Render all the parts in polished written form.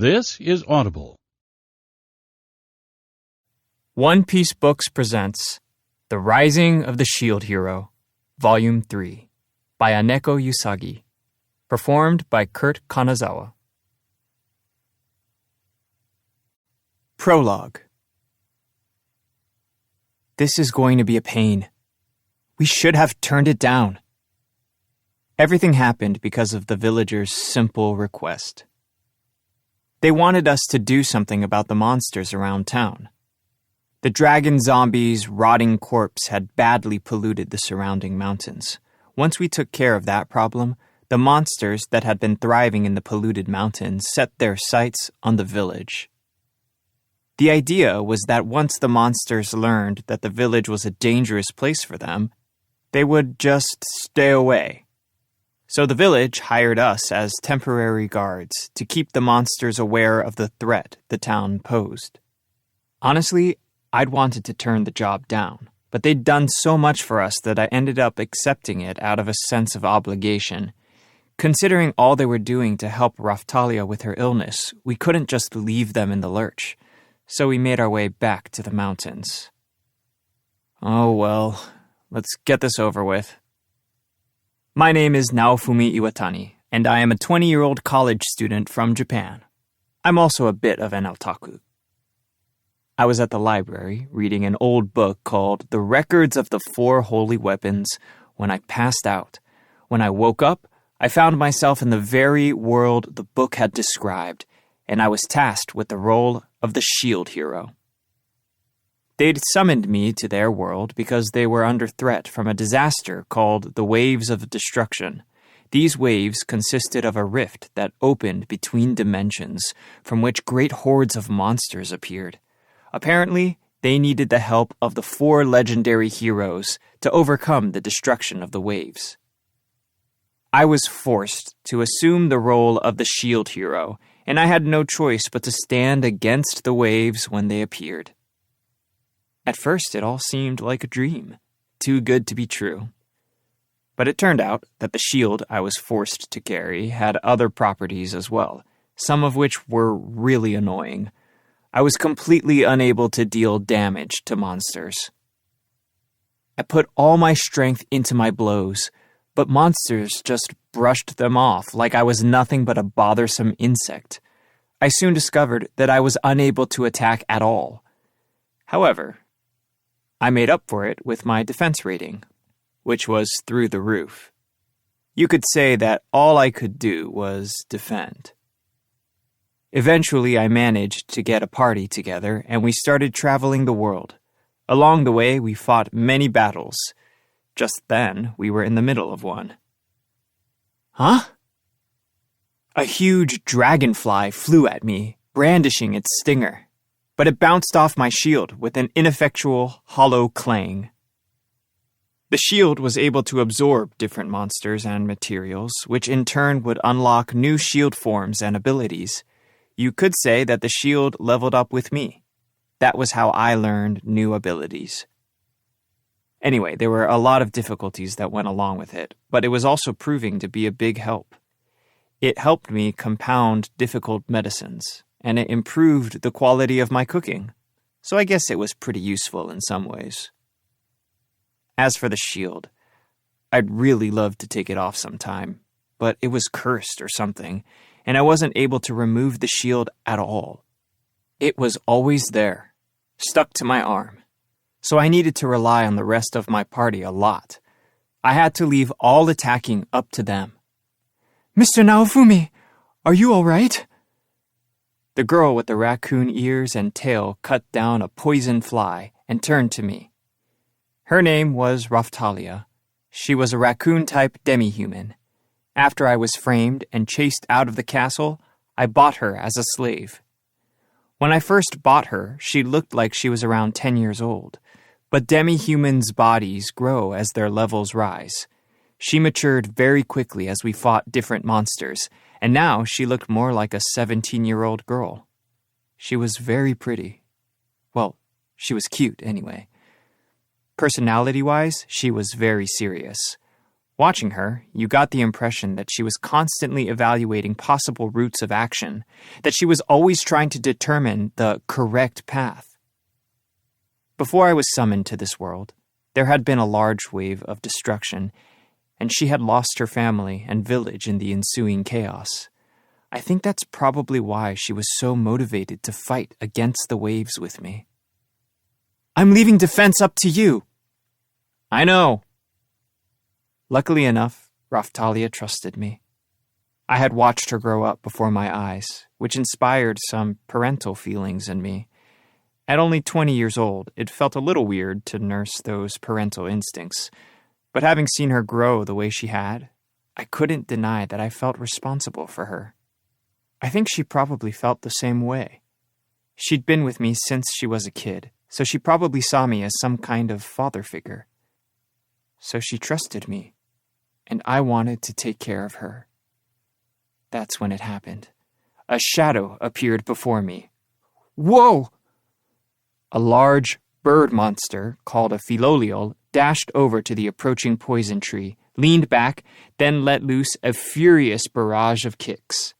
This is Audible. One Piece Books presents The Rising of the Shield Hero, Volume 3, by Aneko Usagi, performed by Kurt Kanazawa. Prologue. This is going to be a pain. We should have turned it down. Everything happened because of the villagers' simple request. They wanted us to do something about the monsters around town. The dragon zombie's rotting corpse had badly polluted the surrounding mountains. Once we took care of that problem, the monsters that had been thriving in the polluted mountains set their sights on the village. The idea was that once the monsters learned that the village was a dangerous place for them, they would just stay away. So the village hired us as temporary guards to keep the monsters aware of the threat the town posed. Honestly, I'd wanted to turn the job down, but they'd done so much for us that I ended up accepting it out of a sense of obligation. Considering all they were doing to help Raphtalia with her illness, we couldn't just leave them in the lurch, so we made our way back to the mountains. Oh well, let's get this over with. My name is Naofumi Iwatani, and I am a 20-year-old college student from Japan. I'm also a bit of an otaku. I was at the library reading an old book called The Records of the Four Holy Weapons when I passed out. When I woke up, I found myself in the very world the book had described, and I was tasked with the role of the shield hero. They'd summoned me to their world because they were under threat from a disaster called the Waves of Destruction. These waves consisted of a rift that opened between dimensions, from which great hordes of monsters appeared. Apparently, they needed the help of the four legendary heroes to overcome the destruction of the waves. I was forced to assume the role of the shield hero, and I had no choice but to stand against the waves when they appeared. At first, it all seemed like a dream, too good to be true. But it turned out that the shield I was forced to carry had other properties as well, some of which were really annoying. I was completely unable to deal damage to monsters. I put all my strength into my blows, but monsters just brushed them off like I was nothing but a bothersome insect. I soon discovered that I was unable to attack at all. However, I made up for it with my defense rating, which was through the roof. You could say that all I could do was defend. Eventually, I managed to get a party together, and we started traveling the world. Along the way, we fought many battles. Just then, we were in the middle of one. Huh? A huge dragonfly flew at me, brandishing its stinger, but it bounced off my shield with an ineffectual, hollow clang. The shield was able to absorb different monsters and materials, which in turn would unlock new shield forms and abilities. You could say that the shield leveled up with me. That was how I learned new abilities. Anyway, there were a lot of difficulties that went along with it, but it was also proving to be a big help. It helped me compound difficult medicines, and it improved the quality of my cooking, so I guess it was pretty useful in some ways. As for the shield, I'd really love to take it off sometime, but it was cursed or something, and I wasn't able to remove the shield at all. It was always there, stuck to my arm, so I needed to rely on the rest of my party a lot. I had to leave all attacking up to them. Mr. Naofumi, are you all right? The girl with the raccoon ears and tail cut down a poison fly and turned to me. Her name was Raphtalia. She was a raccoon-type demi-human. After I was framed and chased out of the castle, I bought her as a slave. When I first bought her, she looked like she was around 10 years old, but demi-humans' bodies grow as their levels rise. She matured very quickly as we fought different monsters, and now she looked more like a 17-year-old girl. She was very pretty. Well, she was cute anyway. Personality-wise, she was very serious. Watching her, you got the impression that she was constantly evaluating possible routes of action, that she was always trying to determine the correct path. Before I was summoned to this world, there had been a large wave of destruction, and she had lost her family and village in the ensuing chaos. I think that's probably why she was so motivated to fight against the waves with me. "I'm leaving defense up to you." "I know." Luckily enough, Raphtalia trusted me. I had watched her grow up before my eyes, which inspired some parental feelings in me. At only 20 years old, it felt a little weird to nurse those parental instincts, but having seen her grow the way she had, I couldn't deny that I felt responsible for her. I think she probably felt the same way. She'd been with me since she was a kid, so she probably saw me as some kind of father figure. So she trusted me, and I wanted to take care of her. That's when it happened. A shadow appeared before me. Whoa! A large bird monster called a Philolial dashed over to the approaching poison tree, leaned back, then let loose a furious barrage of kicks.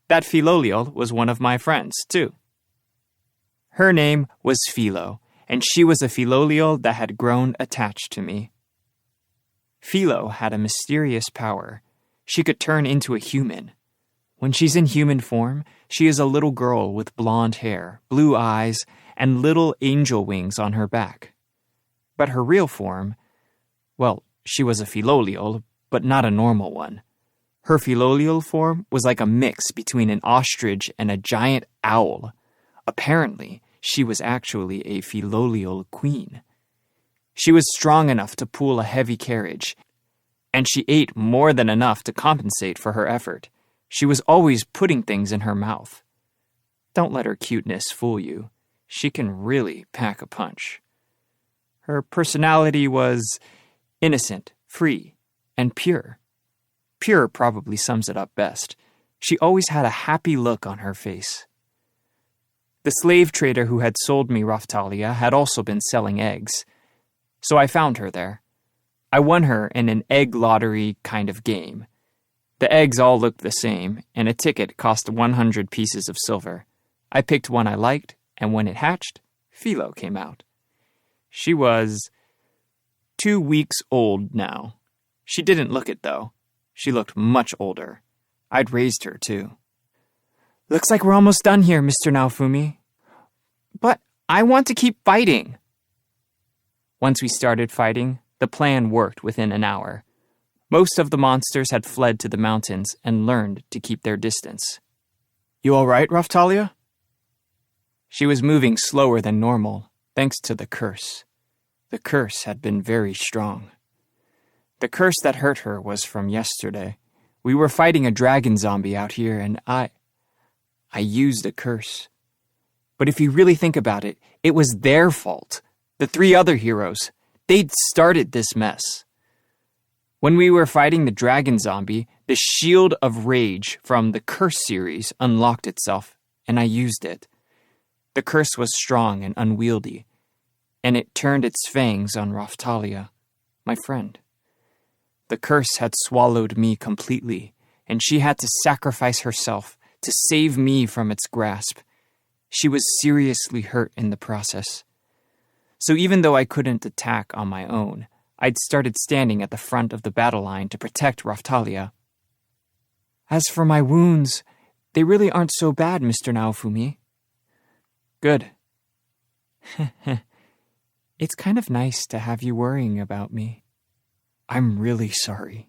That Philolial was one of my friends, too. Her name was Philo, and she was a Philolial that had grown attached to me. Philo had a mysterious power. She could turn into a human. When she's in human form, she is a little girl with blonde hair, blue eyes, and little angel wings on her back. But her real form, well, she was a Philolial, but not a normal one. Her Philolial form was like a mix between an ostrich and a giant owl. Apparently, she was actually a Philolial queen. She was strong enough to pull a heavy carriage, and she ate more than enough to compensate for her effort. She was always putting things in her mouth. Don't let her cuteness fool you. She can really pack a punch. Her personality was innocent, free, and pure. Pure probably sums it up best. She always had a happy look on her face. The slave trader who had sold me Raphtalia had also been selling eggs, so I found her there. I won her in an egg lottery kind of game. The eggs all looked the same, and a ticket cost 100 pieces of silver. I picked one I liked, and when it hatched, Philo came out. She was 2 weeks old now. She didn't look it, though. She looked much older. I'd raised her, too. "Looks like we're almost done here, Mr. Naofumi." "But I want to keep fighting." Once we started fighting, the plan worked within an hour. Most of the monsters had fled to the mountains and learned to keep their distance. "You all right, Raphtalia?" She was moving slower than normal, thanks to the curse. The curse had been very strong. The curse that hurt her was from yesterday. We were fighting a dragon zombie out here, and I used a curse. But if you really think about it, it was their fault. The 3 other heroes. They'd started this mess. When we were fighting the dragon zombie, the Shield of Rage from the Curse series unlocked itself, and I used it. The curse was strong and unwieldy, and it turned its fangs on Raphtalia, my friend. The curse had swallowed me completely, and she had to sacrifice herself to save me from its grasp. She was seriously hurt in the process. So even though I couldn't attack on my own, I'd started standing at the front of the battle line to protect Raphtalia. "As for my wounds, they really aren't so bad, Mr. Naofumi." "Good." "It's kind of nice to have you worrying about me. I'm really sorry.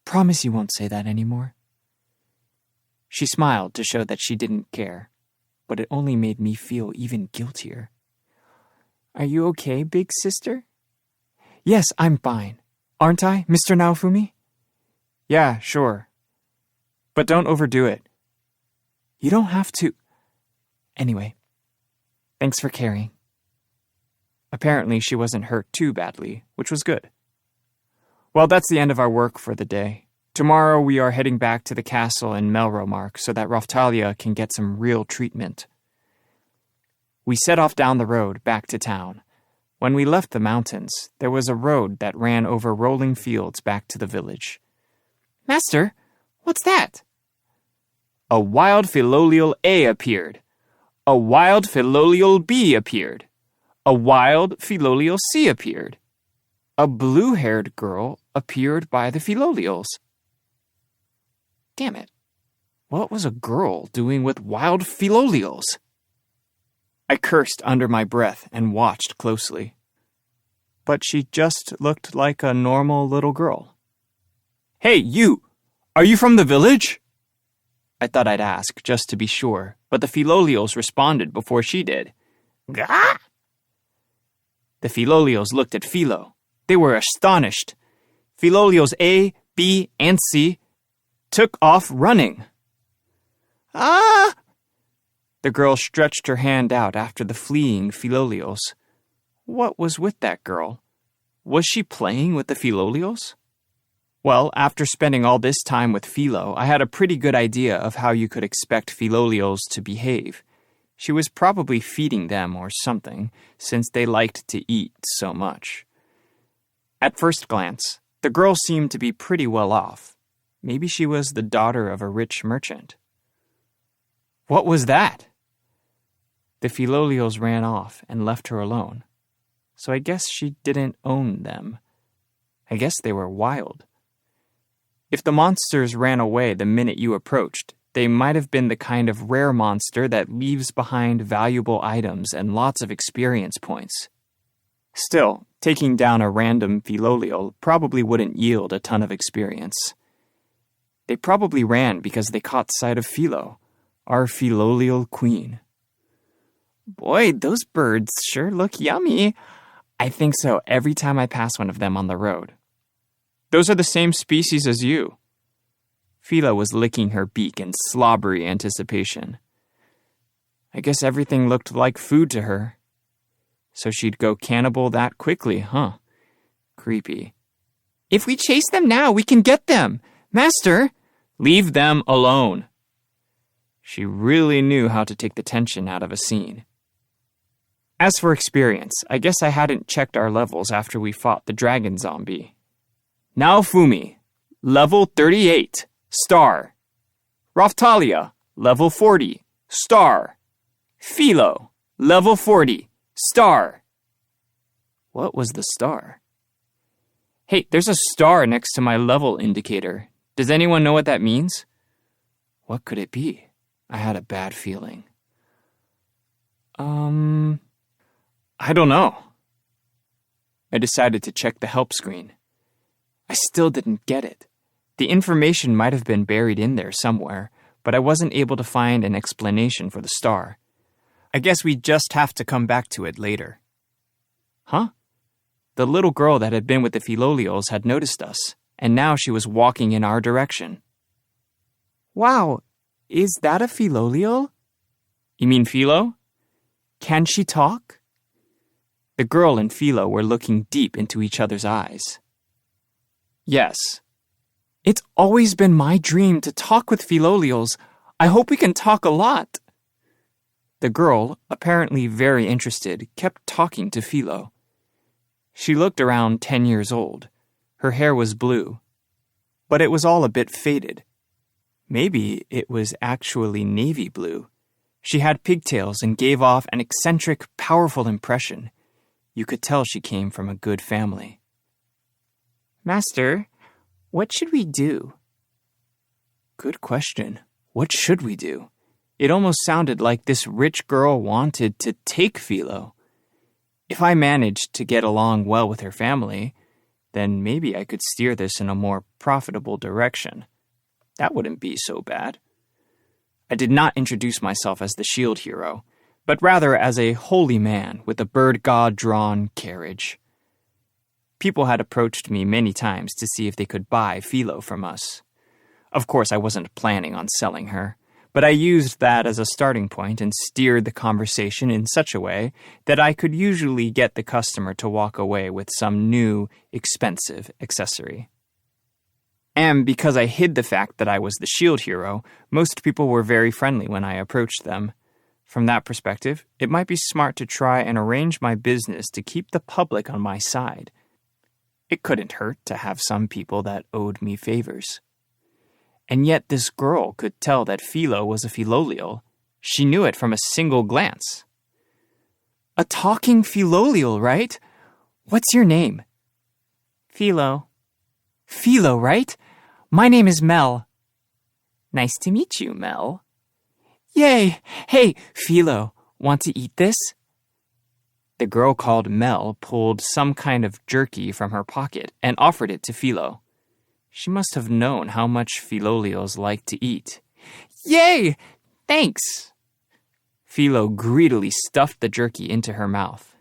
Promise you won't say that anymore." She smiled to show that she didn't care, but it only made me feel even guiltier. "Are you okay, big sister?" "Yes, I'm fine. Aren't I, Mr. Naofumi?" "Yeah, sure. But don't overdo it." "You don't have to. Anyway, thanks for caring." Apparently, she wasn't hurt too badly, which was good. Well, that's the end of our work for the day. Tomorrow we are heading back to the castle in Melromark so that Raphtalia can get some real treatment. We set off down the road back to town. When we left the mountains, there was a road that ran over rolling fields back to the village. Master, what's that? A wild Philolial A appeared. A wild Philolial B appeared. A wild Philolial C appeared. A blue-haired girl appeared by the Philolials. Damn it. What was a girl doing with wild Philolials? I cursed under my breath and watched closely. But she just looked like a normal little girl. Hey, you! Are you from the village? I thought I'd ask, just to be sure, but the Philolials responded before she did. Gah! The Philolials looked at Philo. They were astonished. Philolials A, B, and C took off running. Ah! The girl stretched her hand out after the fleeing Philolials. What was with that girl? Was she playing with the Philolials? Well, after spending all this time with Philo, I had a pretty good idea of how you could expect Philolials to behave. She was probably feeding them or something, since they liked to eat so much. At first glance, the girl seemed to be pretty well off. Maybe she was the daughter of a rich merchant. What was that? The Philolials ran off and left her alone. So I guess she didn't own them. I guess they were wild. If the monsters ran away the minute you approached, they might have been the kind of rare monster that leaves behind valuable items and lots of experience points. Still, taking down a random Philolial probably wouldn't yield a ton of experience. They probably ran because they caught sight of Philo, our Philolial queen. Boy, those birds sure look yummy. I think so every time I pass one of them on the road. Those are the same species as you. Philo was licking her beak in slobbery anticipation. I guess everything looked like food to her. So she'd go cannibal that quickly, huh? Creepy. If we chase them now, we can get them. Master! Leave them alone. She really knew how to take the tension out of a scene. As for experience, I guess I hadn't checked our levels after we fought the dragon zombie. Naofumi, level 38, star. Raphtalia, level 40, star. Philo, level 40, star. What was the star? Hey, there's a star next to my level indicator. Does anyone know what that means? What could it be? I had a bad feeling. I don't know. I decided to check the help screen. I still didn't get it. The information might have been buried in there somewhere, but I wasn't able to find an explanation for the star. I guess we just have to come back to it later. Huh? The little girl that had been with the Philolials had noticed us, and now she was walking in our direction. Wow, is that a Philolial? You mean Philo? Can she talk? The girl and Philo were looking deep into each other's eyes. Yes. It's always been my dream to talk with Philolials. I hope we can talk a lot. The girl, apparently very interested, kept talking to Philo. She looked around 10 years old. Her hair was blue, but it was all a bit faded. Maybe it was actually navy blue. She had pigtails and gave off an eccentric, powerful impression. You could tell she came from a good family. Master, what should we do? Good question. What should we do? It almost sounded like this rich girl wanted to take Philo. If I managed to get along well with her family, then maybe I could steer this in a more profitable direction. That wouldn't be so bad. I did not introduce myself as the shield hero, but rather as a holy man with a bird god-drawn carriage. People had approached me many times to see if they could buy Philo from us. Of course, I wasn't planning on selling her, but I used that as a starting point and steered the conversation in such a way that I could usually get the customer to walk away with some new, expensive accessory. And because I hid the fact that I was the shield hero, most people were very friendly when I approached them. From that perspective, it might be smart to try and arrange my business to keep the public on my side. It couldn't hurt to have some people that owed me favors. And yet this girl could tell that Philo was a Philolial. She knew it from a single glance. A talking Philolial, right? What's your name? Philo. Philo, right? My name is Mel. Nice to meet you, Mel. Yay! Hey, Philo, want to eat this? The girl called Mel pulled some kind of jerky from her pocket and offered it to Philo. She must have known how much Philolials like to eat. Yay! Thanks! Philo greedily stuffed the jerky into her mouth.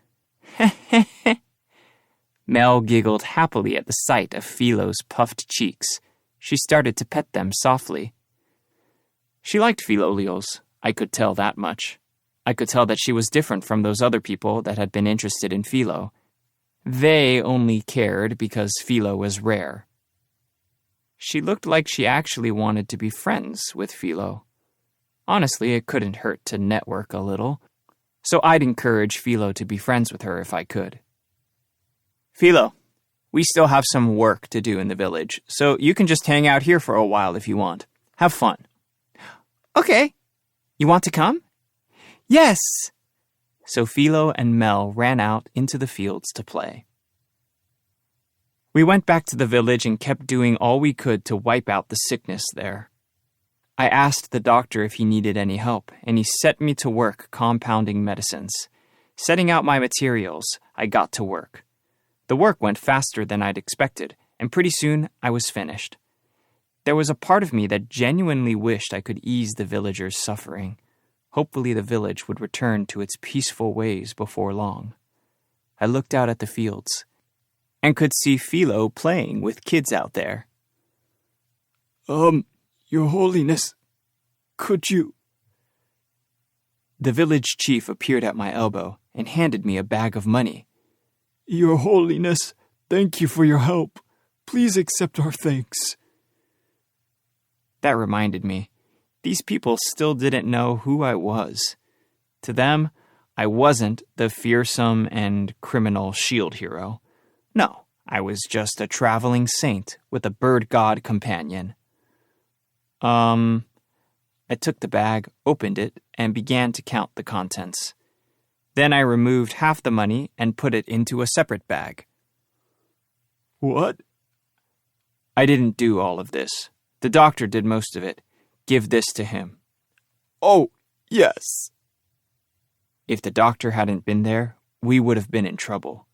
Mel giggled happily at the sight of Philo's puffed cheeks. She started to pet them softly. She liked Philolials. I could tell that much. I could tell that she was different from those other people that had been interested in Philo. They only cared because Philo was rare. She looked like she actually wanted to be friends with Philo. Honestly, it couldn't hurt to network a little, so I'd encourage Philo to be friends with her if I could. Philo, we still have some work to do in the village, so you can just hang out here for a while if you want. Have fun. Okay. You want to come? Yes! So Philo and Mel ran out into the fields to play. We went back to the village and kept doing all we could to wipe out the sickness there. I asked the doctor if he needed any help, and he set me to work compounding medicines. Setting out my materials, I got to work. The work went faster than I'd expected, and pretty soon I was finished. There was a part of me that genuinely wished I could ease the villagers' suffering. Hopefully the village would return to its peaceful ways before long. I looked out at the fields and could see Philo playing with kids out there. Your Holiness, could you... The village chief appeared at my elbow and handed me a bag of money. Your Holiness, thank you for your help. Please accept our thanks. That reminded me. These people still didn't know who I was. To them, I wasn't the fearsome and criminal shield hero. No, I was just a traveling saint with a bird god companion. I took the bag, opened it, and began to count the contents. Then I removed half the money and put it into a separate bag. What? I didn't do all of this. The doctor did most of it. Give this to him. Oh, yes. If the doctor hadn't been there, we would have been in trouble.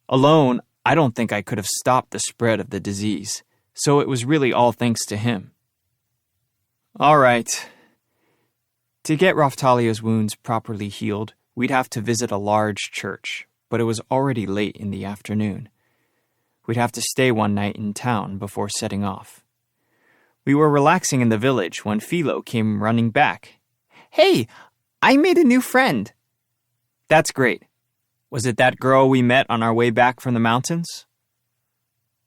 Alone, I don't think I could have stopped the spread of the disease, so it was really all thanks to him. All right. To get Raphtalia's wounds properly healed, we'd have to visit a large church, but it was already late in the afternoon. We'd have to stay one night in town before setting off. We were relaxing in the village when Philo came running back. Hey, I made a new friend. That's great. Was it that girl we met on our way back from the mountains?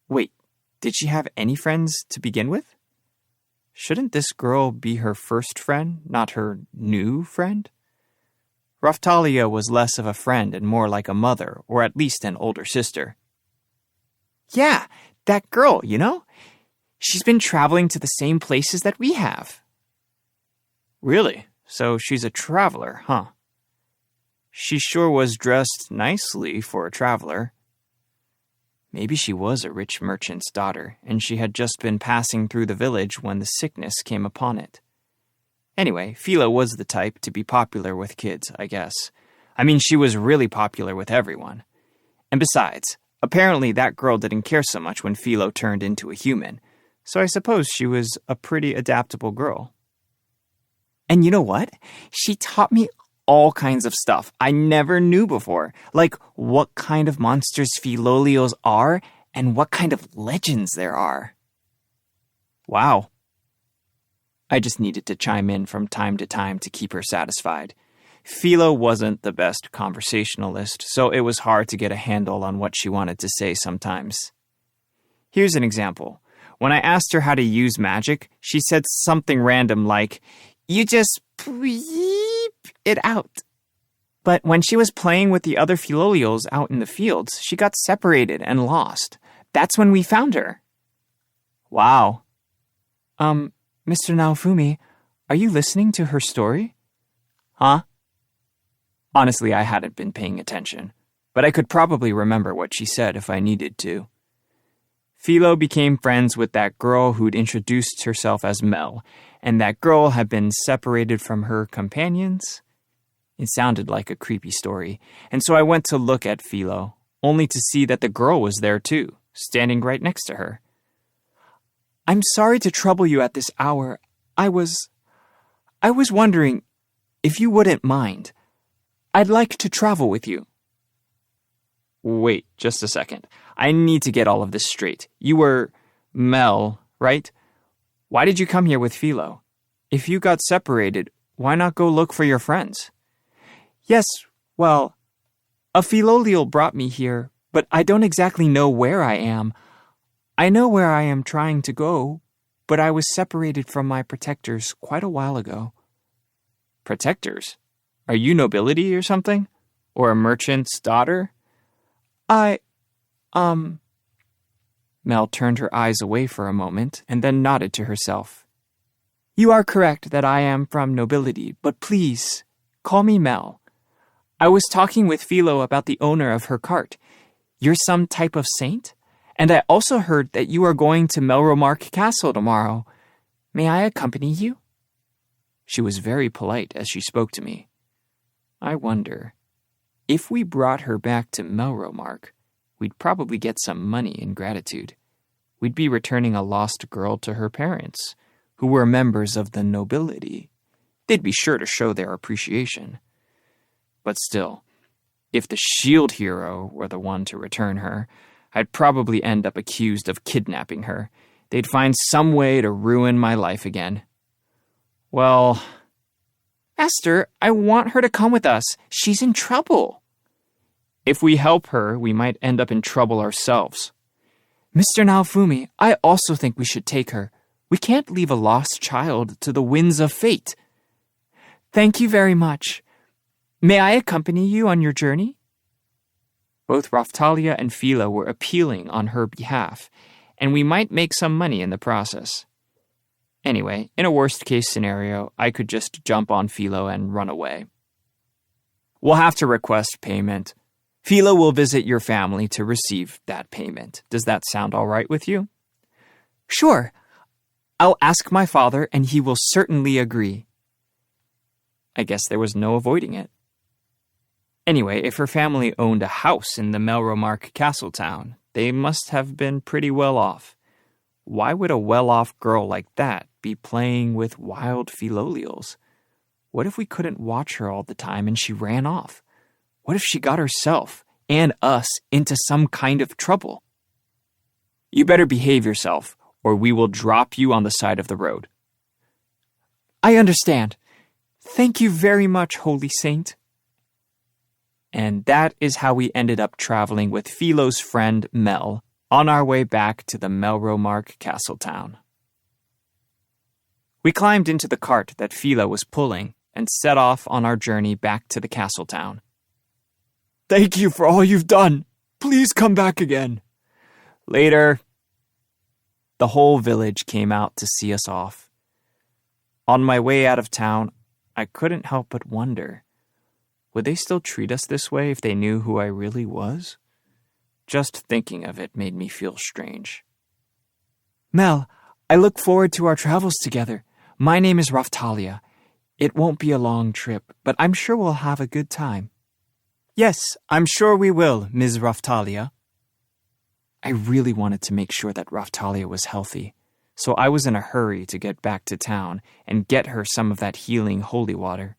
Wait, did she have any friends to begin with? Shouldn't this girl be her first friend, not her new friend? Raphtalia was less of a friend and more like a mother, or at least an older sister. Yeah, that girl, you know? She's been traveling to the same places that we have. Really? So she's a traveler, huh? She sure was dressed nicely for a traveler. Maybe she was a rich merchant's daughter, and she had just been passing through the village when the sickness came upon it. Anyway, Philo was the type to be popular with kids, I guess. I mean, she was really popular with everyone. And besides, apparently that girl didn't care so much when Philo turned into a human, so I suppose she was a pretty adaptable girl. And you know what? She taught me all kinds of stuff I never knew before, like what kind of monsters Philolials are and what kind of legends there are. Wow. I just needed to chime in from time to time to keep her satisfied. Philo wasn't the best conversationalist, so it was hard to get a handle on what she wanted to say sometimes. Here's an example. When I asked her how to use magic, she said something random like, "You just bleep it out. But when she was playing with the other Philoliols out in the fields, she got separated and lost. That's when we found her. Wow. Mr. Naofumi, are you listening to her story? Huh? Honestly, I hadn't been paying attention, but I could probably remember what she said if I needed to. Philo became friends with that girl who'd introduced herself as Mel, and that girl had been separated from her companions. It sounded like a creepy story, and so I went to look at Philo, only to see that the girl was there too, standing right next to her. I'm sorry to trouble you at this hour. I was wondering if you wouldn't mind. I'd like to travel with you. Wait, just a second. I need to get all of this straight. You were Mel, right? Why did you come here with Philo? If you got separated, why not go look for your friends? Yes, well, a Philolial brought me here, but I don't exactly know where I am. I know where I am trying to go, but I was separated from my protectors quite a while ago. Protectors? Are you nobility or something? Or a merchant's daughter? Mel turned her eyes away for a moment and then nodded to herself. You are correct that I am from nobility, but please, call me Mel. I was talking with Philo about the owner of her cart. You're some type of saint? And I also heard that you are going to Melromark Castle tomorrow. May I accompany you? She was very polite as she spoke to me. I wonder, if we brought her back to Melromark, we'd probably get some money in gratitude. We'd be returning a lost girl to her parents, who were members of the nobility. They'd be sure to show their appreciation. But still, if the shield hero were the one to return her, I'd probably end up accused of kidnapping her. They'd find some way to ruin my life again. Well, Master, I want her to come with us. She's in trouble. If we help her, we might end up in trouble ourselves. Mr. Naofumi, I also think we should take her. We can't leave a lost child to the winds of fate. Thank you very much. May I accompany you on your journey? Both Raphtalia and Philo were appealing on her behalf, and we might make some money in the process. Anyway, in a worst-case scenario, I could just jump on Philo and run away. We'll have to request payment. Philo will visit your family to receive that payment. Does that sound all right with you? Sure. I'll ask my father, and he will certainly agree. I guess there was no avoiding it. Anyway, if her family owned a house in the Melromark Castle town, they must have been pretty well off. Why would a well-off girl like that be playing with wild Philoliols? What if we couldn't watch her all the time and she ran off? What if she got herself and us into some kind of trouble? You better behave yourself, or we will drop you on the side of the road. I understand. Thank you very much, Holy Saint. And that is how we ended up traveling with Philo's friend Mel on our way back to the Melromark Castle town. We climbed into the cart that Philo was pulling and set off on our journey back to the castle town. Thank you for all you've done. Please come back again. Later. The whole village came out to see us off. On my way out of town, I couldn't help but wonder, would they still treat us this way if they knew who I really was? Just thinking of it made me feel strange. Mel, I look forward to our travels together. My name is Raphtalia. It won't be a long trip, but I'm sure we'll have a good time. Yes, I'm sure we will, Ms. Raphtalia. I really wanted to make sure that Raphtalia was healthy, so I was in a hurry to get back to town and get her some of that healing holy water.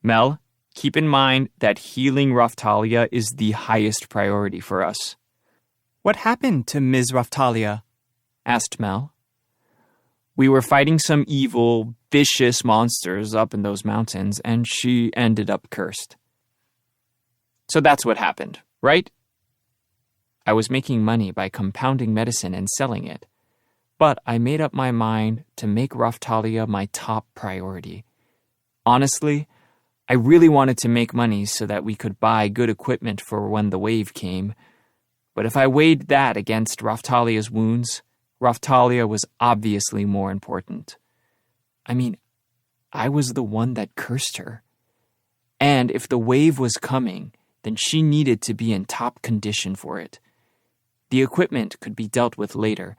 Mel, keep in mind that healing Raphtalia is the highest priority for us. What happened to Ms. Raphtalia? Asked Mel. We were fighting some evil, vicious monsters up in those mountains, and she ended up cursed. So that's what happened, right? I was making money by compounding medicine and selling it, but I made up my mind to make Raphtalia my top priority. Honestly, I really wanted to make money so that we could buy good equipment for when the wave came. But if I weighed that against Raphtalia's wounds, Raphtalia was obviously more important. I mean, I was the one that cursed her. And if the wave was coming, then she needed to be in top condition for it. The equipment could be dealt with later,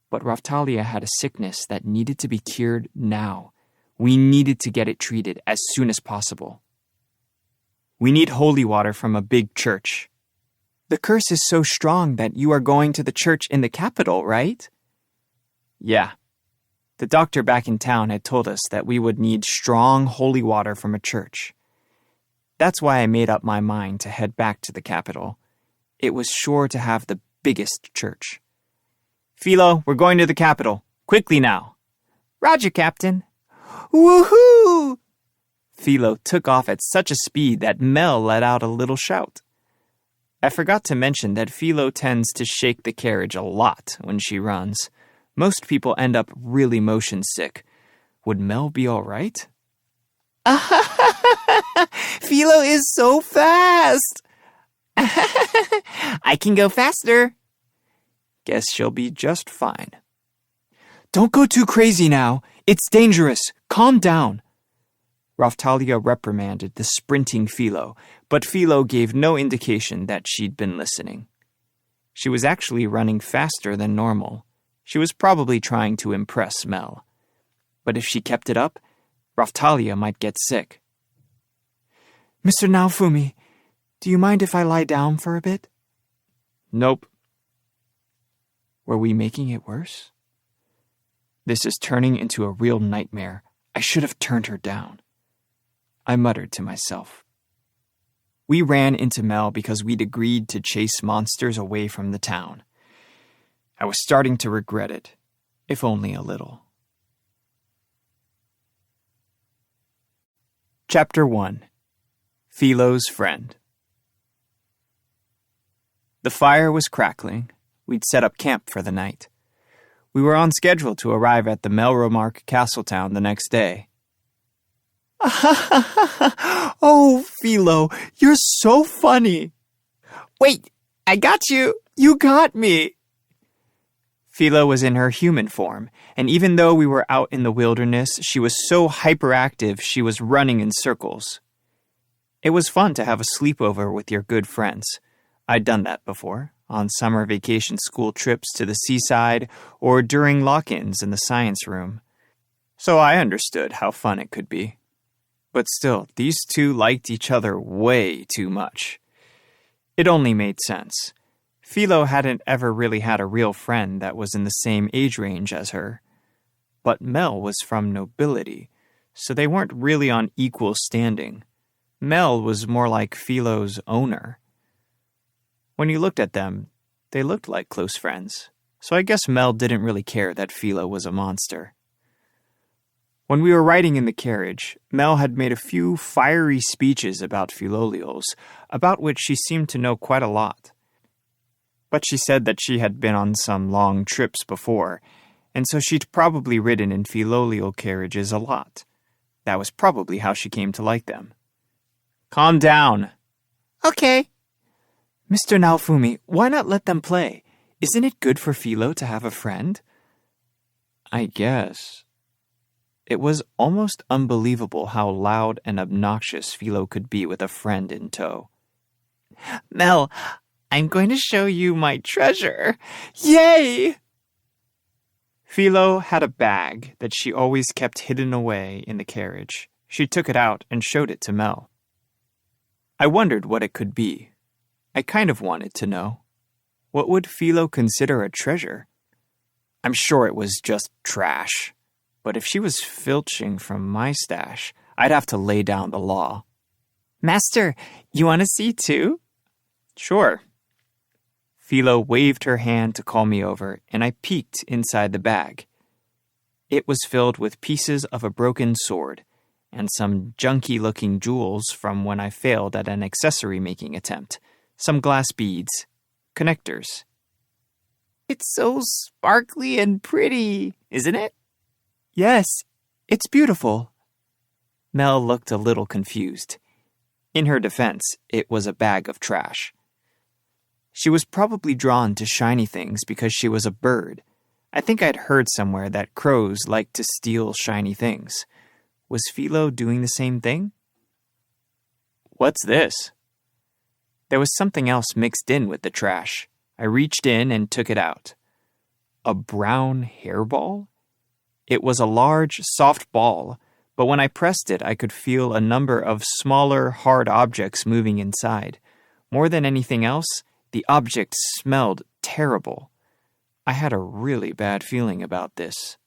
but Raphtalia had a sickness that needed to be cured now. We needed to get it treated as soon as possible. We need holy water from a big church. The curse is so strong that you are going to the church in the capital, right? Yeah. The doctor back in town had told us that we would need strong holy water from a church. That's why I made up my mind to head back to the capital. It was sure to have the biggest church. Philo, we're going to the capital. Quickly now. Roger, Captain. Woohoo! Philo took off at such a speed that Mel let out a little shout. I forgot to mention that Philo tends to shake the carriage a lot when she runs. Most people end up really motion sick. Would Mel be all right? Philo is so fast! I can go faster. Guess she'll be just fine. Don't go too crazy now. It's dangerous. Calm down. Raphtalia reprimanded the sprinting Philo, but Philo gave no indication that she'd been listening. She was actually running faster than normal. She was probably trying to impress Mel. But if she kept it up, Raphtalia might get sick. Mr. Naofumi, do you mind if I lie down for a bit? Nope. Were we making it worse? This is turning into a real nightmare. I should have turned her down. I muttered to myself. We ran into Mel because we'd agreed to chase monsters away from the town. I was starting to regret it, if only a little. Chapter 1. Philo's Friend. The fire was crackling. We'd set up camp for the night. We were on schedule to arrive at the Melromark Castletown the next day. Oh, Philo, you're so funny. Wait, I got you. You got me. Philo was in her human form, and even though we were out in the wilderness, she was so hyperactive she was running in circles. It was fun to have a sleepover with your good friends. I'd done that before, on summer vacation school trips to the seaside or during lock-ins in the science room. So I understood how fun it could be. But still, these two liked each other way too much. It only made sense. Philo hadn't ever really had a real friend that was in the same age range as her. But Mel was from nobility, so they weren't really on equal standing. Mel was more like Philo's owner. When you looked at them, they looked like close friends, so I guess Mel didn't really care that Philo was a monster. When we were riding in the carriage, Mel had made a few fiery speeches about Philolials, about which she seemed to know quite a lot. But she said that she had been on some long trips before, and so she'd probably ridden in Philolial carriages a lot. That was probably how she came to like them. Calm down. Okay. Mr. Naofumi, why not let them play? Isn't it good for Philo to have a friend? I guess. It was almost unbelievable how loud and obnoxious Philo could be with a friend in tow. Mel, I'm going to show you my treasure. Yay! Philo had a bag that she always kept hidden away in the carriage. She took it out and showed it to Mel. I wondered what it could be. I kind of wanted to know. What would Philo consider a treasure? I'm sure it was just trash. But if she was filching from my stash, I'd have to lay down the law. Master, you want to see too? Sure. Philo waved her hand to call me over, and I peeked inside the bag. It was filled with pieces of a broken sword and some junky-looking jewels from when I failed at an accessory-making attempt. Some glass beads. Connectors. It's so sparkly and pretty, isn't it? Yes, it's beautiful. Mel looked a little confused. In her defense, it was a bag of trash. She was probably drawn to shiny things because she was a bird. I think I'd heard somewhere that crows like to steal shiny things. Was Philo doing the same thing? What's this? There was something else mixed in with the trash. I reached in and took it out. A brown hairball? It was a large, soft ball, but when I pressed it, I could feel a number of smaller, hard objects moving inside. More than anything else, the object smelled terrible. I had a really bad feeling about this.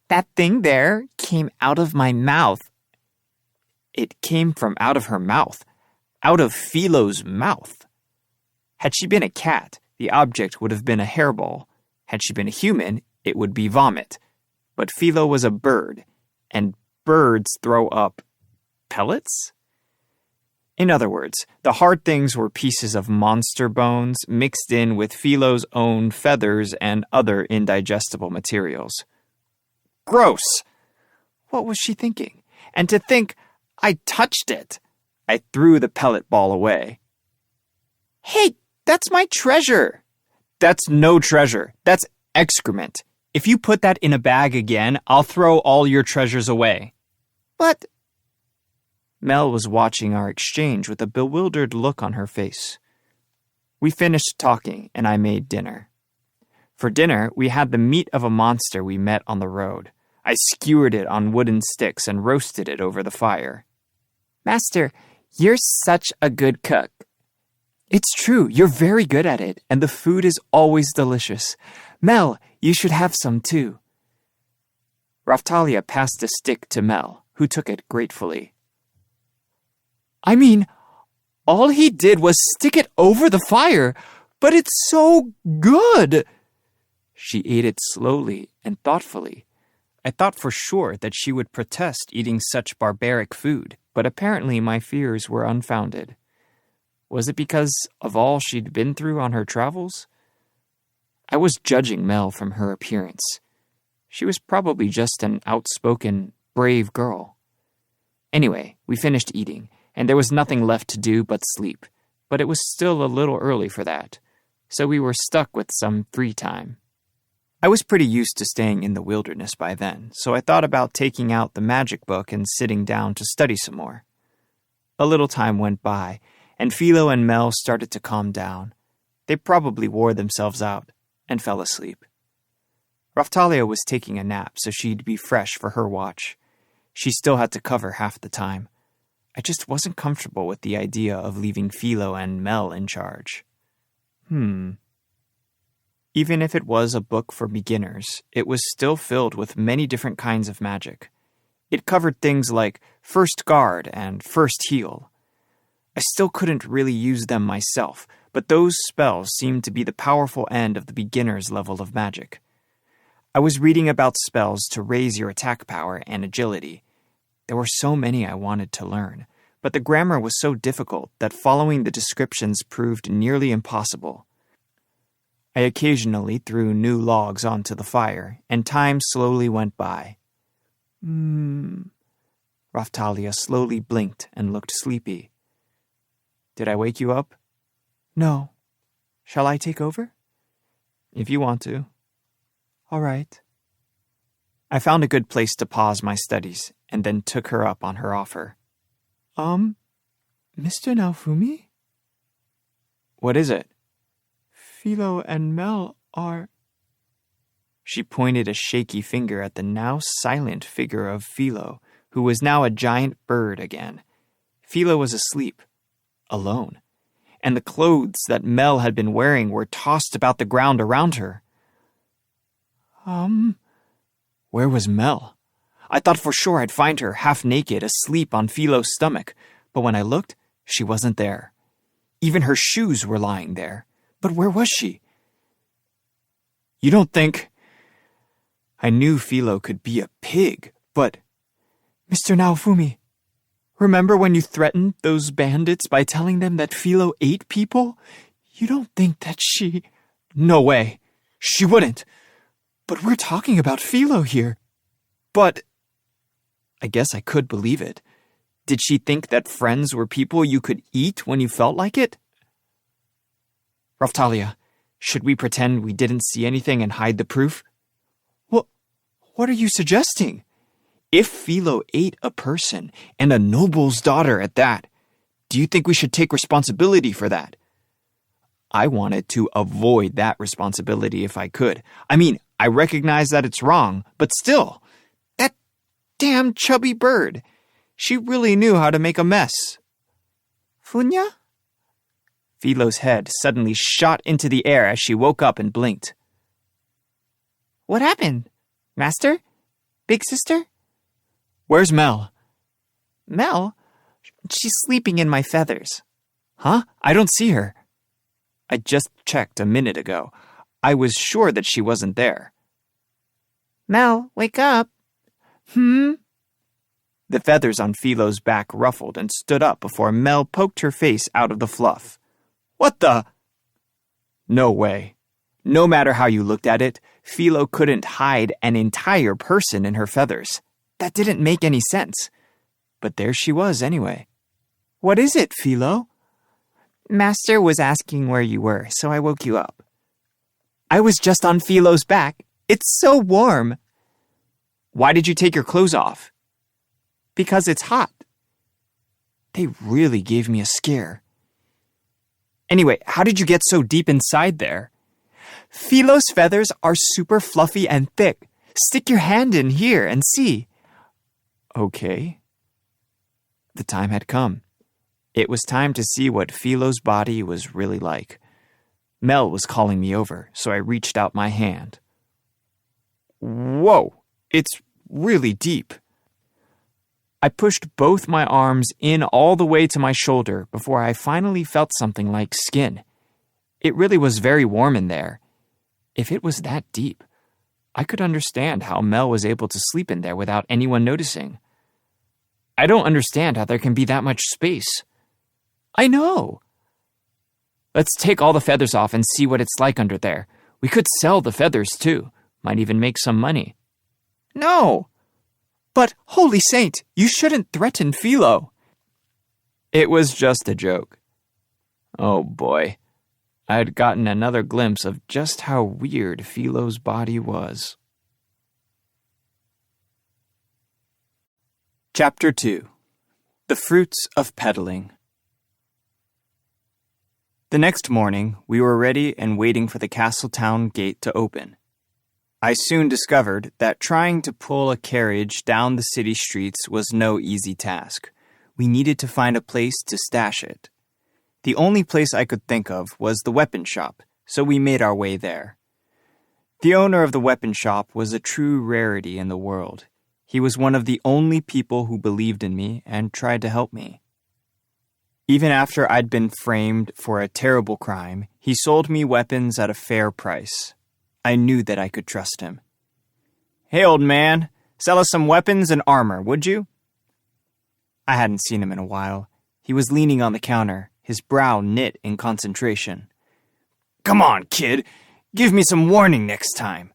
That thing there came out of my mouth. It came from out of her mouth. Out of Philo's mouth. Had she been a cat, the object would have been a hairball. Had she been a human, it would be vomit. But Philo was a bird, and birds throw up pellets? In other words, the hard things were pieces of monster bones mixed in with Philo's own feathers and other indigestible materials. Gross! What was she thinking? And to think, I touched it. I threw the pellet ball away. Hey, that's my treasure! That's no treasure. That's excrement. If you put that in a bag again, I'll throw all your treasures away. But... Mel was watching our exchange with a bewildered look on her face. We finished talking, and I made dinner. For dinner, we had the meat of a monster we met on the road. I skewered it on wooden sticks and roasted it over the fire. Master, you're such a good cook. It's true, you're very good at it, and the food is always delicious. Mel, you should have some too. Raphtalia passed a stick to Mel, who took it gratefully. I mean, all he did was stick it over the fire, but it's so good! She ate it slowly and thoughtfully. I thought for sure that she would protest eating such barbaric food, but apparently my fears were unfounded. Was it because of all she'd been through on her travels? I was judging Mel from her appearance. She was probably just an outspoken, brave girl. Anyway, we finished eating, and there was nothing left to do but sleep, but it was still a little early for that, so we were stuck with some free time. I was pretty used to staying in the wilderness by then, so I thought about taking out the magic book and sitting down to study some more. A little time went by, and Philo and Mel started to calm down. They probably wore themselves out and fell asleep. Raphtalia was taking a nap, so she'd be fresh for her watch. She still had to cover half the time. I just wasn't comfortable with the idea of leaving Philo and Mel in charge. Even if it was a book for beginners, it was still filled with many different kinds of magic. It covered things like First Guard and First Heal. I still couldn't really use them myself, but those spells seemed to be the powerful end of the beginner's level of magic. I was reading about spells to raise your attack power and agility. There were so many I wanted to learn, but the grammar was so difficult that following the descriptions proved nearly impossible. I occasionally threw new logs onto the fire, and time slowly went by. Raphtalia slowly blinked and looked sleepy. Did I wake you up? No. Shall I take over? If you want to. All right. I found a good place to pause my studies, and then took her up on her offer. Mr. Naofumi? What is it? Philo and Mel are... She pointed a shaky finger at the now silent figure of Philo, who was now a giant bird again. Philo was asleep, alone, and the clothes that Mel had been wearing were tossed about the ground around her. Where was Mel? I thought for sure I'd find her half naked, asleep on Philo's stomach, but when I looked, she wasn't there. Even her shoes were lying there. But where was she? You don't think... I knew Philo could be a pig, but... Mr. Naofumi, remember when you threatened those bandits by telling them that Philo ate people? You don't think that she... No way. She wouldn't. But we're talking about Philo here. But... I guess I could believe it. Did she think that friends were people you could eat when you felt like it? Raphtalia, should we pretend we didn't see anything and hide the proof? What are you suggesting? If Philo ate a person, and a noble's daughter at that, do you think we should take responsibility for that? I wanted to avoid that responsibility if I could. I mean, I recognize that it's wrong, but still, that damn chubby bird. She really knew how to make a mess. Funya? Philo's head suddenly shot into the air as she woke up and blinked. What happened? Master? Big sister? Where's Mel? Mel? She's sleeping in my feathers. Huh? I don't see her. I just checked a minute ago. I was sure that she wasn't there. Mel, wake up. The feathers on Philo's back ruffled and stood up before Mel poked her face out of the fluff. What the? No way. No matter how you looked at it, Philo couldn't hide an entire person in her feathers. That didn't make any sense. But there she was anyway. What is it, Philo? Master was asking where you were, so I woke you up. I was just on Philo's back. It's so warm. Why did you take your clothes off? Because it's hot. They really gave me a scare. Anyway, how did you get so deep inside there? Philo's feathers are super fluffy and thick. Stick your hand in here and see. Okay. The time had come. It was time to see what Philo's body was really like. Mel was calling me over, so I reached out my hand. Whoa, it's really deep. I pushed both my arms in all the way to my shoulder before I finally felt something like skin. It really was very warm in there. If it was that deep, I could understand how Mel was able to sleep in there without anyone noticing. I don't understand how there can be that much space. I know. Let's take all the feathers off and see what it's like under there. We could sell the feathers, too. Might even make some money. No! But, holy saint, you shouldn't threaten Philo. It was just a joke. Oh boy. I had gotten another glimpse of just how weird Philo's body was. Chapter 2. The Fruits of Peddling. The next morning, we were ready and waiting for the Castletown gate to open. I soon discovered that trying to pull a carriage down the city streets was no easy task. We needed to find a place to stash it. The only place I could think of was the weapon shop, so we made our way there. The owner of the weapon shop was a true rarity in the world. He was one of the only people who believed in me and tried to help me. Even after I'd been framed for a terrible crime, he sold me weapons at a fair price. I knew that I could trust him. Hey, old man, sell us some weapons and armor, would you? I hadn't seen him in a while. He was leaning on the counter, his brow knit in concentration. Come on, kid. Give me some warning next time.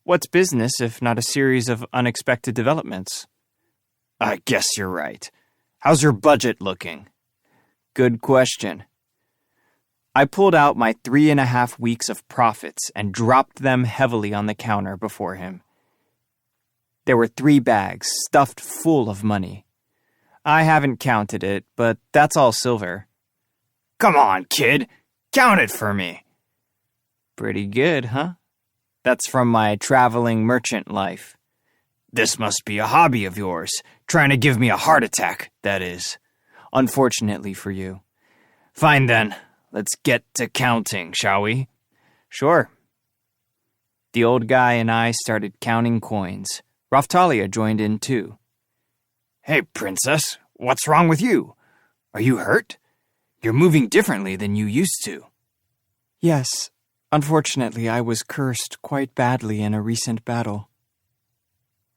What's business if not a series of unexpected developments? I guess you're right. How's your budget looking? Good question. I pulled out my 3.5 weeks of profits and dropped them heavily on the counter before him. There were 3 bags stuffed full of money. I haven't counted it, but that's all silver. Come on, kid. Count it for me. Pretty good, huh? That's from my traveling merchant life. This must be a hobby of yours, trying to give me a heart attack, that is. Unfortunately for you. Fine then, let's get to counting, shall we? Sure. The old guy and I started counting coins. Raphtalia joined in too. Hey, princess, what's wrong with you? Are you hurt? You're moving differently than you used to. Yes, unfortunately I was cursed quite badly in a recent battle.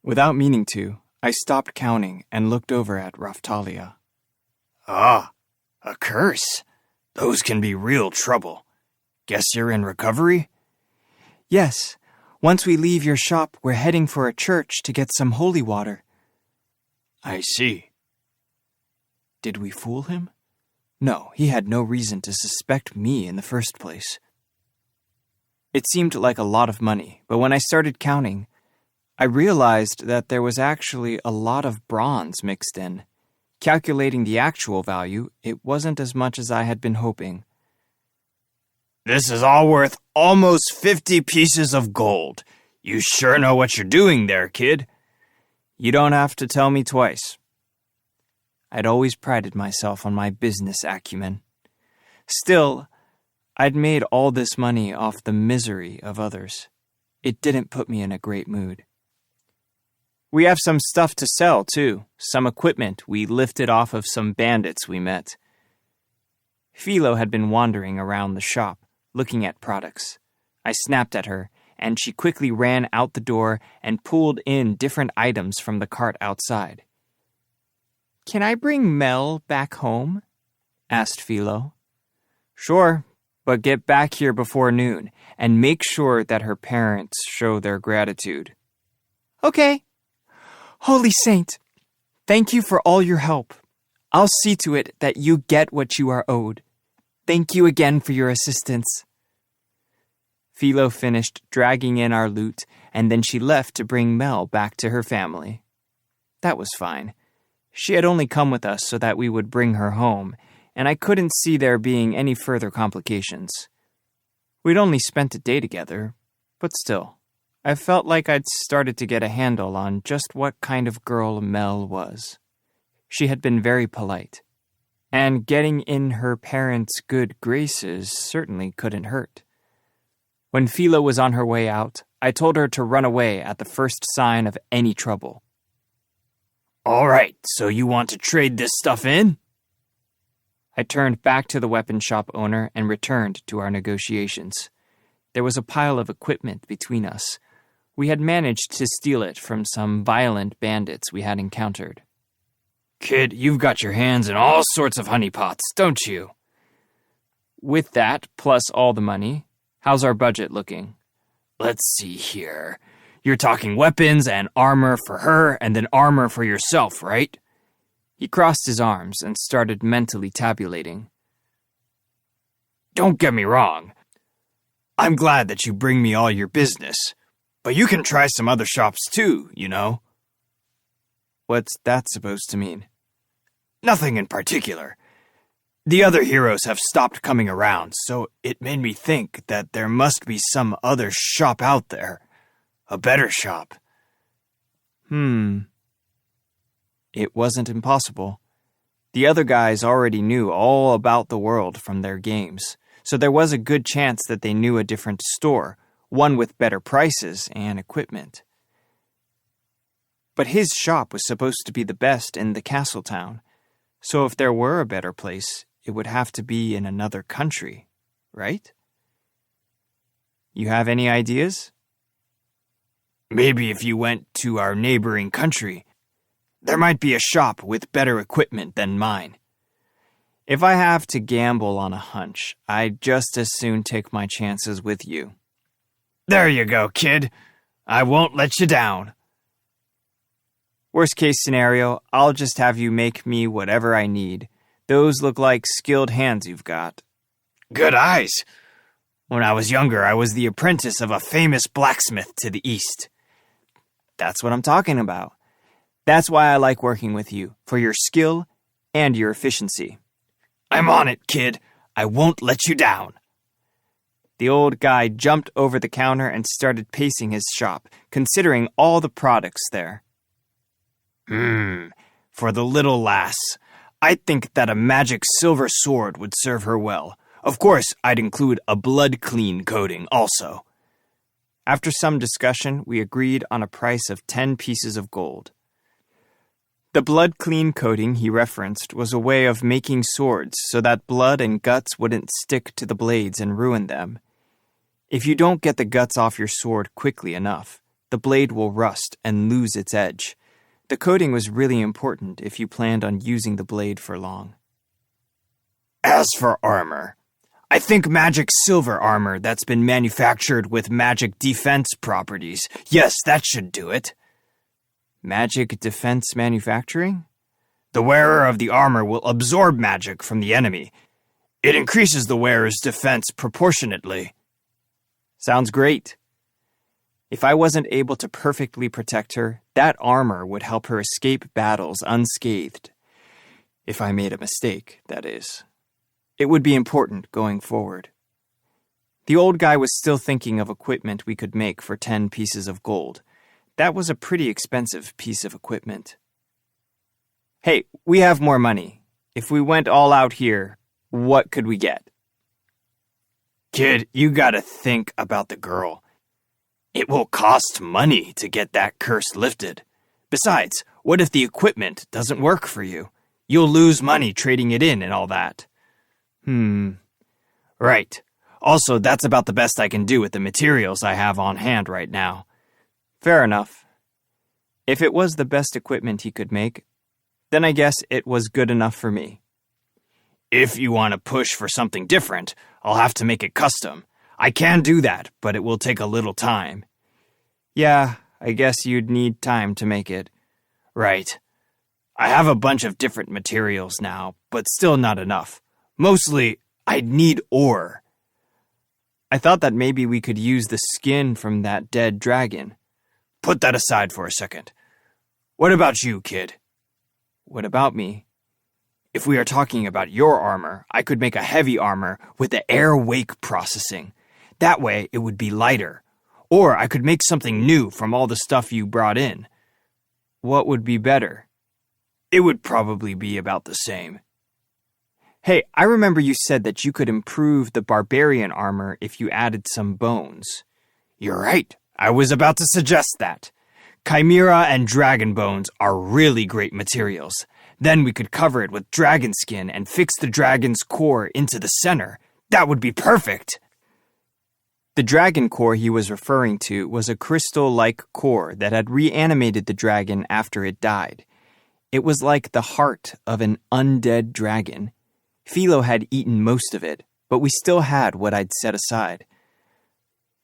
Without meaning to, I stopped counting and looked over at Raphtalia. Ah, a curse. Those can be real trouble. Guess you're in recovery? Yes. Once we leave your shop, we're heading for a church to get some holy water. I see. Did we fool him? No, he had no reason to suspect me in the first place. It seemed like a lot of money, but when I started counting, I realized that there was actually a lot of bronze mixed in. Calculating the actual value, it wasn't as much as I had been hoping. This is all worth almost 50 pieces of gold. You sure know what you're doing there, kid. You don't have to tell me twice. I'd always prided myself on my business acumen. Still, I'd made all this money off the misery of others. It didn't put me in a great mood. We have some stuff to sell, too. Some equipment we lifted off of some bandits we met. Philo had been wandering around the shop, looking at products. I snapped at her, and she quickly ran out the door and pulled in different items from the cart outside. "Can I bring Mel back home?" asked Philo. "Sure, but get back here before noon, and make sure that her parents show their gratitude." "Okay. Holy Saint, thank you for all your help. I'll see to it that you get what you are owed. Thank you again for your assistance." Philo finished dragging in our loot, and then she left to bring Mel back to her family. That was fine. She had only come with us so that we would bring her home, and I couldn't see there being any further complications. We'd only spent a day together, but still, I felt like I'd started to get a handle on just what kind of girl Mel was. She had been very polite, and getting in her parents' good graces certainly couldn't hurt. When Philo was on her way out, I told her to run away at the first sign of any trouble. "All right, so you want to trade this stuff in?" I turned back to the weapon shop owner and returned to our negotiations. There was a pile of equipment between us. We had managed to steal it from some violent bandits we had encountered. "Kid, you've got your hands in all sorts of honeypots, don't you?" "With that, plus all the money, how's our budget looking?" "Let's see here. You're talking weapons and armor for her and then armor for yourself, right?" He crossed his arms and started mentally tabulating. "Don't get me wrong. I'm glad that you bring me all your business, but you can try some other shops too, you know." "What's that supposed to mean?" "Nothing in particular. The other heroes have stopped coming around, so it made me think that there must be some other shop out there. A better shop." It wasn't impossible. The other guys already knew all about the world from their games, so there was a good chance that they knew a different store, one with better prices and equipment. But his shop was supposed to be the best in the castle town, so if there were a better place, it would have to be in another country, right? You have any ideas? "Maybe if you went to our neighboring country, there might be a shop with better equipment than mine." "If I have to gamble on a hunch, I'd just as soon take my chances with you." "There you go, kid. I won't let you down." "Worst case scenario, I'll just have you make me whatever I need. Those look like skilled hands you've got." "Good eyes. When I was younger, I was the apprentice of a famous blacksmith to the east." "That's what I'm talking about. That's why I like working with you, for your skill and your efficiency." "I'm on it, kid. I won't let you down." The old guy jumped over the counter and started pacing his shop, considering all the products there. For the little lass, I think that a magic silver sword would serve her well. Of course, I'd include a blood-clean coating also." After some discussion, we agreed on a price of 10 pieces of gold. The blood-clean coating he referenced was a way of making swords so that blood and guts wouldn't stick to the blades and ruin them. If you don't get the guts off your sword quickly enough, the blade will rust and lose its edge. The coating was really important if you planned on using the blade for long. As for armor, I think magic silver armor that's been manufactured with magic defense properties. Yes, that should do it. Magic defense manufacturing? The wearer of the armor will absorb magic from the enemy. It increases the wearer's defense proportionately. Sounds great. If I wasn't able to perfectly protect her, that armor would help her escape battles unscathed. If I made a mistake, that is. It would be important going forward. The old guy was still thinking of equipment we could make for 10 pieces of gold. That was a pretty expensive piece of equipment. Hey, we have more money. If we went all out here, what could we get? Kid, you gotta think about the girl. It will cost money to get that curse lifted. Besides, what if the equipment doesn't work for you? You'll lose money trading it in and all that. Right. Also, that's about the best I can do with the materials I have on hand right now. Fair enough. If it was the best equipment he could make, then I guess it was good enough for me. If you want to push for something different, I'll have to make it custom. I can do that, but it will take a little time. Yeah, I guess you'd need time to make it. Right. I have a bunch of different materials now, but still not enough. Mostly, I'd need ore. I thought that maybe we could use the skin from that dead dragon. Put that aside for a second. What about you, kid? What about me? If we are talking about your armor, I could make a heavy armor with the air-wake processing. That way, it would be lighter. Or I could make something new from all the stuff you brought in. What would be better? It would probably be about the same. Hey, I remember you said that you could improve the barbarian armor if you added some bones. You're right. I was about to suggest that. Chimera and dragon bones are really great materials. Then we could cover it with dragon skin and fix the dragon's core into the center. That would be perfect. The dragon core he was referring to was a crystal-like core that had reanimated the dragon after it died. It was like the heart of an undead dragon. Philo had eaten most of it, but we still had what I'd set aside.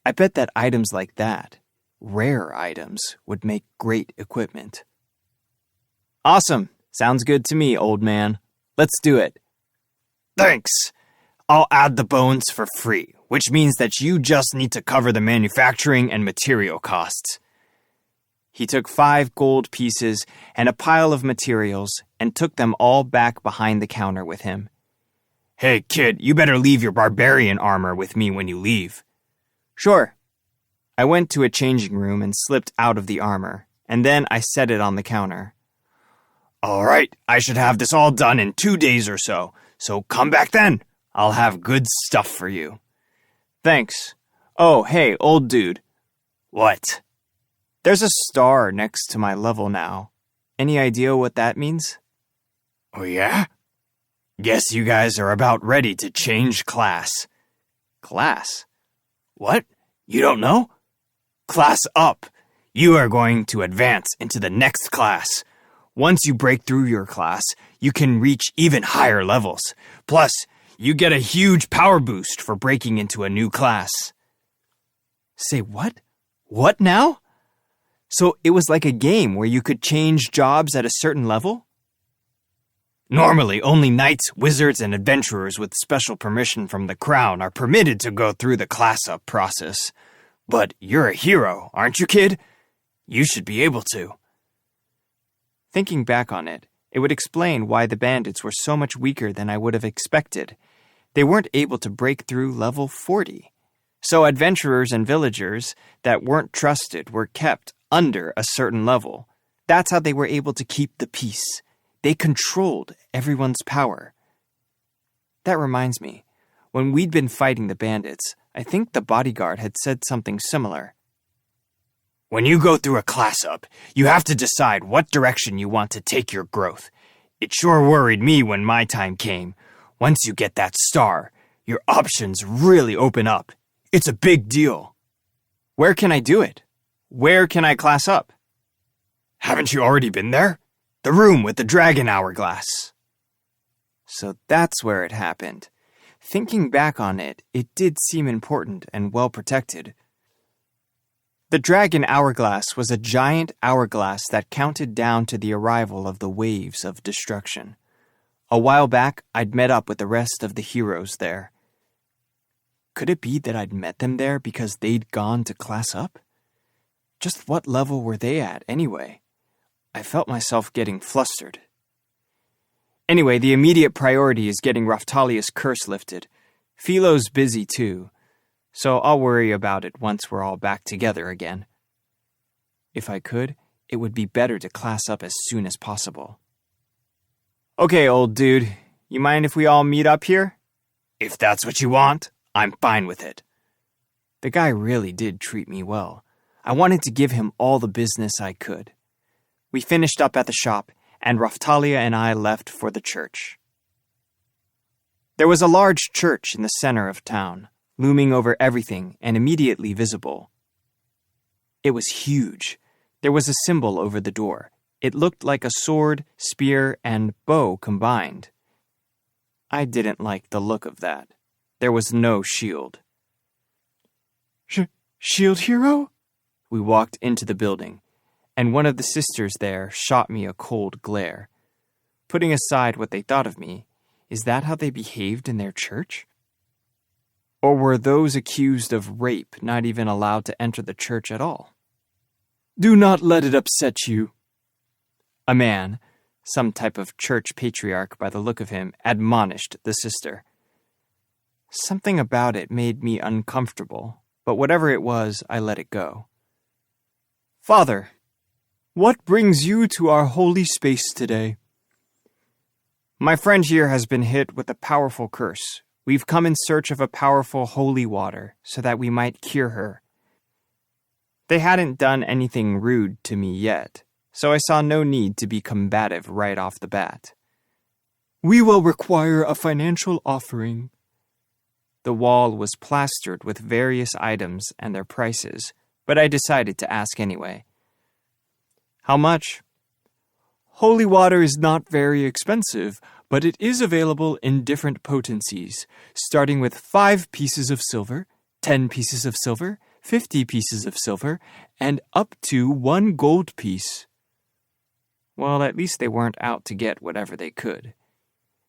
I bet that items like that, rare items, would make great equipment. Awesome. Sounds good to me, old man. Let's do it. Thanks. I'll add the bones for free, which means that you just need to cover the manufacturing and material costs. He took 5 gold pieces and a pile of materials and took them all back behind the counter with him. Hey, kid, you better leave your barbarian armor with me when you leave. Sure. I went to a changing room and slipped out of the armor, and then I set it on the counter. All right, I should have this all done in 2 days or so come back then. I'll have good stuff for you. Thanks. Oh, hey, old dude. What? There's a star next to my level now. Any idea what that means? Oh, yeah? Guess you guys are about ready to change class. Class? What? You don't know? Class up. You are going to advance into the next class. Once you break through your class, you can reach even higher levels. Plus, you get a huge power boost for breaking into a new class. Say what? What now? So it was like a game where you could change jobs at a certain level? Normally, only knights, wizards, and adventurers with special permission from the crown are permitted to go through the class-up process. But you're a hero, aren't you, kid? You should be able to. Thinking back on it, it would explain why the bandits were so much weaker than I would have expected. They weren't able to break through level 40. So adventurers and villagers that weren't trusted were kept under a certain level. That's how they were able to keep the peace. They controlled everyone's power. That reminds me, when we'd been fighting the bandits, I think the bodyguard had said something similar. When you go through a class-up, you have to decide what direction you want to take your growth. It sure worried me when my time came. Once you get that star, your options really open up. It's a big deal. Where can I do it? Where can I class up? Haven't you already been there? The room with the dragon hourglass. So that's where it happened. Thinking back on it, it did seem important and well protected. The Dragon Hourglass was a giant hourglass that counted down to the arrival of the waves of destruction. A while back, I'd met up with the rest of the heroes there. Could it be that I'd met them there because they'd gone to class up? Just what level were they at, anyway? I felt myself getting flustered. Anyway, the immediate priority is getting Raphtalia's curse lifted. Philo's busy too, so I'll worry about it once we're all back together again. If I could, it would be better to class up as soon as possible. Okay, old dude, you mind if we all meet up here? If that's what you want, I'm fine with it. The guy really did treat me well. I wanted to give him all the business I could. We finished up at the shop, and Raphtalia and I left for the church. There was a large church in the center of town, looming over everything and immediately visible. It was huge. There was a symbol over the door. It looked like a sword, spear, and bow combined. I didn't like the look of that. There was no shield. Shield hero? We walked into the building, and one of the sisters there shot me a cold glare. Putting aside what they thought of me, is that how they behaved in their church? Or were those accused of rape not even allowed to enter the church at all? Do not let it upset you. A man, some type of church patriarch by the look of him, admonished the sister. Something about it made me uncomfortable, but whatever it was, I let it go. Father, what brings you to our holy space today? My friend here has been hit with a powerful curse. We've come in search of a powerful holy water so that we might cure her. They hadn't done anything rude to me yet, so I saw no need to be combative right off the bat. We will require a financial offering. The wall was plastered with various items and their prices, but I decided to ask anyway. How much? Holy water is not very expensive, but it is available in different potencies, starting with 5 pieces of silver, 10 pieces of silver, 50 pieces of silver, and up to 1 gold piece. Well, at least they weren't out to get whatever they could.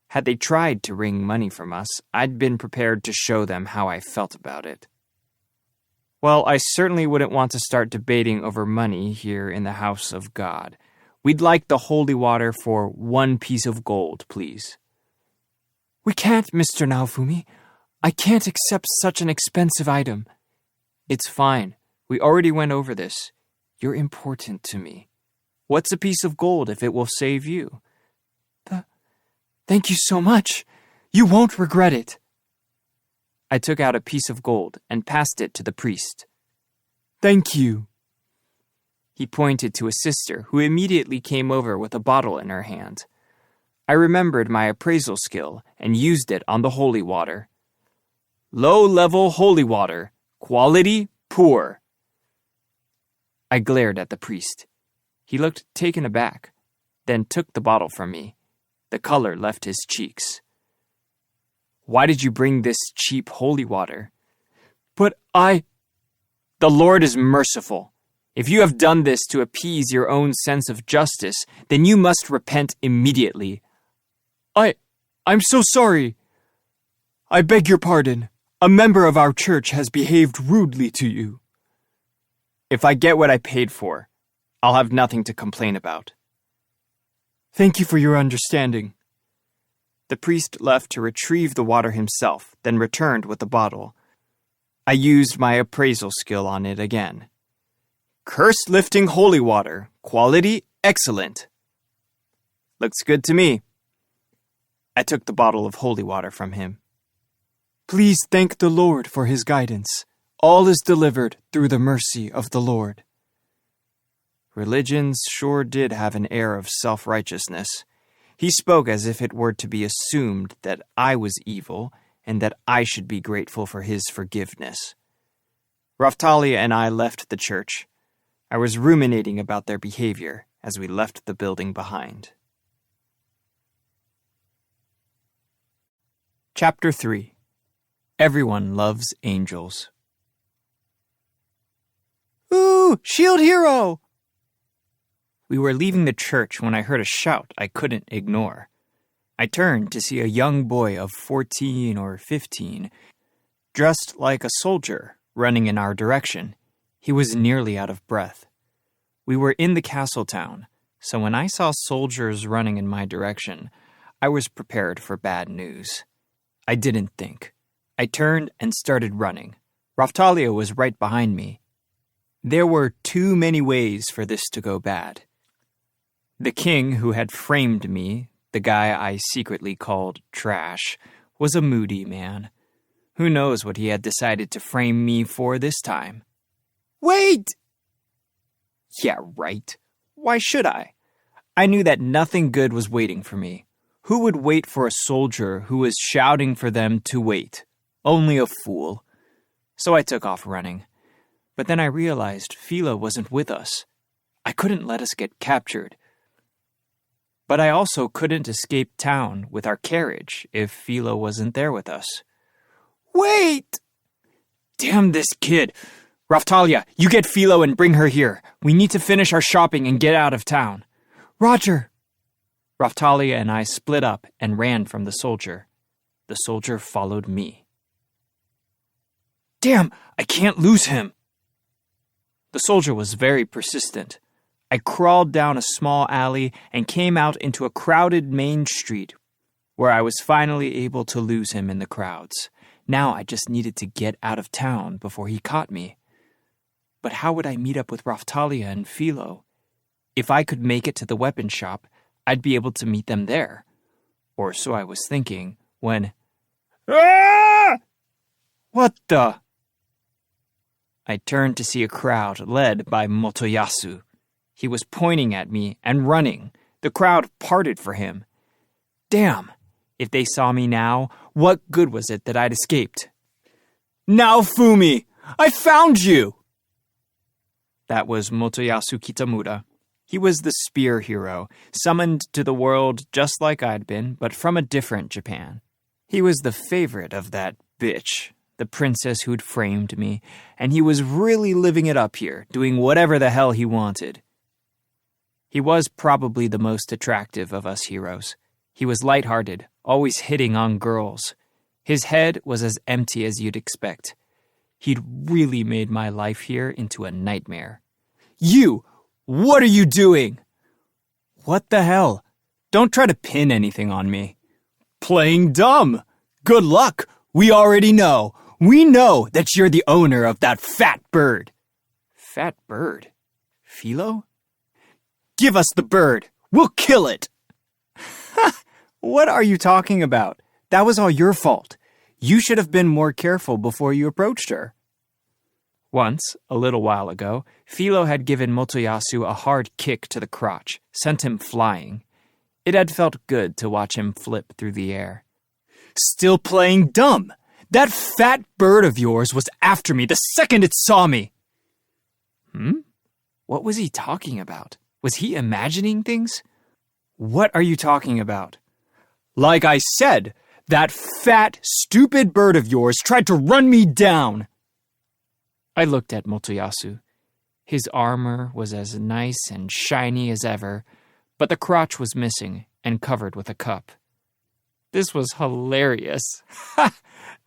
Had they tried to wring money from us, I'd been prepared to show them how I felt about it. Well, I certainly wouldn't want to start debating over money here in the house of God. We'd like the holy water for 1 piece of gold, please. We can't, Mr. Naofumi. I can't accept such an expensive item. It's fine. We already went over this. You're important to me. What's a piece of gold if it will save you? Thank you so much. You won't regret it. I took out a piece of gold and passed it to the priest. Thank you. He pointed to a sister who immediately came over with a bottle in her hand. I remembered my appraisal skill and used it on the holy water. Low-level holy water. Quality poor. I glared at the priest. He looked taken aback, then took the bottle from me. The color left his cheeks. Why did you bring this cheap holy water? But The Lord is merciful. If you have done this to appease your own sense of justice, then you must repent immediately. I'm so sorry. I beg your pardon. A member of our church has behaved rudely to you. If I get what I paid for, I'll have nothing to complain about. Thank you for your understanding. The priest left to retrieve the water himself, then returned with the bottle. I used my appraisal skill on it again. Curse-lifting holy water. Quality excellent. Looks good to me. I took the bottle of holy water from him. Please thank the Lord for his guidance. All is delivered through the mercy of the Lord. Religions sure did have an air of self-righteousness. He spoke as if it were to be assumed that I was evil and that I should be grateful for his forgiveness. Raphtalia and I left the church. I was ruminating about their behavior as we left the building behind. Chapter 3. Everyone Loves Angels. Ooh, shield hero! We were leaving the church when I heard a shout I couldn't ignore. I turned to see a young boy of 14 or 15, dressed like a soldier, running in our direction. He was nearly out of breath. We were in the castle town, so when I saw soldiers running in my direction, I was prepared for bad news. I didn't think. I turned and started running. Raphtalia was right behind me. There were too many ways for this to go bad. The king who had framed me, the guy I secretly called Trash, was a moody man. Who knows what he had decided to frame me for this time? Wait! Yeah, right. Why should I? I knew that nothing good was waiting for me. Who would wait for a soldier who was shouting for them to wait? Only a fool. So I took off running. But then I realized Philo wasn't with us. I couldn't let us get captured. But I also couldn't escape town with our carriage if Philo wasn't there with us. Wait! Damn this kid! Raphtalia, you get Philo and bring her here. We need to finish our shopping and get out of town. Roger! Raphtalia and I split up and ran from the soldier. The soldier followed me. Damn, I can't lose him! The soldier was very persistent. I crawled down a small alley and came out into a crowded main street, where I was finally able to lose him in the crowds. Now I just needed to get out of town before he caught me. But how would I meet up with Raphtalia and Philo? If I could make it to the weapon shop, I'd be able to meet them there. Or so I was thinking when... Ah! What the... I turned to see a crowd led by Motoyasu. He was pointing at me and running. The crowd parted for him. Damn, if they saw me now, what good was it that I'd escaped? Naofumi, I found you! That was Motoyasu Kitamura. He was the spear hero, summoned to the world just like I'd been, but from a different Japan. He was the favorite of that bitch, the princess who'd framed me, and he was really living it up here, doing whatever the hell he wanted. He was probably the most attractive of us heroes. He was lighthearted, always hitting on girls. His head was as empty as you'd expect. He'd really made my life here into a nightmare. You! What are you doing? What the hell? Don't try to pin anything on me. Playing dumb. Good luck. We already know. We know that you're the owner of that fat bird. Fat bird? Philo? Give us the bird. We'll kill it. What are you talking about? That was all your fault. You should have been more careful before you approached her. Once, a little while ago, Philo had given Motoyasu a hard kick to the crotch, sent him flying. It had felt good to watch him flip through the air. Still playing dumb! That fat bird of yours was after me the second it saw me! What was he talking about? Was he imagining things? What are you talking about? Like I said, that fat, stupid bird of yours tried to run me down! I looked at Motoyasu. His armor was as nice and shiny as ever, but the crotch was missing and covered with a cup. This was hilarious.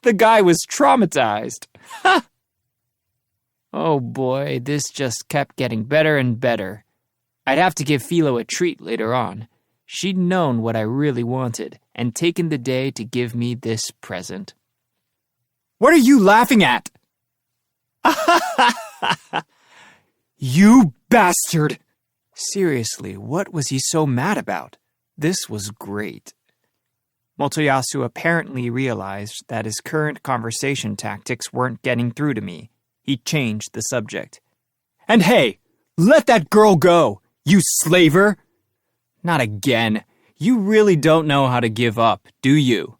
The guy was traumatized. Oh boy, this just kept getting better and better. I'd have to give Philo a treat later on. She'd known what I really wanted and taken the day to give me this present. What are you laughing at? You bastard! Seriously, what was he so mad about? This was great. Motoyasu apparently realized that his current conversation tactics weren't getting through to me. He changed the subject. And hey, let that girl go, you slaver! Not again. You really don't know how to give up, do you?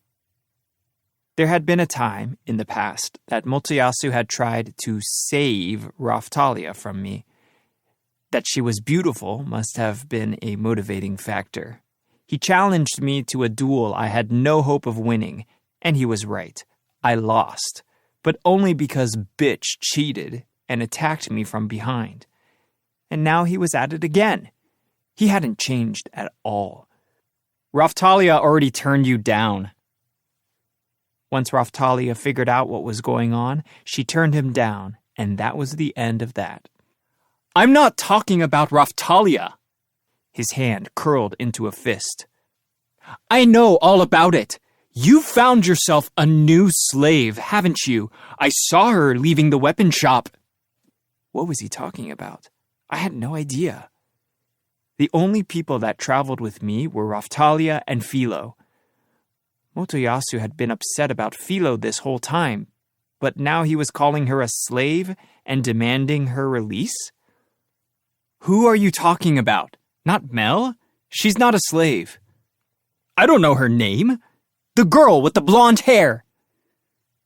There had been a time in the past that Motoyasu had tried to save Raphtalia from me. That she was beautiful must have been a motivating factor. He challenged me to a duel I had no hope of winning, and he was right. I lost, but only because bitch cheated. and attacked me from behind. And now he was at it again. He hadn't changed at all. Raphtalia already turned you down. Once Raphtalia figured out what was going on, she turned him down, and that was the end of that. I'm not talking about Raphtalia. His hand curled into a fist. I know all about it. You found yourself a new slave, haven't you? I saw her leaving the weapon shop. What was he talking about? I had no idea. The only people that traveled with me were Raphtalia and Philo. Motoyasu had been upset about Philo this whole time, but now he was calling her a slave and demanding her release? Who are you talking about? Not Mel? She's not a slave. I don't know her name. The girl with the blonde hair.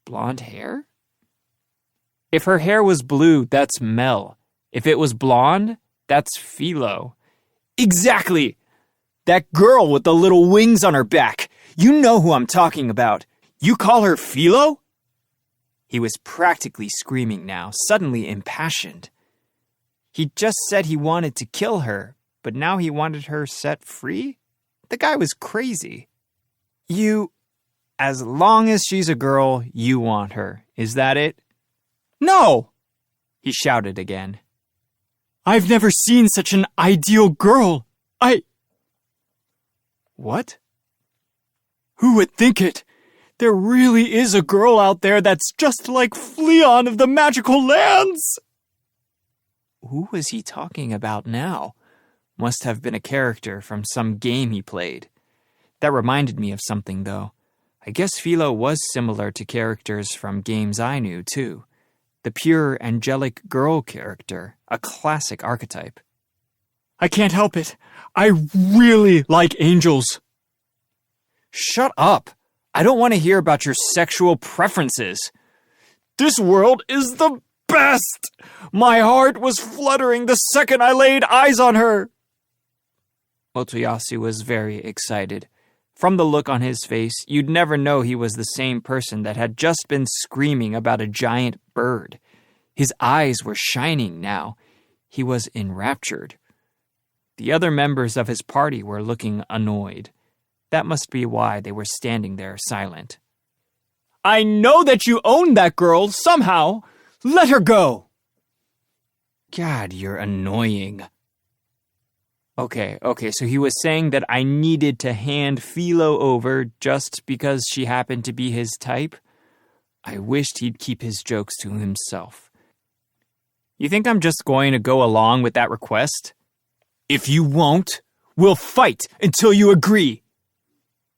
Blonde hair? If her hair was blue, that's Mel. If it was blonde, that's Philo. Exactly! That girl with the little wings on her back. You know who I'm talking about. You call her Philo? He was practically screaming now, suddenly impassioned. He just said he wanted to kill her, but now he wanted her set free? The guy was crazy. As long as she's a girl, you want her. Is that it? No! He shouted again. I've never seen such an ideal girl. What? Who would think it? There really is a girl out there that's just like Fleon of the Magical Lands. Who was he talking about now? Must have been a character from some game he played. That reminded me of something, though. I guess Philo was similar to characters from games I knew, too. The pure, angelic girl character, a classic archetype. I can't help it. I really like angels. Shut up. I don't want to hear about your sexual preferences. This world is the best. My heart was fluttering the second I laid eyes on her. Motoyasu was very excited. From the look on his face, you'd never know he was the same person that had just been screaming about a giant bird. His eyes were shining now. He was enraptured. The other members of his party were looking annoyed. That must be why they were standing there silent. I know that you own that girl somehow. Let her go. God, you're annoying. Okay, so he was saying that I needed to hand Philo over just because she happened to be his type? I wished he'd keep his jokes to himself. You think I'm just going to go along with that request? If you won't, we'll fight until you agree.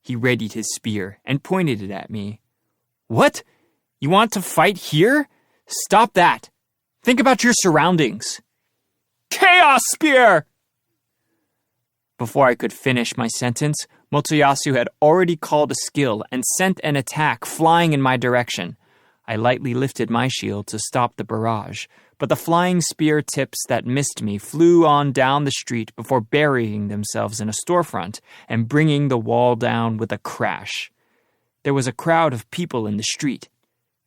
He readied his spear and pointed it at me. What? You want to fight here? Stop that. Think about your surroundings. Chaos Spear! Before I could finish my sentence, Motoyasu had already called a skill and sent an attack flying in my direction. I lightly lifted my shield to stop the barrage, but the flying spear tips that missed me flew on down the street before burying themselves in a storefront and bringing the wall down with a crash. There was a crowd of people in the street,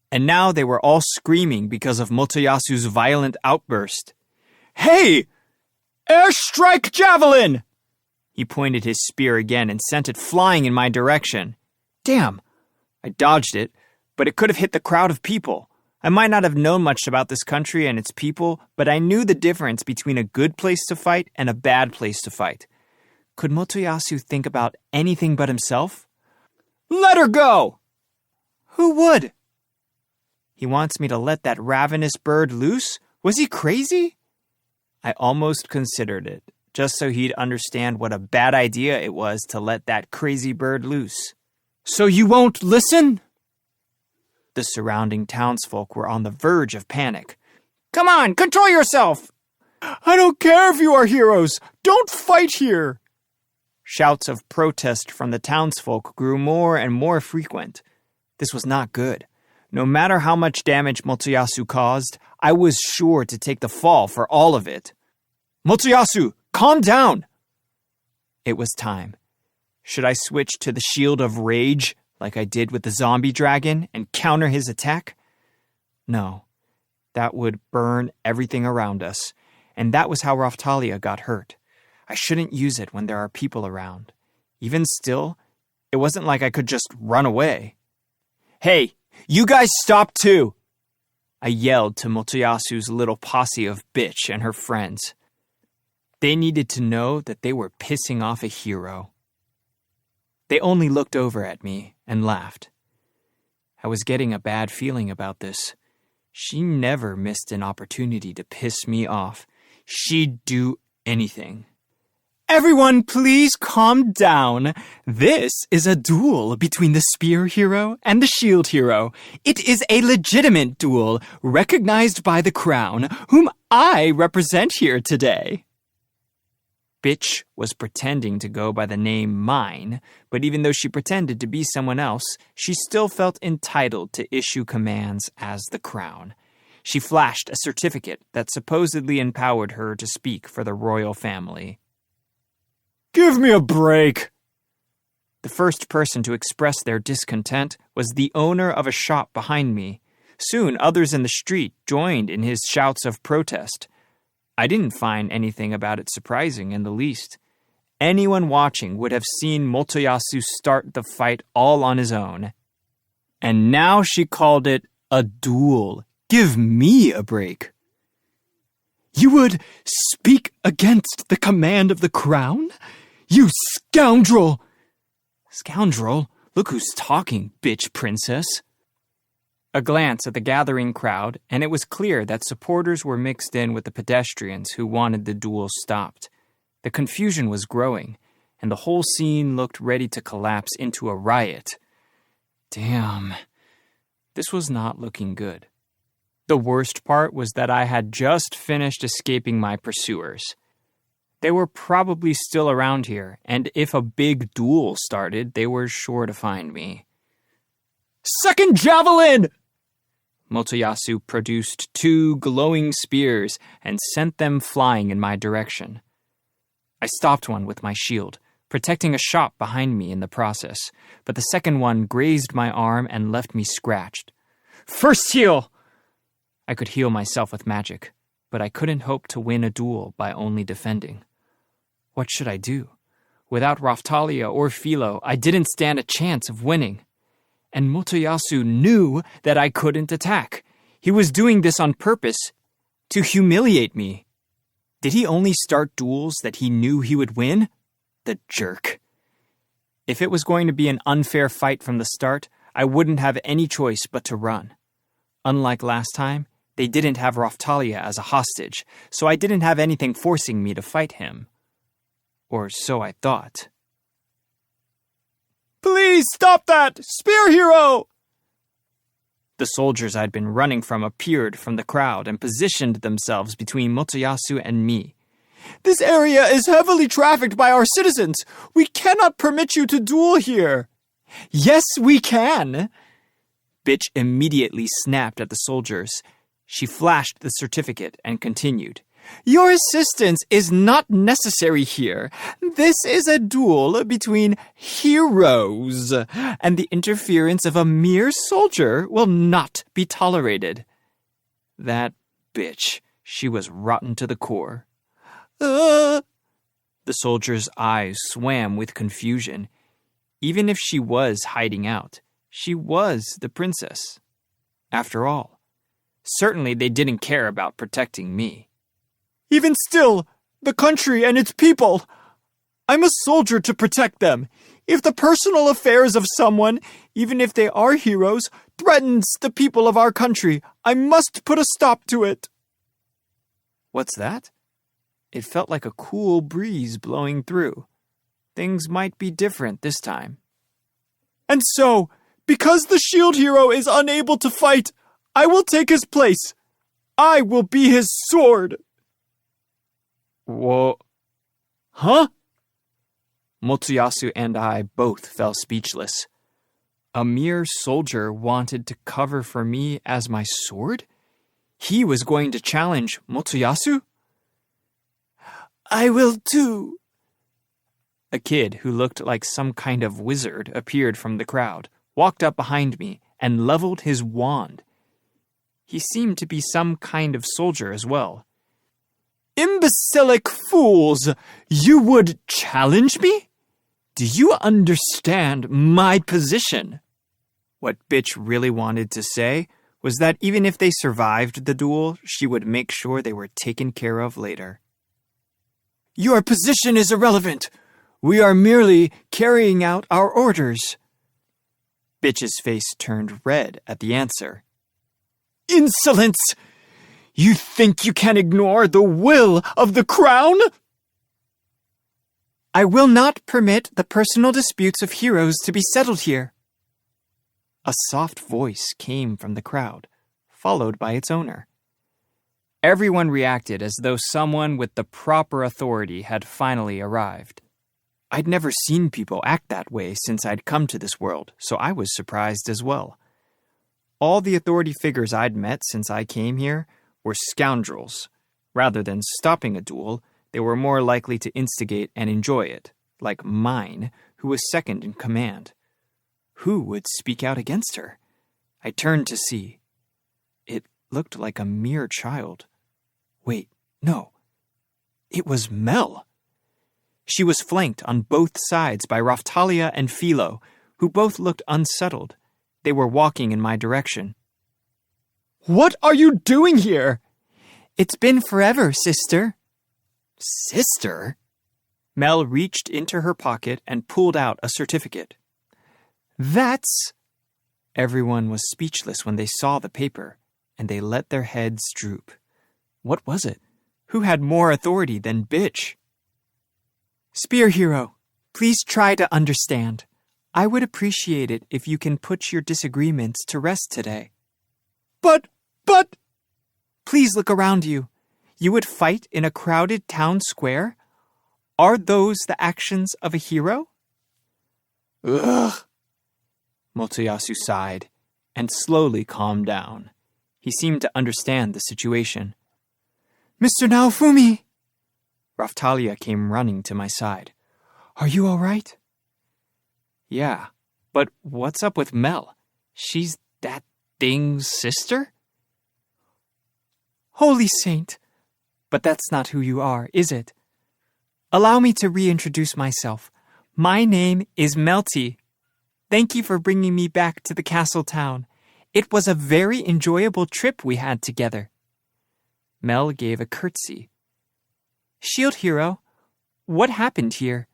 and now they were all screaming because of Motoyasu's violent outburst. Hey! Airstrike Javelin! He pointed his spear again and sent it flying in my direction. Damn! I dodged it, but it could have hit the crowd of people. I might not have known much about this country and its people, but I knew the difference between a good place to fight and a bad place to fight. Could Motoyasu think about anything but himself? Let her go! Who would? He wants me to let that ravenous bird loose? Was he crazy? I almost considered it, just so he'd understand what a bad idea it was to let that crazy bird loose. So you won't listen? The surrounding townsfolk were on the verge of panic. Come on, control yourself! I don't care if you are heroes. Don't fight here! Shouts of protest from the townsfolk grew more and more frequent. This was not good. No matter how much damage Motoyasu caused, I was sure to take the fall for all of it. Motoyasu, calm down! It was time. Should I switch to the Shield of Rage, like I did with the zombie dragon, and counter his attack? No. that would burn everything around us, and that was how Raphtalia got hurt. I shouldn't use it when there are people around. Even still, it wasn't like I could just run away. "Hey, you guys stop too!" I yelled to Motoyasu's little posse of bitch and her friends. They needed to know that they were pissing off a hero. They only looked over at me and laughed. I was getting a bad feeling about this. She never missed an opportunity to piss me off. She'd do anything. "Everyone, please calm down. This is a duel between the spear hero and the shield hero. It is a legitimate duel, recognized by the crown, whom I represent here today." Bitch was pretending to go by the name Mine, but even though she pretended to be someone else, she still felt entitled to issue commands as the crown. She flashed a certificate that supposedly empowered her to speak for the royal family. "Give me a break!" The first person to express their discontent was the owner of a shop behind me. Soon, others in the street joined in his shouts of protest. I didn't find anything about it surprising in the least. Anyone watching would have seen Motoyasu start the fight all on his own. And now she called it a duel. Give me a break. "You would speak against the command of the crown? You scoundrel!" "Scoundrel? Look who's talking, bitch princess." A glance at the gathering crowd, and it was clear that supporters were mixed in with the pedestrians who wanted the duel stopped. The confusion was growing, and the whole scene looked ready to collapse into a riot. Damn. This was not looking good. The worst part was that I had just finished escaping my pursuers. They were probably still around here, and if a big duel started, they were sure to find me. "Second javelin!" Motoyasu produced 2 glowing spears and sent them flying in my direction. I stopped one with my shield, protecting a shop behind me in the process, but the second one grazed my arm and left me scratched. "First heal!" I could heal myself with magic, but I couldn't hope to win a duel by only defending. What should I do? Without Raphtalia or Philo, I didn't stand a chance of winning. And Motoyasu knew that I couldn't attack. He was doing this on purpose, to humiliate me. Did he only start duels that he knew he would win? The jerk. If it was going to be an unfair fight from the start, I wouldn't have any choice but to run. Unlike last time, they didn't have Raphtalia as a hostage, so I didn't have anything forcing me to fight him. Or so I thought. "Please stop that! Spear hero!" The soldiers I'd been running from appeared from the crowd and positioned themselves between Motoyasu and me. "This area is heavily trafficked by our citizens. We cannot permit you to duel here." "Yes, we can!" Bitch immediately snapped at the soldiers. She flashed the certificate and continued. "Your assistance is not necessary here. This is a duel between heroes, and the interference of a mere soldier will not be tolerated." That bitch, she was rotten to the core. The soldier's eyes swam with confusion. Even if she was hiding out, she was the princess. After all, certainly they didn't care about protecting me. "Even still, the country and its people. I'm a soldier to protect them. If the personal affairs of someone, even if they are heroes, threatens the people of our country, I must put a stop to it." What's that? It felt like a cool breeze blowing through. Things might be different this time. "And so, because the shield hero is unable to fight, I will take his place. I will be his sword." Whoa. Huh? Motoyasu and I both fell speechless. A mere soldier wanted to cover for me as my sword? He was going to challenge Motoyasu? "I will too." A kid who looked like some kind of wizard appeared from the crowd, walked up behind me, and leveled his wand. He seemed to be some kind of soldier as well. Imbecilic fools! You would challenge me? Do you understand my position? What Bitch really wanted to say was that even if they survived the duel, she would make sure they were taken care of later. Your position is irrelevant. We are merely carrying out our orders. Bitch's face turned red at the answer. Insolence! You think you can ignore the will of the crown? I will not permit the personal disputes of heroes to be settled here. A soft voice came from the crowd, followed by its owner. Everyone reacted as though someone with the proper authority had finally arrived. I'd never seen people act that way since I'd come to this world, so I was surprised as well. All the authority figures I'd met since I came here were scoundrels. Rather than stopping a duel, they were more likely to instigate and enjoy it, like mine, who was second in command. Who would speak out against her? I turned to see. It looked like a mere child. Wait, no. It was Mel. She was flanked on both sides by Raphtalia and Philo, who both looked unsettled. They were walking in my direction. What are you doing here? It's been forever, sister. Sister? Mel reached into her pocket and pulled out a certificate. That's... Everyone was speechless when they saw the paper, and they let their heads droop. What was it? Who had more authority than Bitch? Spear Hero, please try to understand. I would appreciate it if you can put your disagreements to rest today. But... Please look around you. You would fight in a crowded town square? Are those the actions of a hero? Ugh. Motoyasu sighed and slowly calmed down. He seemed to understand the situation. Mr. Naofumi! Raphtalia came running to my side. Are you all right? Yeah, but what's up with Mel? She's that thing's sister? Holy saint! But that's not who you are, is it? Allow me to reintroduce myself. My name is Melty. Thank you for bringing me back to the castle town. It was a very enjoyable trip we had together. Mel gave a curtsy. Shield Hero, what happened here?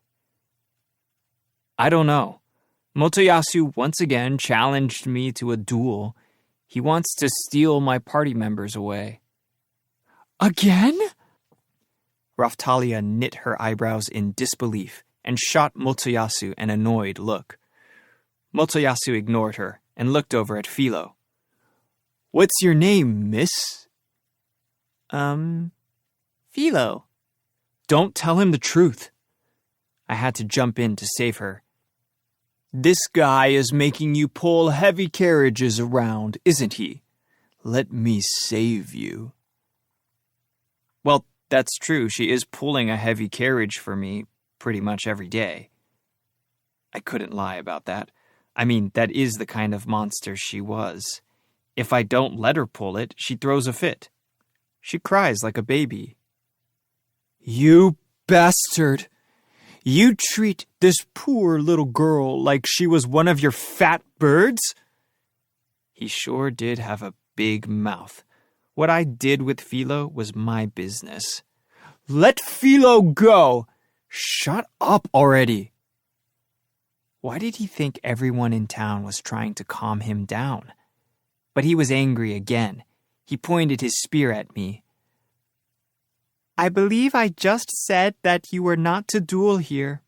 I don't know. Motoyasu once again challenged me to a duel. He wants to steal my party members away. Again? Raphtalia knit her eyebrows in disbelief and shot Motoyasu an annoyed look. Motoyasu ignored her and looked over at Philo. What's your name, miss? Philo. Don't tell him the truth. I had to jump in to save her. This guy is making you pull heavy carriages around, isn't he? Let me save you. Well, that's true. She is pulling a heavy carriage for me pretty much every day. I couldn't lie about that. I mean, that is the kind of monster she was. If I don't let her pull it, she throws a fit. She cries like a baby. You bastard! You treat this poor little girl like she was one of your fat birds? He sure did have a big mouth. What I did with Philo was my business. Let Philo go! Shut up already! Why did he think everyone in town was trying to calm him down? But he was angry again. He pointed his spear at me. I believe I just said that you were not to duel here.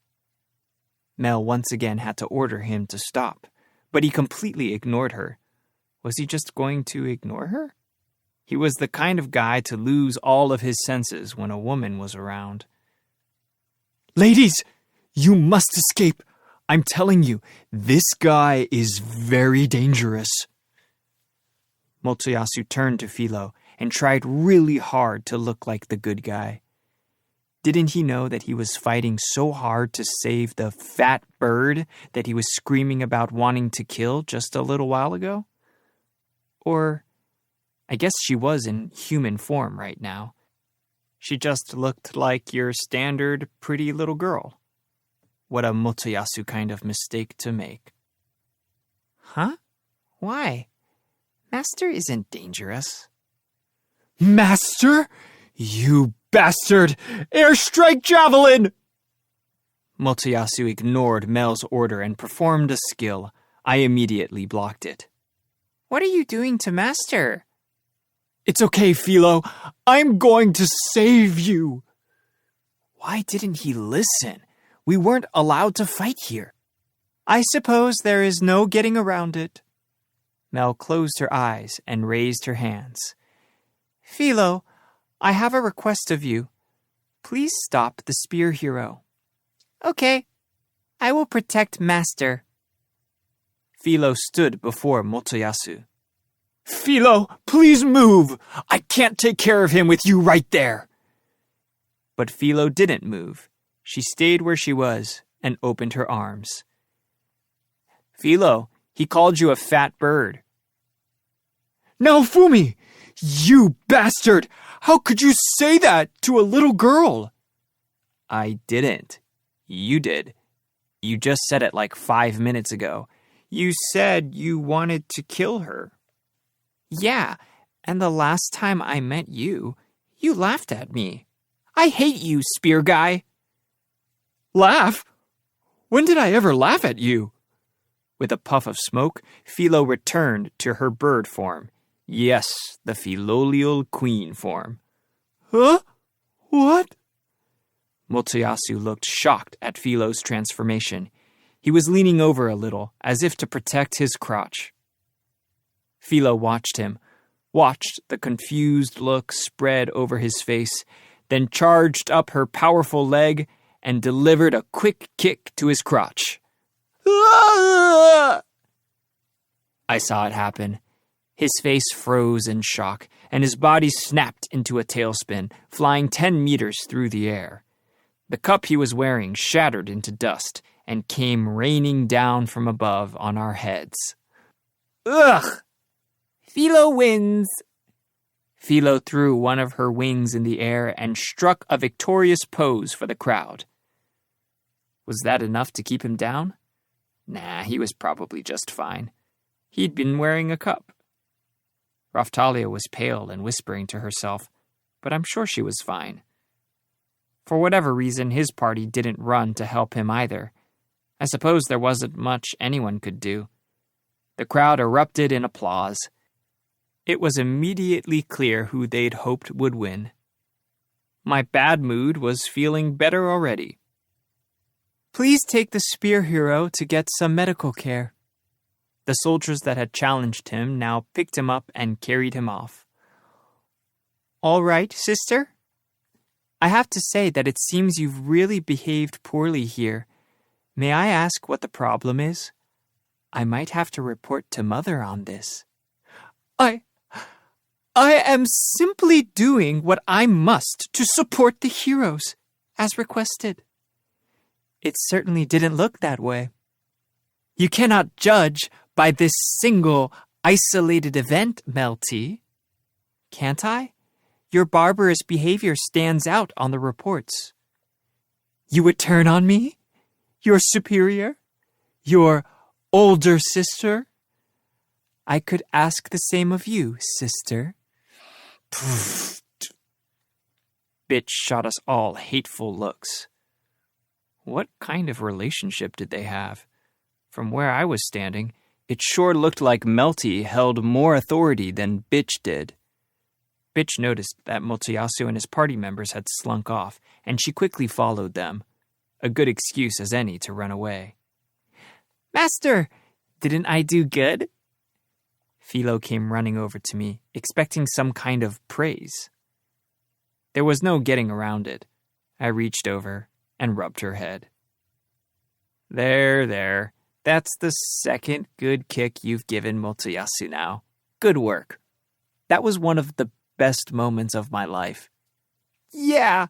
Mel once again had to order him to stop, but he completely ignored her. Was he just going to ignore her? He was the kind of guy to lose all of his senses when a woman was around. Ladies, you must escape. I'm telling you, this guy is very dangerous. Motoyasu turned to Philo and tried really hard to look like the good guy. Didn't he know that he was fighting so hard to save the fat bird that he was screaming about wanting to kill just a little while ago? Or I guess she was in human form right now. She just looked like your standard pretty little girl. What a Motoyasu kind of mistake to make. Huh? Why? Master isn't dangerous. Master? You bastard! Airstrike javelin! Motoyasu ignored Mel's order and performed a skill. I immediately blocked it. What are you doing to Master? It's okay, Philo. I'm going to save you. Why didn't he listen? We weren't allowed to fight here. I suppose there is no getting around it. Mel closed her eyes and raised her hands. Philo, I have a request of you. Please stop the spear hero. Okay, I will protect Master. Philo stood before Motoyasu. Philo, please move! I can't take care of him with you right there! But Philo didn't move. She stayed where she was and opened her arms. Philo, he called you a fat bird. Naofumi! You bastard! How could you say that to a little girl? I didn't. You did. You just said it like 5 minutes ago. You said you wanted to kill her. Yeah, and the last time I met you, you laughed at me. I hate you, spear guy. Laugh? When did I ever laugh at you? With a puff of smoke, Philo returned to her bird form. Yes, the Philolial queen form. Huh? What? Motoyasu looked shocked at Philo's transformation. He was leaning over a little, as if to protect his crotch. Philo watched him, watched the confused look spread over his face, then charged up her powerful leg and delivered a quick kick to his crotch. I saw it happen. His face froze in shock, and his body snapped into a tailspin, flying 10 meters through the air. The cup he was wearing shattered into dust and came raining down from above on our heads. Ugh! Philo wins! Philo threw one of her wings in the air and struck a victorious pose for the crowd. Was that enough to keep him down? Nah, he was probably just fine. He'd been wearing a cup. Raphtalia was pale and whispering to herself, but I'm sure she was fine. For whatever reason, his party didn't run to help him either. I suppose there wasn't much anyone could do. The crowd erupted in applause. It was immediately clear who they'd hoped would win. My bad mood was feeling better already. Please take the spear hero to get some medical care. The soldiers that had challenged him now picked him up and carried him off. All right, sister? I have to say that it seems you've really behaved poorly here. May I ask what the problem is? I might have to report to Mother on this. I am simply doing what I must to support the heroes, as requested. It certainly didn't look that way. You cannot judge by this single, isolated event, Melty. Can't I? Your barbarous behavior stands out on the reports. You would turn on me? Your superior? Your older sister? I could ask the same of you, sister. Bitch shot us all hateful looks. What kind of relationship did they have? From where I was standing, it sure looked like Melty held more authority than Bitch did. Bitch noticed that Motoyasu and his party members had slunk off, and she quickly followed them. A good excuse as any to run away. Master, didn't I do good? Philo came running over to me, expecting some kind of praise. There was no getting around it. I reached over and rubbed her head. There. That's the second good kick you've given Motoyasu now. Good work. That was one of the best moments of my life. Yeah,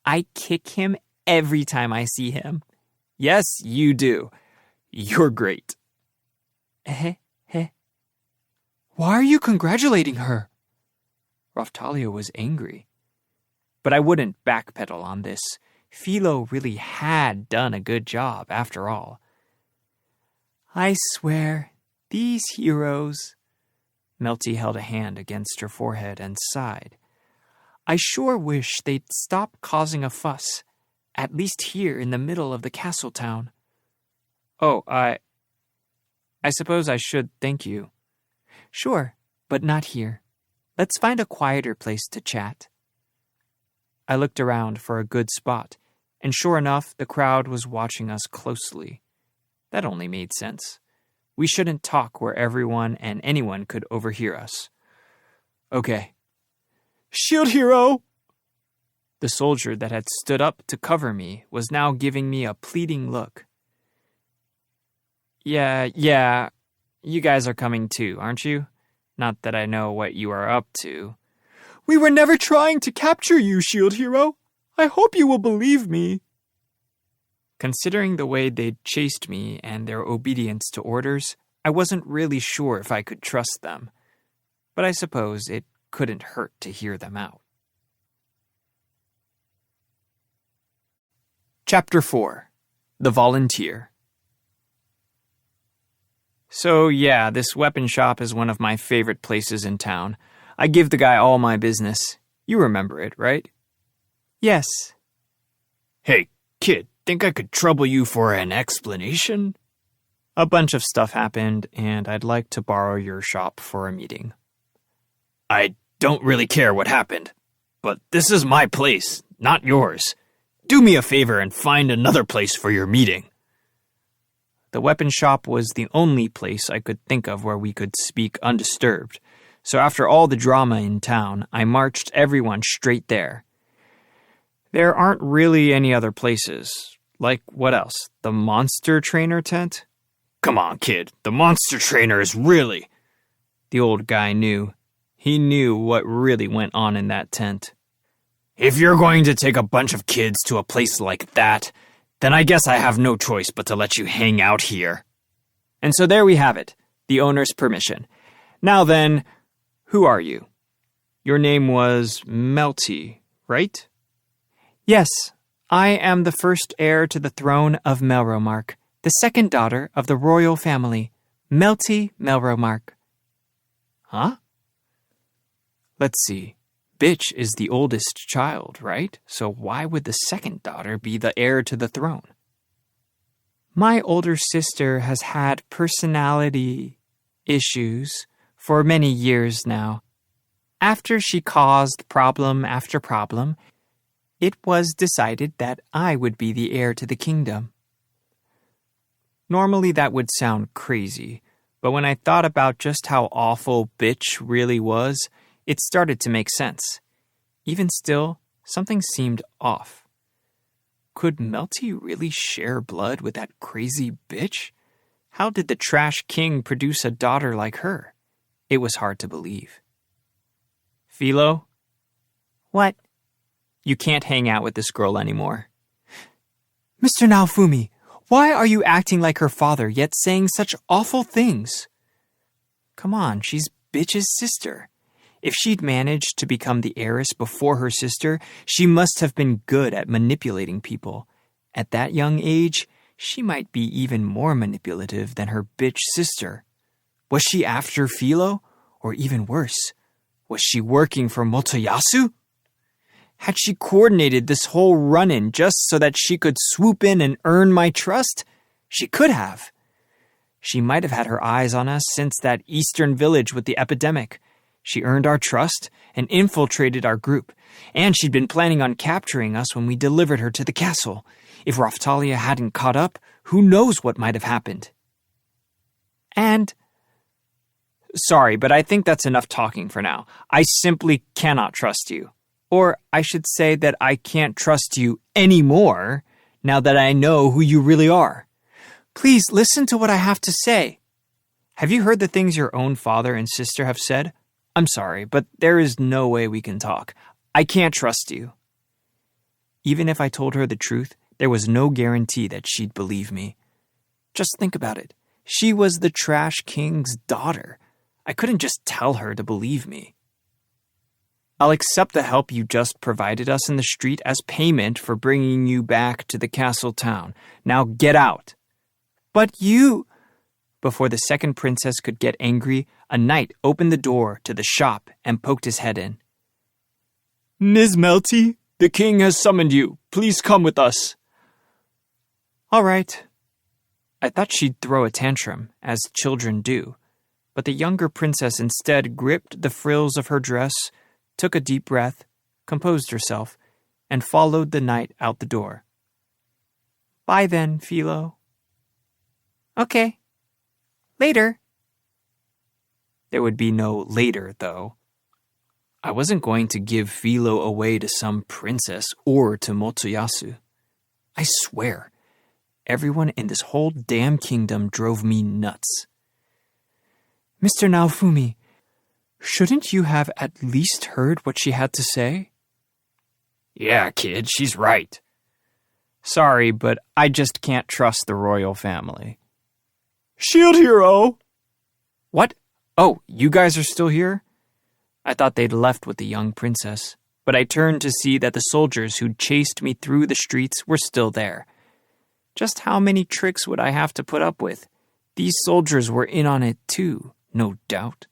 I kick him every time I see him. Yes, you do. You're great. Why are you congratulating her? Raftalia was angry. But I wouldn't backpedal on this. Philo really had done a good job, after all. I swear, these heroes... Melty held a hand against her forehead and sighed. I sure wish they'd stop causing a fuss, at least here in the middle of the castle town. Oh, I suppose I should thank you. Sure, but not here. Let's find a quieter place to chat. I looked around for a good spot, and sure enough, the crowd was watching us closely. That only made sense. We shouldn't talk where everyone and anyone could overhear us. Okay. Shield hero! The soldier that had stood up to cover me was now giving me a pleading look. Yeah, you guys are coming too, aren't you? Not that I know what you are up to. We were never trying to capture you, Shield Hero. I hope you will believe me. Considering the way they'd chased me and their obedience to orders, I wasn't really sure if I could trust them. But I suppose it couldn't hurt to hear them out. Chapter 4. The Volunteer. So yeah, this weapon shop is one of my favorite places in town. I give the guy all my business. You remember it, right? Yes. Hey, kid, think I could trouble you for an explanation? A bunch of stuff happened, and I'd like to borrow your shop for a meeting. I don't really care what happened, but this is my place, not yours. Do me a favor and find another place for your meeting. The weapon shop was the only place I could think of where we could speak undisturbed, so after all the drama in town, I marched everyone straight there. There aren't really any other places. Like what else? The monster trainer tent? Come on, kid, the monster trainer is really... The old guy knew. He knew what really went on in that tent. If you're going to take a bunch of kids to a place like that, then I guess I have no choice but to let you hang out here. And so there we have it, the owner's permission. Now then, who are you? Your name was Melty, right? Yes, I am the first heir to the throne of Melromark, the second daughter of the royal family, Melty Melromark. Huh? Let's see. Bitch is the oldest child, right? So why would the second daughter be the heir to the throne? My older sister has had personality issues for many years now. After she caused problem after problem, it was decided that I would be the heir to the kingdom. Normally that would sound crazy, but when I thought about just how awful Bitch really was, it started to make sense. Even still, something seemed off. Could Melty really share blood with that crazy bitch? How did the Trash King produce a daughter like her? It was hard to believe. Philo? What? You can't hang out with this girl anymore. Mr. Naofumi, why are you acting like her father yet saying such awful things? Come on, she's Bitch's sister. If she'd managed to become the heiress before her sister, she must have been good at manipulating people. At that young age, she might be even more manipulative than her bitch sister. Was she after Philo? Or even worse, was she working for Motoyasu? Had she coordinated this whole run-in just so that she could swoop in and earn my trust? She could have. She might have had her eyes on us since that eastern village with the epidemic. She earned our trust and infiltrated our group, and she'd been planning on capturing us when we delivered her to the castle. If Raftalia hadn't caught up, who knows what might have happened. And... Sorry, but I think that's enough talking for now. I simply cannot trust you. Or I should say that I can't trust you anymore, now that I know who you really are. Please listen to what I have to say. Have you heard the things your own father and sister have said? I'm sorry, but there is no way we can talk. I can't trust you. Even if I told her the truth, there was no guarantee that she'd believe me. Just think about it. She was the Trash King's daughter. I couldn't just tell her to believe me. I'll accept the help you just provided us in the street as payment for bringing you back to the castle town. Now get out. But you... Before the second princess could get angry, a knight opened the door to the shop and poked his head in. Ms. Melty, the king has summoned you. Please come with us. All right. I thought she'd throw a tantrum, as children do, but the younger princess instead gripped the frills of her dress, took a deep breath, composed herself, and followed the knight out the door. Bye then, Philo. Okay. Later. There would be no later, though. I wasn't going to give Philo away to some princess or to Motsuyasu. I swear, everyone in this whole damn kingdom drove me nuts. Mr. Naofumi, shouldn't you have at least heard what she had to say? Yeah, kid, she's right. Sorry, but I just can't trust the royal family. Shield Hero! What? Oh, you guys are still here? I thought they'd left with the young princess, but I turned to see that the soldiers who'd chased me through the streets were still there. Just how many tricks would I have to put up with? These soldiers were in on it too, no doubt.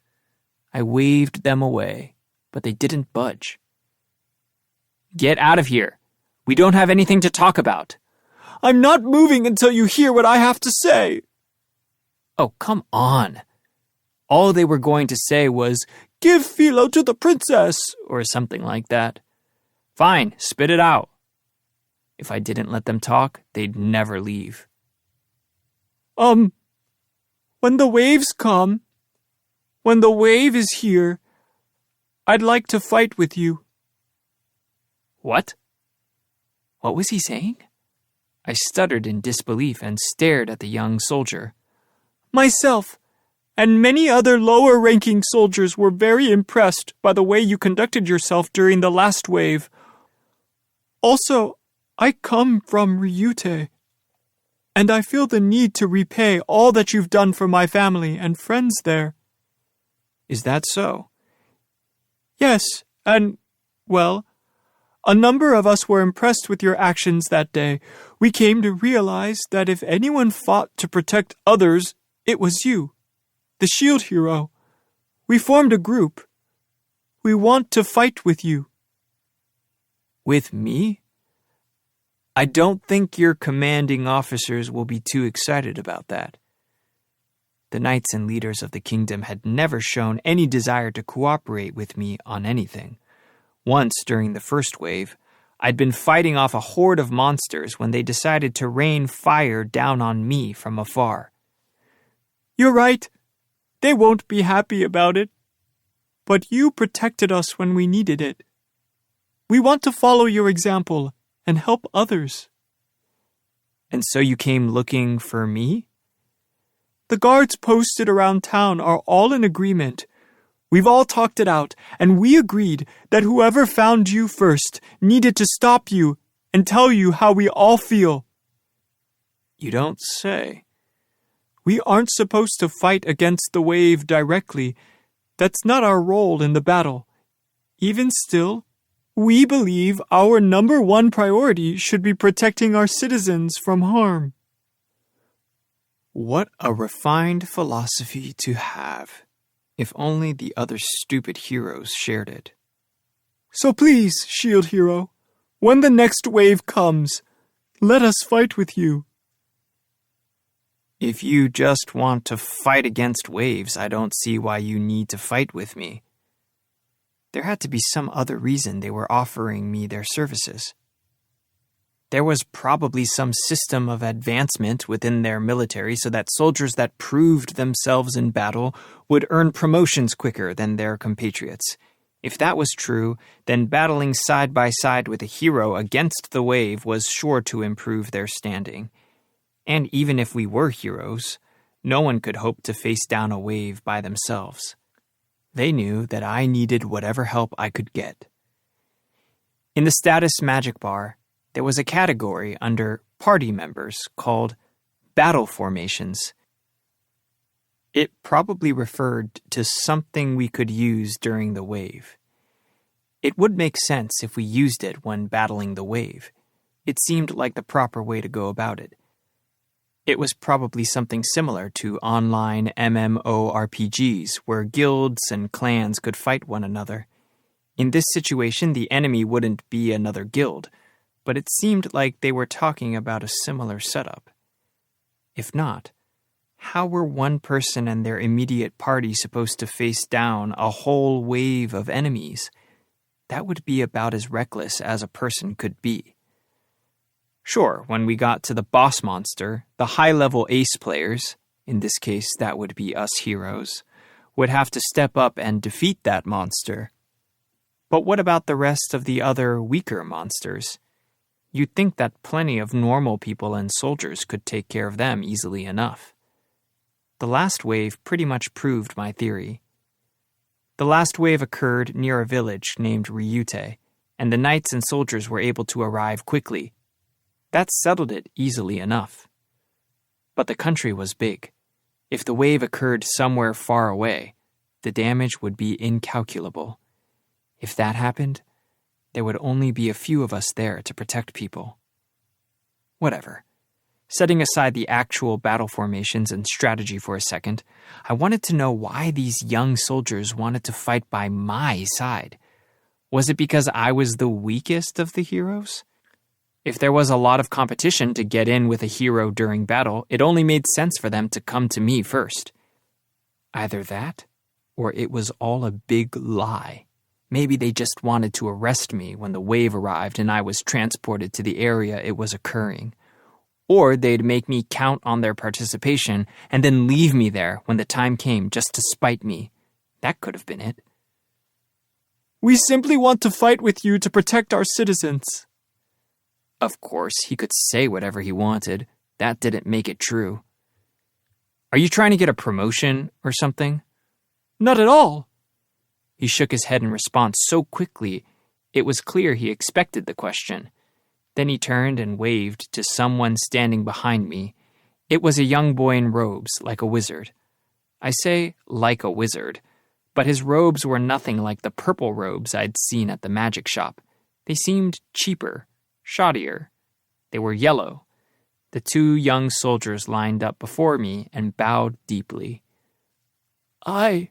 I waved them away, but they didn't budge. Get out of here. We don't have anything to talk about. I'm not moving until you hear what I have to say. Oh, come on. All they were going to say was, "Give Philo to the princess," or something like that. Fine, spit it out. If I didn't let them talk, they'd never leave. When the waves come, when the wave is here, I'd like to fight with you. What? What was he saying? I stuttered in disbelief and stared at the young soldier. Myself and many other lower-ranking soldiers were very impressed by the way you conducted yourself during the last wave. Also, I come from Ryute, and I feel the need to repay all that you've done for my family and friends there. Is that so? Yes, and, well, a number of us were impressed with your actions that day. We came to realize that if anyone fought to protect others, it was you, the Shield Hero. We formed a group. We want to fight with you. With me? I don't think your commanding officers will be too excited about that. The knights and leaders of the kingdom had never shown any desire to cooperate with me on anything. Once, during the first wave, I'd been fighting off a horde of monsters when they decided to rain fire down on me from afar. You're right. They won't be happy about it. But you protected us when we needed it. We want to follow your example and help others. And so you came looking for me? The guards posted around town are all in agreement. We've all talked it out, and we agreed that whoever found you first needed to stop you and tell you how we all feel. You don't say. We aren't supposed to fight against the wave directly. That's not our role in the battle. Even still, we believe our number one priority should be protecting our citizens from harm. What a refined philosophy to have. If only the other stupid heroes shared it. So please, Shield Hero, when the next wave comes, let us fight with you. If you just want to fight against waves, I don't see why you need to fight with me. There had to be some other reason they were offering me their services. There was probably some system of advancement within their military so that soldiers that proved themselves in battle would earn promotions quicker than their compatriots. If that was true, then battling side by side with a hero against the wave was sure to improve their standing. And even if we were heroes, no one could hope to face down a wave by themselves. They knew that I needed whatever help I could get. In the status magic bar, there was a category under party members called battle formations. It probably referred to something we could use during the wave. It would make sense if we used it when battling the wave. It seemed like the proper way to go about it. It was probably something similar to online MMORPGs, where guilds and clans could fight one another. In this situation, the enemy wouldn't be another guild, but it seemed like they were talking about a similar setup. If not, how were one person and their immediate party supposed to face down a whole wave of enemies? That would be about as reckless as a person could be. Sure, when we got to the boss monster, the high-level ace players, in this case that would be us heroes, would have to step up and defeat that monster. But what about the rest of the other weaker monsters? You'd think that plenty of normal people and soldiers could take care of them easily enough. The last wave pretty much proved my theory. The last wave occurred near a village named Ryute, and the knights and soldiers were able to arrive quickly. That settled it easily enough. But the country was big. If the wave occurred somewhere far away, the damage would be incalculable. If that happened, there would only be a few of us there to protect people. Whatever. Setting aside the actual battle formations and strategy for a second, I wanted to know why these young soldiers wanted to fight by my side. Was it because I was the weakest of the heroes? If there was a lot of competition to get in with a hero during battle, it only made sense for them to come to me first. Either that, or it was all a big lie. Maybe they just wanted to arrest me when the wave arrived and I was transported to the area it was occurring. Or they'd make me count on their participation and then leave me there when the time came just to spite me. That could have been it. We simply want to fight with you to protect our citizens. Of course, he could say whatever he wanted. That didn't make it true. Are you trying to get a promotion or something? Not at all. He shook his head in response so quickly, it was clear he expected the question. Then he turned and waved to someone standing behind me. It was a young boy in robes, like a wizard. I say like a wizard, but his robes were nothing like the purple robes I'd seen at the magic shop. They seemed cheaper, shoddier. They were yellow. The two young soldiers lined up before me and bowed deeply. I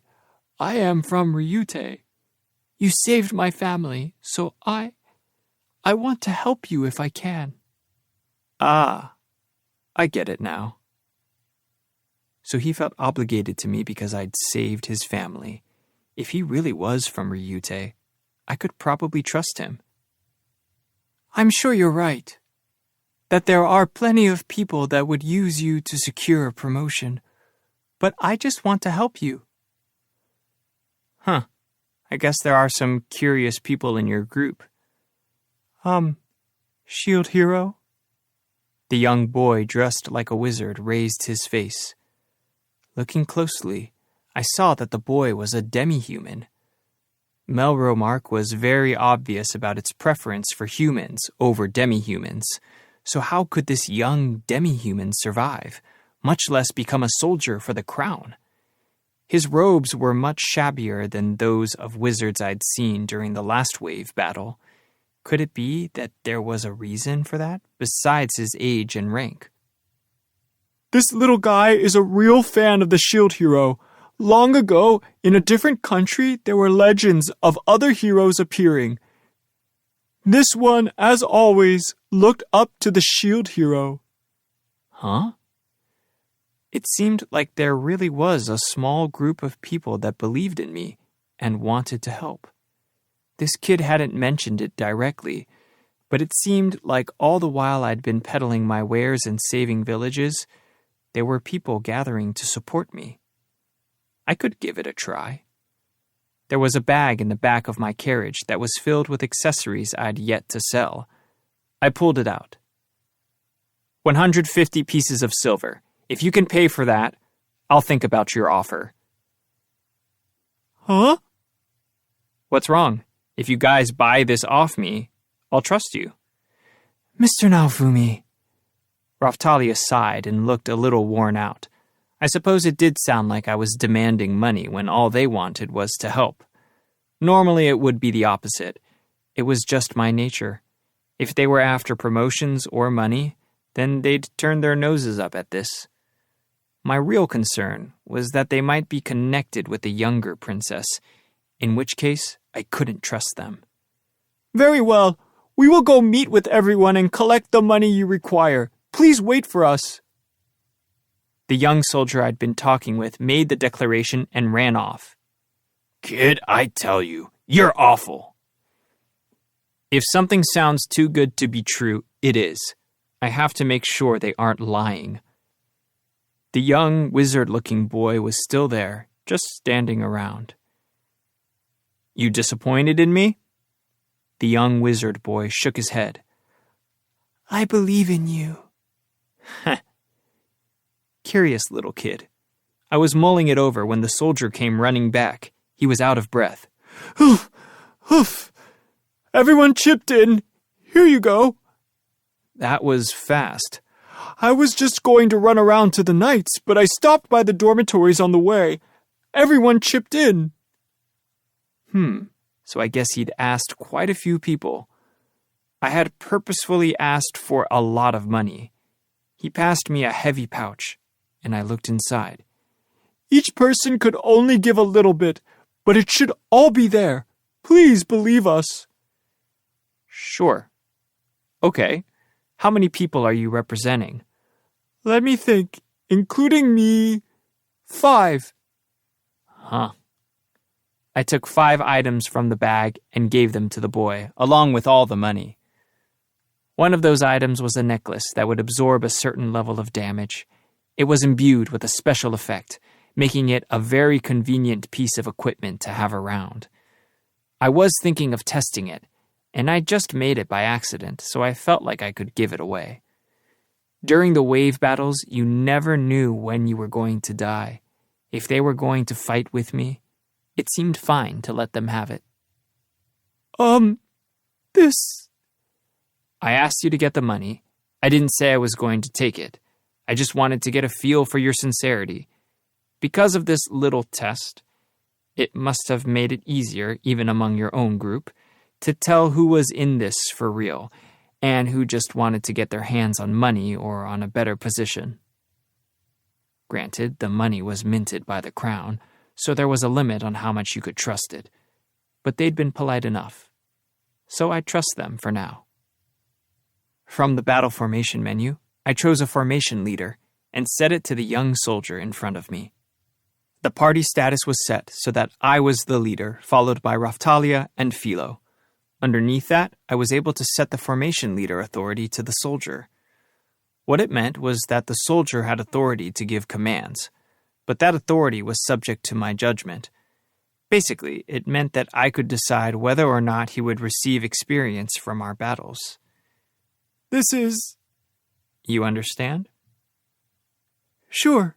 am from Ryute. You saved my family, so I want to help you if I can. Ah, I get it now. So he felt obligated to me because I'd saved his family. If he really was from Ryute, I could probably trust him. I'm sure you're right. That there are plenty of people that would use you to secure a promotion. But I just want to help you. Huh. I guess there are some curious people in your group. Shield Hero? The young boy dressed like a wizard raised his face. Looking closely, I saw that the boy was a demi-human. Melromark was very obvious about its preference for humans over demi-humans, so how could this young demi-human survive, much less become a soldier for the crown? His robes were much shabbier than those of wizards I'd seen during the last wave battle. Could it be that there was a reason for that, besides his age and rank? This little guy is a real fan of the Shield Hero. Long ago, in a different country, there were legends of other heroes appearing. This one, as always, looked up to the Shield Hero. Huh? It seemed like there really was a small group of people that believed in me and wanted to help. This kid hadn't mentioned it directly, but it seemed like all the while I'd been peddling my wares and saving villages, there were people gathering to support me. I could give it a try. There was a bag in the back of my carriage that was filled with accessories I'd yet to sell. I pulled it out. 150 pieces of silver. If you can pay for that, I'll think about your offer. Huh? What's wrong? If you guys buy this off me, I'll trust you. Mr. Naofumi. Raphtalia sighed and looked a little worn out. I suppose it did sound like I was demanding money when all they wanted was to help. Normally it would be the opposite. It was just my nature. If they were after promotions or money, then they'd turn their noses up at this. My real concern was that they might be connected with the younger princess, in which case I couldn't trust them. Very well. We will go meet with everyone and collect the money you require. Please wait for us. The young soldier I'd been talking with made the declaration and ran off. Kid, I tell you, you're awful. If something sounds too good to be true, it is. I have to make sure they aren't lying. The young, wizard-looking boy was still there, just standing around. You disappointed in me? The young wizard boy shook his head. I believe in you. Curious little kid. I was mulling it over when the soldier came running back. He was out of breath. Hoof! Hoof! Everyone chipped in. Here you go. That was fast. I was just going to run around to the knights, but I stopped by the dormitories on the way. Everyone chipped in. So I guess he'd asked quite a few people. I had purposefully asked for a lot of money. He passed me a heavy pouch, and I looked inside. Each person could only give a little bit, but it should all be there. Please believe us. Sure. Okay. How many people are you representing? Let me think. Including me, 5. Huh. I took 5 items from the bag and gave them to the boy, along with all the money. One of those items was a necklace that would absorb a certain level of damage. It was imbued with a special effect, making it a very convenient piece of equipment to have around. I was thinking of testing it, and I just made it by accident, so I felt like I could give it away. During the wave battles, you never knew when you were going to die. If they were going to fight with me, it seemed fine to let them have it. This... I asked you to get the money. I didn't say I was going to take it. I just wanted to get a feel for your sincerity. Because of this little test, it must have made it easier, even among your own group, to tell who was in this for real, and who just wanted to get their hands on money or on a better position. Granted, the money was minted by the crown, so there was a limit on how much you could trust it, but they'd been polite enough. So I trust them for now. From the battle formation menu, I chose a formation leader and set it to the young soldier in front of me. The party status was set so that I was the leader, followed by Raphtalia and Philo. Underneath that, I was able to set the formation leader authority to the soldier. What it meant was that the soldier had authority to give commands, but that authority was subject to my judgment. Basically, it meant that I could decide whether or not he would receive experience from our battles. This is... You understand? Sure.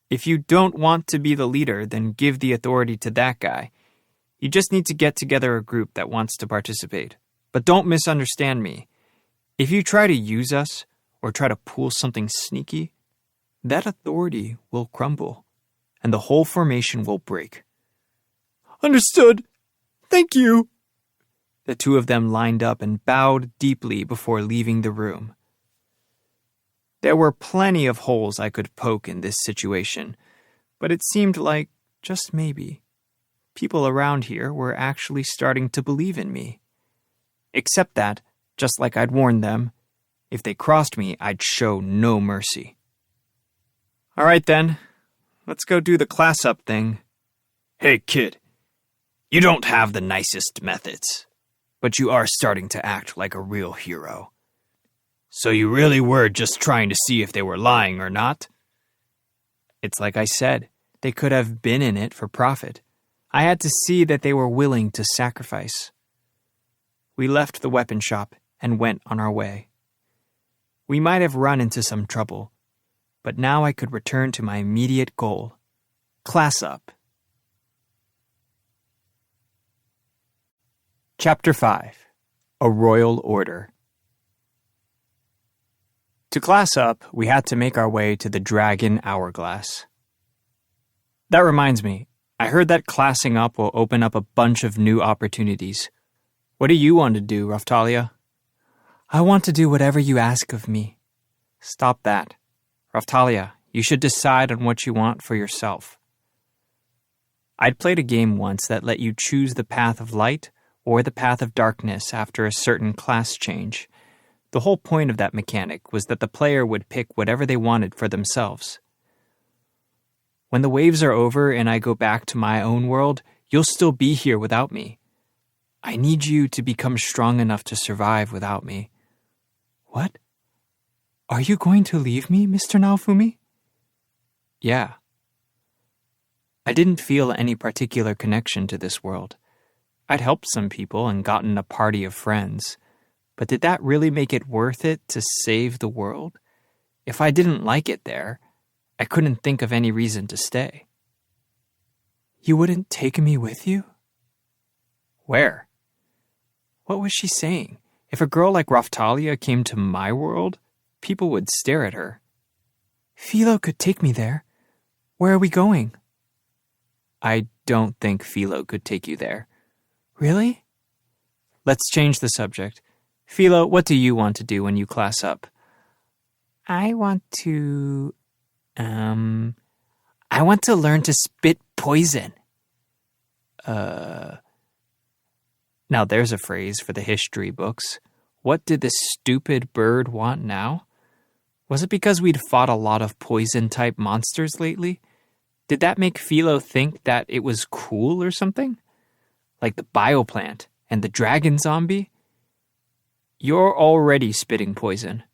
If you don't want to be the leader, then give the authority to that guy. You just need to get together a group that wants to participate. But don't misunderstand me. If you try to use us, or try to pull something sneaky, that authority will crumble, and the whole formation will break. Understood. Thank you. The two of them lined up and bowed deeply before leaving the room. There were plenty of holes I could poke in this situation, but it seemed like, just maybe, people around here were actually starting to believe in me. Except that, just like I'd warned them, if they crossed me, I'd show no mercy. All right then, let's go do the class-up thing. Hey kid, you don't have the nicest methods, but you are starting to act like a real hero. So you really were just trying to see if they were lying or not? It's like I said, they could have been in it for profit. I had to see that they were willing to sacrifice. We left the weapon shop and went on our way. We might have run into some trouble, but now I could return to my immediate goal, class up. Chapter 5. A Royal Order. To class up, we had to make our way to the Dragon Hourglass. That reminds me, I heard that classing up will open up a bunch of new opportunities. What do you want to do, Raphtalia? I want to do whatever you ask of me. Stop that. Raphtalia, you should decide on what you want for yourself. I'd played a game once that let you choose the path of light or the path of darkness after a certain class change. The whole point of that mechanic was that the player would pick whatever they wanted for themselves. When the waves are over and I go back to my own world, you'll still be here without me. I need you to become strong enough to survive without me. What? Are you going to leave me, Mr. Naofumi? Yeah. I didn't feel any particular connection to this world. I'd helped some people and gotten a party of friends. But did that really make it worth it to save the world? If I didn't like it there, I couldn't think of any reason to stay. You wouldn't take me with you? Where? What was she saying? If a girl like Raphtalia came to my world, people would stare at her. Philo could take me there. Where are we going? I don't think Philo could take you there. Really? Let's change the subject. Philo, what do you want to do when you class up? I want to learn to spit poison. Now there's a phrase for the history books. What did this stupid bird want now? Was it because we'd fought a lot of poison-type monsters lately? Did that make Philo think that it was cool or something? Like the bioplant and the dragon zombie? You're already spitting poison.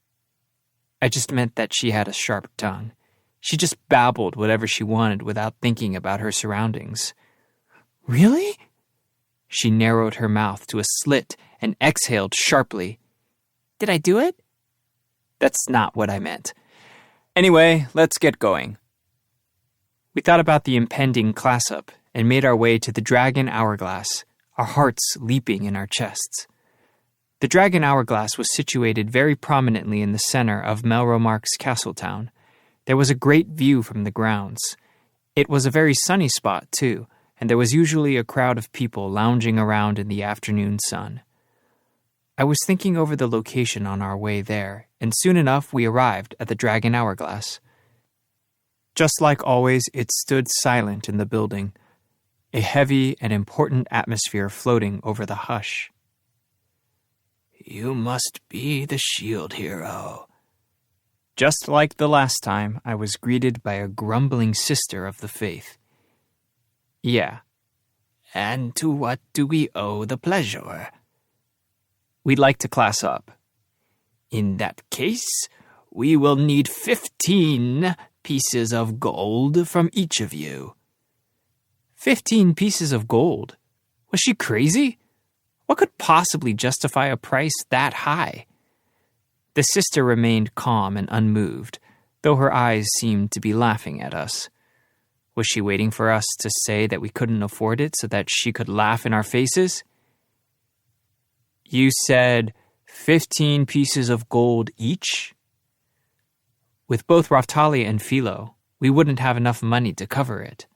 I just meant that she had a sharp tongue. She just babbled whatever she wanted without thinking about her surroundings. Really? She narrowed her mouth to a slit and exhaled sharply. Did I do it? That's not what I meant. Anyway, let's get going. We thought about the impending class-up and made our way to the Dragon Hourglass, our hearts leaping in our chests. The Dragon Hourglass was situated very prominently in the center of Melromark's castle town. There was a great view from the grounds. It was a very sunny spot, too, and there was usually a crowd of people lounging around in the afternoon sun. I was thinking over the location on our way there, and soon enough we arrived at the Dragon Hourglass. Just like always, it stood silent in the building, a heavy and important atmosphere floating over the hush. You must be the shield hero. Just like the last time, I was greeted by a grumbling sister of the faith. Yeah. And to what do we owe the pleasure? We'd like to class up. In that case, we will need 15 pieces of gold from each of you. 15 pieces of gold? Was she crazy? What could possibly justify a price that high? The sister remained calm and unmoved, though her eyes seemed to be laughing at us. Was she waiting for us to say that we couldn't afford it so that she could laugh in our faces? You said 15 pieces of gold each? With both Raphtalia and Philo, we wouldn't have enough money to cover it.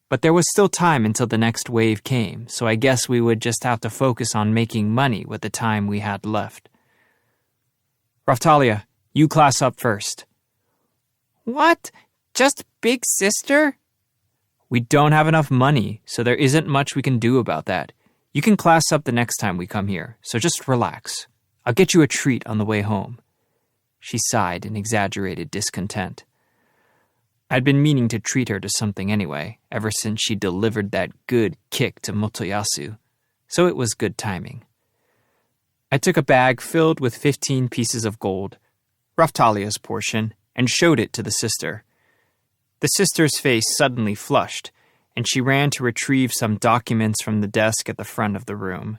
But there was still time until the next wave came, so I guess we would just have to focus on making money with the time we had left. Raphtalia, you class up first. What? Just Big Sister? We don't have enough money, so there isn't much we can do about that. You can class up the next time we come here, so just relax. I'll get you a treat on the way home. She sighed in exaggerated discontent. I'd been meaning to treat her to something anyway, ever since she delivered that good kick to Motoyasu, so it was good timing. I took a bag filled with 15 pieces of gold, Raphtalia's portion, and showed it to the sister. The sister's face suddenly flushed, and she ran to retrieve some documents from the desk at the front of the room.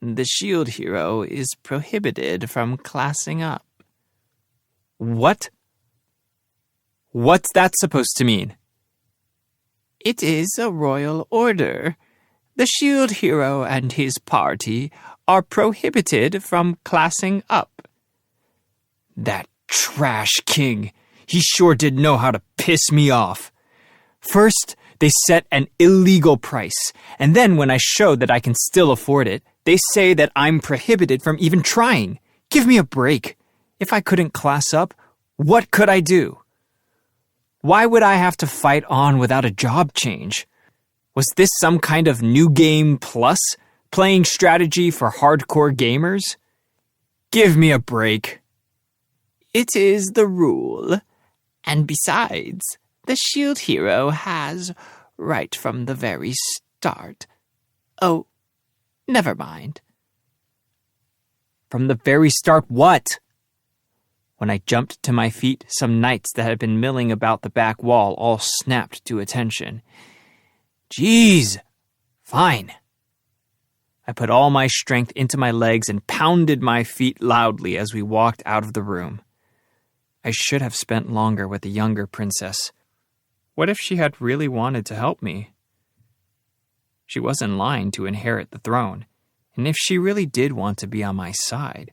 The shield hero is prohibited from classing up. What? What's that supposed to mean? It is a royal order. The shield hero and his party are prohibited from classing up. That trash king. He sure did know how to piss me off. First, They set an illegal price, and then when I show that I can still afford it, they say that I'm prohibited from even trying. Give me a break. If I couldn't class up, what could I do? Why would I have to fight on without a job change? Was this some kind of new game plus, playing strategy for hardcore gamers? Give me a break. It is the rule. And besides, the shield hero has, right from the very start. Oh, never mind. From the very start, what? When I jumped to my feet, some knights that had been milling about the back wall all snapped to attention. Jeez! Fine. I put all my strength into my legs and pounded my feet loudly as we walked out of the room. I should have spent longer with the younger princess. What if she had really wanted to help me? She wasn't lying to inherit the throne, and if she really did want to be on my side,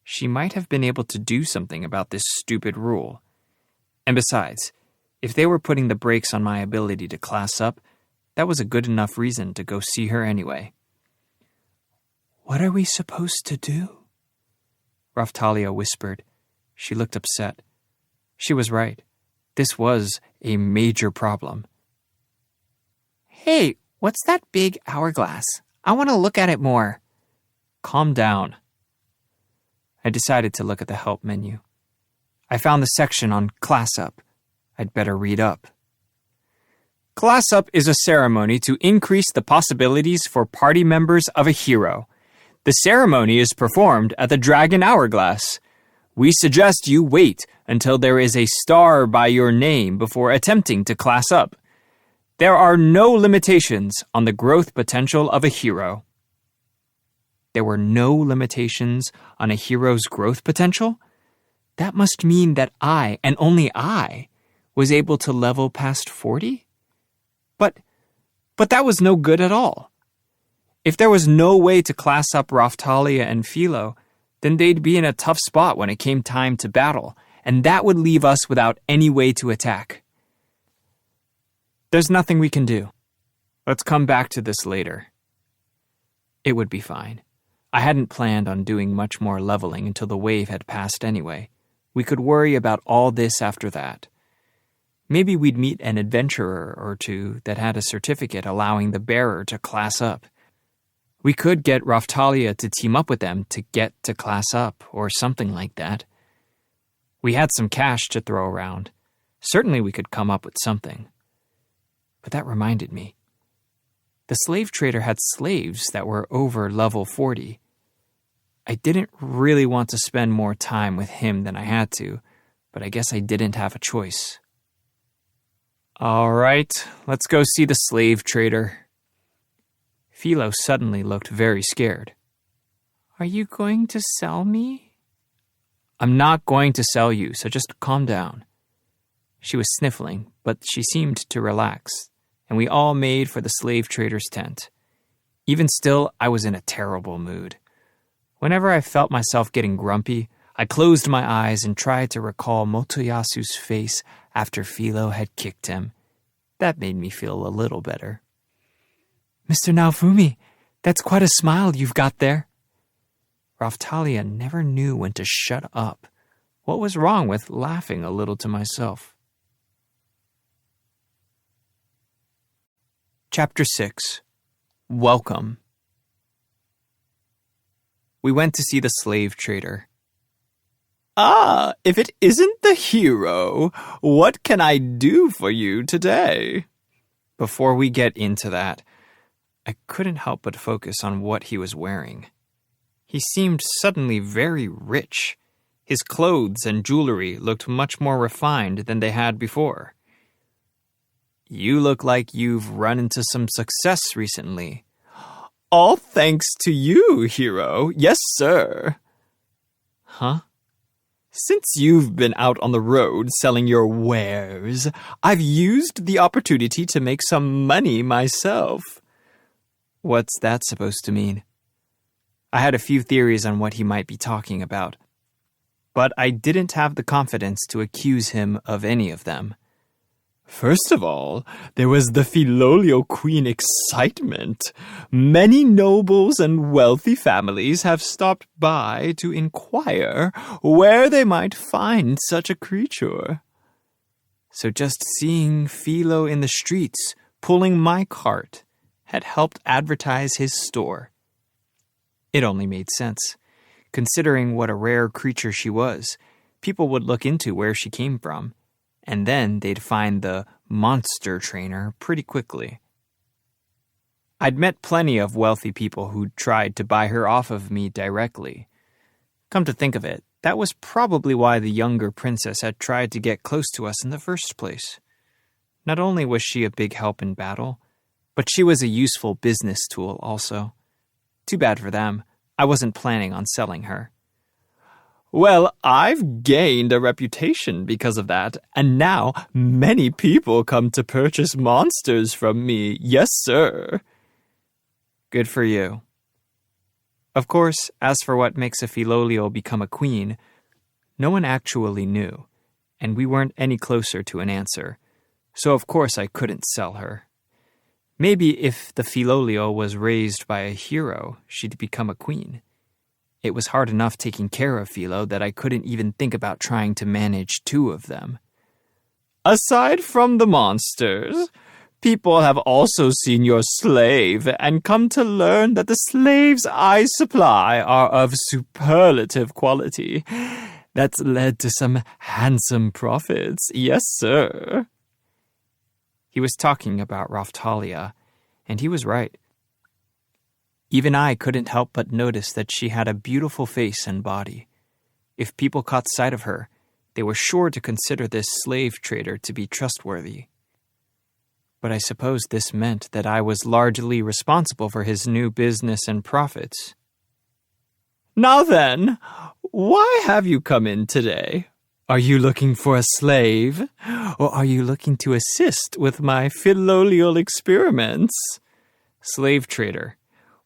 she might have been able to do something about this stupid rule. And besides, if they were putting the brakes on my ability to class up, that was a good enough reason to go see her anyway. What are we supposed to do? Raphtalia whispered. She looked upset. She was right. This was a major problem. Hey, what's that big hourglass? I want to look at it more. Calm down. I decided to look at the help menu. I found the section on Class Up. I'd better read up. Class Up is a ceremony to increase the possibilities for party members of a hero. The ceremony is performed at the Dragon Hourglass. We suggest you wait until there is a star by your name before attempting to class up. There are no limitations on the growth potential of a hero. There were no limitations on a hero's growth potential? That must mean that I, and only I, was able to level past 40? But that was no good at all. If there was no way to class up Raphtalia and Philo, then they'd be in a tough spot when it came time to battle, and that would leave us without any way to attack. There's nothing we can do. Let's come back to this later. It would be fine. I hadn't planned on doing much more leveling until the wave had passed anyway. We could worry about all this after that. Maybe we'd meet an adventurer or two that had a certificate allowing the bearer to class up. We could get Raphtalia to team up with them to get to class up, or something like that. We had some cash to throw around. Certainly we could come up with something. But that reminded me. The slave trader had slaves that were over level 40. I didn't really want to spend more time with him than I had to, but I guess I didn't have a choice. All right, let's go see the slave trader. Philo suddenly looked very scared. Are you going to sell me? I'm not going to sell you, so just calm down. She was sniffling, but she seemed to relax, and we all made for the slave trader's tent. Even still, I was in a terrible mood. Whenever I felt myself getting grumpy, I closed my eyes and tried to recall Motoyasu's face after Philo had kicked him. That made me feel a little better. Mr. Naofumi, that's quite a smile you've got there. Raphtalia never knew when to shut up. What was wrong with laughing a little to myself? Chapter 6. Welcome. We went to see the slave trader. Ah, if it isn't the hero, what can I do for you today? Before we get into that, I couldn't help but focus on what he was wearing. He seemed suddenly very rich. His clothes and jewelry looked much more refined than they had before. You look like you've run into some success recently. All thanks to you, hero. Yes, sir. Huh? Since you've been out on the road selling your wares, I've used the opportunity to make some money myself. What's that supposed to mean? I had a few theories on what he might be talking about, but I didn't have the confidence to accuse him of any of them. First of all, there was the Filolio Queen excitement. Many nobles and wealthy families have stopped by to inquire where they might find such a creature. So just seeing Philo in the streets, pulling my cart, had helped advertise his store. It only made sense. Considering what a rare creature she was, people would look into where she came from, and then they'd find the monster trainer pretty quickly. I'd met plenty of wealthy people who'd tried to buy her off of me directly. Come to think of it, that was probably why the younger princess had tried to get close to us in the first place. Not only was she a big help in battle, but she was a useful business tool also. Too bad for them. I wasn't planning on selling her. Well, I've gained a reputation because of that, and now many people come to purchase monsters from me. Yes, sir. Good for you. Of course, as for what makes a Filolio become a queen, no one actually knew, and we weren't any closer to an answer, so of course I couldn't sell her. Maybe if the Filolio was raised by a hero, she'd become a queen. It was hard enough taking care of Philo that I couldn't even think about trying to manage 2 of them. Aside from the monsters, people have also seen your slave and come to learn that the slaves I supply are of superlative quality. That's led to some handsome profits. Yes, sir. He was talking about Raphtalia, and he was right. Even I couldn't help but notice that she had a beautiful face and body. If people caught sight of her, they were sure to consider this slave trader to be trustworthy. But I suppose this meant that I was largely responsible for his new business and profits. Now then, why have you come in today? Are you looking for a slave, or are you looking to assist with my Filolial experiments? Slave trader,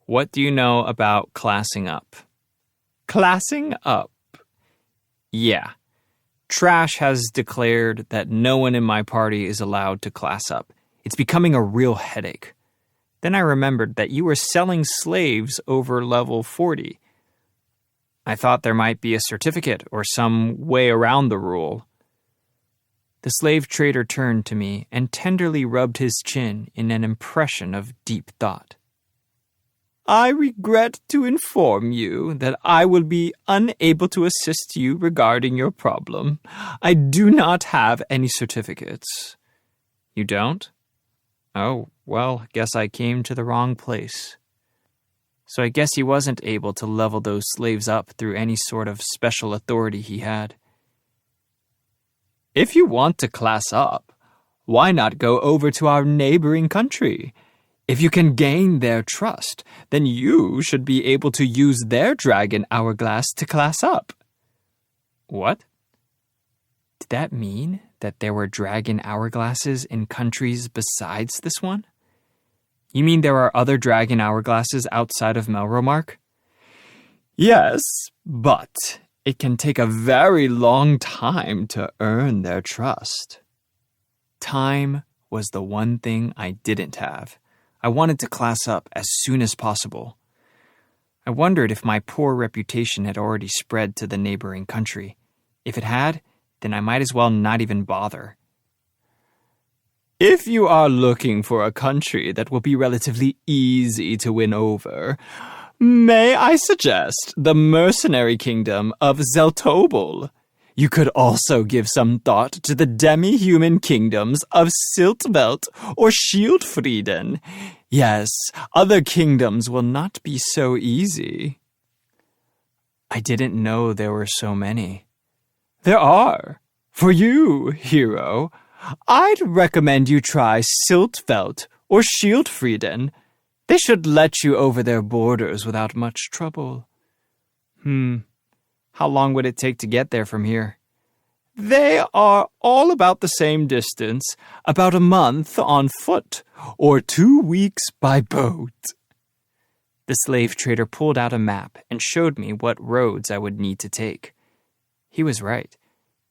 what do you know about classing up? Classing up? Yeah. Trash has declared that no one in my party is allowed to class up. It's becoming a real headache. Then I remembered that you were selling slaves over level 40. I thought there might be a certificate or some way around the rule. The slave trader turned to me and tenderly rubbed his chin in an impression of deep thought. I regret to inform you that I will be unable to assist you regarding your problem. I do not have any certificates. You don't? Oh, well, guess I came to the wrong place. So I guess he wasn't able to level those slaves up through any sort of special authority he had. If you want to class up, why not go over to our neighboring country? If you can gain their trust, then you should be able to use their dragon hourglass to class up. What? Did that mean that there were dragon hourglasses in countries besides this one? You mean there are other dragon hourglasses outside of Melromark? Yes, but it can take a very long time to earn their trust. Time was the one thing I didn't have. I wanted to class up as soon as possible. I wondered if my poor reputation had already spread to the neighboring country. If it had, then I might as well not even bother. If you are looking for a country that will be relatively easy to win over, may I suggest the mercenary kingdom of Zeltobel? You could also give some thought to the demi-human kingdoms of Siltvelt or Shieldfrieden. Yes, other kingdoms will not be so easy. I didn't know there were so many. There are. For you, hero, I'd recommend you try Siltvelt or Shieldfrieden. They should let you over their borders without much trouble. How long would it take to get there from here? They are all about the same distance, about a month on foot, or 2 weeks by boat. The slave trader pulled out a map and showed me what roads I would need to take. He was right.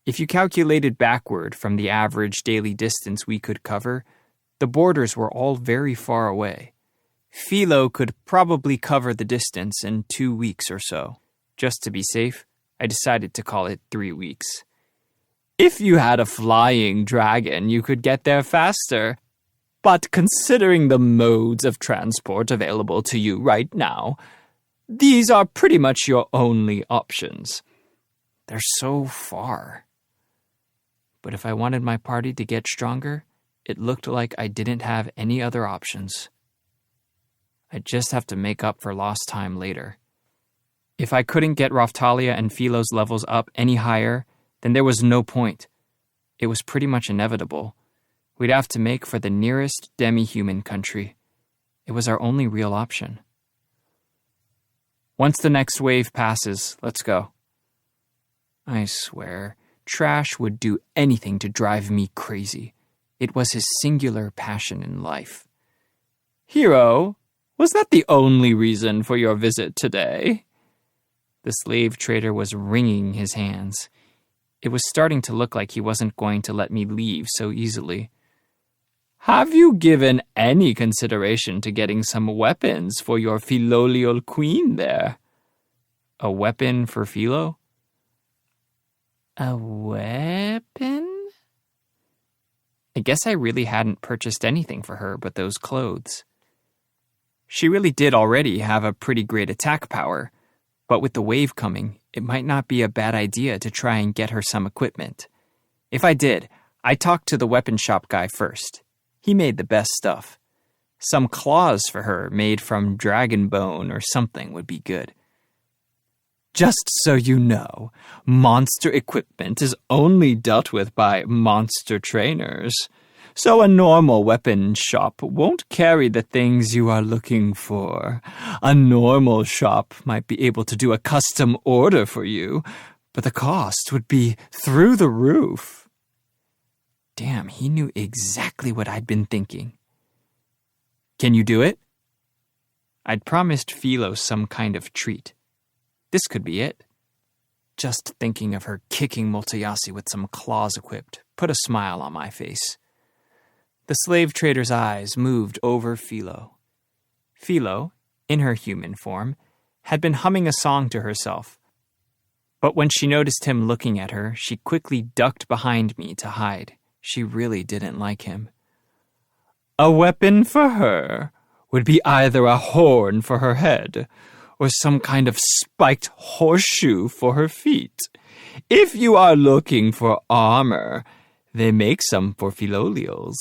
If you calculated backward from the average daily distance we could cover, the borders were all very far away. Philo could probably cover the distance in 2 weeks or so. Just to be safe, I decided to call it 3 weeks. If you had a flying dragon, you could get there faster. But considering the modes of transport available to you right now, these are pretty much your only options. They're so far. But if I wanted my party to get stronger, it looked like I didn't have any other options. I'd just have to make up for lost time later. If I couldn't get Raphtalia and Philo's levels up any higher, then there was no point. It was pretty much inevitable. We'd have to make for the nearest demi-human country. It was our only real option. Once the next wave passes, let's go. I swear, Trash would do anything to drive me crazy. It was his singular passion in life. Hero, was that the only reason for your visit today? The slave trader was wringing his hands. It was starting to look like he wasn't going to let me leave so easily. Have you given any consideration to getting some weapons for your Philolial queen there? A weapon for Philo? A weapon? I guess I really hadn't purchased anything for her but those clothes. She really did already have a pretty great attack power, but with the wave coming, it might not be a bad idea to try and get her some equipment. If I did, I talked to the weapon shop guy first. He made the best stuff. Some claws for her made from dragon bone or something would be good. Just so you know, monster equipment is only dealt with by monster trainers, so a normal weapon shop won't carry the things you are looking for. A normal shop might be able to do a custom order for you, but the cost would be through the roof. Damn, he knew exactly what I'd been thinking. Can you do it? I'd promised Philo some kind of treat. This could be it. Just thinking of her kicking Multayasi with some claws equipped put a smile on my face. The slave trader's eyes moved over Philo. Philo, in her human form, had been humming a song to herself. But when she noticed him looking at her, she quickly ducked behind me to hide. She really didn't like him. A weapon for her would be either a horn for her head or some kind of spiked horseshoe for her feet. If you are looking for armor, they make some for Philolials.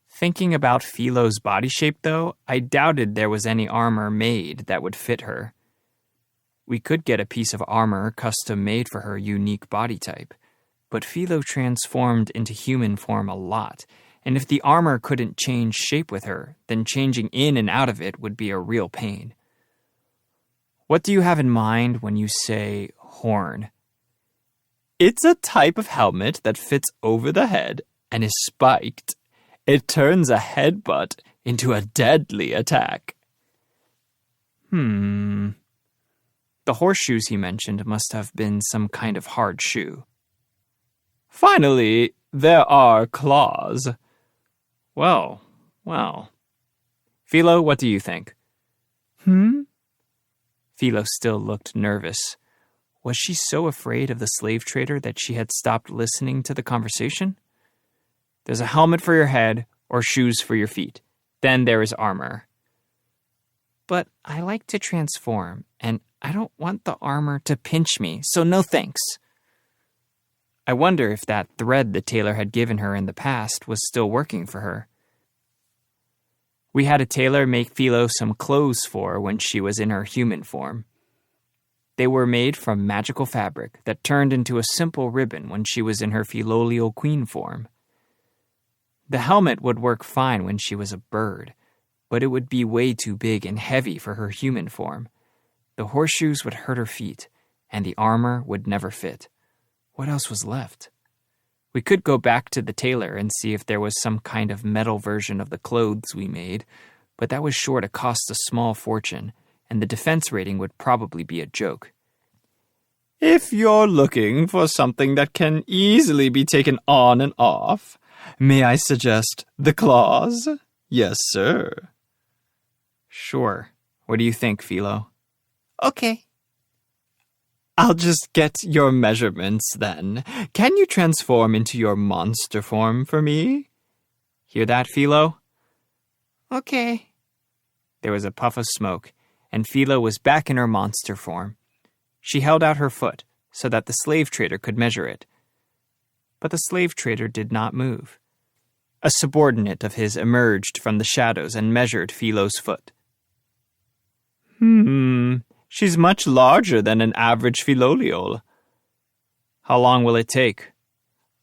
Thinking about Philo's body shape, though, I doubted there was any armor made that would fit her. We could get a piece of armor custom made for her unique body type, but Philo transformed into human form a lot, and if the armor couldn't change shape with her, then changing in and out of it would be a real pain. What do you have in mind when you say horn? It's a type of helmet that fits over the head and is spiked. It turns a headbutt into a deadly attack. The horseshoes he mentioned must have been some kind of hard shoe. Finally, there are claws. Well. Philo, what do you think? Philo still looked nervous. Was she so afraid of the slave trader that she had stopped listening to the conversation? There's a helmet for your head or shoes for your feet. Then there is armor. But I like to transform, and I don't want the armor to pinch me, so no thanks. I wonder if that thread the tailor had given her in the past was still working for her. We had a tailor make Philo some clothes for her when she was in her human form. They were made from magical fabric that turned into a simple ribbon when she was in her Philolial queen form. The helmet would work fine when she was a bird, but it would be way too big and heavy for her human form. The horseshoes would hurt her feet, and the armor would never fit. What else was left? We could go back to the tailor and see if there was some kind of metal version of the clothes we made, but that was sure to cost a small fortune, and the defense rating would probably be a joke. If you're looking for something that can easily be taken on and off, may I suggest the claws? Yes, sir. Sure. What do you think, Philo? Okay. I'll just get your measurements then. Can you transform into your monster form for me? Hear that, Philo? Okay. There was a puff of smoke, and Philo was back in her monster form. She held out her foot so that the slave trader could measure it. But the slave trader did not move. A subordinate of his emerged from the shadows and measured Philo's foot. She's much larger than an average Philolial. How long will it take?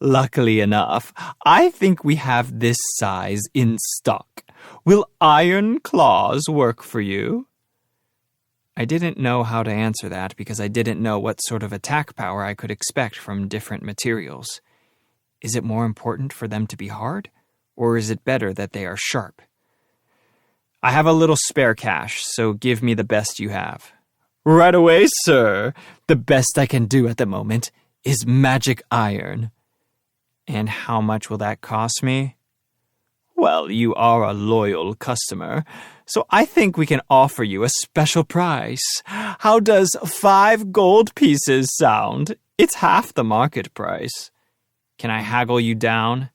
Luckily enough, I think we have this size in stock. Will iron claws work for you? I didn't know how to answer that because I didn't know what sort of attack power I could expect from different materials. Is it more important for them to be hard, or is it better that they are sharp? I have a little spare cash, so give me the best you have. Right away, sir. The best I can do at the moment is magic iron. And how much will that cost me? Well, you are a loyal customer, so I think we can offer you a special price. How does 5 gold pieces sound? It's half the market price. Can I haggle you down?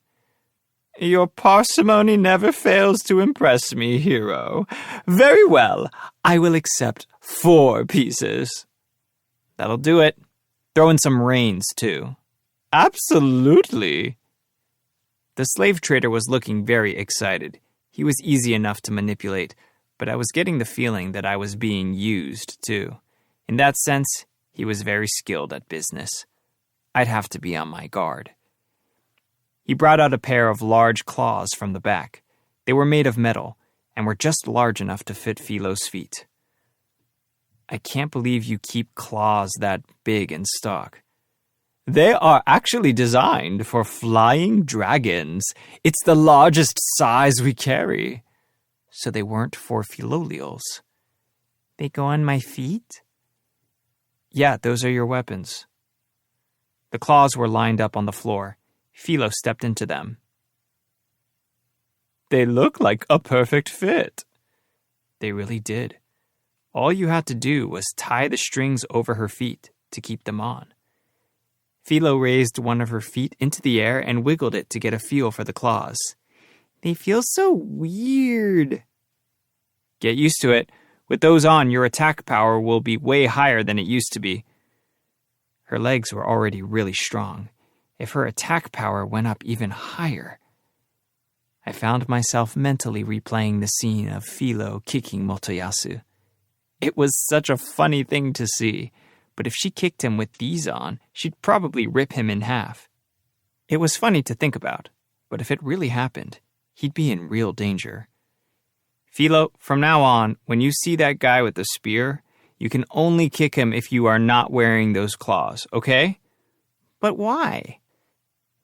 Your parsimony never fails to impress me, hero. Very well, I will accept 4 pieces. That'll do it. Throw in some reins, too. Absolutely. The slave trader was looking very excited. He was easy enough to manipulate, but I was getting the feeling that I was being used, too. In that sense, he was very skilled at business. I'd have to be on my guard. He brought out a pair of large claws from the back. They were made of metal and were just large enough to fit Philo's feet. I can't believe you keep claws that big in stock. They are actually designed for flying dragons. It's the largest size we carry. So they weren't for Philolials. They go on my feet? Yeah, those are your weapons. The claws were lined up on the floor. Philo stepped into them. They look like a perfect fit. They really did. All you had to do was tie the strings over her feet to keep them on. Philo raised one of her feet into the air and wiggled it to get a feel for the claws. They feel so weird. Get used to it. With those on, your attack power will be way higher than it used to be. Her legs were already really strong. If her attack power went up even higher. I found myself mentally replaying the scene of Philo kicking Motoyasu. It was such a funny thing to see, but if she kicked him with these on, she'd probably rip him in half. It was funny to think about, but if it really happened, he'd be in real danger. Philo, from now on, when you see that guy with the spear, you can only kick him if you are not wearing those claws, okay? But why?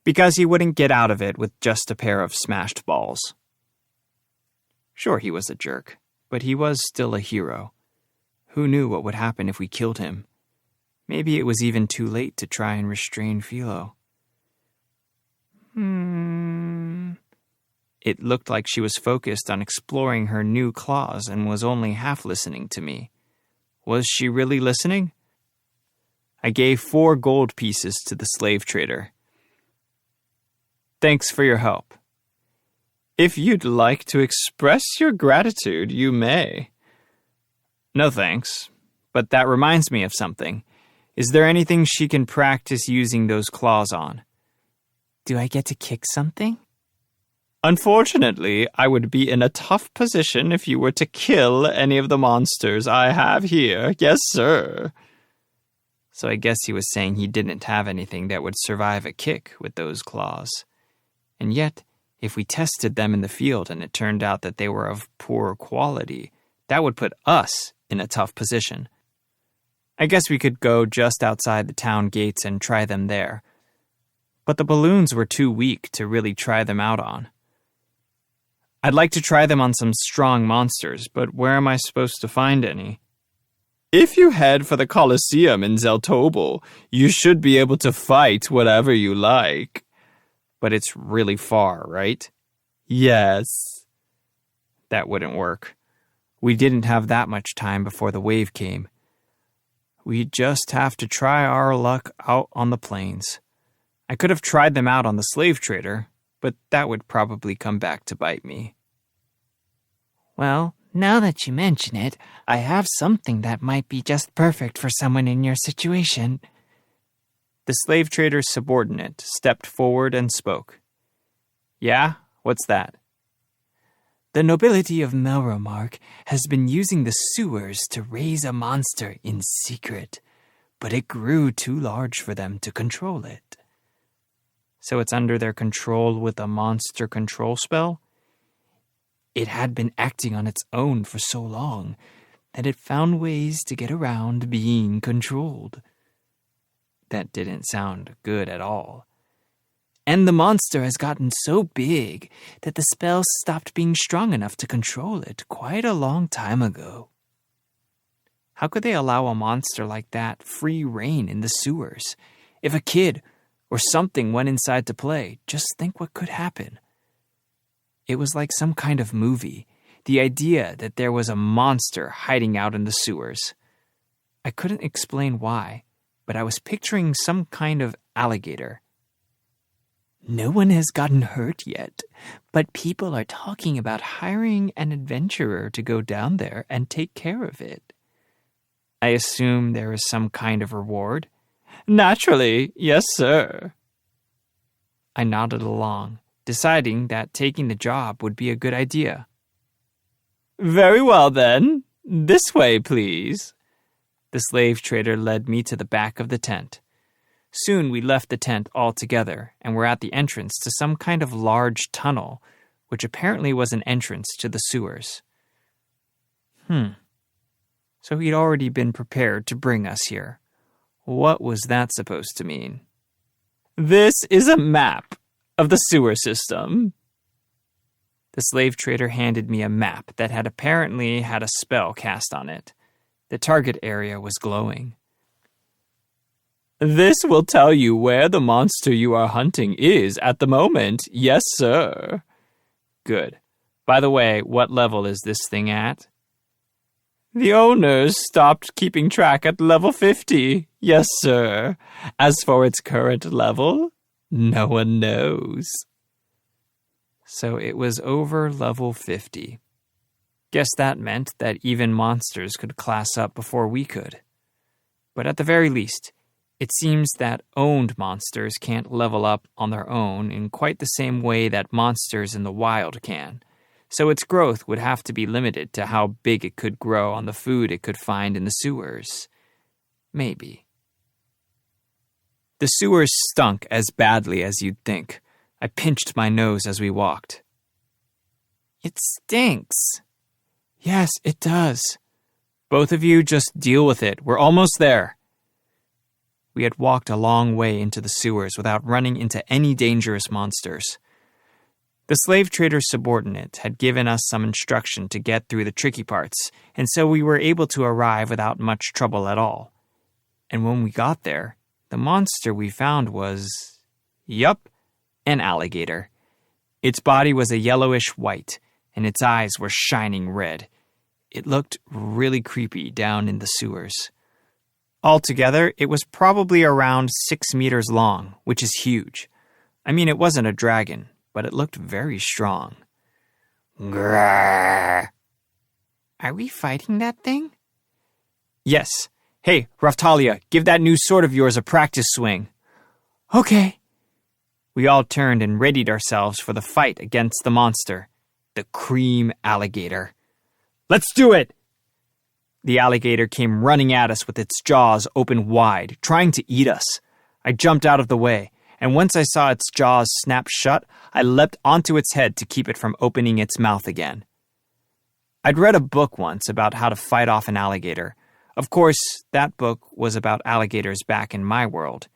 Because he wouldn't get out of it with just a pair of smashed balls. Sure, he was a jerk, but he was still a hero. Who knew what would happen if we killed him? Maybe it was even too late to try and restrain Philo. It looked like she was focused on exploring her new claws and was only half listening to me. Was she really listening? I gave 4 gold pieces to the slave trader. Thanks for your help. If you'd like to express your gratitude, you may. No thanks, but that reminds me of something. Is there anything she can practice using those claws on? Do I get to kick something? Unfortunately, I would be in a tough position if you were to kill any of the monsters I have here. Yes, sir. So I guess he was saying he didn't have anything that would survive a kick with those claws. And yet, if we tested them in the field and it turned out that they were of poor quality, that would put us in a tough position. I guess we could go just outside the town gates and try them there. But the balloons were too weak to really try them out on. I'd like to try them on some strong monsters, but where am I supposed to find any? If you head for the Colosseum in Zeltobel, you should be able to fight whatever you like. But it's really far, right? Yes. That wouldn't work. We didn't have that much time before the wave came. We'd just have to try our luck out on the plains. I could have tried them out on the slave trader, but that would probably come back to bite me. Well, now that you mention it, I have something that might be just perfect for someone in your situation. The slave trader's subordinate stepped forward and spoke. Yeah? What's that? The nobility of Melromark has been using the sewers to raise a monster in secret, but it grew too large for them to control it. So it's under their control with a monster control spell? It had been acting on its own for so long that it found ways to get around being controlled. That didn't sound good at all. And the monster has gotten so big that the spell stopped being strong enough to control it quite a long time ago. How could they allow a monster like that free reign in the sewers? If a kid or something went inside to play, just think what could happen. It was like some kind of movie, the idea that there was a monster hiding out in the sewers. I couldn't explain why, but I was picturing some kind of alligator. No one has gotten hurt yet, but people are talking about hiring an adventurer to go down there and take care of it. I assume there is some kind of reward? Naturally, yes, sir. I nodded along, deciding that taking the job would be a good idea. Very well, then. This way, please. The slave trader led me to the back of the tent. Soon we left the tent altogether and were at the entrance to some kind of large tunnel, which apparently was an entrance to the sewers. So he'd already been prepared to bring us here. What was that supposed to mean? This is a map of the sewer system. The slave trader handed me a map that had apparently had a spell cast on it. The target area was glowing. This will tell you where the monster you are hunting is at the moment. Yes, sir. Good. By the way, what level is this thing at? The owners stopped keeping track at level 50. Yes, sir. As for its current level, no one knows. So it was over level 50. Guess that meant that even monsters could class up before we could. But at the very least, it seems that owned monsters can't level up on their own in quite the same way that monsters in the wild can. So its growth would have to be limited to how big it could grow on the food it could find in the sewers. Maybe. The sewers stunk as badly as you'd think. I pinched my nose as we walked. It stinks. Yes, it does. Both of you just deal with it. We're almost there. We had walked a long way into the sewers without running into any dangerous monsters. The slave trader's subordinate had given us some instruction to get through the tricky parts, and so we were able to arrive without much trouble at all. And when we got there, the monster we found was, an alligator. Its body was a yellowish white, and its eyes were shining red. It looked really creepy down in the sewers. Altogether, it was probably around 6 meters long, which is huge. I mean, it wasn't a dragon, but it looked very strong. Grrr. Are we fighting that thing? Yes. Hey, Raftalia, give that new sword of yours a practice swing. Okay. We all turned and readied ourselves for the fight against the monster, the cream alligator. Let's do it! The alligator came running at us with its jaws open wide, trying to eat us. I jumped out of the way, and once I saw its jaws snap shut, I leapt onto its head to keep it from opening its mouth again. I'd read a book once about how to fight off an alligator. Of course, that book was about alligators back in my world.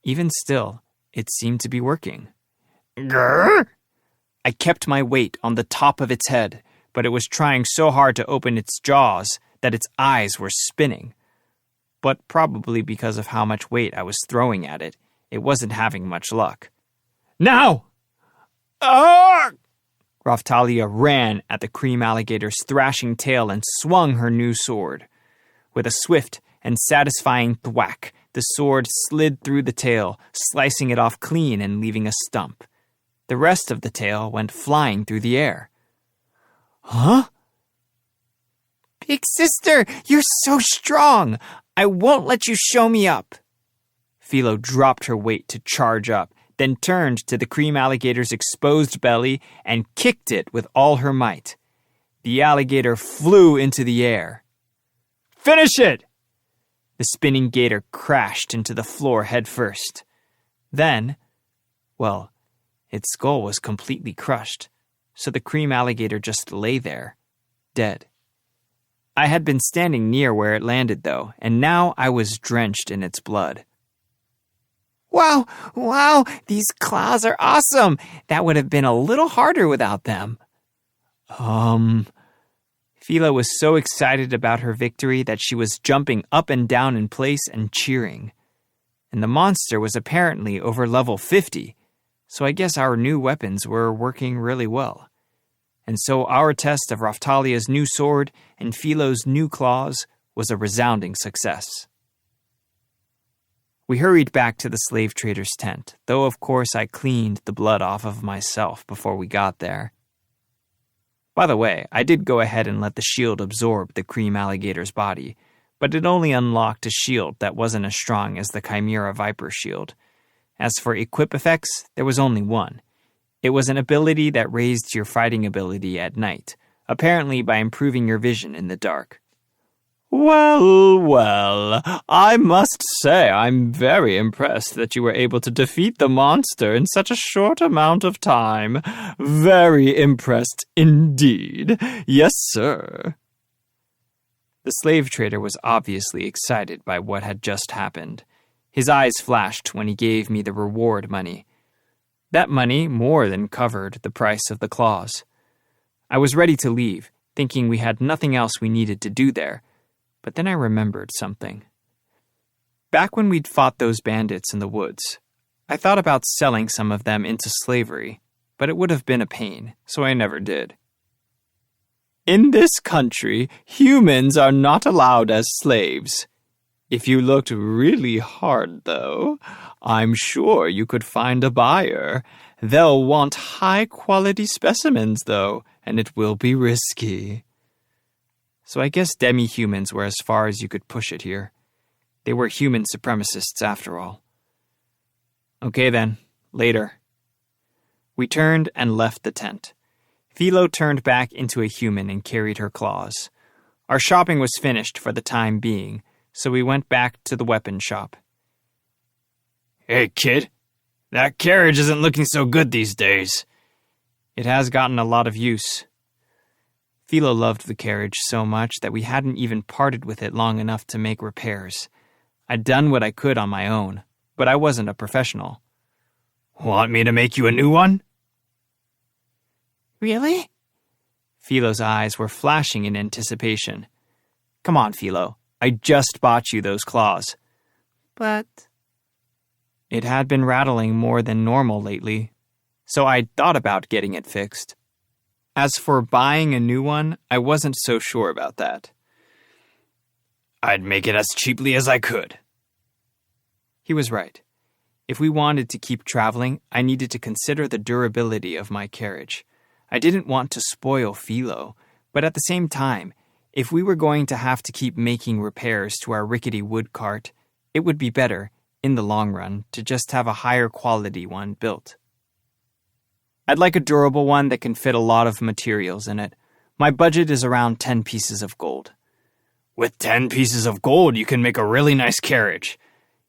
Even still, it seemed to be working. Grrr! I kept my weight on the top of its head, but it was trying so hard to open its jaws that its eyes were spinning. But probably because of how much weight I was throwing at it, it wasn't having much luck. "Now!" "Ah!" Raphtalia ran at the cream alligator's thrashing tail and swung her new sword. With a swift and satisfying thwack, the sword slid through the tail, slicing it off clean and leaving a stump. The rest of the tail went flying through the air. "Huh?" "Big sister, you're so strong! I won't let you show me up!" Philo dropped her weight to charge up, then turned to the cream alligator's exposed belly and kicked it with all her might. The alligator flew into the air. "Finish it!" The spinning gator crashed into the floor head first. Then, well, its skull was completely crushed, so the cream alligator just lay there, dead. I had been standing near where it landed, though, and now I was drenched in its blood. Wow, these claws are awesome! That would have been a little harder without them." Philo was so excited about her victory that she was jumping up and down in place and cheering. And the monster was apparently over level 50, so I guess our new weapons were working really well. And so our test of Raphtalia's new sword and Philo's new claws was a resounding success. We hurried back to the slave trader's tent, though of course I cleaned the blood off of myself before we got there. By the way, I did go ahead and let the shield absorb the cream alligator's body, but it only unlocked a shield that wasn't as strong as the Chimera Viper shield. As for equip effects, there was only one. It was an ability that raised your fighting ability at night, apparently by improving your vision in the dark. Well, I must say I'm very impressed that you were able to defeat the monster in such a short amount of time. Very impressed indeed. Yes, sir. The slave trader was obviously excited by what had just happened. His eyes flashed when he gave me the reward money. That money more than covered the price of the claws. I was ready to leave, thinking we had nothing else we needed to do there. But then I remembered something. Back when we'd fought those bandits in the woods, I thought about selling some of them into slavery, but it would have been a pain, so I never did. In this country, humans are not allowed as slaves. If you looked really hard, though, I'm sure you could find a buyer. They'll want high-quality specimens, though, and it will be risky. So I guess demi-humans were as far as you could push it here. They were human supremacists after all. Okay then, later. We turned and left the tent. Philo turned back into a human and carried her claws. Our shopping was finished for the time being, so we went back to the weapon shop. Hey kid, that carriage isn't looking so good these days. It has gotten a lot of use. Philo loved the carriage so much that we hadn't even parted with it long enough to make repairs. I'd done what I could on my own, but I wasn't a professional. Want me to make you a new one? Really? Philo's eyes were flashing in anticipation. Come on, Philo. I just bought you those claws. But it had been rattling more than normal lately, so I'd thought about getting it fixed. As for buying a new one, I wasn't so sure about that. I'd make it as cheaply as I could. He was right. If we wanted to keep traveling, I needed to consider the durability of my carriage. I didn't want to spoil Philo, but at the same time, if we were going to have to keep making repairs to our rickety wood cart, it would be better, in the long run, to just have a higher quality one built. I'd like a durable one that can fit a lot of materials in it. My budget is around 10 pieces of gold. With 10 pieces of gold, you can make a really nice carriage.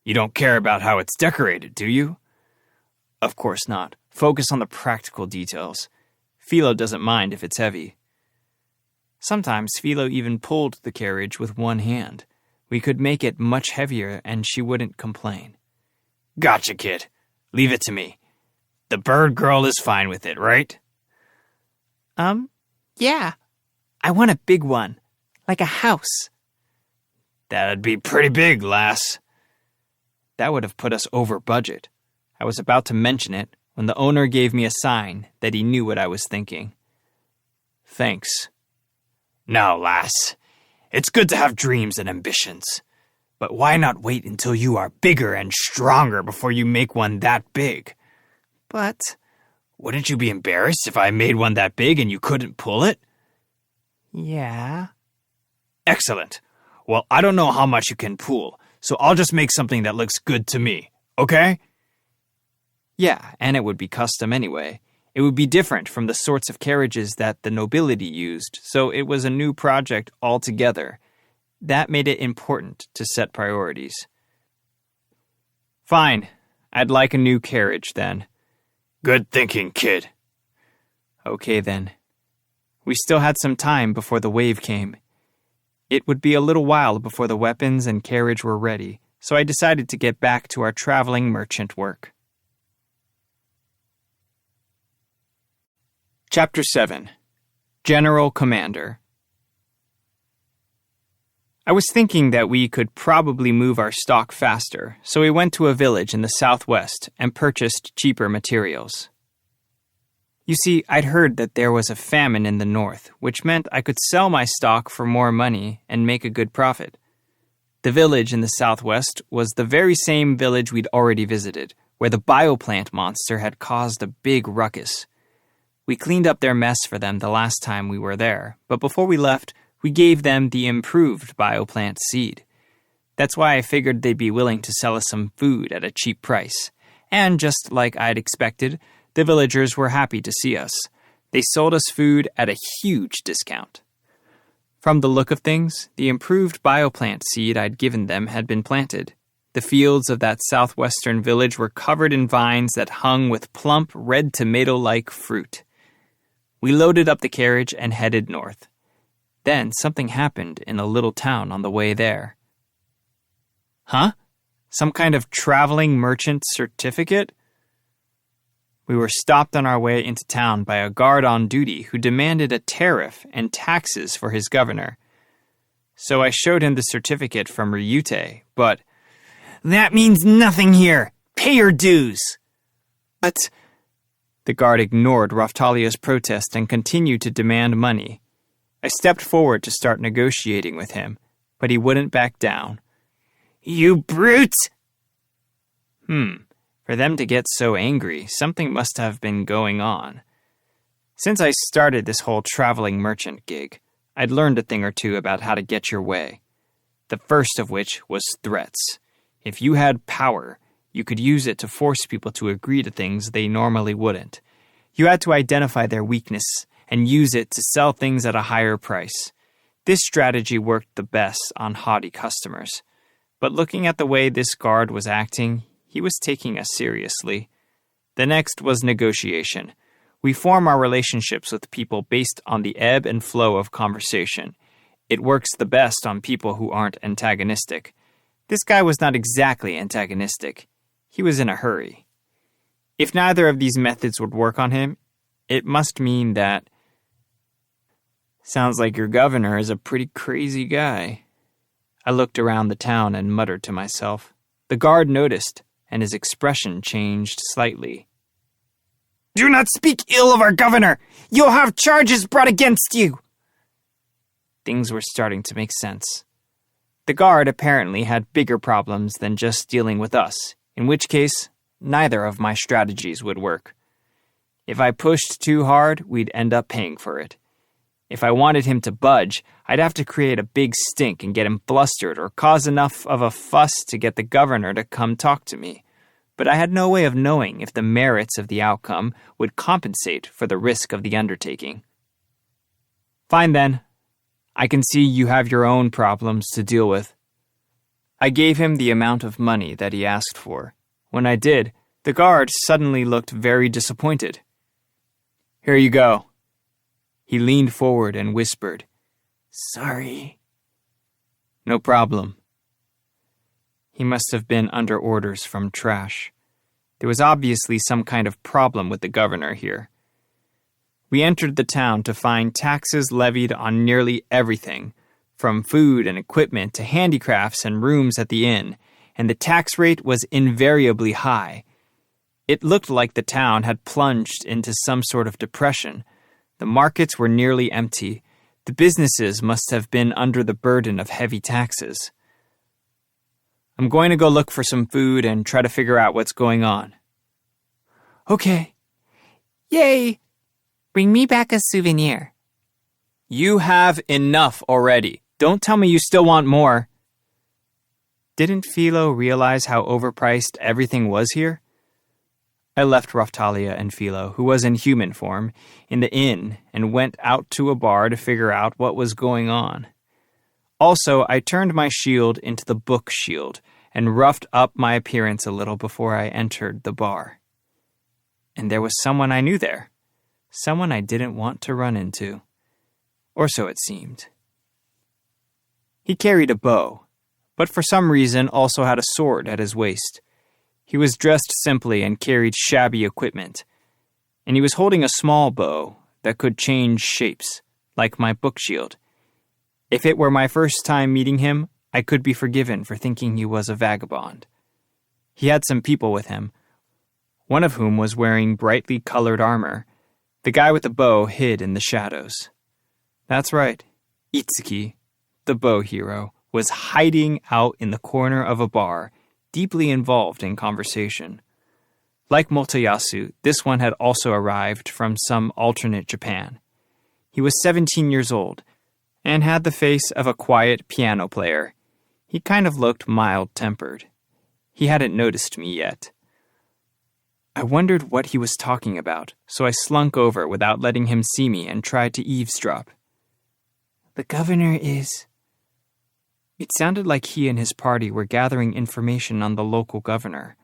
You don't care about how it's decorated, do you? Of course not. Focus on the practical details. Philo doesn't mind if it's heavy. Sometimes Philo even pulled the carriage with one hand. We could make it much heavier and she wouldn't complain. Gotcha, kid. Leave it to me. The bird girl is fine with it, right? Yeah. I want a big one. Like a house. That'd be pretty big, lass. That would have put us over budget. I was about to mention it when the owner gave me a sign that he knew what I was thinking. Thanks. Now, lass, it's good to have dreams and ambitions. But why not wait until you are bigger and stronger before you make one that big? But wouldn't you be embarrassed if I made one that big and you couldn't pull it? yeah. Excellent. Well, I don't know how much you can pull, so I'll just make something that looks good to me, okay? Yeah, and it would be custom anyway. It would be different from the sorts of carriages that the nobility used, so it was a new project altogether. That made it important to set priorities. Fine. I'd like a new carriage, then. Good thinking, kid. Okay, then. We still had some time before the wave came. It would be a little while before the weapons and carriage were ready, so I decided to get back to our traveling merchant work. Chapter 7. General Commander. I was thinking that we could probably move our stock faster, so we went to a village in the southwest and purchased cheaper materials. You see, I'd heard that there was a famine in the north, which meant I could sell my stock for more money and make a good profit. The village in the southwest was the very same village we'd already visited, where the bioplant monster had caused a big ruckus. We cleaned up their mess for them the last time we were there, but before we left, we gave them the improved bioplant seed. That's why I figured they'd be willing to sell us some food at a cheap price. And just like I'd expected, the villagers were happy to see us. They sold us food at a huge discount. From the look of things, the improved bioplant seed I'd given them had been planted. The fields of that southwestern village were covered in vines that hung with plump, red tomato-like fruit. We loaded up the carriage and headed north. Then something happened in a little town on the way there. Huh? Some kind of traveling merchant certificate? We were stopped on our way into town by a guard on duty who demanded a tariff and taxes for his governor. So I showed him the certificate from Ryute, but... That means nothing here. Pay your dues. But... The guard ignored Raftalia's protest and continued to demand money. I stepped forward to start negotiating with him, but he wouldn't back down. You brute! For them to get so angry, something must have been going on. Since I started this whole traveling merchant gig, I'd learned a thing or two about how to get your way. The first of which was threats. If you had power, you could use it to force people to agree to things they normally wouldn't. You had to identify their weakness and use it to sell things at a higher price. This strategy worked the best on haughty customers. But looking at the way this guard was acting, he was taking us seriously. The next was negotiation. We form our relationships with people based on the ebb and flow of conversation. It works the best on people who aren't antagonistic. This guy was not exactly antagonistic. He was in a hurry. If neither of these methods would work on him, it must mean that... Sounds like your governor is a pretty crazy guy. I looked around the town and muttered to myself. The guard noticed, and his expression changed slightly. Do not speak ill of our governor! You'll have charges brought against you! Things were starting to make sense. The guard apparently had bigger problems than just dealing with us, in which case, neither of my strategies would work. If I pushed too hard, we'd end up paying for it. If I wanted him to budge, I'd have to create a big stink and get him flustered or cause enough of a fuss to get the governor to come talk to me. But I had no way of knowing if the merits of the outcome would compensate for the risk of the undertaking. Fine then. I can see you have your own problems to deal with. I gave him the amount of money that he asked for. When I did, the guard suddenly looked very disappointed. Here you go. He leaned forward and whispered, Sorry. No problem. He must have been under orders from Trash. There was obviously some kind of problem with the governor here. We entered the town to find taxes levied on nearly everything, from food and equipment to handicrafts and rooms at the inn, and the tax rate was invariably high. It looked like the town had plunged into some sort of depression. The markets were nearly empty. The businesses must have been under the burden of heavy taxes. I'm going to go look for some food and try to figure out what's going on. Okay. Yay! Bring me back a souvenir. You have enough already. Don't tell me you still want more. Didn't Philo realize how overpriced everything was here? I left Raphtalia and Philo, who was in human form, in the inn and went out to a bar to figure out what was going on. Also, I turned my shield into the book shield and roughed up my appearance a little before I entered the bar. And there was someone I knew there. Someone I didn't want to run into. Or so it seemed. He carried a bow, but for some reason also had a sword at his waist. He was dressed simply and carried shabby equipment, and he was holding a small bow that could change shapes, like my book shield. If it were my first time meeting him, I could be forgiven for thinking he was a vagabond. He had some people with him, one of whom was wearing brightly colored armor. The guy with the bow hid in the shadows. That's right, Itsuki, the bow hero, was hiding out in the corner of a bar, deeply involved in conversation. Like Motoyasu, this one had also arrived from some alternate Japan. He was 17 years old and had the face of a quiet piano player. He kind of looked mild-tempered. He hadn't noticed me yet. I wondered what he was talking about, so I slunk over without letting him see me and tried to eavesdrop. The governor is... It sounded like he and his party were gathering information on the local governor.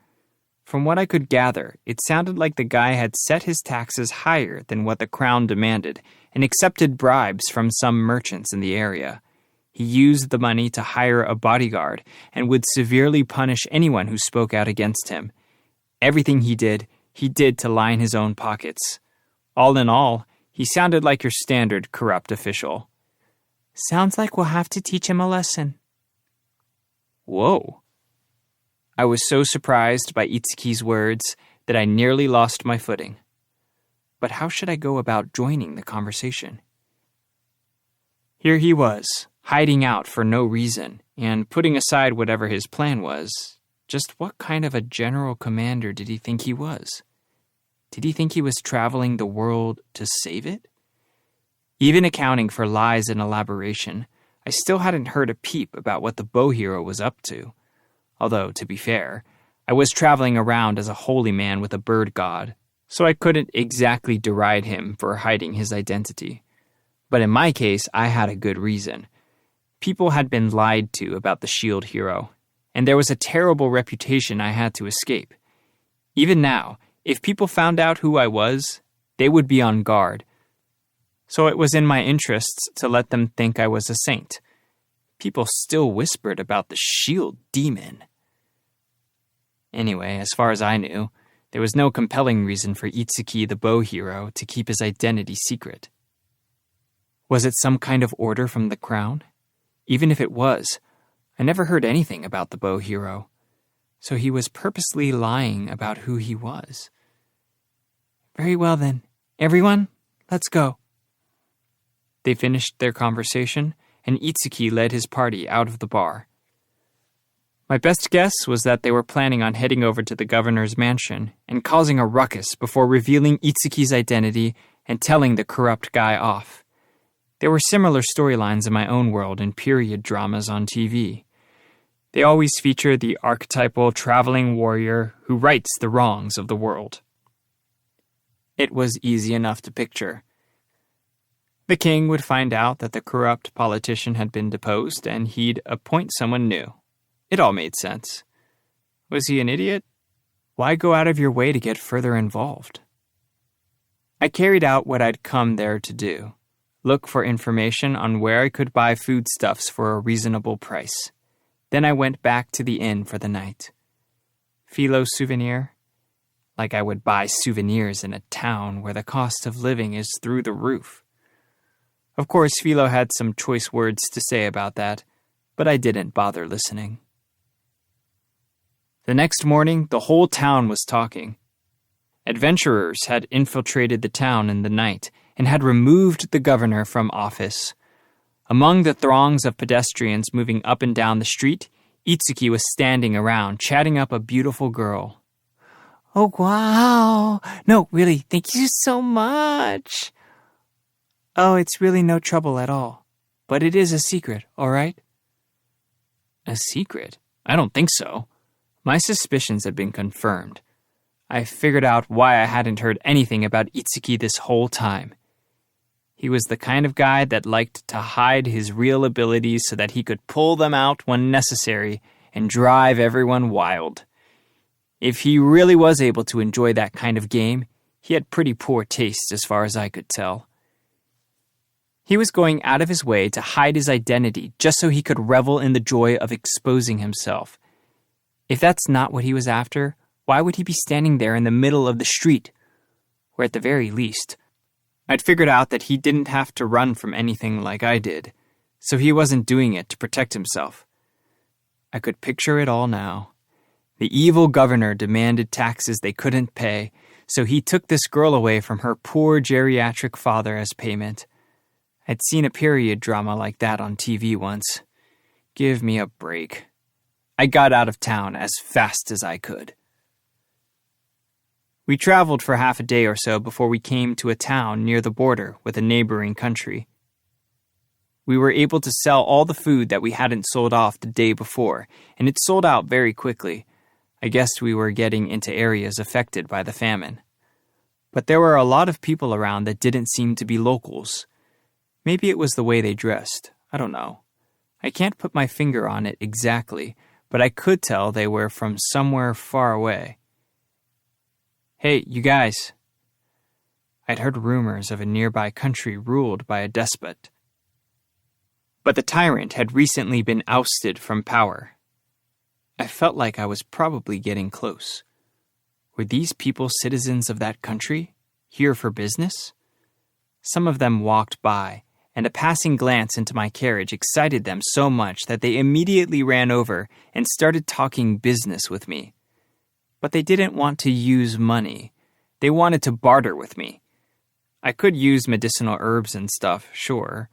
From what I could gather, it sounded like the guy had set his taxes higher than what the crown demanded and accepted bribes from some merchants in the area. He used the money to hire a bodyguard and would severely punish anyone who spoke out against him. Everything he did to line his own pockets. All in all, he sounded like your standard corrupt official. Sounds like we'll have to teach him a lesson. Whoa. I was so surprised by Itsuki's words that I nearly lost my footing. But how should I go about joining the conversation? Here he was, hiding out for no reason, and putting aside whatever his plan was. Just what kind of a general commander did he think he was? Did he think he was traveling the world to save it? Even accounting for lies and elaboration, I still hadn't heard a peep about what the bow hero was up to. Although, to be fair, I was traveling around as a holy man with a bird god, so I couldn't exactly deride him for hiding his identity. But in my case, I had a good reason. People had been lied to about the shield hero, and there was a terrible reputation I had to escape. Even now, if people found out who I was, they would be on guard. So it was in my interests to let them think I was a saint. People still whispered about the shield demon. Anyway, as far as I knew, there was no compelling reason for Itsuki the bow hero to keep his identity secret. Was it some kind of order from the crown? Even if it was, I never heard anything about the bow hero. So he was purposely lying about who he was. Very well then. Everyone, let's go. They finished their conversation, and Itsuki led his party out of the bar. My best guess was that they were planning on heading over to the governor's mansion and causing a ruckus before revealing Itsuki's identity and telling the corrupt guy off. There were similar storylines in my own world in period dramas on TV. They always feature the archetypal traveling warrior who rights the wrongs of the world. It was easy enough to picture. The king would find out that the corrupt politician had been deposed, and he'd appoint someone new. It all made sense. Was he an idiot? Why go out of your way to get further involved? I carried out what I'd come there to do. Look for information on where I could buy foodstuffs for a reasonable price. Then I went back to the inn for the night. Philo souvenir? Like I would buy souvenirs in a town where the cost of living is through the roof. Of course, Philo had some choice words to say about that, but I didn't bother listening. The next morning, the whole town was talking. Adventurers had infiltrated the town in the night and had removed the governor from office. Among the throngs of pedestrians moving up and down the street, Itsuki was standing around, chatting up a beautiful girl. "Oh, wow. No, really, thank you so much." "Oh, it's really no trouble at all. But it is a secret, all right?" A secret? I don't think so. My suspicions had been confirmed. I figured out why I hadn't heard anything about Itsuki this whole time. He was the kind of guy that liked to hide his real abilities so that he could pull them out when necessary and drive everyone wild. If he really was able to enjoy that kind of game, he had pretty poor taste as far as I could tell. He was going out of his way to hide his identity just so he could revel in the joy of exposing himself. If that's not what he was after, why would he be standing there in the middle of the street? Or at the very least, I'd figured out that he didn't have to run from anything like I did, so he wasn't doing it to protect himself. I could picture it all now. The evil governor demanded taxes they couldn't pay, so he took this girl away from her poor geriatric father as payment. I'd seen a period drama like that on TV once. Give me a break. I got out of town as fast as I could. We traveled for half a day or so before we came to a town near the border with a neighboring country. We were able to sell all the food that we hadn't sold off the day before, and it sold out very quickly. I guessed we were getting into areas affected by the famine. But there were a lot of people around that didn't seem to be locals. Maybe it was the way they dressed. I don't know. I can't put my finger on it exactly, but I could tell they were from somewhere far away. "Hey, you guys." I'd heard rumors of a nearby country ruled by a despot. But the tyrant had recently been ousted from power. I felt like I was probably getting close. Were these people citizens of that country, here for business? Some of them walked by, and a passing glance into my carriage excited them so much that they immediately ran over and started talking business with me. But they didn't want to use money. They wanted to barter with me. I could use medicinal herbs and stuff, sure,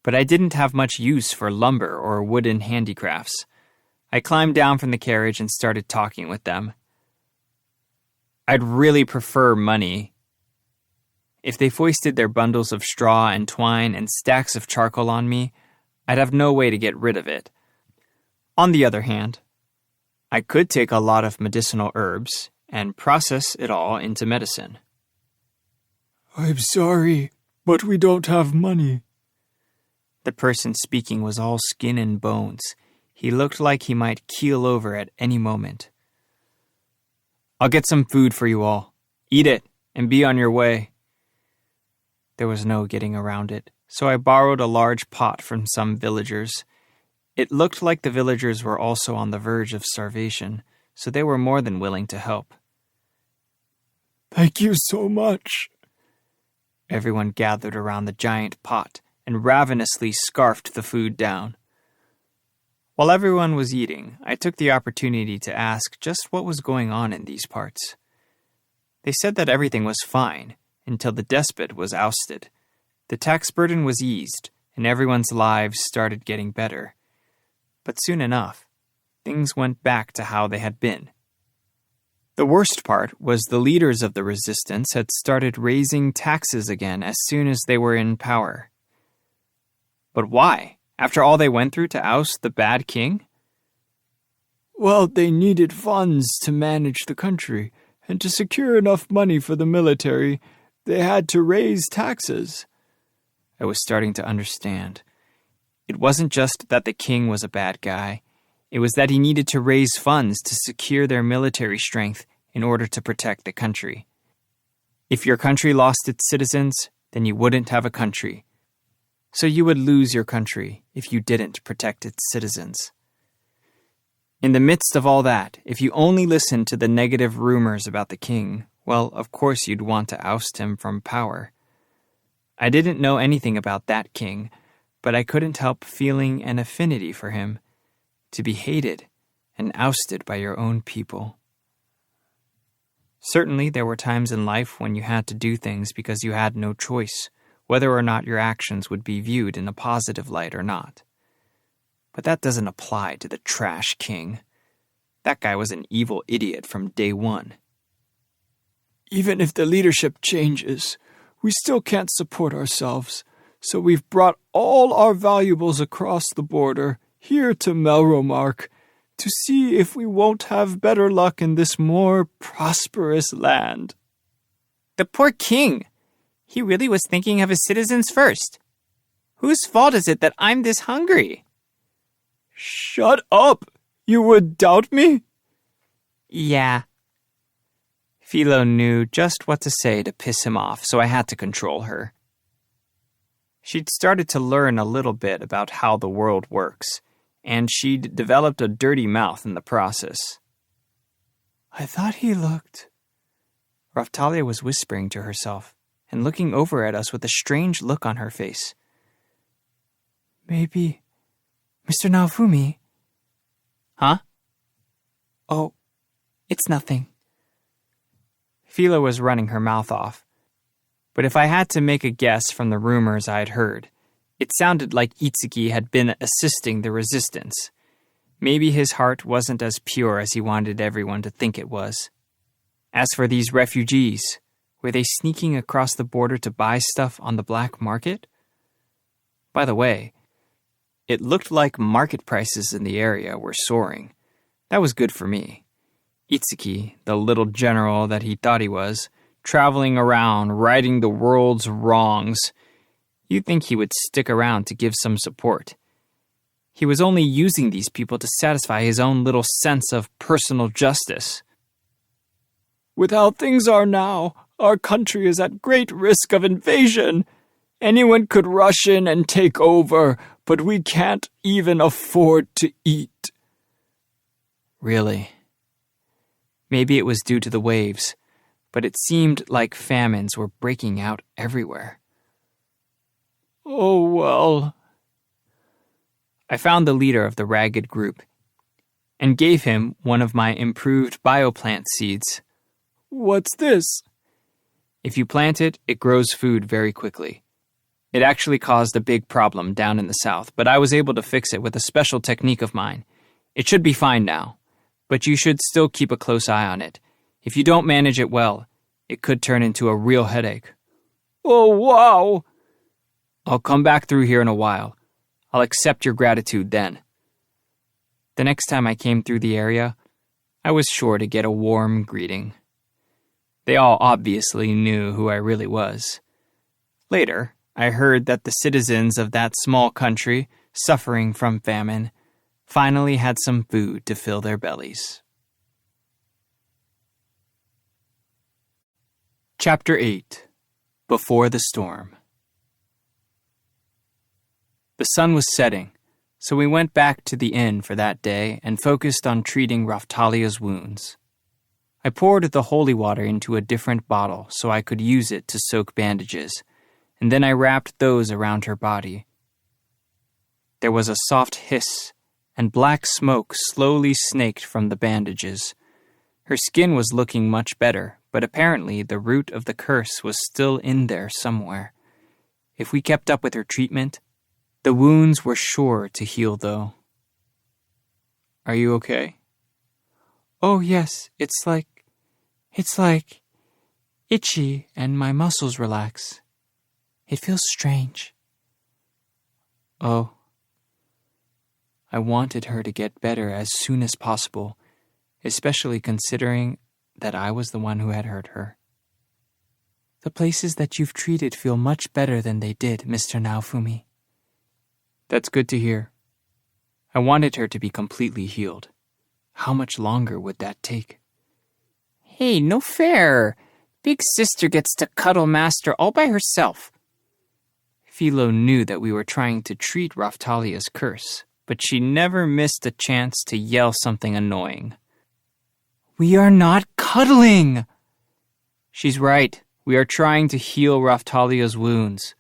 but I didn't have much use for lumber or wooden handicrafts. I climbed down from the carriage and started talking with them. I'd really prefer money. If they foisted their bundles of straw and twine and stacks of charcoal on me, I'd have no way to get rid of it. On the other hand, I could take a lot of medicinal herbs and process it all into medicine. "I'm sorry, but we don't have money." The person speaking was all skin and bones. He looked like he might keel over at any moment. "I'll get some food for you all. Eat it and be on your way." There was no getting around it, so I borrowed a large pot from some villagers. It looked like the villagers were also on the verge of starvation, so they were more than willing to help. "Thank you so much." Everyone gathered around the giant pot and ravenously scarfed the food down. While everyone was eating, I took the opportunity to ask just what was going on in these parts. They said that everything was fine until the despot was ousted. The tax burden was eased, and everyone's lives started getting better. But soon enough, things went back to how they had been. The worst part was the leaders of the resistance had started raising taxes again as soon as they were in power. But why? After all they went through to oust the bad king? Well, they needed funds to manage the country, and to secure enough money for the military, they had to raise taxes. I was starting to understand. It wasn't just that the king was a bad guy. It was that he needed to raise funds to secure their military strength in order to protect the country. If your country lost its citizens, then you wouldn't have a country. So you would lose your country if you didn't protect its citizens. In the midst of all that, if you only listened to the negative rumors about the king, well, of course you'd want to oust him from power. I didn't know anything about that king, but I couldn't help feeling an affinity for him, to be hated and ousted by your own people. Certainly, there were times in life when you had to do things because you had no choice, whether or not your actions would be viewed in a positive light or not. But that doesn't apply to the trash king. That guy was an evil idiot from day one. Even if the leadership changes, we still can't support ourselves, so we've brought all our valuables across the border, here to Melromark, to see if we won't have better luck in this more prosperous land. The poor king! He really was thinking of his citizens first. Whose fault is it that I'm this hungry? Shut up! You would doubt me? Yeah. Philo knew just what to say to piss him off, so I had to control her. She'd started to learn a little bit about how the world works, and she'd developed a dirty mouth in the process. I thought he looked... Raphtalia was whispering to herself and looking over at us with a strange look on her face. Maybe... Mr. Naofumi? Huh? Oh, it's nothing. Philo was running her mouth off, but if I had to make a guess from the rumors I'd heard, it sounded like Itsuki had been assisting the resistance. Maybe his heart wasn't as pure as he wanted everyone to think it was. As for these refugees, were they sneaking across the border to buy stuff on the black market? By the way, it looked like market prices in the area were soaring. That was good for me. Itsuki, the little general that he thought he was, traveling around, righting the world's wrongs. You'd think he would stick around to give some support. He was only using these people to satisfy his own little sense of personal justice. With how things are now, our country is at great risk of invasion. Anyone could rush in and take over, but we can't even afford to eat. Really? Maybe it was due to the waves, but it seemed like famines were breaking out everywhere. Oh, well. I found the leader of the ragged group and gave him one of my improved bioplant seeds. What's this? If you plant it, it grows food very quickly. It actually caused a big problem down in the south, but I was able to fix it with a special technique of mine. It should be fine now, but you should still keep a close eye on it. If you don't manage it well, it could turn into a real headache. Oh, wow! I'll come back through here in a while. I'll accept your gratitude then. The next time I came through the area, I was sure to get a warm greeting. They all obviously knew who I really was. Later, I heard that the citizens of that small country, suffering from famine, finally had some food to fill their bellies. Chapter 8. Before the Storm. The sun was setting, so we went back to the inn for that day and focused on treating Raphtalia's wounds. I poured the holy water into a different bottle so I could use it to soak bandages, and then I wrapped those around her body. There was a soft hiss, and black smoke slowly snaked from the bandages. Her skin was looking much better, but apparently the root of the curse was still in there somewhere. If we kept up with her treatment, the wounds were sure to heal, though. Are you okay? Oh, yes, it's like itchy and my muscles relax. It feels strange. Oh. I wanted her to get better as soon as possible, especially considering that I was the one who had hurt her. The places that you've treated feel much better than they did, Mr. Naofumi. That's good to hear. I wanted her to be completely healed. How much longer would that take? Hey, no fair. Big sister gets to cuddle Master all by herself. Philo knew that we were trying to treat Raphtalia's curse, but she never missed a chance to yell something annoying. We are not cuddling! She's right. We are trying to heal Raphtalia's wounds.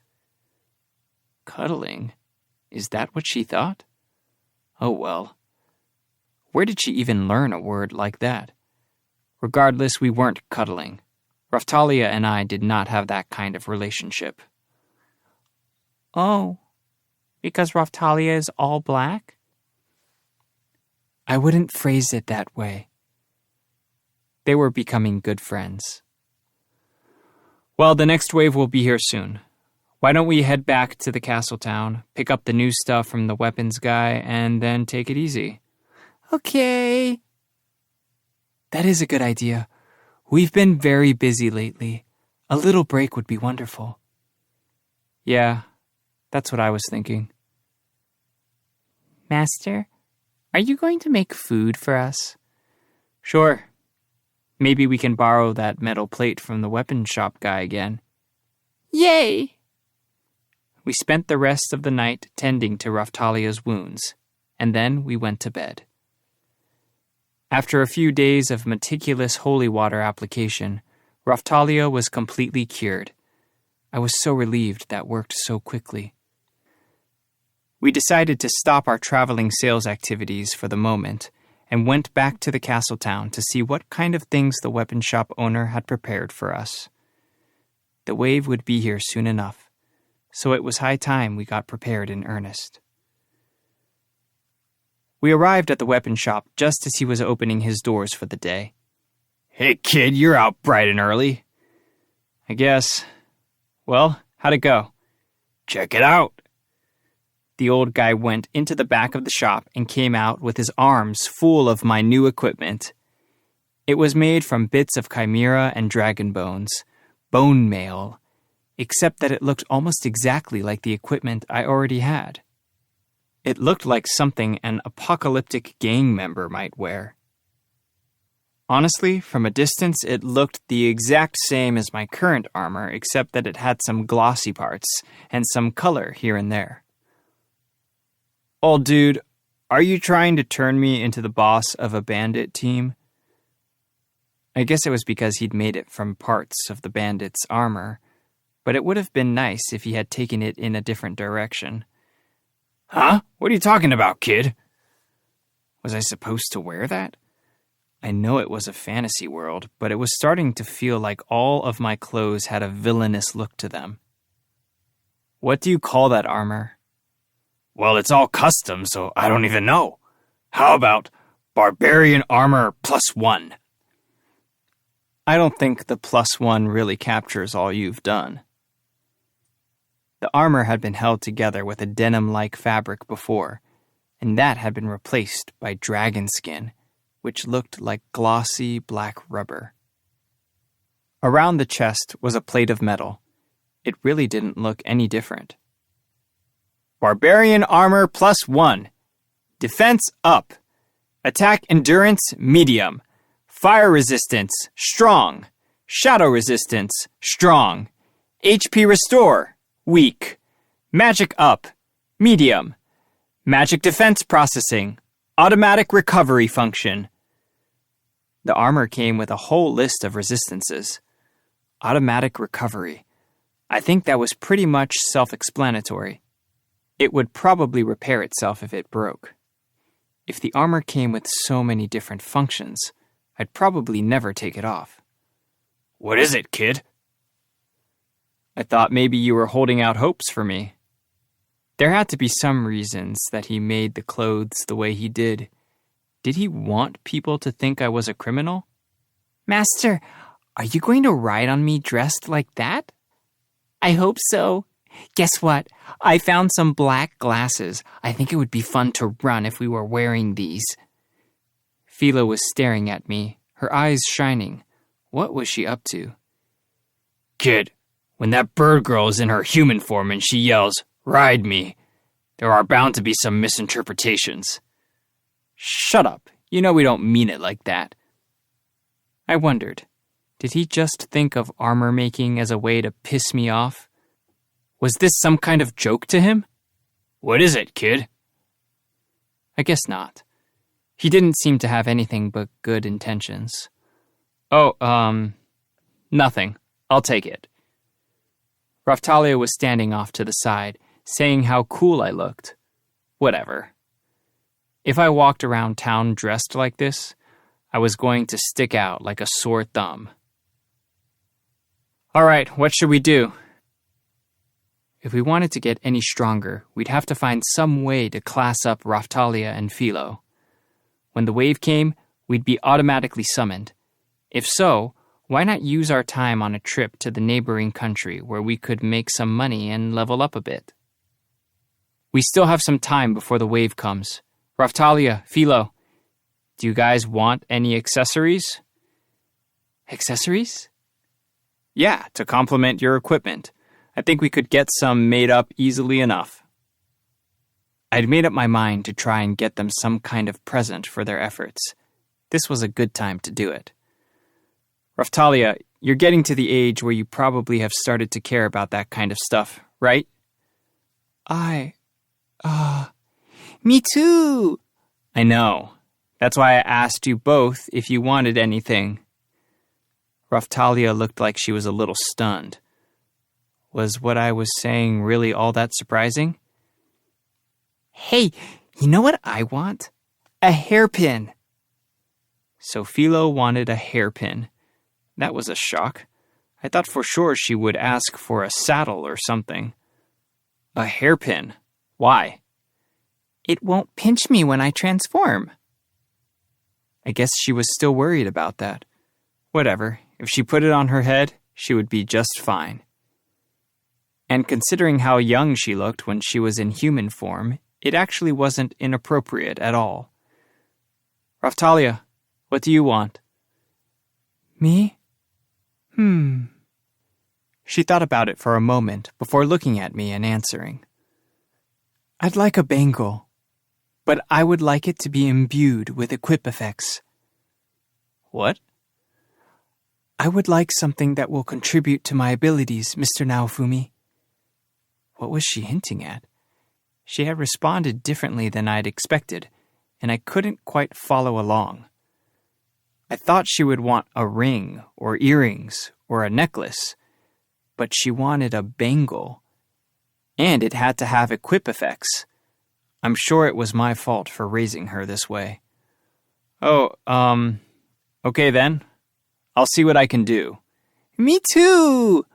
Cuddling? Is that what she thought? Oh well. Where did she even learn a word like that? Regardless, we weren't cuddling. Raftalia and I did not have that kind of relationship. Oh, because Raftalia is all black? I wouldn't phrase it that way. They were becoming good friends. Well, the next wave will be here soon. Why don't we head back to the castle town, pick up the new stuff from the weapons guy, and then take it easy? Okay. That is a good idea. We've been very busy lately. A little break would be wonderful. Yeah, that's what I was thinking. Master, are you going to make food for us? Sure. Maybe we can borrow that metal plate from the weapon shop guy again. Yay! We spent the rest of the night tending to Raftalia's wounds, and then we went to bed. After a few days of meticulous holy water application, Raftalia was completely cured. I was so relieved that worked so quickly. We decided to stop our traveling sales activities for the moment and went back to the castle town to see what kind of things the weapon shop owner had prepared for us. The wave would be here soon enough, so it was high time we got prepared in earnest. We arrived at the weapon shop just as he was opening his doors for the day. Hey kid, you're out bright and early. I guess. Well, how'd it go? Check it out. The old guy went into the back of the shop and came out with his arms full of my new equipment. It was made from bits of chimera and dragon bones, bone mail, except that it looked almost exactly like the equipment I already had. It looked like something an apocalyptic gang member might wear. Honestly, from a distance, it looked the exact same as my current armor, except that it had some glossy parts and some color here and there. Old dude, are you trying to turn me into the boss of a bandit team? I guess it was because he'd made it from parts of the bandit's armor, but it would have been nice if he had taken it in a different direction. Huh? What are you talking about, kid? Was I supposed to wear that? I know it was a fantasy world, but it was starting to feel like all of my clothes had a villainous look to them. What do you call that armor? Well, it's all custom, so I don't even know. How about Barbarian Armor +1? I don't think the +1 really captures all you've done. The armor had been held together with a denim-like fabric before, and that had been replaced by dragon skin, which looked like glossy black rubber. Around the chest was a plate of metal. It really didn't look any different. Barbarian Armor +1. Defense up. Attack endurance medium. Fire resistance strong. Shadow resistance strong. HP restore weak. Magic up medium. Magic defense processing. Automatic recovery function. The armor came with a whole list of resistances. Automatic recovery. I think that was pretty much self-explanatory. It would probably repair itself if it broke. If the armor came with so many different functions, I'd probably never take it off. What is it, kid? I thought maybe you were holding out hopes for me. There had to be some reasons that he made the clothes the way he did. Did he want people to think I was a criminal? Master, are you going to ride on me dressed like that? I hope so. Guess what? I found some black glasses. I think it would be fun to run if we were wearing these. Phila was staring at me, her eyes shining. What was she up to? Kid, when that bird girl is in her human form and she yells, "Ride me," there are bound to be some misinterpretations. Shut up. You know we don't mean it like that. I wondered, did he just think of armor making as a way to piss me off? Was this some kind of joke to him? What is it, kid? I guess not. He didn't seem to have anything but good intentions. Oh, nothing. I'll take it. Raftalia was standing off to the side, saying how cool I looked. Whatever. If I walked around town dressed like this, I was going to stick out like a sore thumb. All right, what should we do? If we wanted to get any stronger, we'd have to find some way to class up Raphtalia and Philo. When the wave came, we'd be automatically summoned. If so, why not use our time on a trip to the neighboring country where we could make some money and level up a bit? We still have some time before the wave comes. Raphtalia, Philo, do you guys want any accessories? Accessories? Yeah, to complement your equipment. I think we could get some made up easily enough. I'd made up my mind to try and get them some kind of present for their efforts. This was a good time to do it. Raphtalia, you're getting to the age where you probably have started to care about that kind of stuff, right? Me too. I know. That's why I asked you both if you wanted anything. Raphtalia looked like she was a little stunned. Was what I was saying really all that surprising? Hey, you know what I want? A hairpin. So Philo wanted a hairpin. That was a shock. I thought for sure she would ask for a saddle or something. A hairpin? Why? It won't pinch me when I transform. I guess she was still worried about that. Whatever. If she put it on her head, she would be just fine. And considering how young she looked when she was in human form, it actually wasn't inappropriate at all. Raphtalia, what do you want? Me? She thought about it for a moment before looking at me and answering. I'd like a bangle, but I would like it to be imbued with equip effects. What? I would like something that will contribute to my abilities, Mr. Naofumi. What was she hinting at? She had responded differently than I'd expected, and I couldn't quite follow along. I thought she would want a ring or earrings or a necklace, but she wanted a bangle. And it had to have equip effects. I'm sure it was my fault for raising her this way. Okay then. I'll see what I can do. Me too!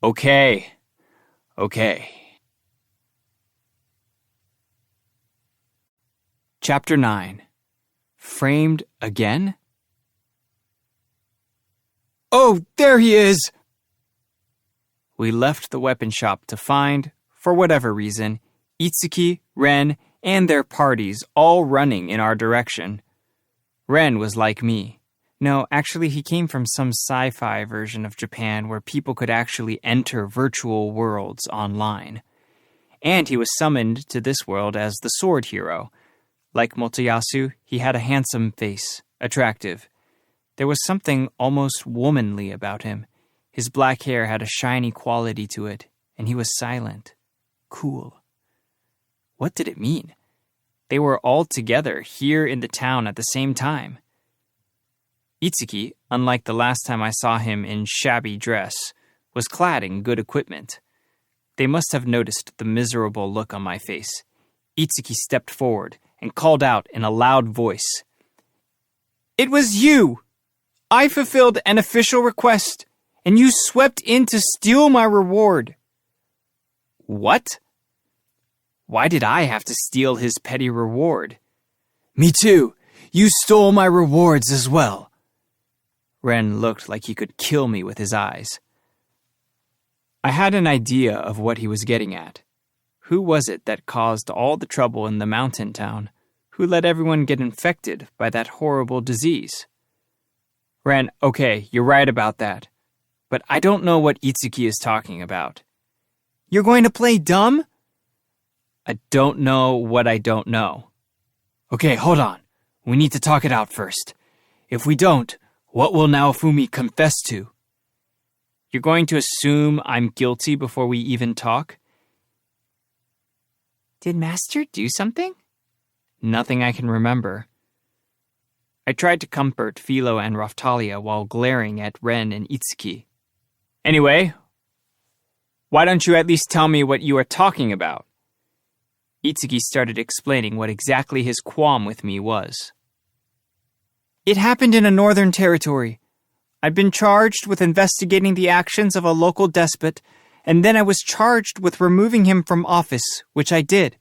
Okay. Chapter 9. Framed again? Oh, there he is! We left the weapon shop to find, for whatever reason, Itsuki, Ren, and their parties all running in our direction. Ren was like me. No, actually he came from some sci-fi version of Japan where people could actually enter virtual worlds online. And he was summoned to this world as the sword hero. Like Motoyasu, he had a handsome face, attractive. There was something almost womanly about him. His black hair had a shiny quality to it, and he was silent, cool. What did it mean? They were all together here in the town at the same time. Itsuki, unlike the last time I saw him in shabby dress, was clad in good equipment. They must have noticed the miserable look on my face. Itsuki stepped forward and called out in a loud voice. It was you! I fulfilled an official request, and you swept in to steal my reward. What? Why did I have to steal his petty reward? Me too. You stole my rewards as well. Ren looked like he could kill me with his eyes. I had an idea of what he was getting at. Who was it that caused all the trouble in the mountain town? Who let everyone get infected by that horrible disease? Ren, okay, you're right about that. But I don't know what Itsuki is talking about. You're going to play dumb? I don't know what I don't know. Okay, hold on. We need to talk it out first. If we don't, what will Naofumi confess to? You're going to assume I'm guilty before we even talk? Did Master do something? Nothing I can remember. I tried to comfort Philo and Raphtalia while glaring at Ren and Itsuki. Anyway, Why don't you at least tell me what you are talking about? Itsuki started explaining what exactly his qualm with me was. It happened in a northern territory. I'd been charged with investigating the actions of a local despot, and then I was charged with removing him from office, which I did.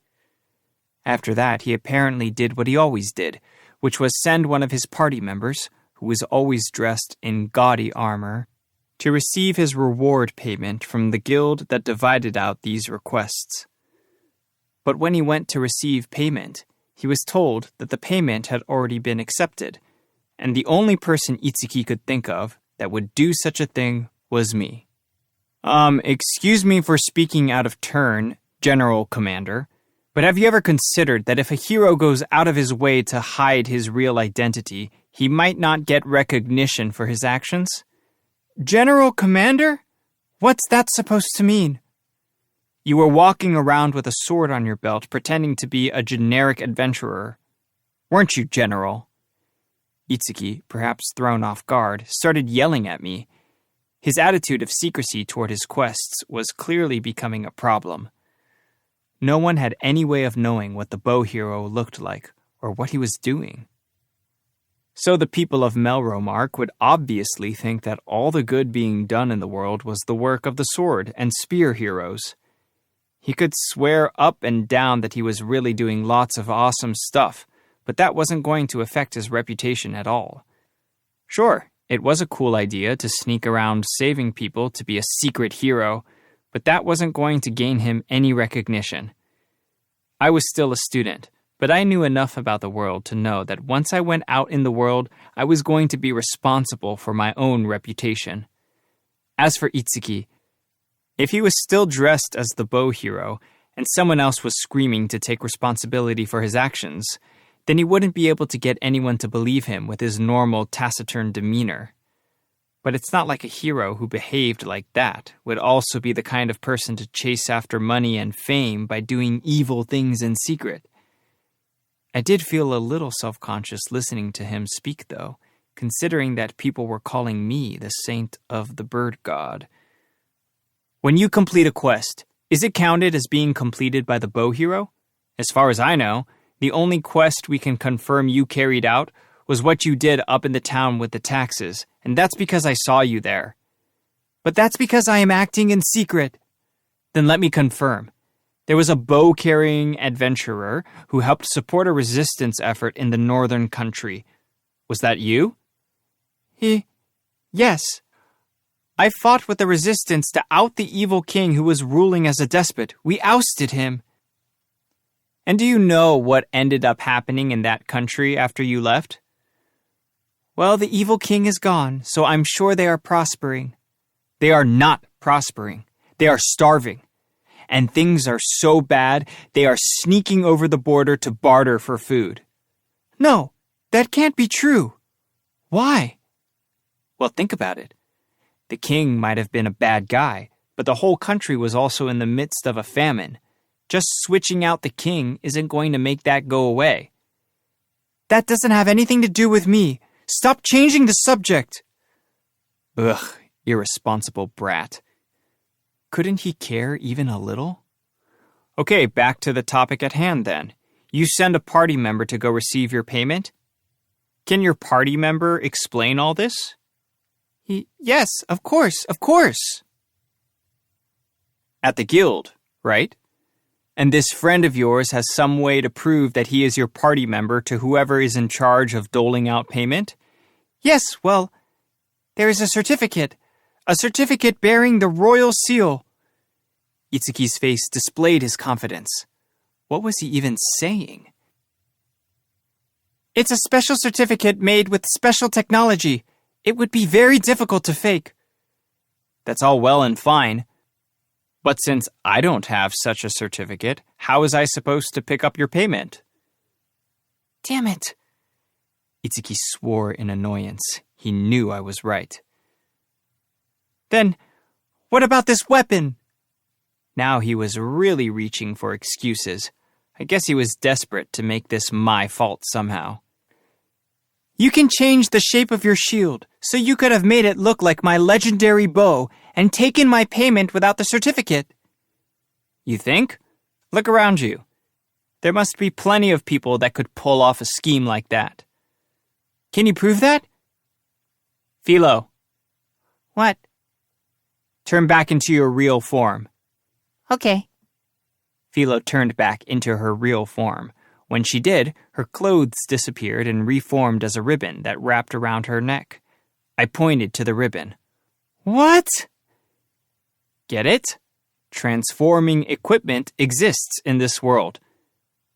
After that, he apparently did what he always did, which was send one of his party members, who was always dressed in gaudy armor, to receive his reward payment from the guild that divided out these requests. But when he went to receive payment, he was told that the payment had already been accepted, and the only person Itsuki could think of that would do such a thing was me. Excuse me for speaking out of turn, General Commander, but have you ever considered that if a hero goes out of his way to hide his real identity, he might not get recognition for his actions? General Commander? What's that supposed to mean? You were walking around with a sword on your belt pretending to be a generic adventurer. Weren't you, General? Itsuki, perhaps thrown off guard, started yelling at me. His attitude of secrecy toward his quests was clearly becoming a problem. No one had any way of knowing what the bow hero looked like or what he was doing. So the people of Melromark would obviously think that all the good being done in the world was the work of the sword and spear heroes. He could swear up and down that he was really doing lots of awesome stuff, but that wasn't going to affect his reputation at all. Sure, it was a cool idea to sneak around saving people to be a secret hero, but that wasn't going to gain him any recognition. I was still a student, but I knew enough about the world to know that once I went out in the world, I was going to be responsible for my own reputation. As for Itsuki, if he was still dressed as the bow hero, and someone else was screaming to take responsibility for his actions, then he wouldn't be able to get anyone to believe him with his normal taciturn demeanor. But it's not like a hero who behaved like that would also be the kind of person to chase after money and fame by doing evil things in secret. I did feel a little self-conscious listening to him speak, though, considering that people were calling me the saint of the bird god. When you complete a quest, is it counted as being completed by the bow hero? As far as I know, the only quest we can confirm you carried out was what you did up in the town with the taxes, and that's because I saw you there. But that's because I am acting in secret. Then let me confirm. There was a bow-carrying adventurer who helped support a resistance effort in the northern country. Was that you? Yes. I fought with the resistance to out the evil king who was ruling as a despot. We ousted him. And do you know what ended up happening in that country after you left? Well, the evil king is gone, so I'm sure they are prospering. They are not prospering. They are starving. And things are so bad, they are sneaking over the border to barter for food. No, that can't be true. Why? Well, think about it. The king might have been a bad guy, but the whole country was also in the midst of a famine. Just switching out the king isn't going to make that go away. That doesn't have anything to do with me. Stop changing the subject. Ugh, irresponsible brat. Couldn't he care even a little? Okay, back to the topic at hand then. You send a party member to go receive your payment? Can your party member explain all this? Yes, of course. At the guild, right? And this friend of yours has some way to prove that he is your party member to whoever is in charge of doling out payment? Yes, well, there is a certificate bearing the royal seal. Itsuki's face displayed his confidence. What was he even saying? It's a special certificate made with special technology. It would be very difficult to fake. That's all well and fine. But since I don't have such a certificate, how was I supposed to pick up your payment? Damn it. Itsuki swore in annoyance. He knew I was right. Then, what about this weapon? Now he was really reaching for excuses. I guess he was desperate to make this my fault somehow. You can change the shape of your shield, so you could have made it look like my legendary bow and taken my payment without the certificate. You think? Look around you. There must be plenty of people that could pull off a scheme like that. Can you prove that? Philo. What? Turn back into your real form. Okay. Philo turned back into her real form. When she did, her clothes disappeared and reformed as a ribbon that wrapped around her neck. I pointed to the ribbon. What? Get it? Transforming equipment exists in this world.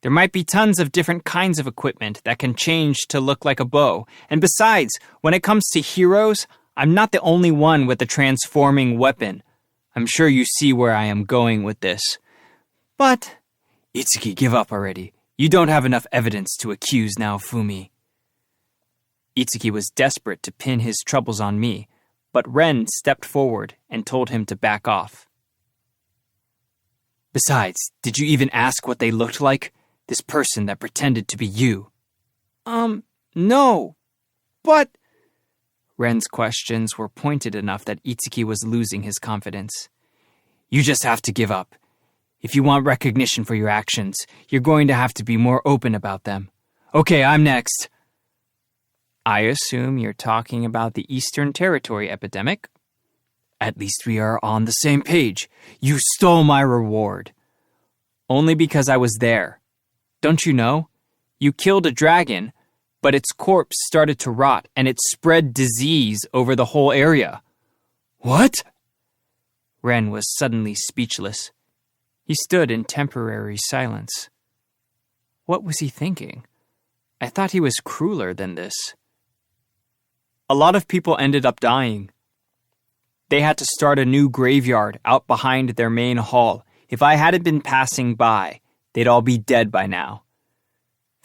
There might be tons of different kinds of equipment that can change to look like a bow. And besides, when it comes to heroes, I'm not the only one with a transforming weapon. I'm sure you see where I am going with this. But, Itsuki, give up already. You don't have enough evidence to accuse Naofumi. Itsuki was desperate to pin his troubles on me, but Ren stepped forward and told him to back off. Besides, did you even ask what they looked like? This person that pretended to be you. No. But... Ren's questions were pointed enough that Itsuki was losing his confidence. You just have to give up. If you want recognition for your actions, you're going to have to be more open about them. Okay, I'm next. I assume you're talking about the Eastern Territory epidemic? At least we are on the same page. You stole my reward. Only because I was there. Don't you know? You killed a dragon, but its corpse started to rot and it spread disease over the whole area. What? Ren was suddenly speechless. He stood in temporary silence. What was he thinking? I thought he was crueler than this. A lot of people ended up dying. They had to start a new graveyard out behind their main hall. If I hadn't been passing by, they'd all be dead by now.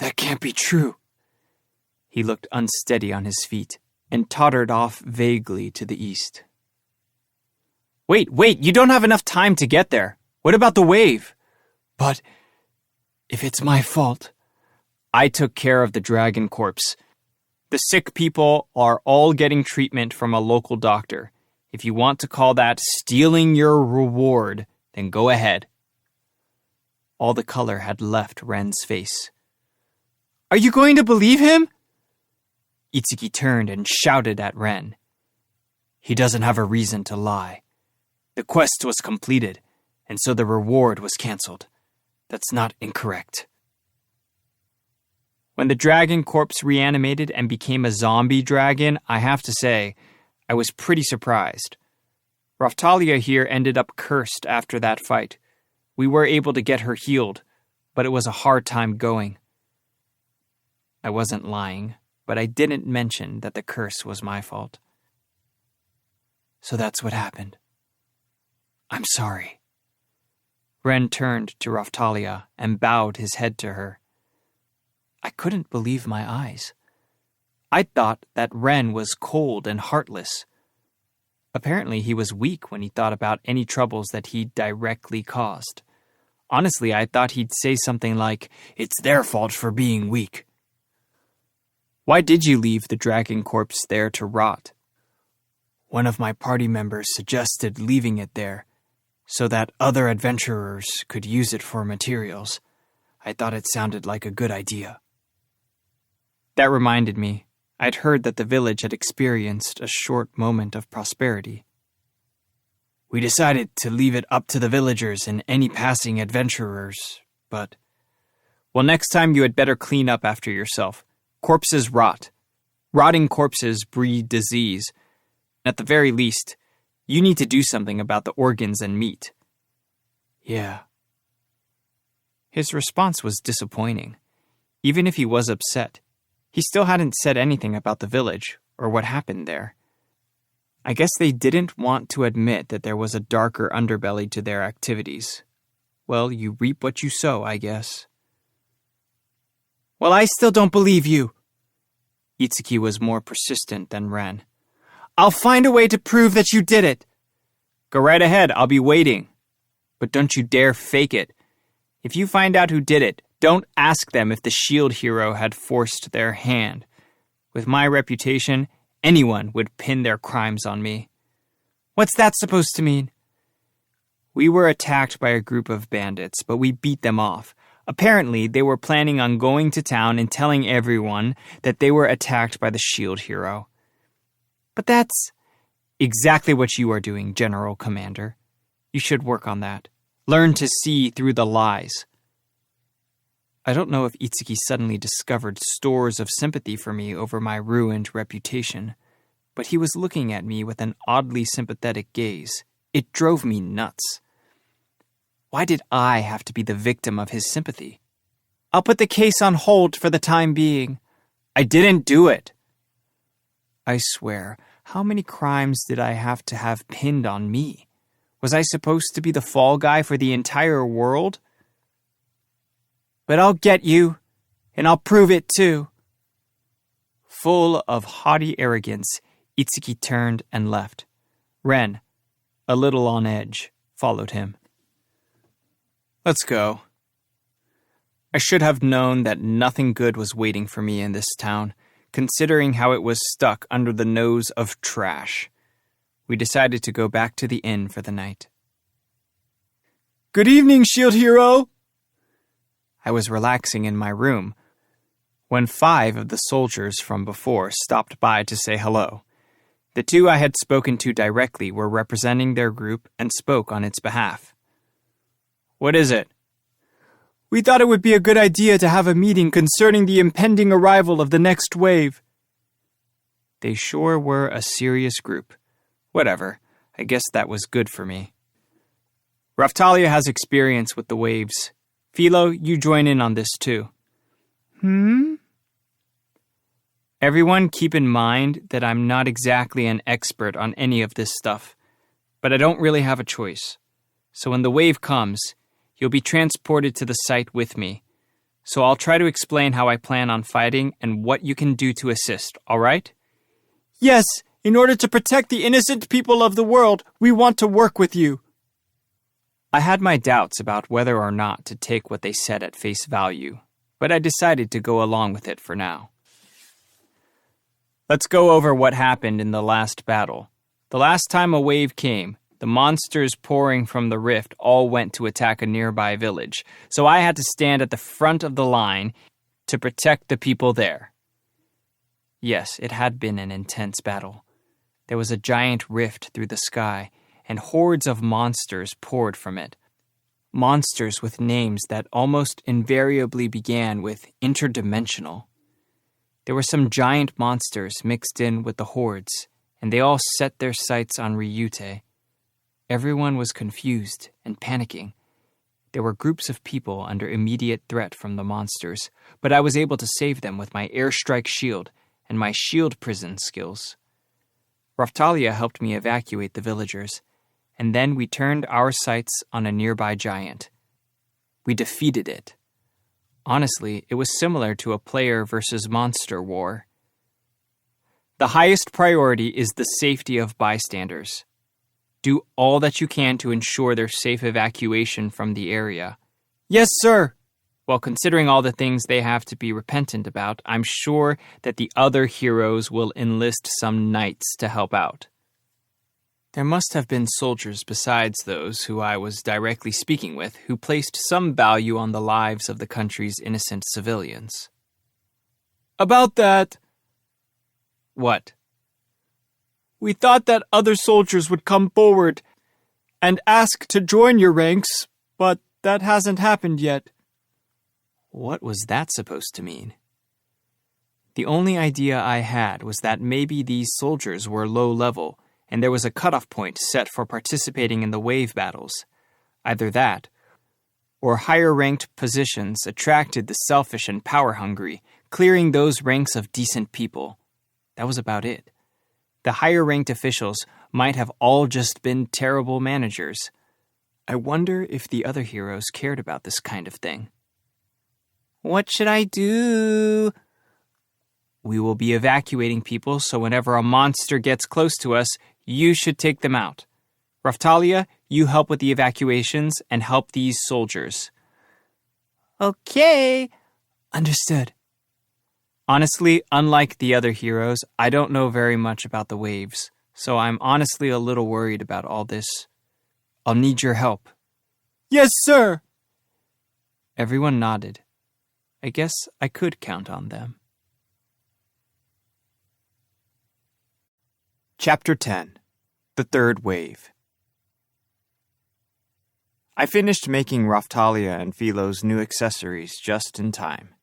That can't be true. He looked unsteady on his feet and tottered off vaguely to the east. Wait, you don't have enough time to get there. What about the wave? But if it's my fault, I took care of the dragon corpse. The sick people are all getting treatment from a local doctor. If you want to call that stealing your reward, then go ahead. All the color had left Ren's face. Are you going to believe him? Itsuki turned and shouted at Ren. He doesn't have a reason to lie. The quest was completed, and so the reward was cancelled. That's not incorrect. When the dragon corpse reanimated and became a zombie dragon, I have to say, I was pretty surprised. Raphtalia here ended up cursed after that fight. We were able to get her healed, but it was a hard time going. I wasn't lying, but I didn't mention that the curse was my fault. So that's what happened. I'm sorry. Ren turned to Raphtalia and bowed his head to her. I couldn't believe my eyes. I thought that Ren was cold and heartless. Apparently he was weak when he thought about any troubles that he'd directly caused. Honestly, I thought he'd say something like, "It's their fault for being weak." Why did you leave the dragon corpse there to rot? One of my party members suggested leaving it there, so that other adventurers could use it for materials. I thought it sounded like a good idea. That reminded me, I'd heard that the village had experienced a short moment of prosperity. We decided to leave it up to the villagers and any passing adventurers, but... Well, next time you had better clean up after yourself. Corpses rot. Rotting corpses breed disease. At the very least, you need to do something about the organs and meat. Yeah. His response was disappointing. Even if he was upset, he still hadn't said anything about the village or what happened there. I guess they didn't want to admit that there was a darker underbelly to their activities. Well, you reap what you sow, I guess. Well, I still don't believe you. Itsuki was more persistent than Ren. I'll find a way to prove that you did it. Go right ahead, I'll be waiting. But don't you dare fake it. If you find out who did it, don't ask them if the shield hero had forced their hand. With my reputation, anyone would pin their crimes on me. What's that supposed to mean? We were attacked by a group of bandits, but we beat them off. Apparently, they were planning on going to town and telling everyone that they were attacked by the shield hero. But that's exactly what you are doing, General Commander. You should work on that. Learn to see through the lies. I don't know if Itsuki suddenly discovered stores of sympathy for me over my ruined reputation, but he was looking at me with an oddly sympathetic gaze. It drove me nuts. Why did I have to be the victim of his sympathy? I'll put the case on hold for the time being. I didn't do it. I swear, how many crimes did I have to have pinned on me? Was I supposed to be the fall guy for the entire world? But I'll get you, and I'll prove it too. Full of haughty arrogance, Itsuki turned and left. Ren, a little on edge, followed him. Let's go. I should have known that nothing good was waiting for me in this town, considering how it was stuck under the nose of trash. We decided to go back to the inn for the night. Good evening, Shield Hero! I was relaxing in my room when 5 of the soldiers from before stopped by to say hello. The 2 I had spoken to directly were representing their group and spoke on its behalf. What is it? We thought it would be a good idea to have a meeting concerning the impending arrival of the next wave. They sure were a serious group. Whatever, I guess that was good for me. Raftalia has experience with the waves. Philo, you join in on this too. Everyone keep in mind that I'm not exactly an expert on any of this stuff, but I don't really have a choice. So when the wave comes, you'll be transported to the site with me. So I'll try to explain how I plan on fighting and what you can do to assist, all right? Yes, in order to protect the innocent people of the world, we want to work with you. I had my doubts about whether or not to take what they said at face value, but I decided to go along with it for now. Let's go over what happened in the last battle. The last time a wave came, the monsters pouring from the rift all went to attack a nearby village, so I had to stand at the front of the line to protect the people there. Yes, it had been an intense battle. There was a giant rift through the sky, and hordes of monsters poured from it. Monsters with names that almost invariably began with interdimensional. There were some giant monsters mixed in with the hordes, and they all set their sights on Ryute. Everyone was confused and panicking. There were groups of people under immediate threat from the monsters, but I was able to save them with my airstrike shield and my shield prison skills. Raftalia helped me evacuate the villagers, and then we turned our sights on a nearby giant. We defeated it. Honestly, it was similar to a player versus monster war. The highest priority is the safety of bystanders. Do all that you can to ensure their safe evacuation from the area. Yes, sir! While considering all the things they have to be repentant about, I'm sure that the other heroes will enlist some knights to help out. There must have been soldiers besides those who I was directly speaking with who placed some value on the lives of the country's innocent civilians. About that... What? We thought that other soldiers would come forward and ask to join your ranks, but that hasn't happened yet. What was that supposed to mean? The only idea I had was that maybe these soldiers were low level, and there was a cutoff point set for participating in the wave battles. Either that, or higher-ranked positions attracted the selfish and power-hungry, clearing those ranks of decent people. That was about it. The higher-ranked officials might have all just been terrible managers. I wonder if the other heroes cared about this kind of thing. What should I do? We will be evacuating people, so whenever a monster gets close to us, you should take them out. Raftalia, you help with the evacuations and help these soldiers. Okay. Understood. Honestly, unlike the other heroes, I don't know very much about the waves, so I'm honestly a little worried about all this. I'll need your help. Yes, sir. Everyone nodded. I guess I could count on them. Chapter 10. The Third Wave. I finished making Raphtalia and Philo's new accessories just in time.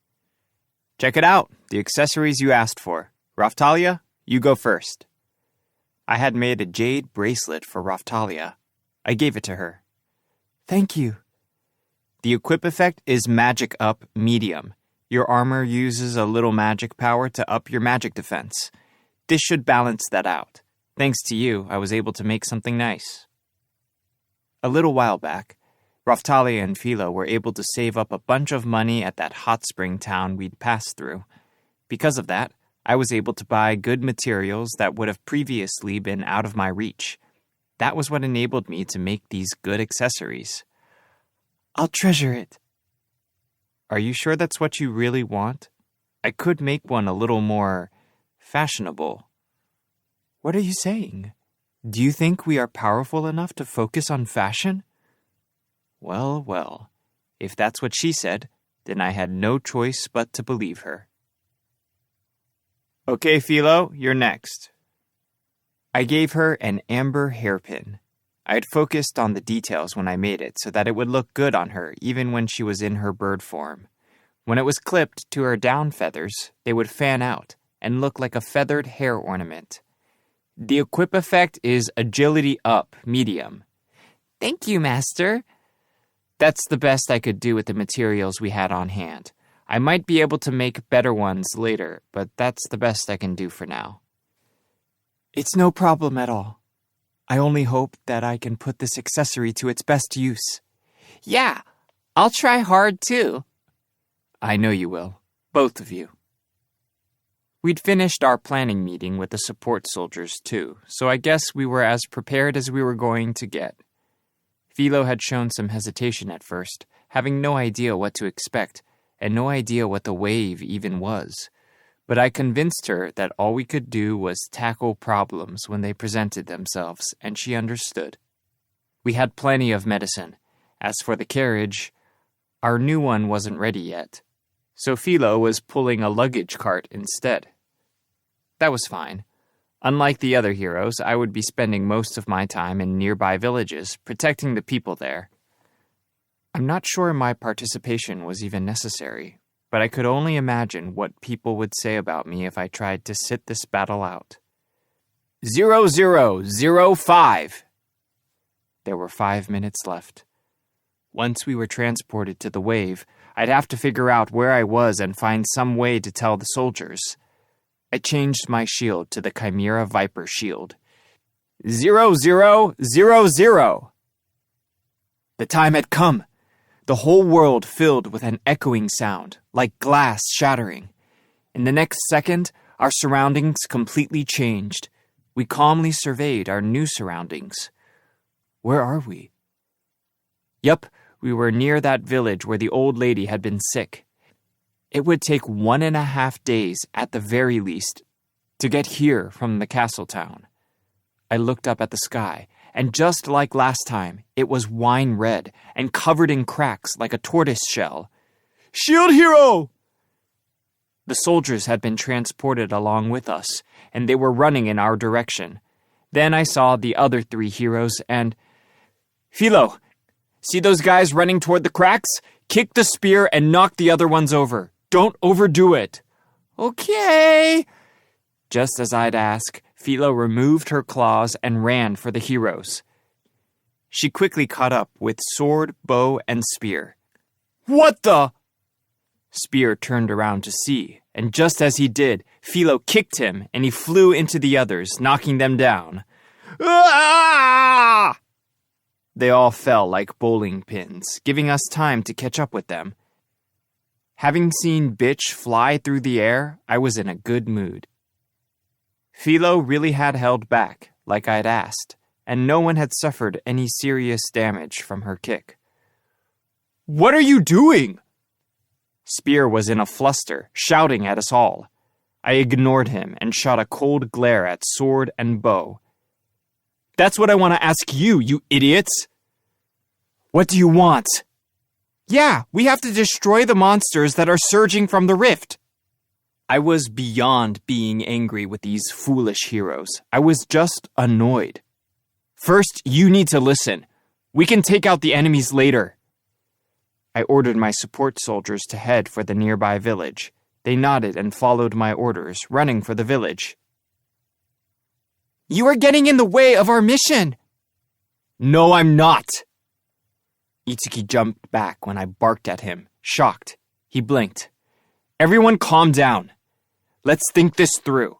Check it out, the accessories you asked for. Raphtalia, you go first. I had made a jade bracelet for Raphtalia. I gave it to her. Thank you. The equip effect is Magic Up Medium. Your armor uses a little magic power to up your magic defense. This should balance that out. Thanks to you, I was able to make something nice. A little while back, Raphtalia and Philo were able to save up a bunch of money at that hot spring town we'd passed through. Because of that, I was able to buy good materials that would have previously been out of my reach. That was what enabled me to make these good accessories. I'll treasure it. Are you sure that's what you really want? I could make one a little more fashionable. What are you saying? Do you think we are powerful enough to focus on fashion? Well, well, if that's what she said, then I had no choice but to believe her. Okay, Philo, you're next. I gave her an amber hairpin. I had focused on the details when I made it so that it would look good on her even when she was in her bird form. When it was clipped to her down feathers, they would fan out and look like a feathered hair ornament. The equip effect is Agility Up Medium. Thank you, Master. That's the best I could do with the materials we had on hand. I might be able to make better ones later, but that's the best I can do for now. It's no problem at all. I only hope that I can put this accessory to its best use. Yeah, I'll try hard too. I know you will. Both of you. We'd finished our planning meeting with the support soldiers too, so I guess we were as prepared as we were going to get. Philo had shown some hesitation at first, having no idea what to expect, and no idea what the wave even was. But I convinced her that all we could do was tackle problems when they presented themselves, and she understood. We had plenty of medicine. As for the carriage, our new one wasn't ready yet, so Philo was pulling a luggage cart instead. That was fine. Unlike the other heroes, I would be spending most of my time in nearby villages, protecting the people there. I'm not sure my participation was even necessary, but I could only imagine what people would say about me if I tried to sit this battle out. 0005. There were 5 minutes left. Once we were transported to the wave, I'd have to figure out where I was and find some way to tell the soldiers. I changed my shield to the Chimera Viper shield. 0000. The time had come. The whole world filled with an echoing sound, like glass shattering. In the next second, our surroundings completely changed. We calmly surveyed our new surroundings. Where are we? Yup, we were near that village where the old lady had been sick. It would take 1.5 days, at the very least, to get here from the castle town. I looked up at the sky, and just like last time, it was wine red and covered in cracks like a tortoise shell. Shield hero! The soldiers had been transported along with us, and they were running in our direction. Then I saw the other 3 heroes and... Philo, see those guys running toward the cracks? Kick the spear and knock the other ones over. Don't overdo it. Okay. Just as I'd ask, Philo removed her claws and ran for the heroes. She quickly caught up with sword, bow, and spear. What the? Spear turned around to see, and just as he did, Philo kicked him and he flew into the others, knocking them down. Ah! They all fell like bowling pins, giving us time to catch up with them. Having seen Bitch fly through the air, I was in a good mood. Philo really had held back, like I'd asked, and no one had suffered any serious damage from her kick. What are you doing? Spear was in a fluster, shouting at us all. I ignored him and shot a cold glare at sword and bow. That's what I want to ask you, you idiots! What do you want? Yeah, we have to destroy the monsters that are surging from the rift. I was beyond being angry with these foolish heroes. I was just annoyed. First, you need to listen. We can take out the enemies later. I ordered my support soldiers to head for the nearby village. They nodded and followed my orders, running for the village. You are getting in the way of our mission! No, I'm not! Itsuki jumped back when I barked at him, shocked. He blinked. Everyone calm down. Let's think this through.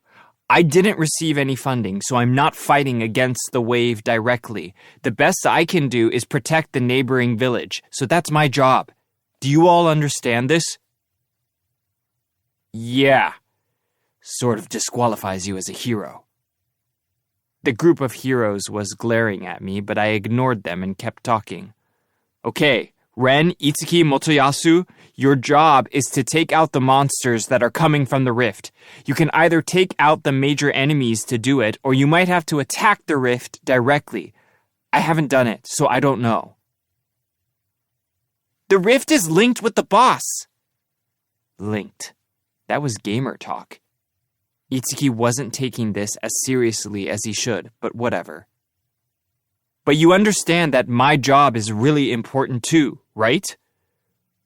I didn't receive any funding, so I'm not fighting against the wave directly. The best I can do is protect the neighboring village, so that's my job. Do you all understand this? Yeah. Sort of disqualifies you as a hero. The group of heroes was glaring at me, but I ignored them and kept talking. Okay, Ren, Itsuki, Motoyasu, your job is to take out the monsters that are coming from the rift. You can either take out the major enemies to do it, or you might have to attack the rift directly. I haven't done it, so I don't know. The rift is linked with the boss. Linked. That was gamer talk. Itsuki wasn't taking this as seriously as he should, but whatever. But you understand that my job is really important too, right?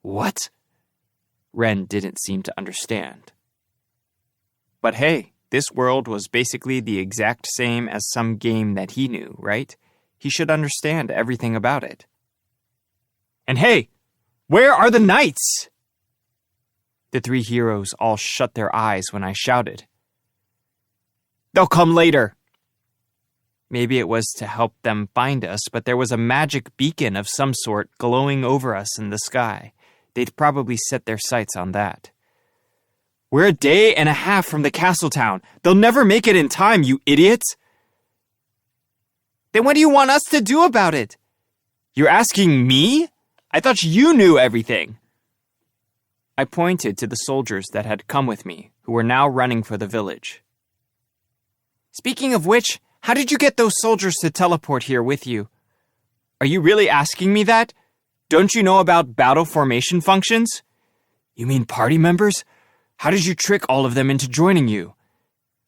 What? Ren didn't seem to understand. But hey, this world was basically the exact same as some game that he knew, right? He should understand everything about it. And hey, where are the knights? The three heroes all shut their eyes when I shouted. They'll come later. Maybe it was to help them find us, but there was a magic beacon of some sort glowing over us in the sky. They'd probably set their sights on that. We're a day and a half from the castle town. They'll never make it in time, you idiots! Then what do you want us to do about it? You're asking me? I thought you knew everything. I pointed to the soldiers that had come with me, who were now running for the village. Speaking of which, how did you get those soldiers to teleport here with you? Are you really asking me that? Don't you know about battle formation functions? You mean party members? How did you trick all of them into joining you?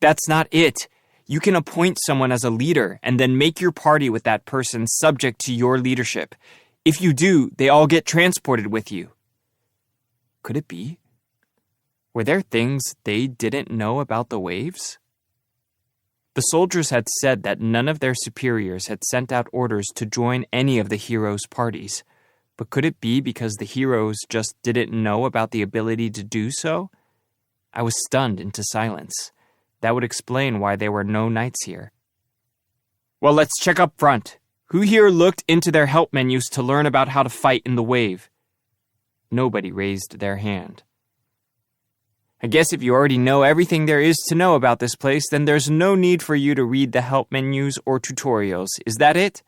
That's not it. You can appoint someone as a leader and then make your party with that person subject to your leadership. If you do, they all get transported with you. Could it be? Were there things they didn't know about the waves? The soldiers had said that none of their superiors had sent out orders to join any of the heroes' parties. But could it be because the heroes just didn't know about the ability to do so? I was stunned into silence. That would explain why there were no knights here. Well, let's check up front. Who here looked into their help menus to learn about how to fight in the wave? Nobody raised their hand. I guess if you already know everything there is to know about this place, then there's no need for you to read the help menus or tutorials. Is that it?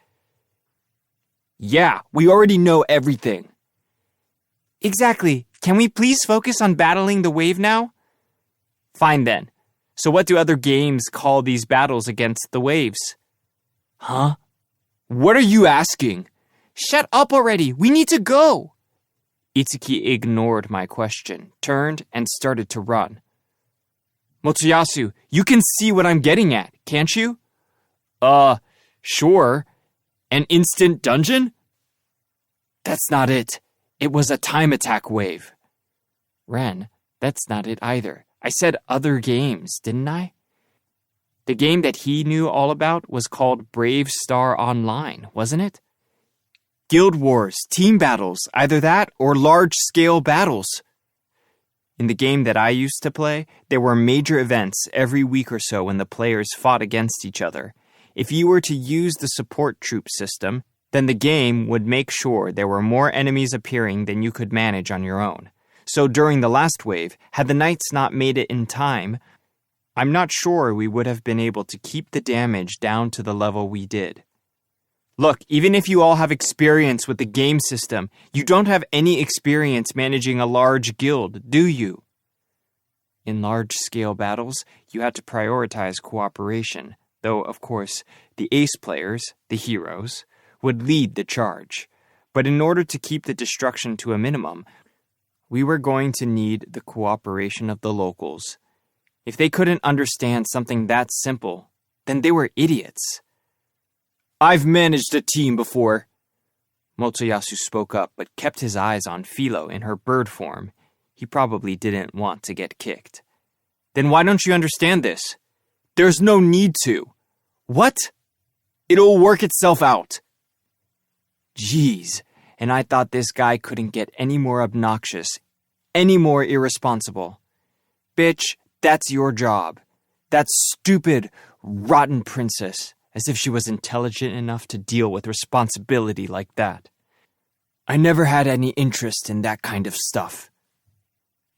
Yeah, we already know everything. Exactly. Can we please focus on battling the wave now? Fine then. So what do other games call these battles against the waves? Huh? What are you asking? Shut up already. We need to go. Itsuki ignored my question, turned, and started to run. Motoyasu, you can see what I'm getting at, can't you? Sure. An instant dungeon? That's not it. It was a time attack wave. Ren, that's not it either. I said other games, didn't I? The game that he knew all about was called Brave Star Online, wasn't it? Guild Wars, team battles, either that or large-scale battles. In the game that I used to play, there were major events every week or so when the players fought against each other. If you were to use the support troop system, then the game would make sure there were more enemies appearing than you could manage on your own. So during the last wave, had the knights not made it in time, I'm not sure we would have been able to keep the damage down to the level we did. Look, even if you all have experience with the game system, you don't have any experience managing a large guild, do you? In large-scale battles, you had to prioritize cooperation, though, of course, the ace players, the heroes, would lead the charge. But in order to keep the destruction to a minimum, we were going to need the cooperation of the locals. If they couldn't understand something that simple, then they were idiots. I've managed a team before. Motoyasu spoke up, but kept his eyes on Philo in her bird form. He probably didn't want to get kicked. Then why don't you understand this? There's no need to. What? It'll work itself out. Jeez, and I thought this guy couldn't get any more obnoxious, any more irresponsible. Bitch, that's your job. That stupid, rotten princess, as if she was intelligent enough to deal with responsibility like that. I never had any interest in that kind of stuff.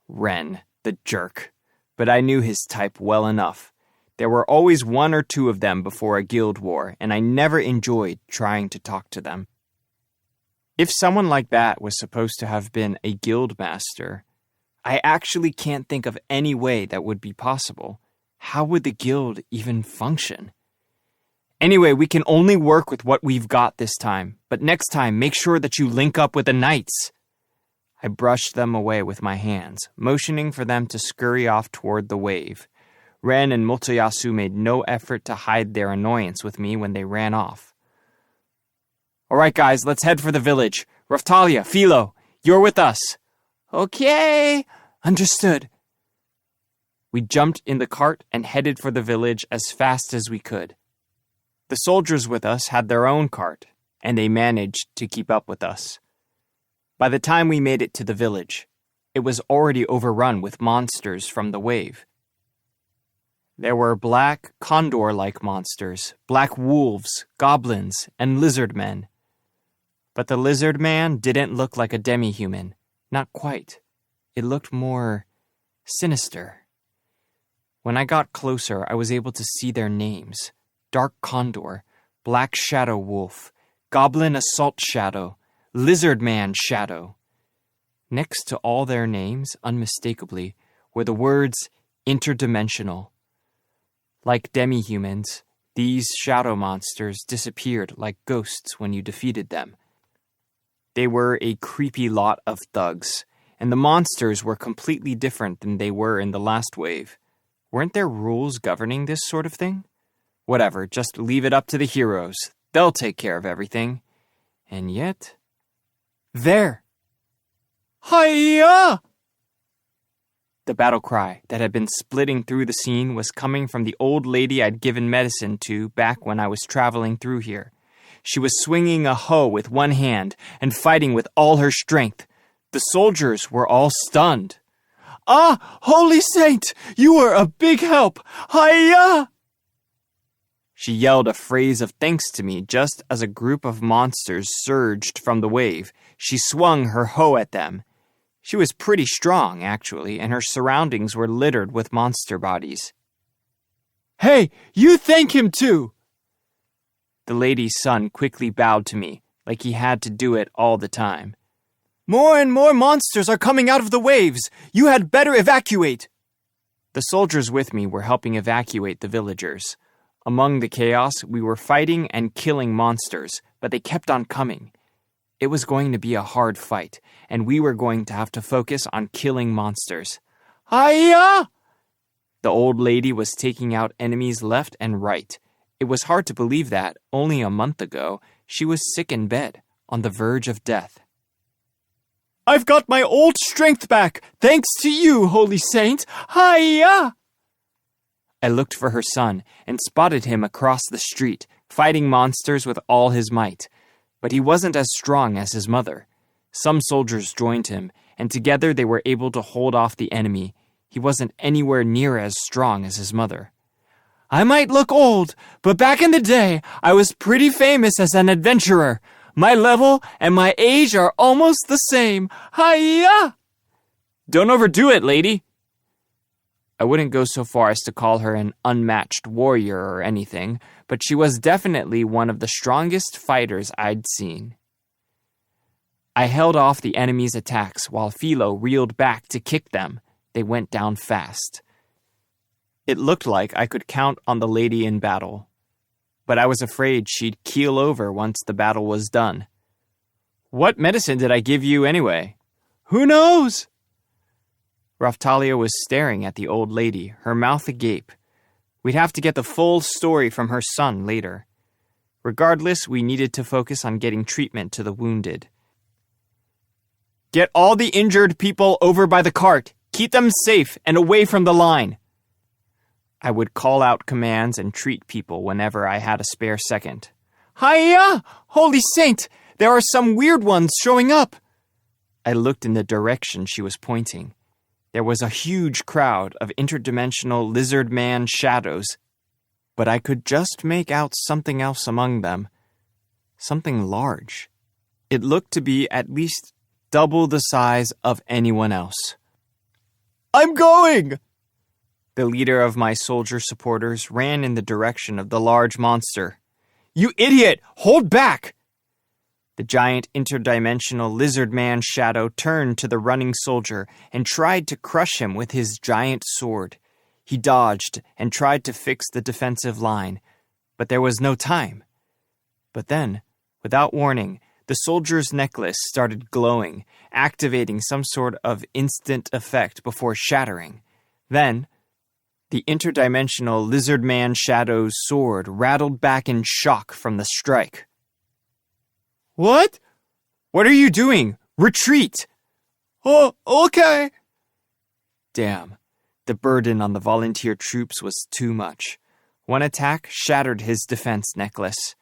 Ren, the jerk. But I knew his type well enough. There were always one or two of them before a guild war, and I never enjoyed trying to talk to them. If someone like that was supposed to have been a guild master, I actually can't think of any way that would be possible. How would the guild even function? Anyway, we can only work with what we've got this time, but next time make sure that you link up with the knights. I brushed them away with my hands, motioning for them to scurry off toward the wave. Ren and Motoyasu made no effort to hide their annoyance with me when they ran off. All right, guys, let's head for the village. Raphtalia, Philo, you're with us. Okay. Understood. We jumped in the cart and headed for the village as fast as we could. The soldiers with us had their own cart, and they managed to keep up with us. By the time we made it to the village, it was already overrun with monsters from the wave. There were black, condor-like monsters, black wolves, goblins, and lizard men. But the lizard man didn't look like a demi-human. Not quite. It looked more sinister. When I got closer, I was able to see their names. Dark Condor, Black Shadow Wolf, Goblin Assault Shadow, Lizard Man Shadow. Next to all their names, unmistakably, were the words interdimensional. Like demi-humans, these shadow monsters disappeared like ghosts when you defeated them. They were a creepy lot of thugs, and the monsters were completely different than they were in the last wave. Weren't there rules governing this sort of thing? Whatever, just leave it up to the heroes. They'll take care of everything. And yet... There! Hiya! The battle cry that had been splitting through the scene was coming from the old lady I'd given medicine to back when I was traveling through here. She was swinging a hoe with one hand and fighting with all her strength. The soldiers were all stunned. Ah, Holy Saint! You were a big help! Hiya! She yelled a phrase of thanks to me just as a group of monsters surged from the wave. She swung her hoe at them. She was pretty strong, actually, and her surroundings were littered with monster bodies. Hey, you thank him too! The lady's son quickly bowed to me, like he had to do it all the time. More and more monsters are coming out of the waves. You had better evacuate. The soldiers with me were helping evacuate the villagers. Among the chaos, we were fighting and killing monsters, but they kept on coming. It was going to be a hard fight, and we were going to have to focus on killing monsters. Hiya! The old lady was taking out enemies left and right. It was hard to believe that, only a month ago, she was sick in bed, on the verge of death. I've got my old strength back, thanks to you, Holy Saint. Hiya! I looked for her son and spotted him across the street, fighting monsters with all his might. But he wasn't as strong as his mother. Some soldiers joined him, and together they were able to hold off the enemy. He wasn't anywhere near as strong as his mother. I might look old, but back in the day, I was pretty famous as an adventurer. My level and my age are almost the same. Hiya! Don't overdo it, lady. I wouldn't go so far as to call her an unmatched warrior or anything, but she was definitely one of the strongest fighters I'd seen. I held off the enemy's attacks while Philo reeled back to kick them. they went down fast. It looked like I could count on the lady in battle, but I was afraid she'd keel over once the battle was done. What medicine did I give you anyway? Who knows? Raftalia was staring at the old lady, her mouth agape. We'd have to get the full story from her son later. Regardless, we needed to focus on getting treatment to the wounded. Get all the injured people over by the cart. Keep them safe and away from the line. I would call out commands and treat people whenever I had a spare second. Hiya! Holy Saint! There are some weird ones showing up. I looked in the direction she was pointing. There was a huge crowd of interdimensional lizard man shadows, but I could just make out something else among them. Something large. It looked to be at least double the size of anyone else. I'm going! The leader of my soldier supporters ran in the direction of the large monster. You idiot! Hold back! The giant interdimensional lizard man shadow turned to the running soldier and tried to crush him with his giant sword. He dodged and tried to fix the defensive line, but there was no time. But then, without warning, the soldier's necklace started glowing, activating some sort of instant effect before shattering. Then, the interdimensional lizard man shadow's sword rattled back in shock from the strike. What? What are you doing? Retreat! Oh, okay. Damn, the burden on the volunteer troops was too much. One attack shattered his defense necklace.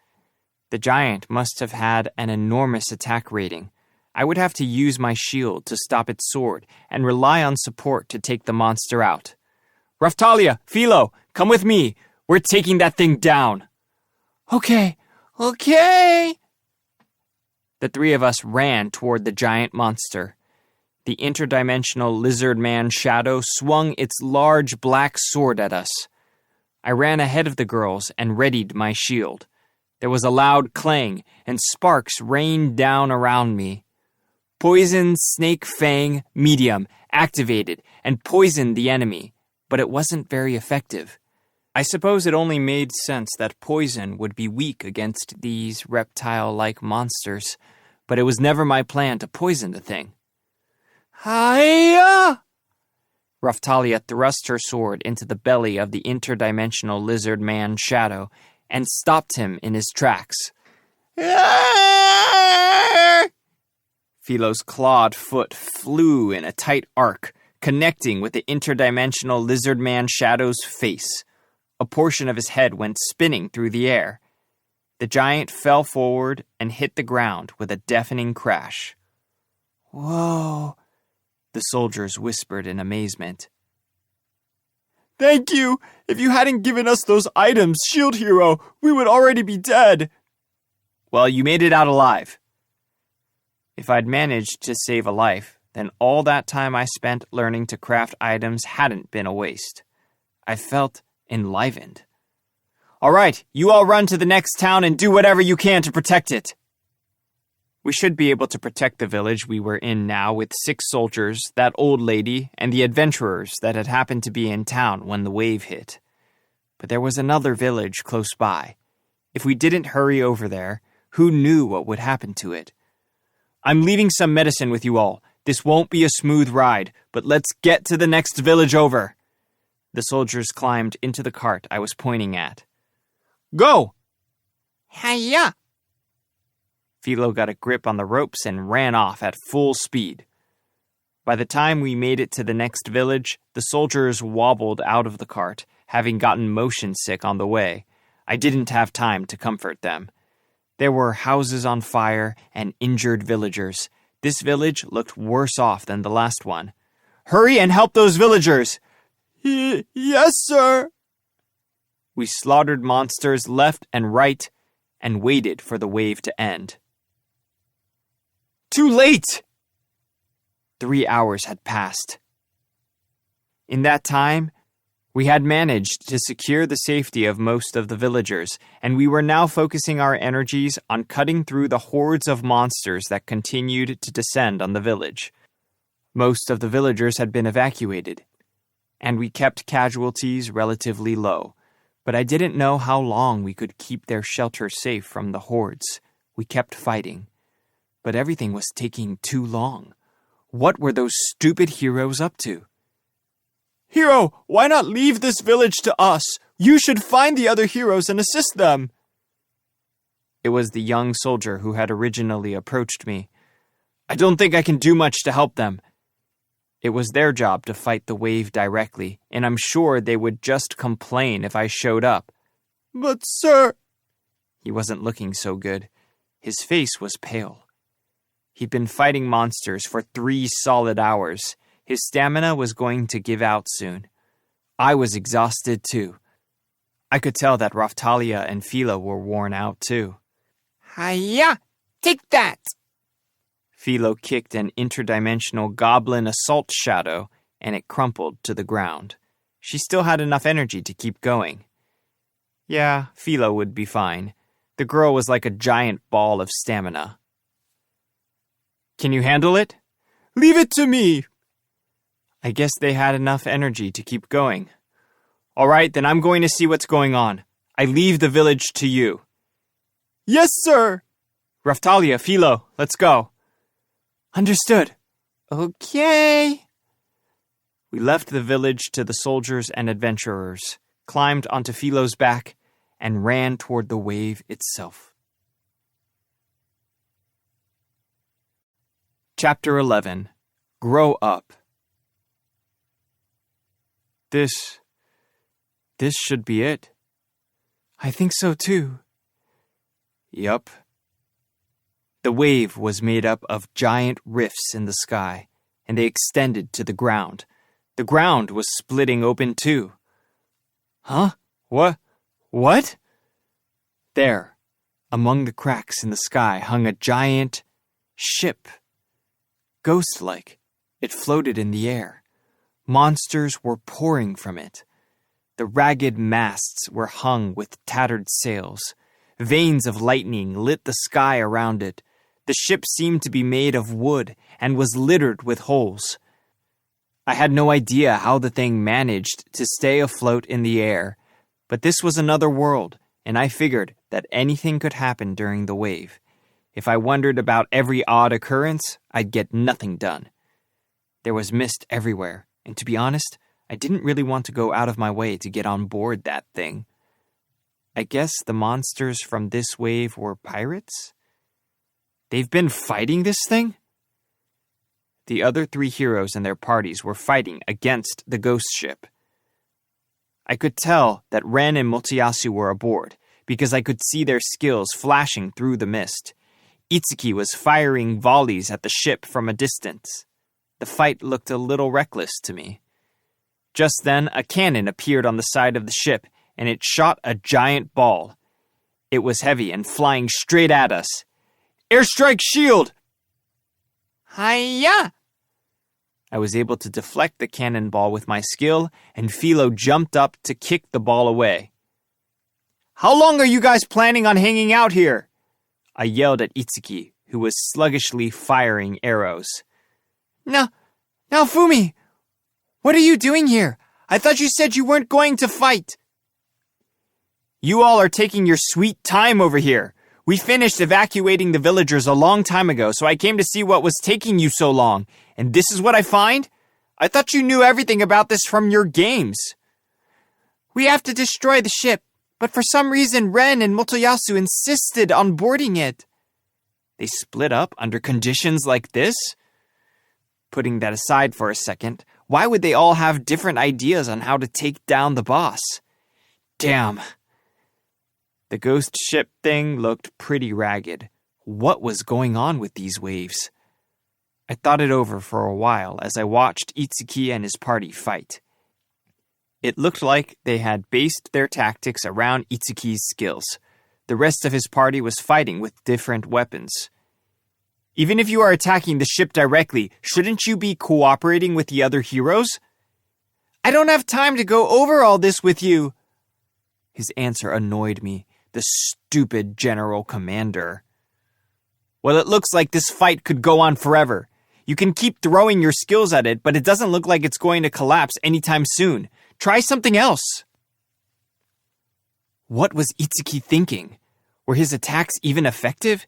The giant must have had an enormous attack rating. I would have to use my shield to stop its sword and rely on support to take the monster out. Raftalia, Philo, come with me. We're taking that thing down. Okay. The three of us ran toward the giant monster. The interdimensional lizard man shadow swung its large black sword at us. I ran ahead of the girls and readied my shield. There was a loud clang, and sparks rained down around me. Poison Snake Fang Medium activated and poisoned the enemy, but it wasn't very effective. I suppose it only made sense that poison would be weak against these reptile-like monsters, but it was never my plan to poison the thing. Hiya! Raftalia thrust her sword into the belly of the interdimensional lizard man shadow and stopped him in his tracks. Philo's clawed foot flew in a tight arc, connecting with the interdimensional lizard man shadow's face. A portion of his head went spinning through the air. The giant fell forward and hit the ground with a deafening crash. Whoa, the soldiers whispered in amazement. Thank you! If you hadn't given us those items, Shield Hero, we would already be dead. Well, you made it out alive. If I'd managed to save a life, then all that time I spent learning to craft items hadn't been a waste. I felt enlivened. All right, you all run to the next town and do whatever you can to protect it. We should be able to protect the village we were in now with 6 soldiers, that old lady, and the adventurers that had happened to be in town when the wave hit. But there was another village close by. If we didn't hurry over there, who knew what would happen to it? I'm leaving some medicine with you all. This won't be a smooth ride, but let's get to the next village over. The soldiers climbed into the cart I was pointing at. Go! Hiya! Philo got a grip on the ropes and ran off at full speed. By the time we made it to the next village, the soldiers wobbled out of the cart, having gotten motion sick on the way. I didn't have time to comfort them. There were houses on fire and injured villagers. This village looked worse off than the last one. Hurry and help those villagers! Yes, sir! We slaughtered monsters left and right and waited for the wave to end. Too late! 3 hours had passed. In that time, we had managed to secure the safety of most of the villagers, and we were now focusing our energies on cutting through the hordes of monsters that continued to descend on the village. Most of the villagers had been evacuated, and we kept casualties relatively low, but I didn't know how long we could keep their shelter safe from the hordes. We kept fighting, but everything was taking too long. What were those stupid heroes up to? Hero, why not leave this village to us? You should find the other heroes and assist them. It was the young soldier who had originally approached me. I don't think I can do much to help them. It was their job to fight the wave directly, and I'm sure they would just complain if I showed up. But sir... He wasn't looking so good. His face was pale. He'd been fighting monsters for 3 solid hours. His stamina was going to give out soon. I was exhausted too. I could tell that Raftalia and Philo were worn out too. Hiya! Take that! Philo kicked an interdimensional goblin assault shadow, and it crumpled to the ground. She still had enough energy to keep going. Yeah, Philo would be fine. The girl was like a giant ball of stamina. Can you handle it? Leave it to me! I guess they had enough energy to keep going. All right, then I'm going to see what's going on. I leave the village to you. Yes, sir! Raftalia, Philo, let's go. Understood. Okay. We left the village to the soldiers and adventurers, climbed onto Philo's back, and ran toward the wave itself. Chapter 11. Grow Up. This should be it. I think so too. Yup. The wave was made up of giant rifts in the sky, and they extended to the ground. The ground was splitting open too. Huh? What? There, among the cracks in the sky, hung a giant ship. Ghost-like, it floated in the air. Monsters were pouring from it. The ragged masts were hung with tattered sails. Veins of lightning lit the sky around it. The ship seemed to be made of wood and was littered with holes. I had no idea how the thing managed to stay afloat in the air, but this was another world, and I figured that anything could happen during the wave. If I wondered about every odd occurrence, I'd get nothing done. There was mist everywhere, and to be honest, I didn't really want to go out of my way to get on board that thing. I guess the monsters from this wave were pirates? They've been fighting this thing? The other 3 heroes and their parties were fighting against the ghost ship. I could tell that Ren and Motoyasu were aboard, because I could see their skills flashing through the mist. Itsuki was firing volleys at the ship from a distance. The fight looked a little reckless to me. Just then, a cannon appeared on the side of the ship, and it shot a giant ball. It was heavy and flying straight at us. Airstrike shield! Hiya! I was able to deflect the cannonball with my skill, and Philo jumped up to kick the ball away. How long are you guys planning on hanging out here? I yelled at Itsuki, who was sluggishly firing arrows. Now, Fumi, what are you doing here? I thought you said you weren't going to fight. You all are taking your sweet time over here. We finished evacuating the villagers a long time ago, so I came to see what was taking you so long. And this is what I find? I thought you knew everything about this from your games. We have to destroy the ship, but for some reason Ren and Motoyasu insisted on boarding it. They split up under conditions like this? Putting that aside for a second, why would they all have different ideas on how to take down the boss? Damn. The ghost ship thing looked pretty ragged. What was going on with these waves? I thought it over for a while as I watched Itsuki and his party fight. It looked like they had based their tactics around Itsuki's skills. The rest of his party was fighting with different weapons. Even if you are attacking the ship directly, shouldn't you be cooperating with the other heroes? I don't have time to go over all this with you. His answer annoyed me. The stupid general commander. Well, it looks like this fight could go on forever. You can keep throwing your skills at it, but it doesn't look like it's going to collapse anytime soon. Try something else. What was Itsuki thinking? Were his attacks even effective?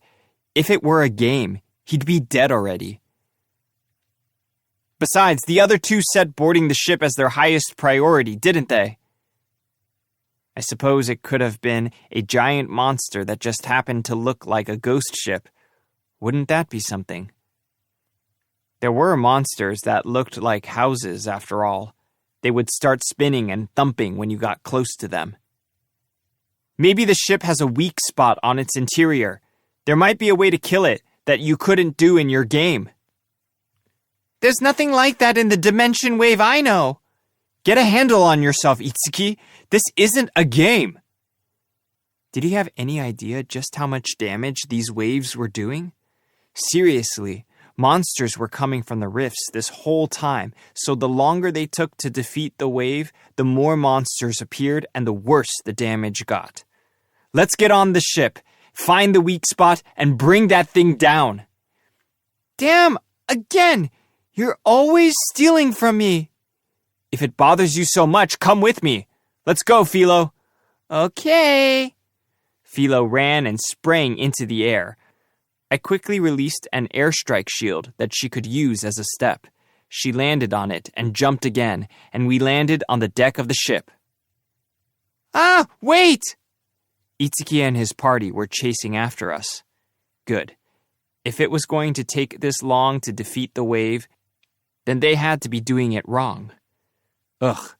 If it were a game, he'd be dead already. Besides, the other two set boarding the ship as their highest priority, didn't they? I suppose it could have been a giant monster that just happened to look like a ghost ship. Wouldn't that be something? There were monsters that looked like houses, after all. They would start spinning and thumping when you got close to them. Maybe the ship has a weak spot on its interior. There might be a way to kill it that you couldn't do in your game. There's nothing like that in the dimension wave I know. Get a handle on yourself, Itsuki. This isn't a game. Did he have any idea just how much damage these waves were doing? Seriously, monsters were coming from the rifts this whole time, so the longer they took to defeat the wave, the more monsters appeared and the worse the damage got. Let's get on the ship, find the weak spot, and bring that thing down. Damn, again! You're always stealing from me. If it bothers you so much, come with me. Let's go, Philo. Okay. Philo ran and sprang into the air. I quickly released an airstrike shield that she could use as a step. She landed on it and jumped again, and we landed on the deck of the ship. Ah, wait! Itsuki and his party were chasing after us. Good. If it was going to take this long to defeat the wave, then they had to be doing it wrong. Ugh,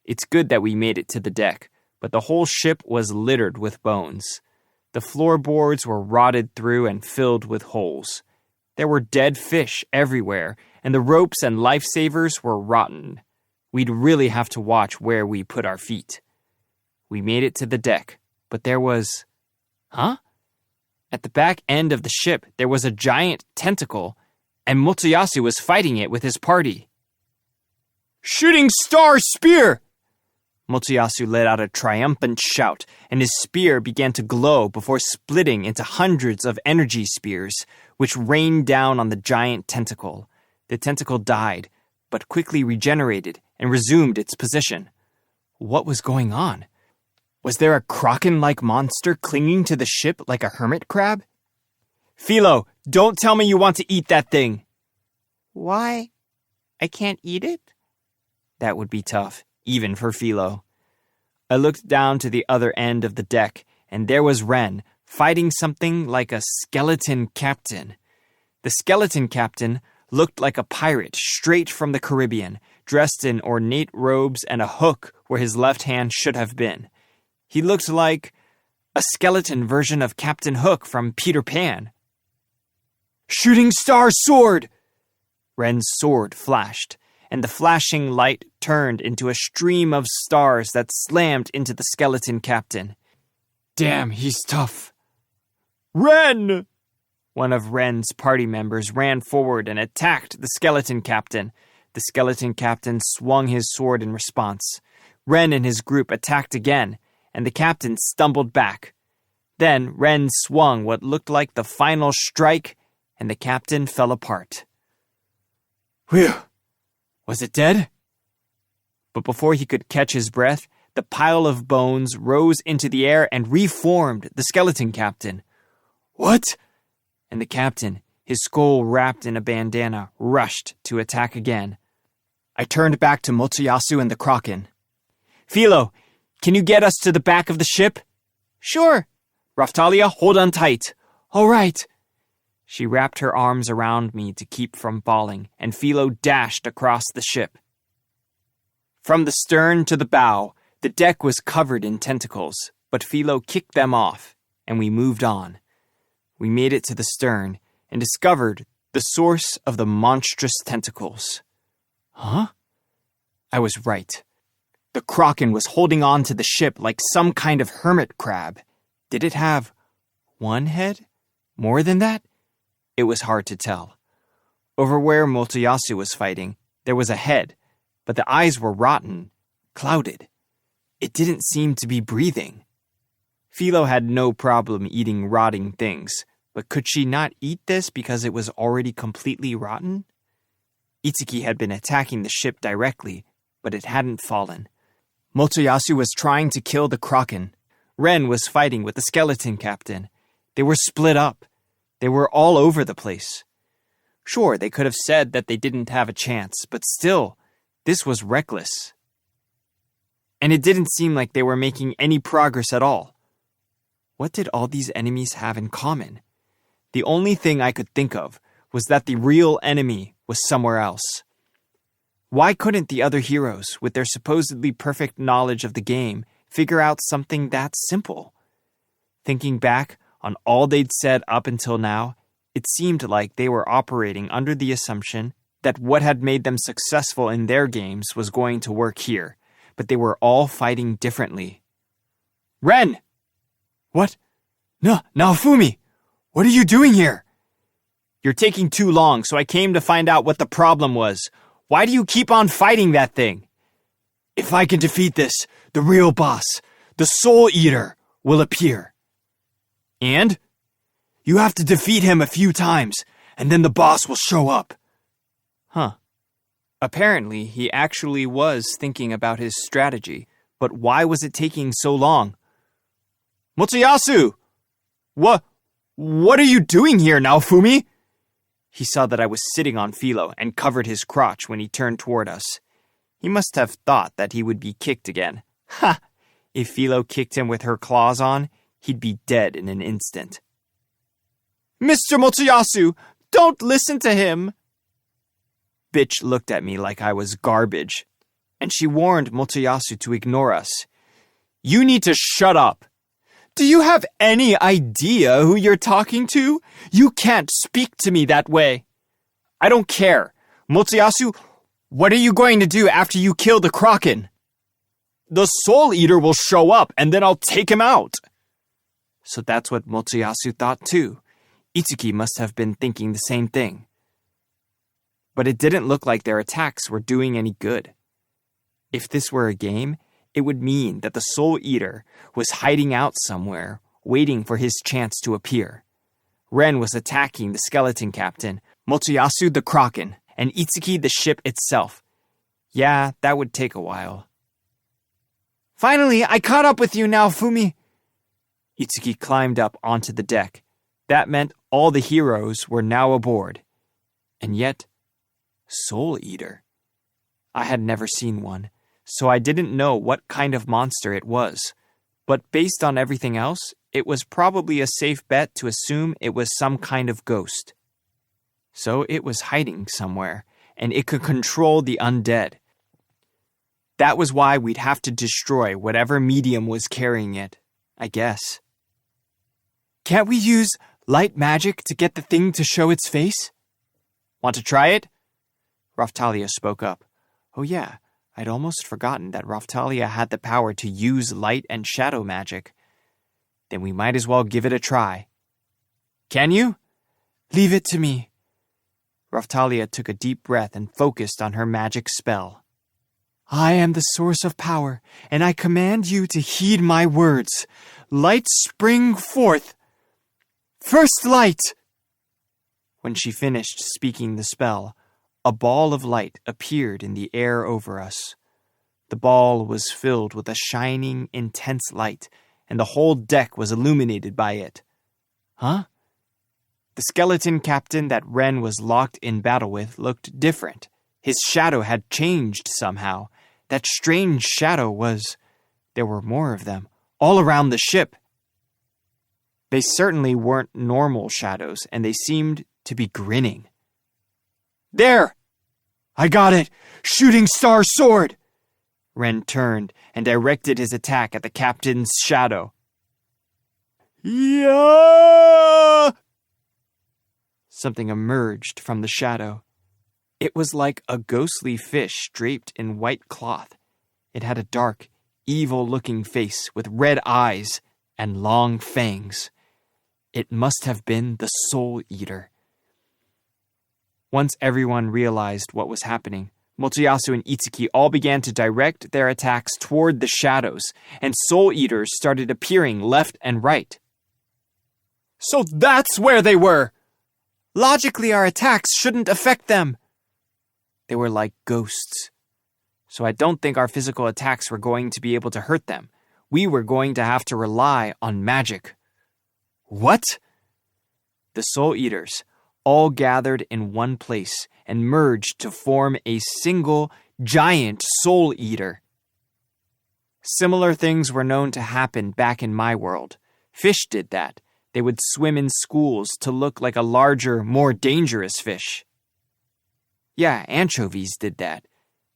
it's good that we made it to the deck, but the whole ship was littered with bones. The floorboards were rotted through and filled with holes. There were dead fish everywhere, and the ropes and lifesavers were rotten. We'd really have to watch where we put our feet. We made it to the deck, but there was... Huh? At the back end of the ship, there was a giant tentacle, and Motoyasu was fighting it with his party. Shooting star spear! Motoyasu let out a triumphant shout, and his spear began to glow before splitting into hundreds of energy spears, which rained down on the giant tentacle. The tentacle died, but quickly regenerated and resumed its position. What was going on? Was there a kraken-like monster clinging to the ship like a hermit crab? Philo, don't tell me you want to eat that thing. Why? I can't eat it? That would be tough, even for Philo. I looked down to the other end of the deck, and there was Ren, fighting something like a skeleton captain. The skeleton captain looked like a pirate straight from the Caribbean, dressed in ornate robes and a hook where his left hand should have been. He looked like a skeleton version of Captain Hook from Peter Pan. Shooting star sword! Ren's sword flashed, and the flashing light turned into a stream of stars that slammed into the skeleton captain. Damn, he's tough. Ren! One of Ren's party members ran forward and attacked the skeleton captain. The skeleton captain swung his sword in response. Ren and his group attacked again, and the captain stumbled back. Then Ren swung what looked like the final strike, and the captain fell apart. Whew! Was it dead? But before he could catch his breath, the pile of bones rose into the air and reformed the skeleton captain. What? And the captain, his skull wrapped in a bandana, rushed to attack again. I turned back to Motoyasu and the Kraken. Philo, can you get us to the back of the ship? Sure. Raftalia, hold on tight. All right. She wrapped her arms around me to keep from falling, and Philo dashed across the ship. From the stern to the bow, the deck was covered in tentacles, but Philo kicked them off, and we moved on. We made it to the stern and discovered the source of the monstrous tentacles. Huh? I was right. The Kraken was holding on to the ship like some kind of hermit crab. Did it have one head? More than that? It was hard to tell. Over where Motoyasu was fighting, there was a head, but the eyes were rotten, clouded. It didn't seem to be breathing. Philo had no problem eating rotting things, but could she not eat this because it was already completely rotten? Itsuki had been attacking the ship directly, but it hadn't fallen. Motoyasu was trying to kill the Kraken. Ren was fighting with the skeleton captain. They were split up. They were all over the place. Sure, they could have said that they didn't have a chance, but still, this was reckless. And it didn't seem like they were making any progress at all. What did all these enemies have in common? The only thing I could think of was that the real enemy was somewhere else. Why couldn't the other heroes, with their supposedly perfect knowledge of the game, figure out something that simple? Thinking back on all they'd said up until now, it seemed like they were operating under the assumption that what had made them successful in their games was going to work here, but they were all fighting differently. Ren! What? No, Naofumi! What are you doing here? You're taking too long, so I came to find out what the problem was. Why do you keep on fighting that thing? If I can defeat this, the real boss, the Soul Eater, will appear. And? You have to defeat him a few times, and then the boss will show up. Huh. Apparently, he actually was thinking about his strategy, but why was it taking so long? Motoyasu! What are you doing here, Naofumi? He saw that I was sitting on Philo and covered his crotch when he turned toward us. He must have thought that he would be kicked again. Ha! If Philo kicked him with her claws on, he'd be dead in an instant. Mr. Motoyasu, don't listen to him! Bitch looked at me like I was garbage, and she warned Motoyasu to ignore us. You need to shut up. Do you have any idea who you're talking to? You can't speak to me that way. I don't care. Motoyasu, what are you going to do after you kill the Kraken? The Soul Eater will show up, and then I'll take him out. So that's what Motoyasu thought too. Itsuki must have been thinking the same thing. But it didn't look like their attacks were doing any good. If this were a game, it would mean that the Soul Eater was hiding out somewhere, waiting for his chance to appear. Ren was attacking the skeleton captain, Motoyasu the Kraken, and Itsuki the ship itself. Yeah, that would take a while. Finally, I caught up with you, Naofumi. Itsuki climbed up onto the deck. That meant all the heroes were now aboard. And yet, Soul Eater. I had never seen one, so I didn't know what kind of monster it was. But based on everything else, it was probably a safe bet to assume it was some kind of ghost. So it was hiding somewhere, and it could control the undead. That was why we'd have to destroy whatever medium was carrying it, I guess. Can't we use light magic to get the thing to show its face? Want to try it? Raphtalia spoke up. Oh yeah, I'd almost forgotten that Raphtalia had the power to use light and shadow magic. Then we might as well give it a try. Can you? Leave it to me. Raphtalia took a deep breath and focused on her magic spell. I am the source of power, and I command you to heed my words. Light spring forth. First light! When she finished speaking the spell, a ball of light appeared in the air over us. The ball was filled with a shining, intense light, and the whole deck was illuminated by it. Huh? The skeleton captain that Ren was locked in battle with looked different. His shadow had changed somehow. That strange shadow was... There were more of them, all around the ship. They certainly weren't normal shadows, and they seemed to be grinning. There! I got it! Shooting star sword! Ren turned and directed his attack at the captain's shadow. Yeah! Something emerged from the shadow. It was like a ghostly fish draped in white cloth. It had a dark, evil-looking face with red eyes and long fangs. It must have been the Soul Eater. Once everyone realized what was happening, Motoyasu and Itsuki all began to direct their attacks toward the shadows, and Soul Eaters started appearing left and right. So that's where they were! Logically, our attacks shouldn't affect them. They were like ghosts. So I don't think our physical attacks were going to be able to hurt them. We were going to have to rely on magic. What? The Soul Eaters all gathered in one place and merged to form a single giant Soul Eater. Similar things were known to happen back in my world. Fish did that. They would swim in schools to look like a larger, more dangerous fish. Yeah, anchovies did that.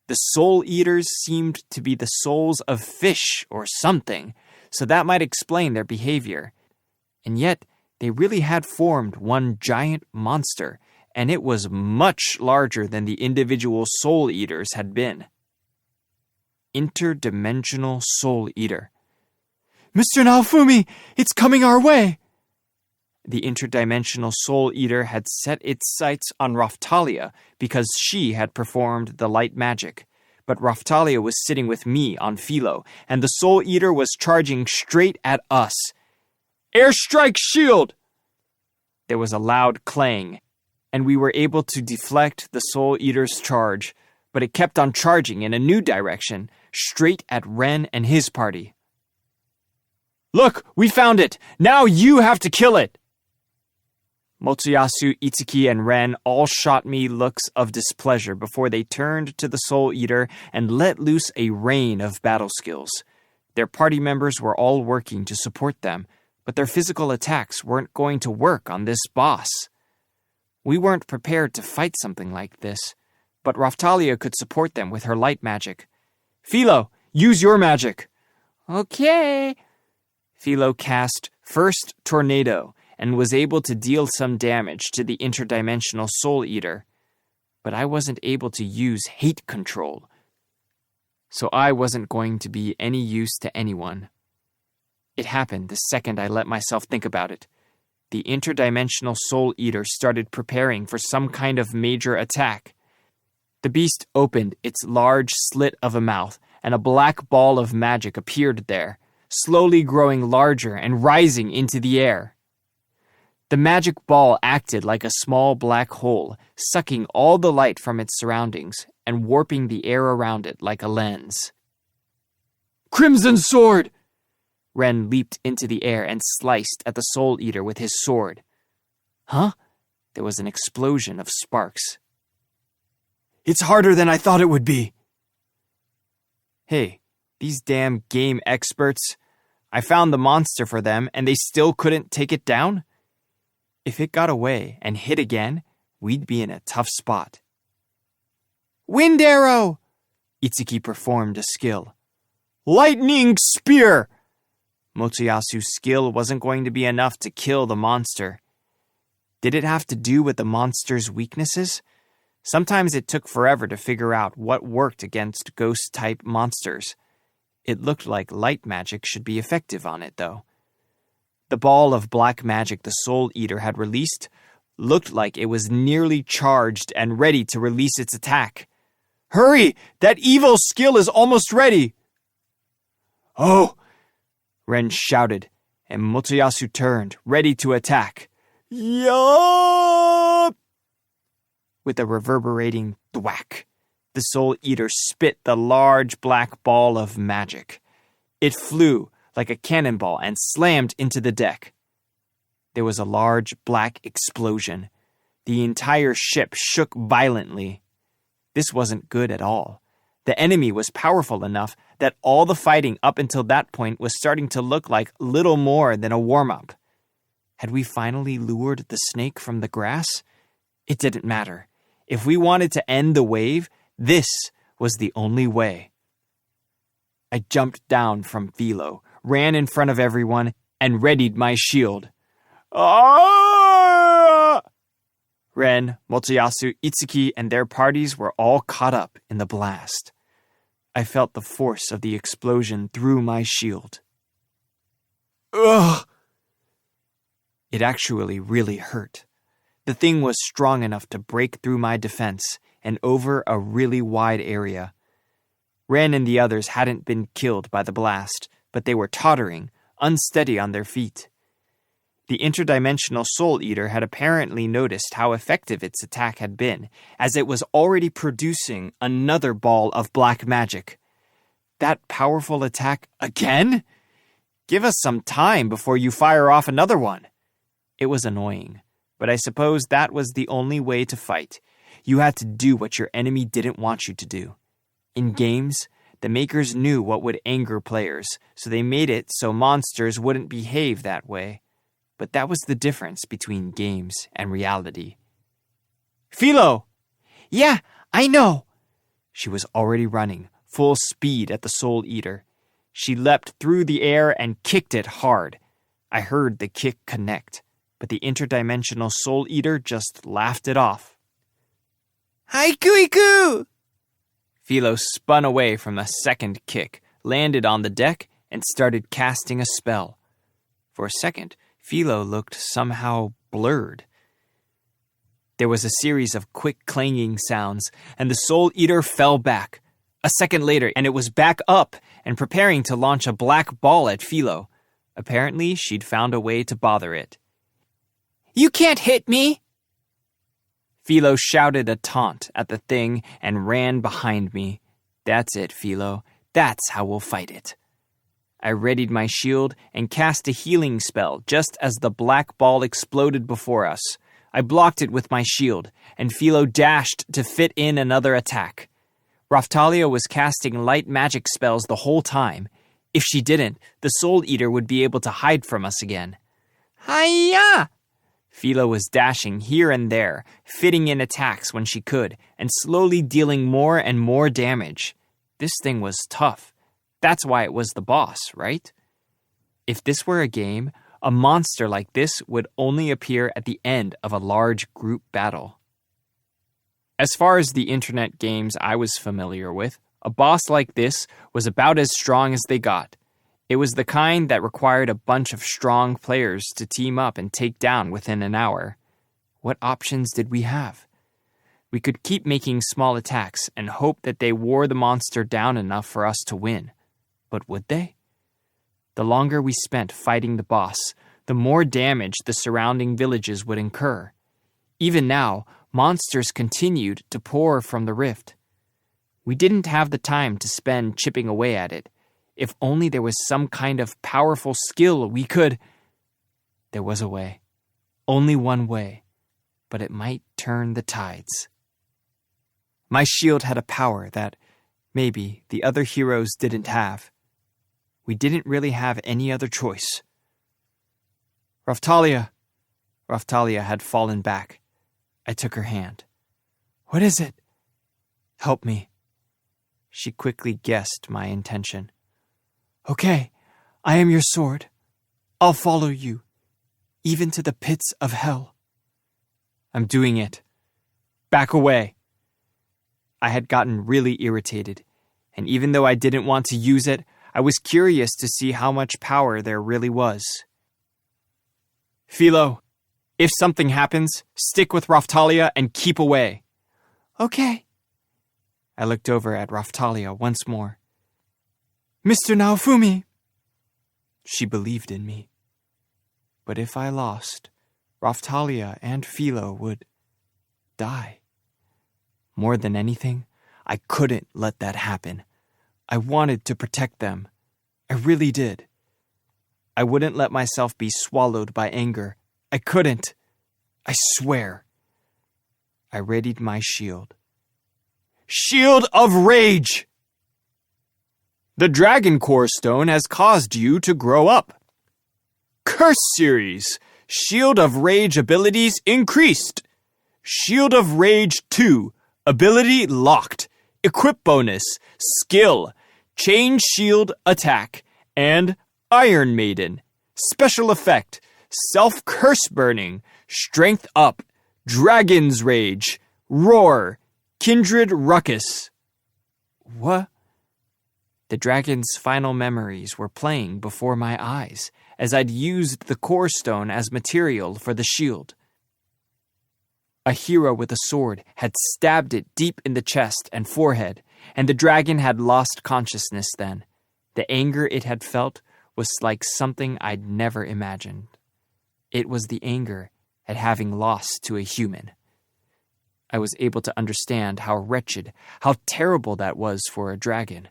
The Soul Eaters seemed to be the souls of fish or something, so that might explain their behavior. And yet, they really had formed one giant monster, and it was much larger than the individual Soul Eaters had been. Interdimensional Soul Eater. Mr. Naofumi, it's coming our way! The interdimensional Soul Eater had set its sights on Raphtalia because she had performed the light magic. But Raphtalia was sitting with me on Philo, and the Soul Eater was charging straight at us. Airstrike shield! There was a loud clang, and we were able to deflect the Soul Eater's charge, but it kept on charging in a new direction, straight at Ren and his party. Look, we found it! Now you have to kill it! Motsuyasu, Itsuki, and Ren all shot me looks of displeasure before they turned to the Soul Eater and let loose a rain of battle skills. Their party members were all working to support them, but their physical attacks weren't going to work on this boss. We weren't prepared to fight something like this, but Raphtalia could support them with her light magic. Philo, use your magic! Okay. Philo cast First Tornado and was able to deal some damage to the interdimensional Soul Eater, but I wasn't able to use Hate Control, so I wasn't going to be any use to anyone. It happened the second I let myself think about it. The interdimensional Soul Eater started preparing for some kind of major attack. The beast opened its large slit of a mouth, and a black ball of magic appeared there, slowly growing larger and rising into the air. The magic ball acted like a small black hole, sucking all the light from its surroundings and warping the air around it like a lens. Crimson Sword! Ren leaped into the air and sliced at the Soul Eater with his sword. Huh? There was an explosion of sparks. It's harder than I thought it would be. Hey, these damn game experts. I found the monster for them and they still couldn't take it down? If it got away and hit again, we'd be in a tough spot. Wind Arrow! Itsuki performed a skill. Lightning Spear! Motsuyasu's skill wasn't going to be enough to kill the monster. Did it have to do with the monster's weaknesses? Sometimes it took forever to figure out what worked against ghost-type monsters. It looked like light magic should be effective on it, though. The ball of black magic the Soul Eater had released looked like it was nearly charged and ready to release its attack. Hurry! That evil skill is almost ready! Oh! Ren shouted, and Motsuyasu turned, ready to attack. Yup! With a reverberating thwack, the Soul Eater spit the large black ball of magic. It flew like a cannonball and slammed into the deck. There was a large black explosion. The entire ship shook violently. This wasn't good at all. The enemy was powerful enough that all the fighting up until that point was starting to look like little more than a warm-up. Had we finally lured the snake from the grass? It didn't matter. If we wanted to end the wave, this was the only way. I jumped down from Philo, ran in front of everyone, and readied my shield. Ah! Ren, Motsuyasu, Itsuki, and their parties were all caught up in the blast. I felt the force of the explosion through my shield. Ugh! It actually really hurt. The thing was strong enough to break through my defense and over a really wide area. Ren and the others hadn't been killed by the blast, but they were tottering, unsteady on their feet. The interdimensional Soul Eater had apparently noticed how effective its attack had been, as it was already producing another ball of black magic. That powerful attack again? Give us some time before you fire off another one. It was annoying, but I suppose that was the only way to fight. You had to do what your enemy didn't want you to do. In games, the makers knew what would anger players, so they made it so monsters wouldn't behave that way. But that was the difference between games and reality. Philo! Yeah, I know! She was already running, full speed at the Soul Eater. She leapt through the air and kicked it hard. I heard the kick connect, but the interdimensional Soul Eater just laughed it off. Haikuiku! Philo spun away from the second kick, landed on the deck, and started casting a spell. For a second, Philo looked somehow blurred. There was a series of quick clanging sounds, and the Soul Eater fell back. A second later, and it was back up and preparing to launch a black ball at Philo. Apparently, she'd found a way to bother it. You can't hit me! Philo shouted a taunt at the thing and ran behind me. That's it, Philo. That's how we'll fight it. I readied my shield and cast a healing spell just as the black ball exploded before us. I blocked it with my shield, and Philo dashed to fit in another attack. Raphtalia was casting light magic spells the whole time. If she didn't, the Soul Eater would be able to hide from us again. Hi-ya! Philo was dashing here and there, fitting in attacks when she could, and slowly dealing more and more damage. This thing was tough. That's why it was the boss, right? If this were a game, a monster like this would only appear at the end of a large group battle. As far as the internet games I was familiar with, a boss like this was about as strong as they got. It was the kind that required a bunch of strong players to team up and take down within an hour. What options did we have? We could keep making small attacks and hope that they wore the monster down enough for us to win. But would they? The longer we spent fighting the boss, the more damage the surrounding villages would incur. Even now, monsters continued to pour from the rift. We didn't have the time to spend chipping away at it. If only there was some kind of powerful skill we could... There was a way. Only one way. But it might turn the tides. My shield had a power that, maybe, the other heroes didn't have. We didn't really have any other choice. Raphtalia! Raphtalia had fallen back. I took her hand. What is it? Help me. She quickly guessed my intention. Okay, I am your sword. I'll follow you, even to the pits of hell. I'm doing it. Back away. I had gotten really irritated, and even though I didn't want to use it, I was curious to see how much power there really was. Philo, if something happens, stick with Raphtalia and keep away. Okay. I looked over at Raphtalia once more. Mr. Naofumi! She believed in me. But if I lost, Raphtalia and Philo would die. More than anything, I couldn't let that happen. I wanted to protect them. I really did. I wouldn't let myself be swallowed by anger. I couldn't. I swear. I readied my shield. Shield of Rage! The Dragon Core Stone has caused you to grow up. Curse Series. Shield of Rage abilities increased. Shield of Rage 2. Ability locked. Equip bonus. Skill. Chain Shield Attack. And Iron Maiden. Special effect. Self-Curse Burning. Strength Up. Dragon's Rage. Roar. Kindred Ruckus. What? The dragon's final memories were playing before my eyes as I'd used the core stone as material for the shield. A hero with a sword had stabbed it deep in the chest and forehead, and the dragon had lost consciousness then. The anger it had felt was like something I'd never imagined. It was the anger at having lost to a human. I was able to understand how wretched, how terrible that was for a dragon.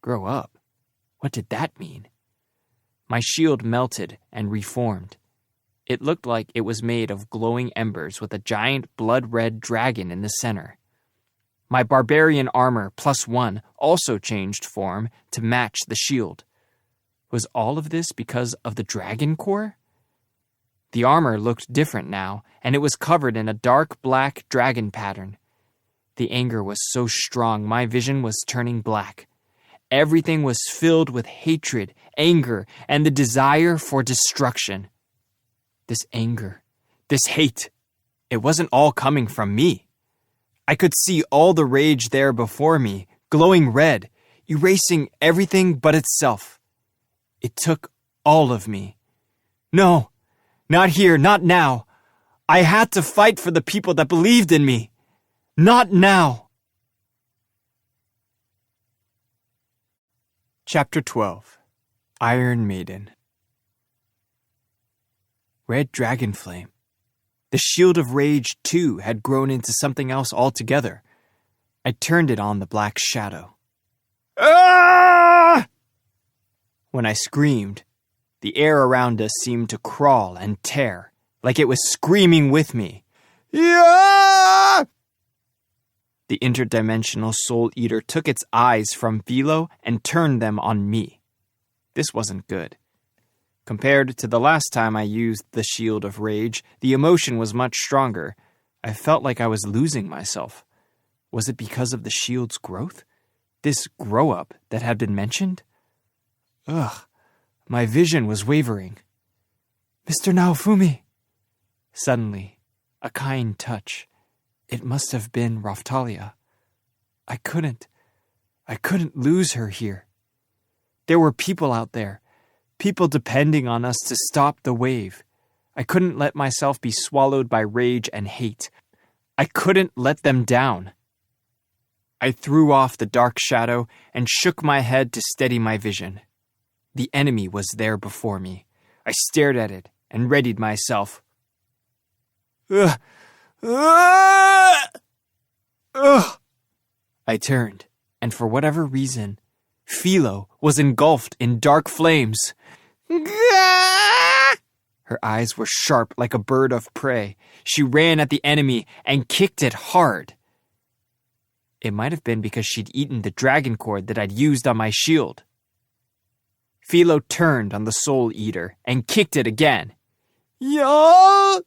Grow up? What did that mean? My shield melted and reformed. It looked like it was made of glowing embers with a giant blood-red dragon in the center. My barbarian armor +1 also changed form to match the shield. Was all of this because of the dragon core? The armor looked different now, and it was covered in a dark black dragon pattern. The anger was so strong, my vision was turning black. Everything was filled with hatred, anger, and the desire for destruction. This anger, this hate, it wasn't all coming from me. I could see all the rage there before me, glowing red, erasing everything but itself. It took all of me. No, not here, not now. I had to fight for the people that believed in me. Not now. Chapter 12. Iron Maiden. Red Dragon Flame. The Shield of Rage, too, had grown into something else altogether. I turned it on the black shadow. Ah! When I screamed, the air around us seemed to crawl and tear, like it was screaming with me. Yeah! The interdimensional Soul Eater took its eyes from Philo and turned them on me. This wasn't good. Compared to the last time I used the Shield of Rage, the emotion was much stronger. I felt like I was losing myself. Was it because of the shield's growth? This grow-up that had been mentioned? Ugh, my vision was wavering. Mr. Naofumi! Suddenly, a kind touch. It must have been Raphtalia. I couldn't lose her here. There were people out there, people depending on us to stop the wave. I couldn't let myself be swallowed by rage and hate. I couldn't let them down. I threw off the dark shadow and shook my head to steady my vision. The enemy was there before me. I stared at it and readied myself. Ugh! Ugh! Ugh! I turned, and for whatever reason, Philo was engulfed in dark flames. Her eyes were sharp like a bird of prey. She ran at the enemy and kicked it hard. It might have been because she'd eaten the dragon cord that I'd used on my shield. Philo turned on the Soul Eater and kicked it again. Yeah!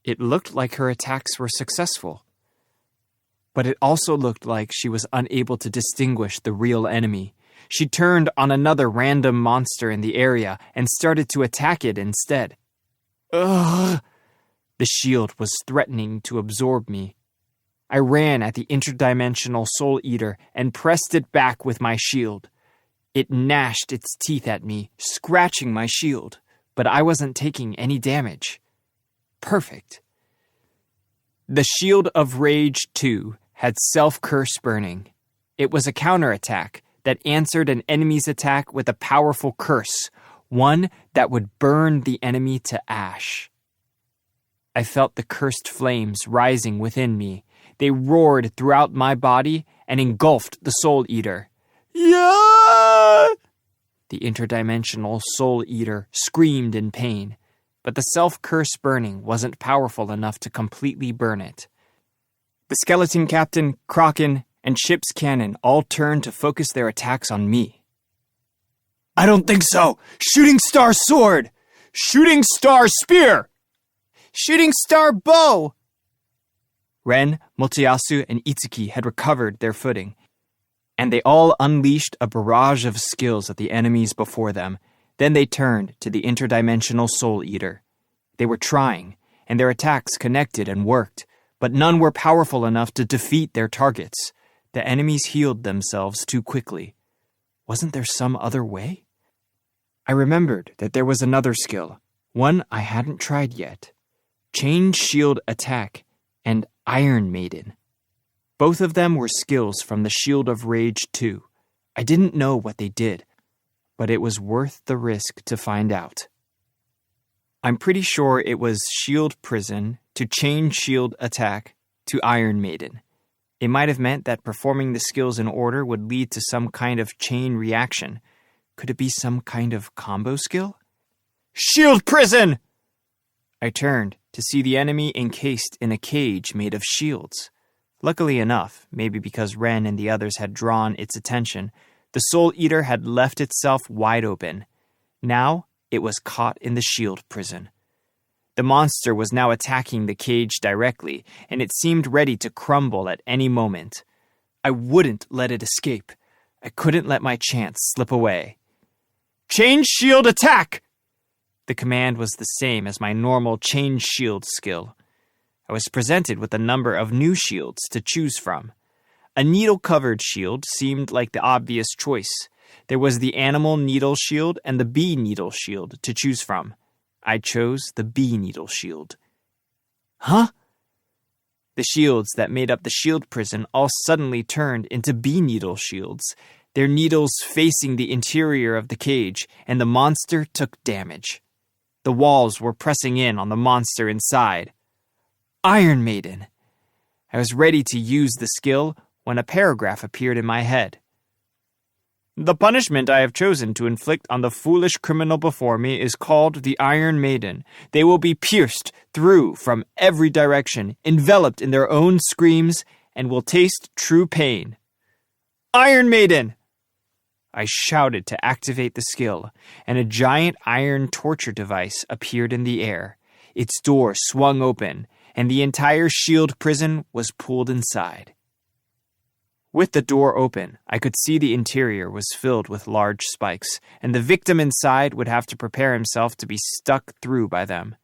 It looked like her attacks were successful. But it also looked like she was unable to distinguish the real enemy. She turned on another random monster in the area and started to attack it instead. Ugh! The shield was threatening to absorb me. I ran at the interdimensional Soul Eater and pressed it back with my shield. It gnashed its teeth at me, scratching my shield, but I wasn't taking any damage. Perfect. The Shield of Rage 2 had Self-Curse Burning. It was a counterattack that answered an enemy's attack with a powerful curse, one that would burn the enemy to ash. I felt the cursed flames rising within me. They roared throughout my body and engulfed the Soul Eater. Yeah! The interdimensional Soul Eater screamed in pain, but the self-curse burning wasn't powerful enough to completely burn it. The skeleton captain, Kraken, and ship's cannon all turned to focus their attacks on me. I don't think so! Shooting star sword! Shooting star spear! Shooting star bow! Ren, Motoyasu, and Itsuki had recovered their footing, and they all unleashed a barrage of skills at the enemies before them. Then they turned to the interdimensional Soul Eater. They were trying, and their attacks connected and worked, but none were powerful enough to defeat their targets. The enemies healed themselves too quickly. Wasn't there some other way? I remembered that there was another skill, one I hadn't tried yet. Chain Shield Attack and Iron Maiden. Both of them were skills from the Shield of Rage 2. I didn't know what they did, but it was worth the risk to find out. I'm pretty sure it was shield prison to chain shield attack to Iron Maiden. It might have meant that performing the skills in order would lead to some kind of chain reaction. Could it be some kind of combo skill? Shield prison! I turned to see the enemy encased in a cage made of shields. Luckily enough, maybe because Ren and the others had drawn its attention, the Soul Eater had left itself wide open. Now it was caught in the shield prison. The monster was now attacking the cage directly, and it seemed ready to crumble at any moment. I wouldn't let it escape. I couldn't let my chance slip away. Change shield attack! The command was the same as my normal change shield skill. I was presented with a number of new shields to choose from. A needle-covered shield seemed like the obvious choice. There was the animal needle shield and the bee needle shield to choose from. I chose the bee needle shield. Huh? The shields that made up the shield prison all suddenly turned into bee needle shields, their needles facing the interior of the cage, and the monster took damage. The walls were pressing in on the monster inside. Iron Maiden! I was ready to use the skill when a paragraph appeared in my head. The punishment I have chosen to inflict on the foolish criminal before me is called the Iron Maiden. They will be pierced through from every direction, enveloped in their own screams, and will taste true pain. Iron Maiden! I shouted to activate the skill, and a giant iron torture device appeared in the air. Its door swung open, and the entire shield prison was pulled inside. With the door open, I could see the interior was filled with large spikes, and the victim inside would have to prepare himself to be stuck through by them.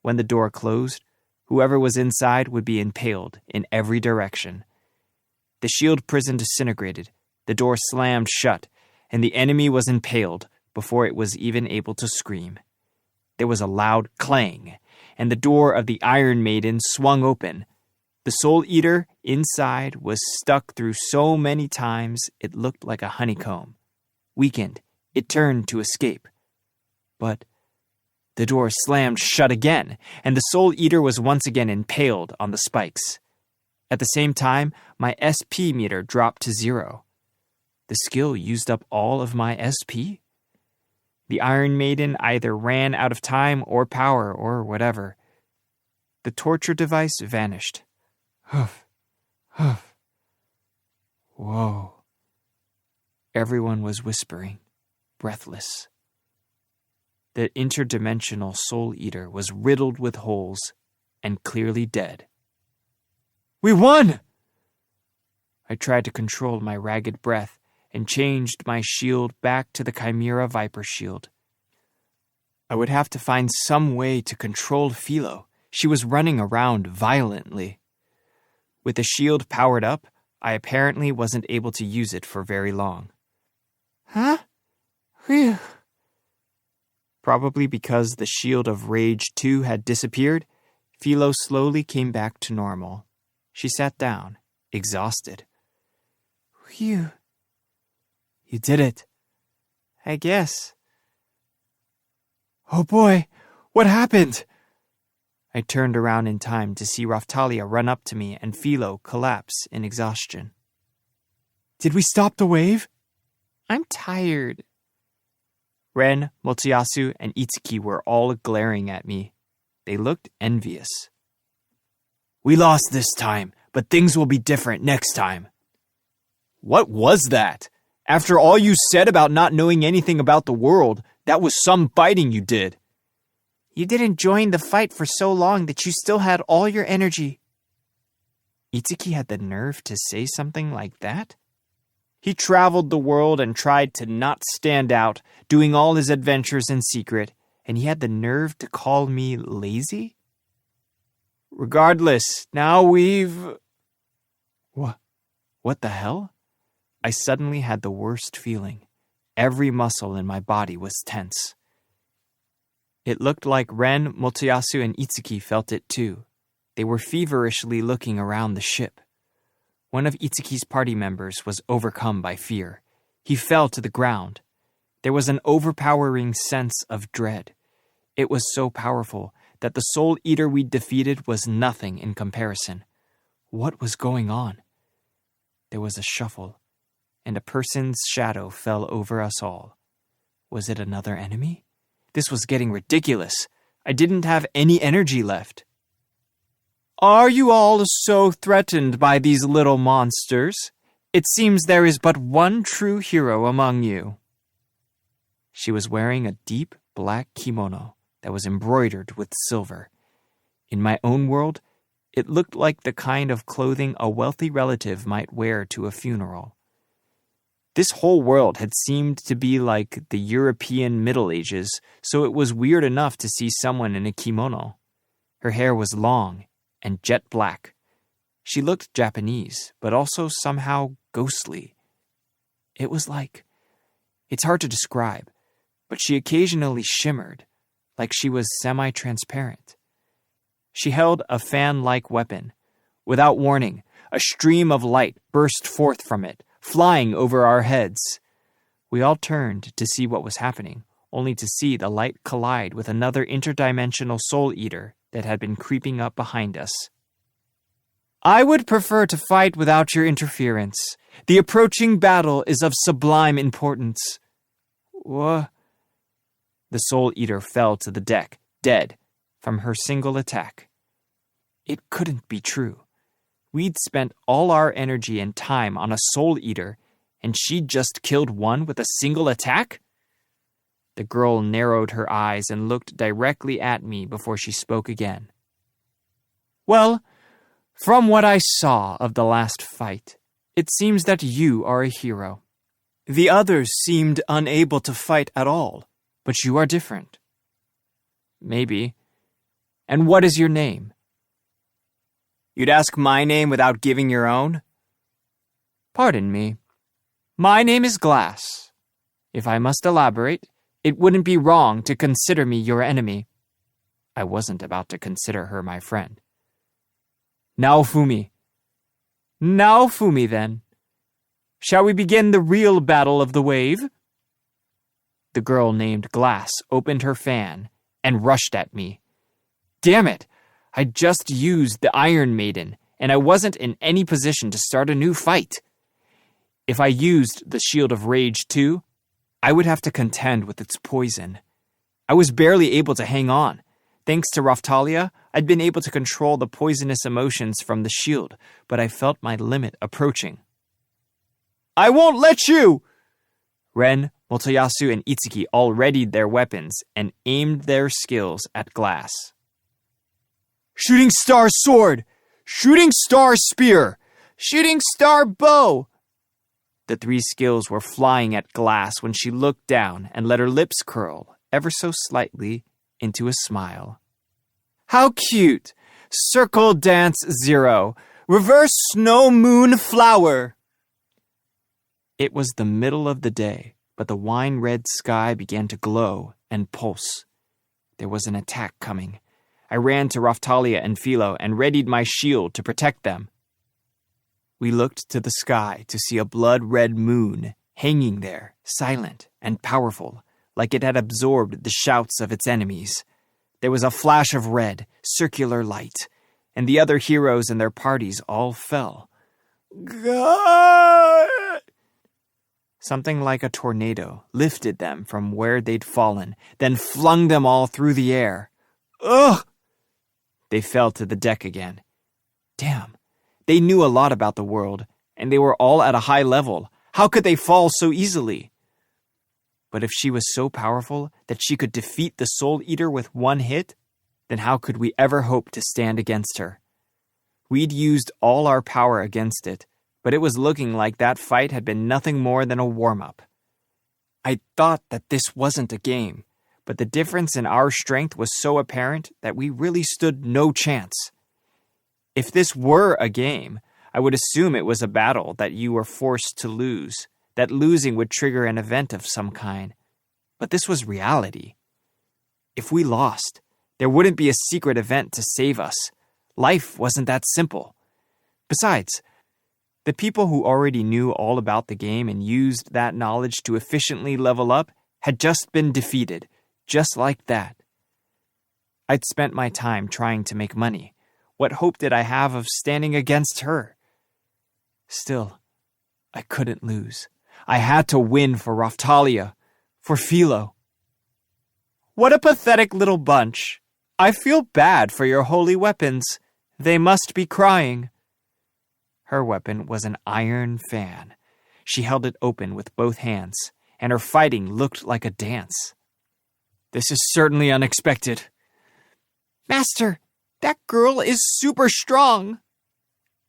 When the door closed, whoever was inside would be impaled in every direction. The shield prison disintegrated, the door slammed shut, and the enemy was impaled before it was even able to scream. There was a loud clang, and the door of the Iron Maiden swung open. The Soul Eater inside was stuck through so many times it looked like a honeycomb. Weakened, it turned to escape. But the door slammed shut again, and the Soul Eater was once again impaled on the spikes. At the same time, my SP meter dropped to 0. The skill used up all of my SP? The Iron Maiden either ran out of time or power or whatever. The torture device vanished. Huff, huff. Whoa. Everyone was whispering, breathless. The interdimensional Soul Eater was riddled with holes and clearly dead. We won! I tried to control my ragged breath and changed my shield back to the Chimera Viper shield. I would have to find some way to control Philo. She was running around violently. With the shield powered up, I apparently wasn't able to use it for very long. Huh? Phew. Probably because the Shield of Rage 2 had disappeared, Philo slowly came back to normal. She sat down, exhausted. Phew. You did it. I guess. Oh boy, what happened? I turned around in time to see Raphtalia run up to me and Philo collapse in exhaustion. Did we stop the wave? I'm tired. Ren, Motoyasu, and Itsuki were all glaring at me. They looked envious. We lost this time, but things will be different next time. What was that? After all you said about not knowing anything about the world, that was some fighting you did. You didn't join the fight for so long that you still had all your energy. Itsuki had the nerve to say something like that? He traveled the world and tried to not stand out, doing all his adventures in secret, and he had the nerve to call me lazy? Regardless, now we've... What the hell? I suddenly had the worst feeling. Every muscle in my body was tense. It looked like Ren, Motoyasu, and Itsuki felt it too. They were feverishly looking around the ship. One of Itsuki's party members was overcome by fear. He fell to the ground. There was an overpowering sense of dread. It was so powerful that the Soul Eater we defeated was nothing in comparison. What was going on? There was a shuffle, and a person's shadow fell over us all. Was it another enemy? This was getting ridiculous. I didn't have any energy left. Are you all so threatened by these little monsters? It seems there is but one true hero among you. She was wearing a deep black kimono that was embroidered with silver. In my own world, it looked like the kind of clothing a wealthy relative might wear to a funeral. This whole world had seemed to be like the European Middle Ages, so it was weird enough to see someone in a kimono. Her hair was long and jet black. She looked Japanese, but also somehow ghostly. It's hard to describe, but she occasionally shimmered, like she was semi-transparent. She held a fan-like weapon. Without warning, a stream of light burst forth from it, flying over our heads. We all turned to see what was happening, only to see the light collide with another interdimensional Soul Eater that had been creeping up behind us. I would prefer to fight without your interference. The approaching battle is of sublime importance. What? The Soul Eater fell to the deck, dead, from her single attack. It couldn't be true. We'd spent all our energy and time on a Soul Eater, and she'd just killed one with a single attack? The girl narrowed her eyes and looked directly at me before she spoke again. Well, from what I saw of the last fight, it seems that you are a hero. The others seemed unable to fight at all, but you are different. Maybe. And what is your name? You'd ask my name without giving your own? Pardon me. My name is Glass. If I must elaborate, it wouldn't be wrong to consider me your enemy. I wasn't about to consider her my friend. Naofumi. Naofumi, then. Shall we begin the real battle of the wave? The girl named Glass opened her fan and rushed at me. Damn it! I'd just used the Iron Maiden, and I wasn't in any position to start a new fight. If I used the Shield of Rage too, I would have to contend with its poison. I was barely able to hang on. Thanks to Raphtalia, I'd been able to control the poisonous emotions from the shield, but I felt my limit approaching. I won't let you! Ren, Motoyasu, and Itsuki all readied their weapons and aimed their skills at Glass. Shooting Star Sword! Shooting Star Spear! Shooting Star Bow! The three skills were flying at Glass when she looked down and let her lips curl, ever so slightly, into a smile. How cute! Circle Dance 0. Reverse Snow Moon Flower! It was the middle of the day, but the wine-red sky began to glow and pulse. There was an attack coming. I ran to Raphtalia and Philo and readied my shield to protect them. We looked to the sky to see a blood-red moon hanging there, silent and powerful, like it had absorbed the shouts of its enemies. There was a flash of red, circular light, and the other heroes and their parties all fell. God! Something like a tornado lifted them from where they'd fallen, then flung them all through the air. Ugh! They fell to the deck again. Damn. They knew a lot about the world, and they were all at a high level. How could they fall so easily? But if she was so powerful that she could defeat the Soul Eater with one hit, then how could we ever hope to stand against her? We'd used all our power against it, but it was looking like that fight had been nothing more than a warm-up. I thought that this wasn't a game, but the difference in our strength was so apparent that we really stood no chance. If this were a game, I would assume it was a battle that you were forced to lose, that losing would trigger an event of some kind. But this was reality. If we lost, there wouldn't be a secret event to save us. Life wasn't that simple. Besides, the people who already knew all about the game and used that knowledge to efficiently level up had just been defeated, just like that. I'd spent my time trying to make money. What hope did I have of standing against her? Still, I couldn't lose. I had to win for Raphtalia, for Philo. What a pathetic little bunch. I feel bad for your holy weapons. They must be crying. Her weapon was an iron fan. She held it open with both hands, and her fighting looked like a dance. This is certainly unexpected. Master, that girl is super strong.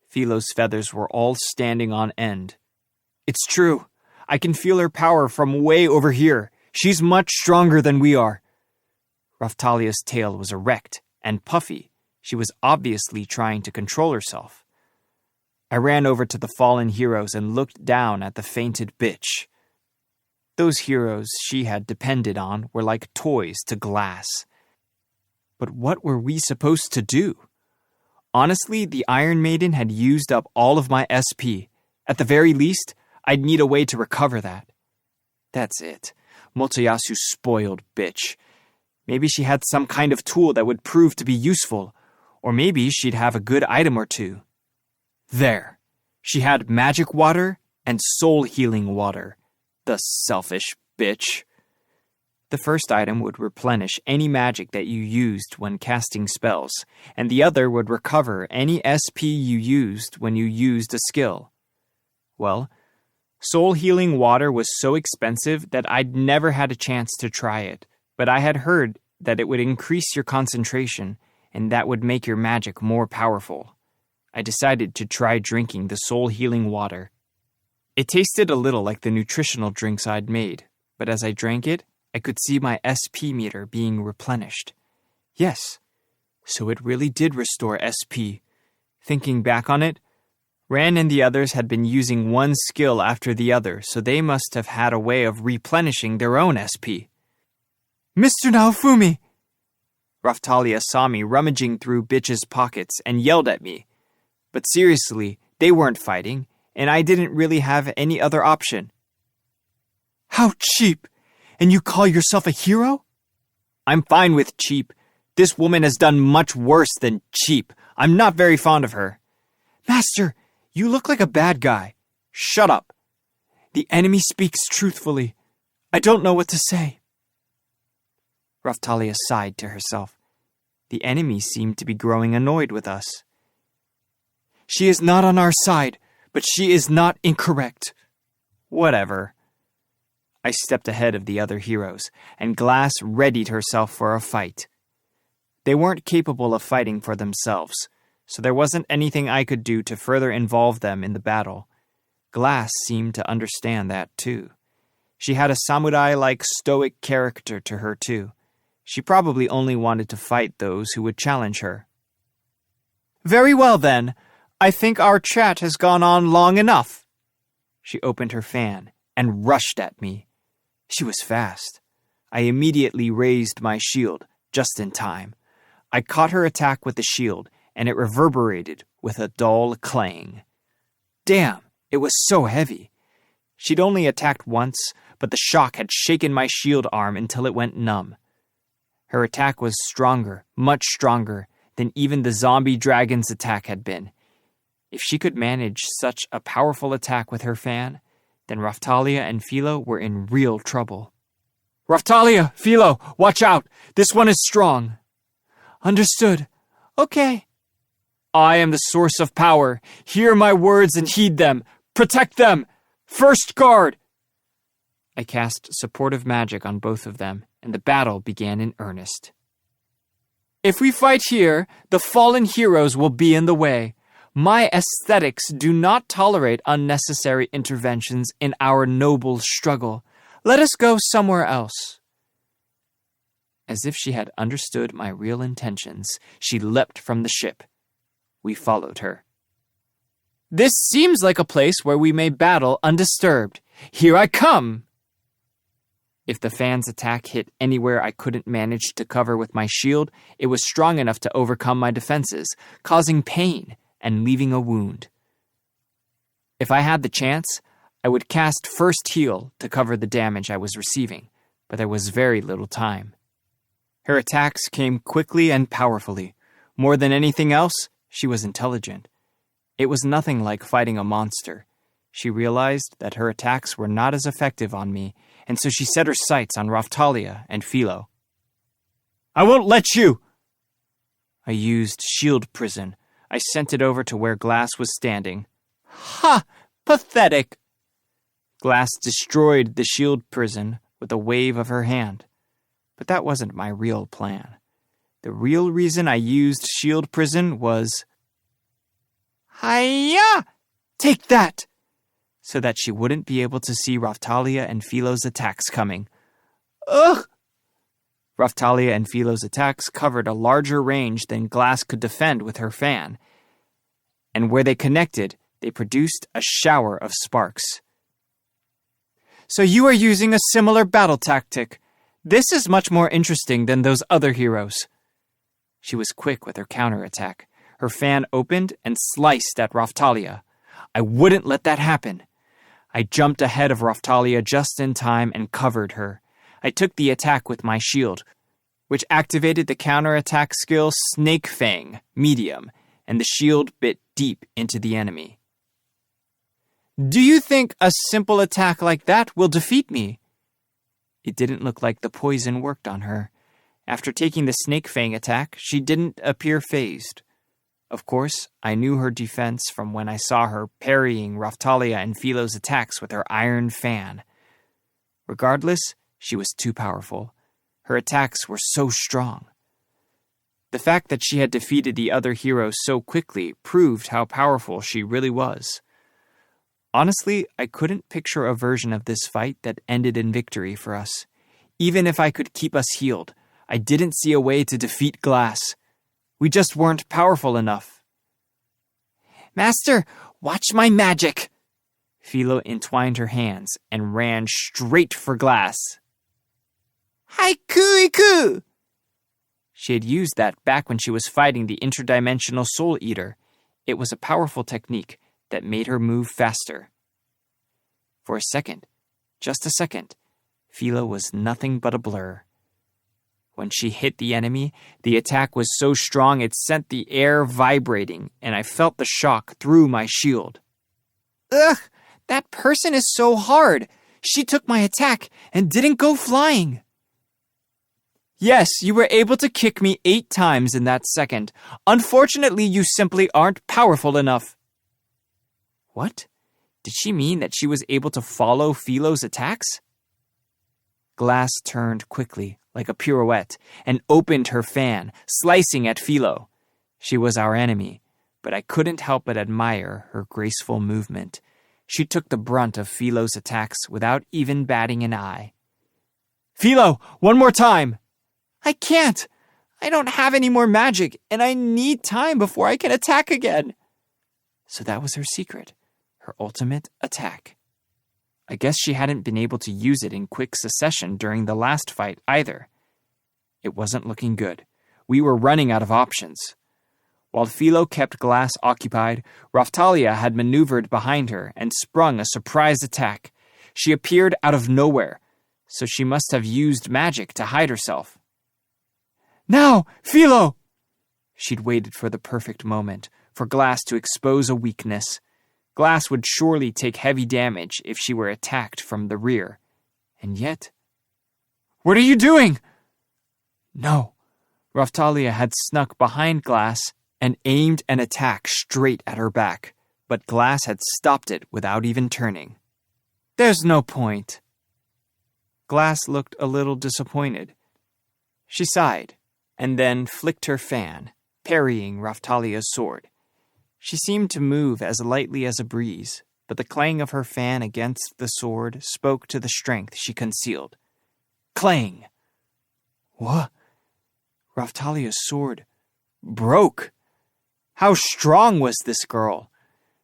Philo's feathers were all standing on end. It's true. I can feel her power from way over here. She's much stronger than we are. Raphtalia's tail was erect and puffy. She was obviously trying to control herself. I ran over to the fallen heroes and looked down at the fainted bitch. Those heroes she had depended on were like toys to Glass. But what were we supposed to do? Honestly, the Iron Maiden had used up all of my SP. At the very least, I'd need a way to recover that. That's it. Motoyasu spoiled bitch. Maybe she had some kind of tool that would prove to be useful, or maybe she'd have a good item or two. There. She had magic water and soul healing water. The selfish bitch. The first item would replenish any magic that you used when casting spells, and the other would recover any SP you used when you used a skill. Well, soul healing water was so expensive that I'd never had a chance to try it, but I had heard that it would increase your concentration, and that would make your magic more powerful. I decided to try drinking the soul healing water. It tasted a little like the nutritional drinks I'd made, but as I drank it, I could see my SP meter being replenished. Yes, so it really did restore SP. Thinking back on it, Ran and the others had been using one skill after the other, so they must have had a way of replenishing their own SP. Mr. Naofumi! Raphtalia saw me rummaging through bitch's pockets and yelled at me. But seriously, they weren't fighting, and I didn't really have any other option. How cheap! And you call yourself a hero? I'm fine with cheap. This woman has done much worse than cheap. I'm not very fond of her. Master, you look like a bad guy. Shut up. The enemy speaks truthfully. I don't know what to say. Raphtalia sighed to herself. The enemy seemed to be growing annoyed with us. She is not on our side, but she is not incorrect. Whatever. I stepped ahead of the other heroes, and Glass readied herself for a fight. They weren't capable of fighting for themselves, so there wasn't anything I could do to further involve them in the battle. Glass seemed to understand that, too. She had a samurai-like stoic character to her, too. She probably only wanted to fight those who would challenge her. Very well, then. I think our chat has gone on long enough. She opened her fan and rushed at me. She was fast. I immediately raised my shield, just in time. I caught her attack with the shield, and it reverberated with a dull clang. Damn, it was so heavy. She'd only attacked once, but the shock had shaken my shield arm until it went numb. Her attack was stronger, much stronger, than even the zombie dragon's attack had been. If she could manage such a powerful attack with her fan, then Raphtalia and Philo were in real trouble. Raphtalia, Philo, watch out! This one is strong. Understood. Okay. I am the source of power. Hear my words and heed them. Protect them! First guard! I cast supportive magic on both of them, and the battle began in earnest. If we fight here, the fallen heroes will be in the way. My aesthetics do not tolerate unnecessary interventions in our noble struggle. Let us go somewhere else. As if she had understood my real intentions, she leapt from the ship. We followed her. This seems like a place where we may battle undisturbed. Here I come! If the fan's attack hit anywhere I couldn't manage to cover with my shield, it was strong enough to overcome my defenses, causing pain and leaving a wound. If I had the chance, I would cast First Heal to cover the damage I was receiving, but there was very little time. Her attacks came quickly and powerfully. More than anything else, she was intelligent. It was nothing like fighting a monster. She realized that her attacks were not as effective on me, and so she set her sights on Raphtalia and Philo. "I won't let you!" I used shield prison. I sent it over to where Glass was standing. Ha! Pathetic! Glass destroyed the shield prison with a wave of her hand. But that wasn't my real plan. The real reason I used shield prison was... Hiya! Take that! So that she wouldn't be able to see Raphtalia and Philo's attacks coming. Ugh! Raphtalia and Philo's attacks covered a larger range than Glass could defend with her fan. And where they connected, they produced a shower of sparks. So you are using a similar battle tactic. This is much more interesting than those other heroes. She was quick with her counterattack. Her fan opened and sliced at Raphtalia. I wouldn't let that happen. I jumped ahead of Raphtalia just in time and covered her. I took the attack with my shield, which activated the counterattack skill Snake Fang, medium, and the shield bit deep into the enemy. Do you think a simple attack like that will defeat me? It didn't look like the poison worked on her. After taking the Snake Fang attack, she didn't appear fazed. Of course, I knew her defense from when I saw her parrying Raphtalia and Philo's attacks with her iron fan. Regardless, she was too powerful. Her attacks were so strong. The fact that she had defeated the other heroes so quickly proved how powerful she really was. Honestly, I couldn't picture a version of this fight that ended in victory for us. Even if I could keep us healed, I didn't see a way to defeat Glass. We just weren't powerful enough. Master, watch my magic! Philo entwined her hands and ran straight for Glass. Haiku-iku! She had used that back when she was fighting the interdimensional Soul Eater. It was a powerful technique that made her move faster. For a second, just a second, Philo was nothing but a blur. When she hit the enemy, the attack was so strong it sent the air vibrating, and I felt the shock through my shield. Ugh, that person is so hard. She took my attack and didn't go flying. Yes, you were able to kick me 8 times in that second. Unfortunately, you simply aren't powerful enough. What? Did she mean that she was able to follow Philo's attacks? Glass turned quickly, like a pirouette, and opened her fan, slicing at Philo. She was our enemy, but I couldn't help but admire her graceful movement. She took the brunt of Philo's attacks without even batting an eye. Philo, one more time! I can't! I don't have any more magic, and I need time before I can attack again. So that was her secret, her ultimate attack. I guess she hadn't been able to use it in quick succession during the last fight either. It wasn't looking good. We were running out of options. While Philo kept Glass occupied, Raphtalia had maneuvered behind her and sprung a surprise attack. She appeared out of nowhere, so she must have used magic to hide herself. Now, Philo! She'd waited for the perfect moment, for Glass to expose a weakness. Glass would surely take heavy damage if she were attacked from the rear. And yet... What are you doing? No. Raphtalia had snuck behind Glass and aimed an attack straight at her back, but Glass had stopped it without even turning. There's no point. Glass looked a little disappointed. She sighed, and then flicked her fan, parrying Raphtalia's sword. She seemed to move as lightly as a breeze, but the clang of her fan against the sword spoke to the strength she concealed. Clang! What? Raphtalia's sword broke. How strong was this girl?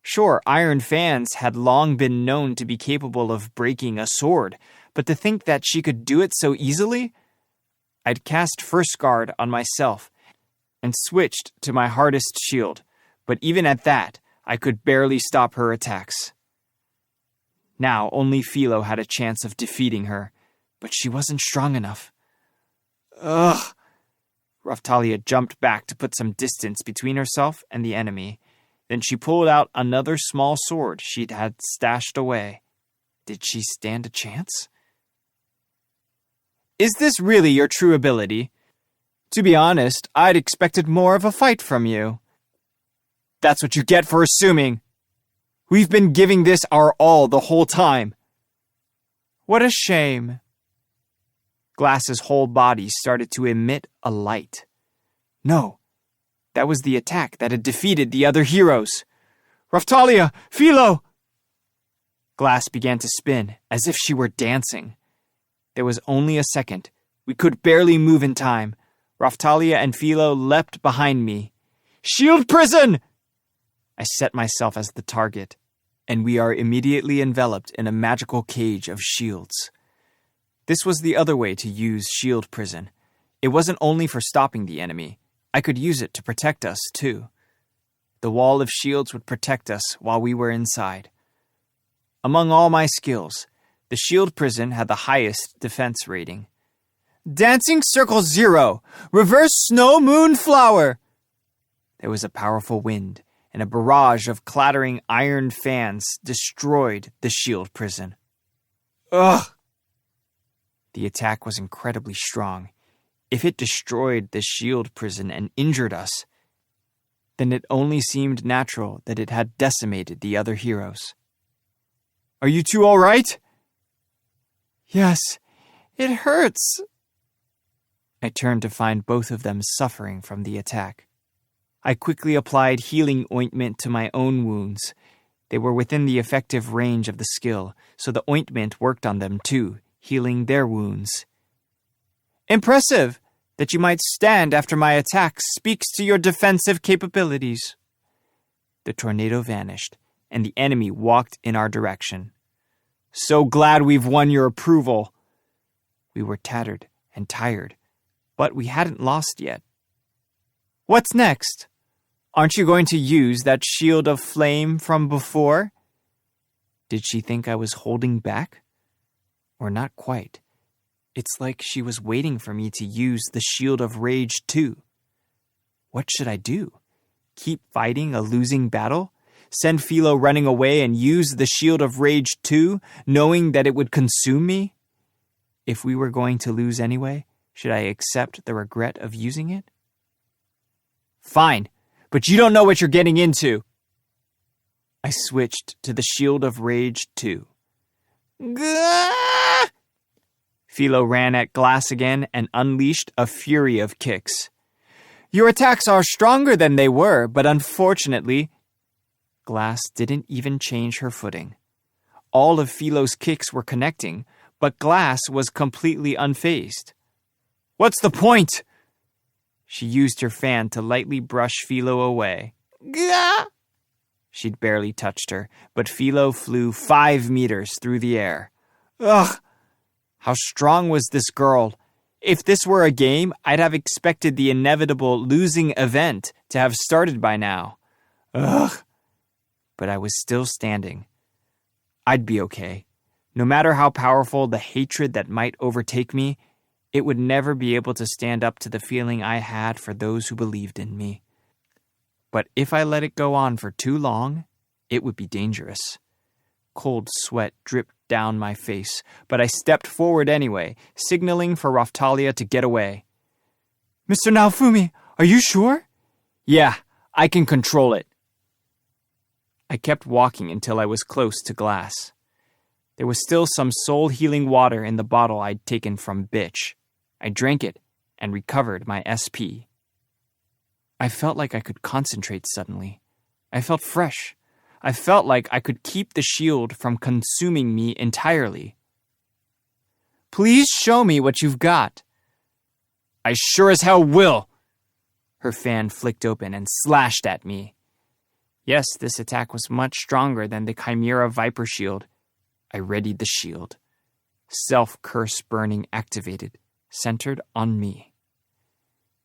Sure, iron fans had long been known to be capable of breaking a sword, but to think that she could do it so easily? I'd cast First Guard on myself and switched to my hardest shield, but even at that, I could barely stop her attacks. Now only Philo had a chance of defeating her, but she wasn't strong enough. Ugh! Raftalia jumped back to put some distance between herself and the enemy. Then she pulled out another small sword she'd had stashed away. Did she stand a chance? Is this really your true ability? To be honest, I'd expected more of a fight from you. That's what you get for assuming. We've been giving this our all the whole time. What a shame. Glass's whole body started to emit a light. No, that was the attack that had defeated the other heroes. Raftalia! Philo! Glass began to spin, as if she were dancing. There was only a second. We could barely move in time. Raftalia and Philo leapt behind me. Shield prison! I set myself as the target, and we are immediately enveloped in a magical cage of shields. This was the other way to use shield prison. It wasn't only for stopping the enemy. I could use it to protect us, too. The wall of shields would protect us while we were inside. Among all my skills, the shield prison had the highest defense rating. Dancing Circle 0! Reverse Snow Moon Flower! There was a powerful wind, and a barrage of clattering iron fans destroyed the shield prison. Ugh! The attack was incredibly strong. If it destroyed the shield prison and injured us, then it only seemed natural that it had decimated the other heroes. Are you two all right? Yes, it hurts. I turned to find both of them suffering from the attack. I quickly applied healing ointment to my own wounds. They were within the effective range of the skill, so the ointment worked on them too, healing their wounds. Impressive! That you might stand after my attack speaks to your defensive capabilities. The tornado vanished, and the enemy walked in our direction. So glad we've won your approval. We were tattered and tired, but we hadn't lost yet. What's next? Aren't you going to use that shield of flame from before? Did she think I was holding back? Or not quite. It's like she was waiting for me to use the Shield of Rage too. What should I do? Keep fighting a losing battle? Send Philo running away and use the Shield of Rage too, knowing that it would consume me? If we were going to lose anyway, should I accept the regret of using it? Fine, but you don't know what you're getting into. I switched to the Shield of Rage too. Gah! Philo ran at Glass again and unleashed a fury of kicks. Your attacks are stronger than they were, but unfortunately... Glass didn't even change her footing. All of Philo's kicks were connecting, but Glass was completely unfazed. What's the point? She used her fan to lightly brush Philo away. Gah! She'd barely touched her, but Philo flew 5 meters through the air. Ugh! How strong was this girl? If this were a game, I'd have expected the inevitable losing event to have started by now. Ugh! But I was still standing. I'd be okay. No matter how powerful the hatred that might overtake me, it would never be able to stand up to the feeling I had for those who believed in me. But if I let it go on for too long, it would be dangerous. Cold sweat dripped down my face, but I stepped forward anyway, signaling for Raftalia to get away. Mr. Naofumi, are you sure? Yeah, I can control it. I kept walking until I was close to Glass. There was still some soul-healing water in the bottle I'd taken from Bitch. I drank it and recovered my SP. I felt like I could concentrate suddenly. I felt fresh. I felt like I could keep the shield from consuming me entirely. Please show me what you've got. I sure as hell will. Her fan flicked open and slashed at me. Yes, this attack was much stronger than the Chimera Viper Shield. I readied the shield. Self-curse burning activated, centered on me.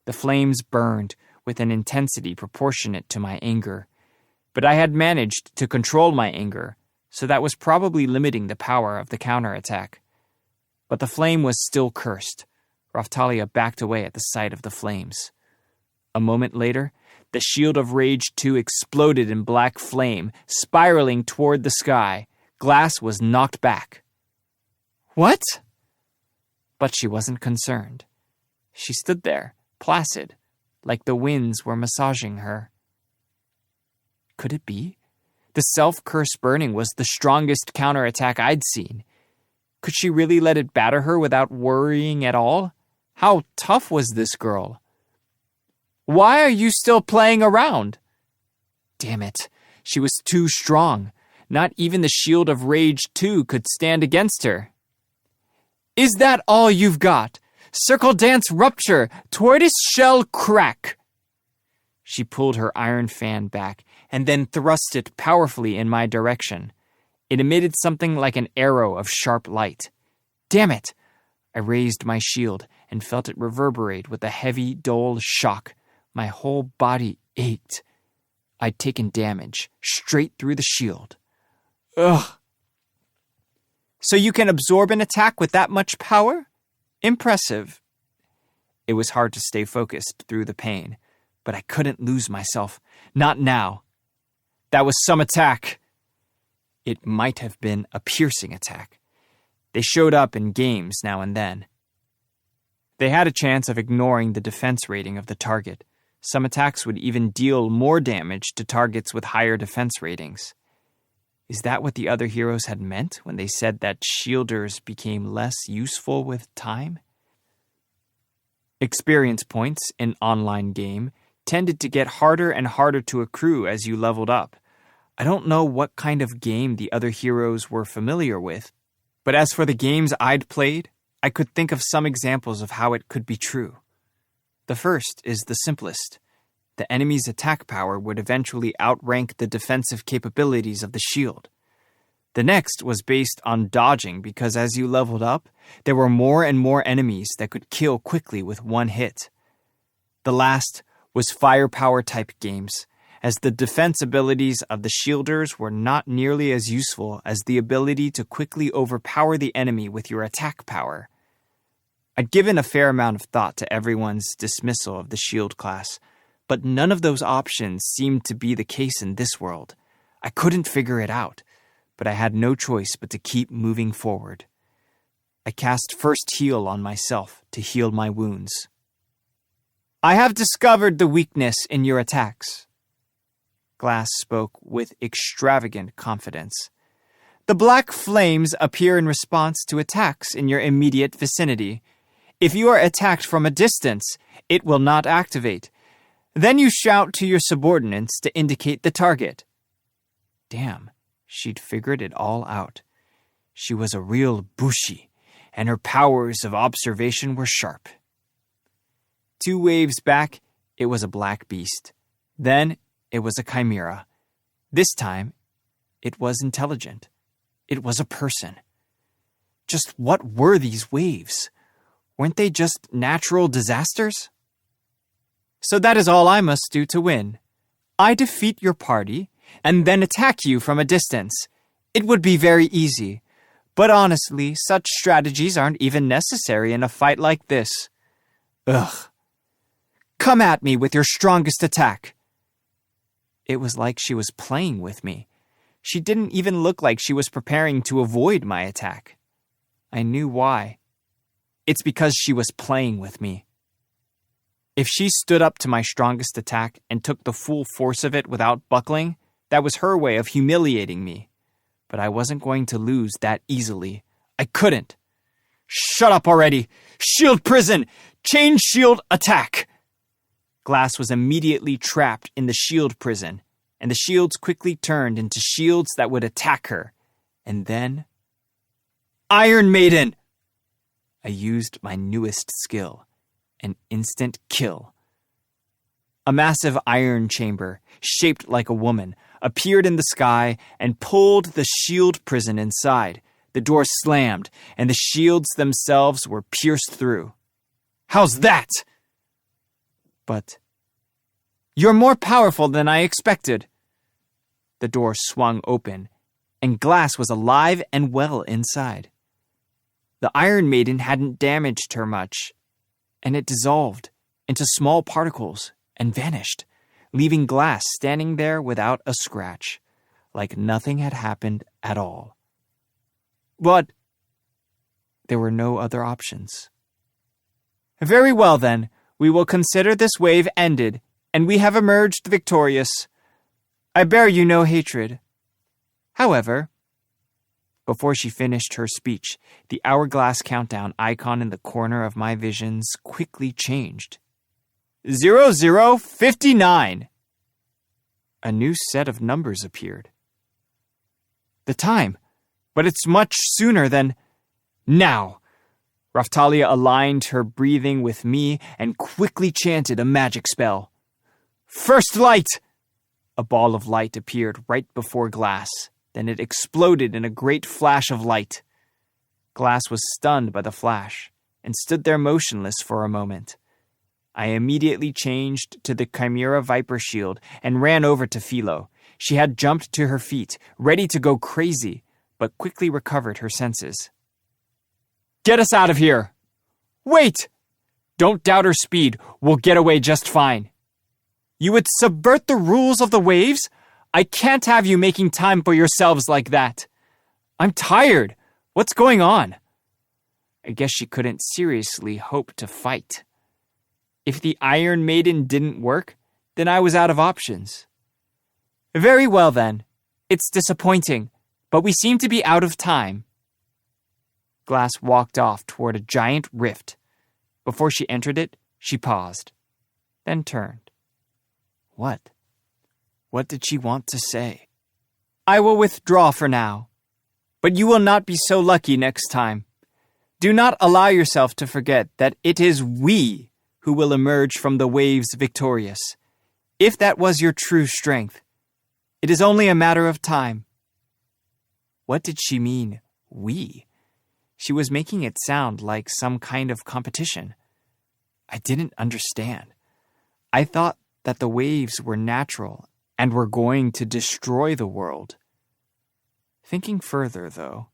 The flames burned with an intensity proportionate to my anger. But I had managed to control my anger, so that was probably limiting the power of the counterattack. But the flame was still cursed, Raftalia backed away at the sight of the flames. A moment later, the Shield of Rage 2 exploded in black flame, spiraling toward the sky. Glass was knocked back. What? But she wasn't concerned. She stood there, placid, like the winds were massaging her. Could it be? The self-curse burning was the strongest counterattack I'd seen. Could she really let it batter her without worrying at all? How tough was this girl? Why are you still playing around? Damn it, she was too strong. Not even the Shield of Rage 2 could stand against her. Is that all you've got? Circle Dance Rupture, Tortoise Shell Crack. She pulled her iron fan back and then thrust it powerfully in my direction. It emitted something like an arrow of sharp light. Damn it! I raised my shield and felt it reverberate with a heavy, dull shock. My whole body ached. I'd taken damage, straight through the shield. Ugh. So you can absorb an attack with that much power? Impressive. It was hard to stay focused through the pain, but I couldn't lose myself. Not now. That was some attack. It might have been a piercing attack. They showed up in games now and then. They had a chance of ignoring the defense rating of the target. Some attacks would even deal more damage to targets with higher defense ratings. Is that what the other heroes had meant when they said that shielders became less useful with time? Experience points in online game tended to get harder and harder to accrue as you leveled up. I don't know what kind of game the other heroes were familiar with, but as for the games I'd played, I could think of some examples of how it could be true. The first is the simplest. The enemy's attack power would eventually outrank the defensive capabilities of the shield. The next was based on dodging because as you leveled up, there were more and more enemies that could kill quickly with one hit. The last was firepower type games, as the defense abilities of the shielders were not nearly as useful as the ability to quickly overpower the enemy with your attack power. I'd given a fair amount of thought to everyone's dismissal of the shield class, but none of those options seemed to be the case in this world. I couldn't figure it out, but I had no choice but to keep moving forward. I cast First Heal on myself to heal my wounds. I have discovered the weakness in your attacks. Glass spoke with extravagant confidence. The black flames appear in response to attacks in your immediate vicinity. If you are attacked from a distance, it will not activate. Then you shout to your subordinates to indicate the target. Damn, she'd figured it all out. She was a real bushi, and her powers of observation were sharp. 2 waves back, it was a black beast. Then it was a chimera. This time, it was intelligent. It was a person. Just what were these waves? Weren't they just natural disasters? So that is all I must do to win. I defeat your party, and then attack you from a distance. It would be very easy. But honestly, such strategies aren't even necessary in a fight like this. Ugh. Come at me with your strongest attack. It was like she was playing with me. She didn't even look like she was preparing to avoid my attack. I knew why. It's because she was playing with me. If she stood up to my strongest attack and took the full force of it without buckling, that was her way of humiliating me. But I wasn't going to lose that easily. I couldn't. Shut up already! Shield prison! Change shield attack! Glass was immediately trapped in the shield prison, and the shields quickly turned into shields that would attack her. And then... Iron Maiden! I used my newest skill, an instant kill. A massive iron chamber, shaped like a woman, appeared in the sky and pulled the shield prison inside. The door slammed, and the shields themselves were pierced through. How's that? But, you're more powerful than I expected. The door swung open, and Glass was alive and well inside. The Iron Maiden hadn't damaged her much. and it dissolved into small particles and vanished, leaving Glass standing there without a scratch, like nothing had happened at all. But there were no other options. Very well, then. We will consider this wave ended, and we have emerged victorious. I bear you no hatred. However, before she finished her speech, the hourglass countdown icon in the corner of my visions quickly changed. 00:59. A new set of numbers appeared. The time, but it's much sooner than now. Raphtalia aligned her breathing with me and quickly chanted a magic spell. First light! A ball of light appeared right before Glass. Then it exploded in a great flash of light. Glass was stunned by the flash and stood there motionless for a moment. I immediately changed to the Chimera Viper shield and ran over to Philo. She had jumped to her feet, ready to go crazy, but quickly recovered her senses. Get us out of here! Wait! Don't doubt her speed. We'll get away just fine. You would subvert the rules of the waves? I can't have you making time for yourselves like that. I'm tired. What's going on? I guess she couldn't seriously hope to fight. If the Iron Maiden didn't work, then I was out of options. Very well, then. It's disappointing, but we seem to be out of time. Glass walked off toward a giant rift. Before she entered it, she paused, then turned. What? What did she want to say? I will withdraw for now, but you will not be so lucky next time. Do not allow yourself to forget that it is we who will emerge from the waves victorious. If that was your true strength, it is only a matter of time. What did she mean, we? She was making it sound like some kind of competition. I didn't understand. I thought that the waves were natural and were going to destroy the world. Thinking further, though,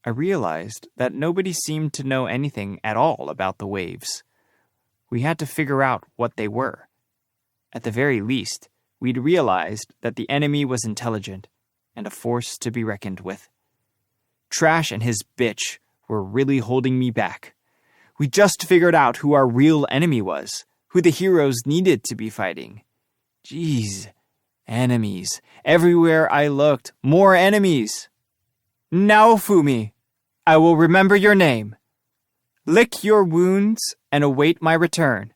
I realized that nobody seemed to know anything at all about the waves. We had to figure out what they were. At the very least, we'd realized that the enemy was intelligent and a force to be reckoned with. Trash and his bitch were really holding me back. We just figured out who our real enemy was, who the heroes needed to be fighting. Jeez, enemies. Everywhere I looked, more enemies. Naofumi, I will remember your name. Lick your wounds and await my return.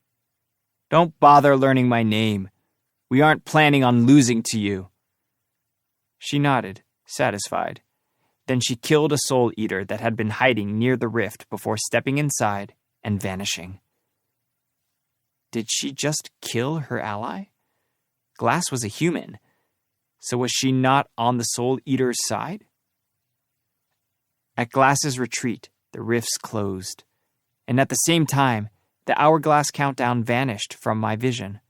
Don't bother learning my name. We aren't planning on losing to you. She nodded, satisfied. Then she killed a soul eater that had been hiding near the rift before stepping inside and vanishing. Did she just kill her ally? Glass was a human, so was she not on the soul eater's side? At Glass's retreat, the rifts closed, and at the same time, the hourglass countdown vanished from my vision.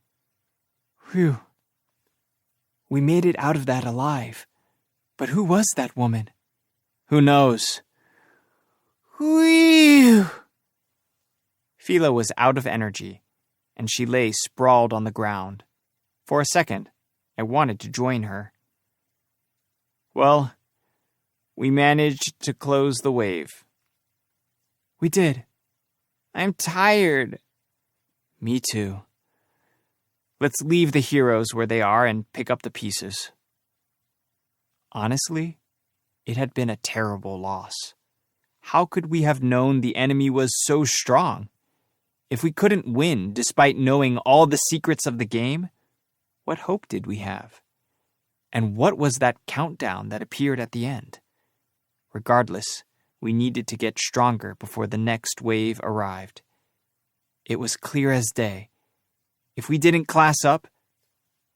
Whew. We made it out of that alive. But who was that woman? Who knows? Whew. Philo was out of energy, and she lay sprawled on the ground. For a second, I wanted to join her. Well, we managed to close the wave. We did. I'm tired. Me too. Let's leave the heroes where they are and pick up the pieces. Honestly, it had been a terrible loss. How could we have known the enemy was so strong? If we couldn't win despite knowing all the secrets of the game, what hope did we have? And what was that countdown that appeared at the end? Regardless, we needed to get stronger before the next wave arrived. It was clear as day. If we didn't class up,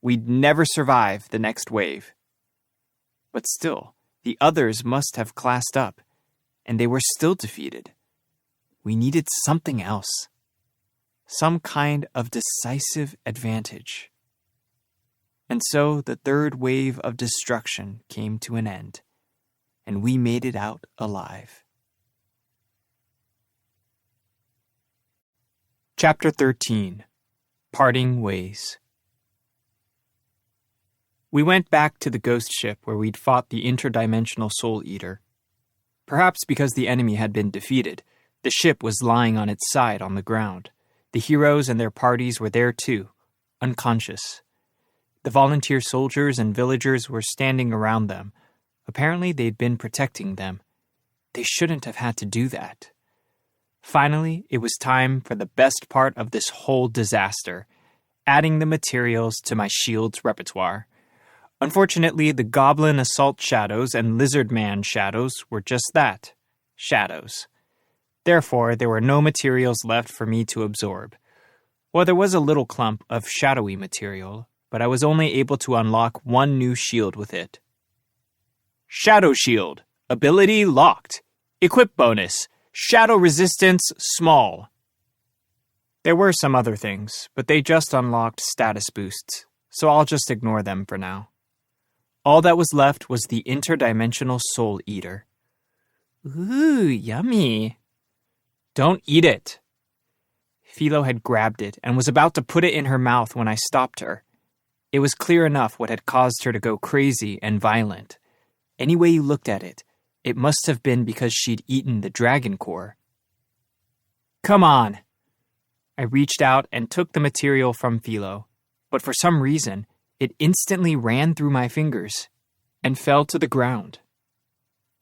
we'd never survive the next wave. But still, the others must have classed up, and they were still defeated. We needed something else. Some kind of decisive advantage. And so the third wave of destruction came to an end, and we made it out alive. Chapter 13. Parting Ways. We went back to the ghost ship where we'd fought the interdimensional Soul Eater. Perhaps because the enemy had been defeated, the ship was lying on its side on the ground. The heroes and their parties were there too, unconscious. The volunteer soldiers and villagers were standing around them. Apparently they'd been protecting them. They shouldn't have had to do that. Finally, it was time for the best part of this whole disaster, adding the materials to my shield's repertoire. Unfortunately, the goblin assault shadows and lizard man shadows were just that, shadows. Therefore, there were no materials left for me to absorb. Well, there was a little clump of shadowy material, but I was only able to unlock one new shield with it. Shadow Shield. Ability locked. Equip bonus. Shadow resistance small. There were some other things, but they just unlocked status boosts, so I'll just ignore them for now. All that was left was the interdimensional Soul Eater. Ooh, yummy. Don't eat it. Philo had grabbed it and was about to put it in her mouth when I stopped her. It was clear enough what had caused her to go crazy and violent. Any way you looked at it, it must have been because she'd eaten the dragon core. Come on! I reached out and took the material from Philo, but for some reason, it instantly ran through my fingers and fell to the ground.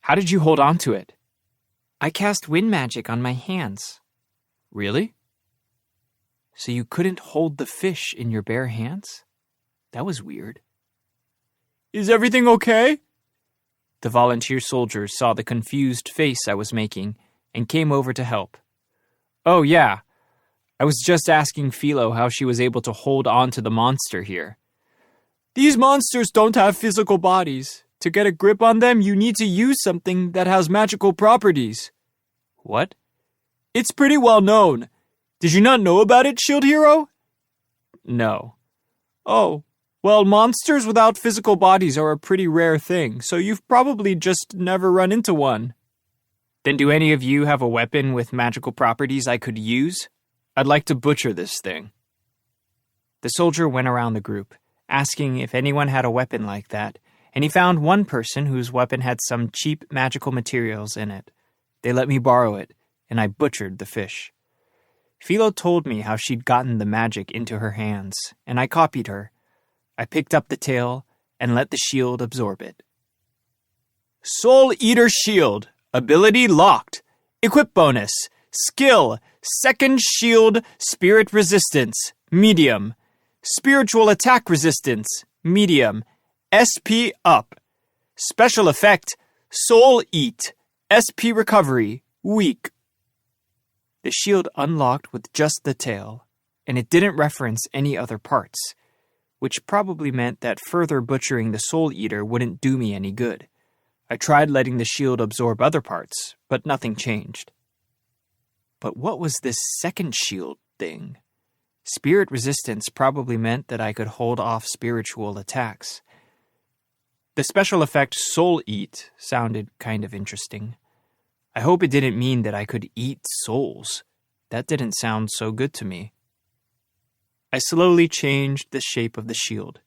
How did you hold on to it? I cast wind magic on my hands. Really? So you couldn't hold the fish in your bare hands? That was weird. Is everything okay? The volunteer soldiers saw the confused face I was making and came over to help. Oh, yeah. I was just asking Philo how she was able to hold on to the monster here. These monsters don't have physical bodies. To get a grip on them, you need to use something that has magical properties. What? It's pretty well known. Did you not know about it, Shield Hero? No. Oh. Well, monsters without physical bodies are a pretty rare thing, so you've probably just never run into one. Then do any of you have a weapon with magical properties I could use? I'd like to butcher this thing. The soldier went around the group, asking if anyone had a weapon like that, and he found one person whose weapon had some cheap magical materials in it. They let me borrow it, and I butchered the fish. Philo told me how she'd gotten the magic into her hands, and I copied her. I picked up the tail and let the shield absorb it. Soul Eater Shield. Ability locked. Equip bonus. Skill. Second shield. Spirit resistance. Medium. Spiritual attack resistance. Medium. SP up. Special effect. Soul Eat. SP recovery. Weak. The shield unlocked with just the tail, and it didn't reference any other parts, which probably meant that further butchering the Soul Eater wouldn't do me any good. I tried letting the shield absorb other parts, but nothing changed. But what was this second shield thing? Spirit resistance probably meant that I could hold off spiritual attacks. The special effect Soul Eat sounded kind of interesting. I hope it didn't mean that I could eat souls. That didn't sound so good to me. I slowly changed the shape of the shield.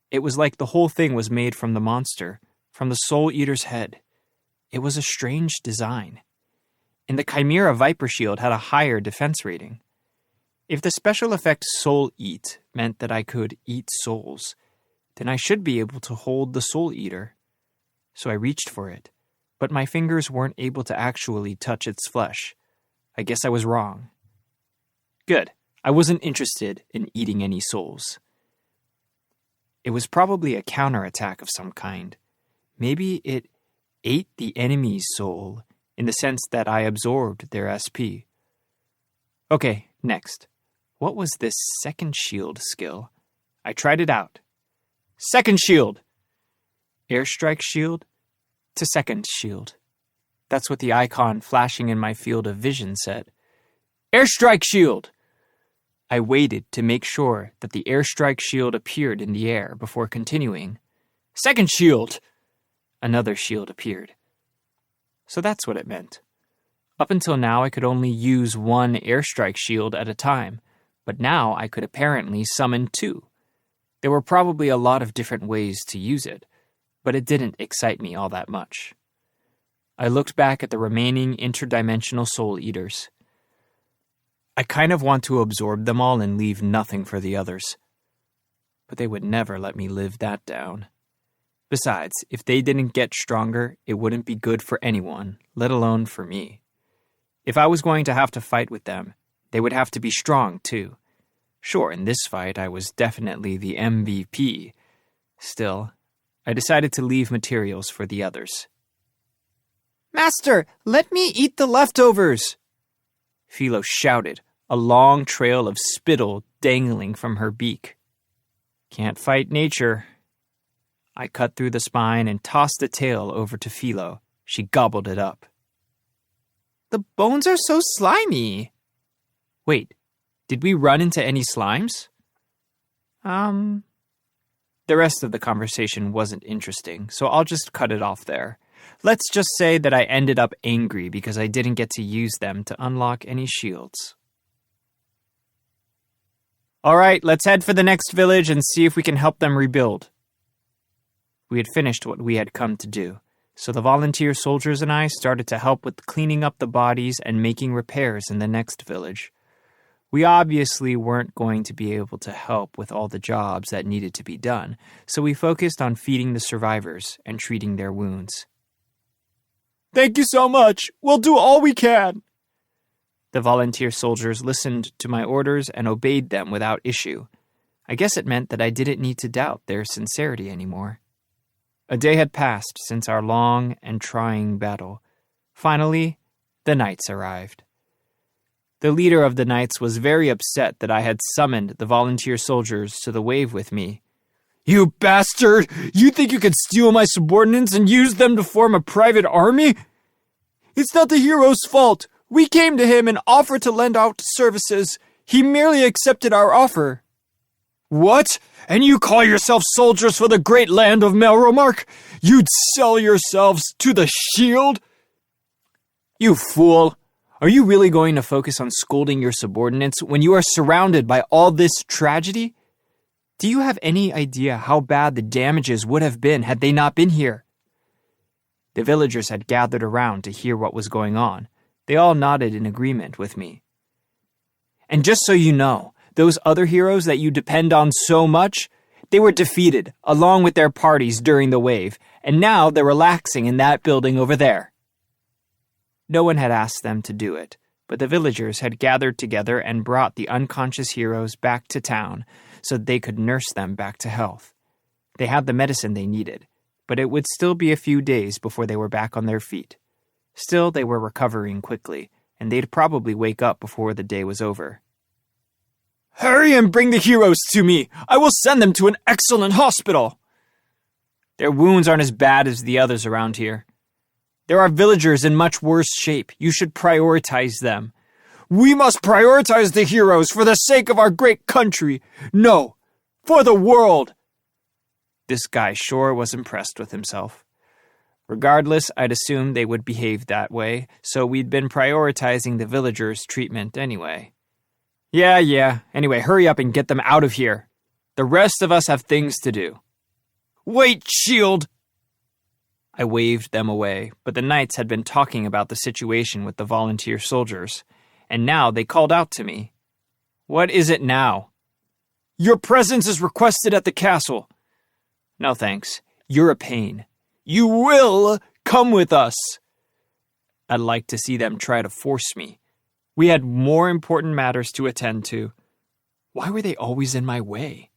It was like the whole thing was made from the monster, from the Soul Eater's head. It was a strange design. And the Chimera Viper shield had a higher defense rating. If the special effect Soul Eat meant that I could eat souls, then I should be able to hold the Soul Eater. So I reached for it, but my fingers weren't able to actually touch its flesh. I guess I was wrong. Good. I wasn't interested in eating any souls. It was probably a counterattack of some kind. Maybe it ate the enemy's soul, in the sense that I absorbed their SP. Okay, next. What was this second shield skill? I tried it out. Second shield! Airstrike shield to second shield. That's what the icon flashing in my field of vision said. Airstrike shield! I waited to make sure that the airstrike shield appeared in the air before continuing. Second shield! Another shield appeared. So that's what it meant. Up until now, I could only use one airstrike shield at a time, but now I could apparently summon two. There were probably a lot of different ways to use it, but it didn't excite me all that much. I looked back at the remaining interdimensional soul eaters. I kind of want to absorb them all and leave nothing for the others. But they would never let me live that down. Besides, if they didn't get stronger, it wouldn't be good for anyone, let alone for me. If I was going to have to fight with them, they would have to be strong too. Sure, in this fight I was definitely the MVP. Still, I decided to leave materials for the others. Master, let me eat the leftovers! Philo shouted, a long trail of spittle dangling from her beak. Can't fight nature. I cut through the spine and tossed the tail over to Philo. She gobbled it up. The bones are so slimy. Wait, did we run into any slimes? The rest of the conversation wasn't interesting, so I'll just cut it off there. Let's just say that I ended up angry because I didn't get to use them to unlock any shields. All right, let's head for the next village and see if we can help them rebuild. We had finished what we had come to do, so the volunteer soldiers and I started to help with cleaning up the bodies and making repairs in the next village. We obviously weren't going to be able to help with all the jobs that needed to be done, so we focused on feeding the survivors and treating their wounds. Thank you so much. We'll do all we can. The volunteer soldiers listened to my orders and obeyed them without issue. I guess it meant that I didn't need to doubt their sincerity anymore. A day had passed since our long and trying battle. Finally, the knights arrived. The leader of the knights was very upset that I had summoned the volunteer soldiers to the wave with me. You bastard! You think you could steal my subordinates and use them to form a private army? It's not the hero's fault. We came to him and offered to lend out services. He merely accepted our offer. What? And you call yourself soldiers for the great land of Melromark? You'd sell yourselves to the shield? You fool! Are you really going to focus on scolding your subordinates when you are surrounded by all this tragedy? Do you have any idea how bad the damages would have been had they not been here? The villagers had gathered around to hear what was going on. They all nodded in agreement with me. And just so you know, those other heroes that you depend on so much, they were defeated along with their parties during the wave, and now they're relaxing in that building over there. No one had asked them to do it, but the villagers had gathered together and brought the unconscious heroes back to town so they could nurse them back to health. They had the medicine they needed, but it would still be a few days before they were back on their feet. Still, they were recovering quickly, and they'd probably wake up before the day was over. Hurry and bring the heroes to me! I will send them to an excellent hospital! Their wounds aren't as bad as the others around here. There are villagers in much worse shape. You should prioritize them. We must prioritize the heroes for the sake of our great country. No, for the world. This guy sure was impressed with himself. Regardless, I'd assumed they would behave that way, so we'd been prioritizing the villagers' treatment anyway. Yeah. Anyway, hurry up and get them out of here. The rest of us have things to do. Wait, Shield! I waved them away, but the knights had been talking about the situation with the volunteer soldiers, and now they called out to me. What is it now? Your presence is requested at the castle. No thanks. You're a pain. You will come with us. I'd like to see them try to force me. We had more important matters to attend to. Why were they always in my way?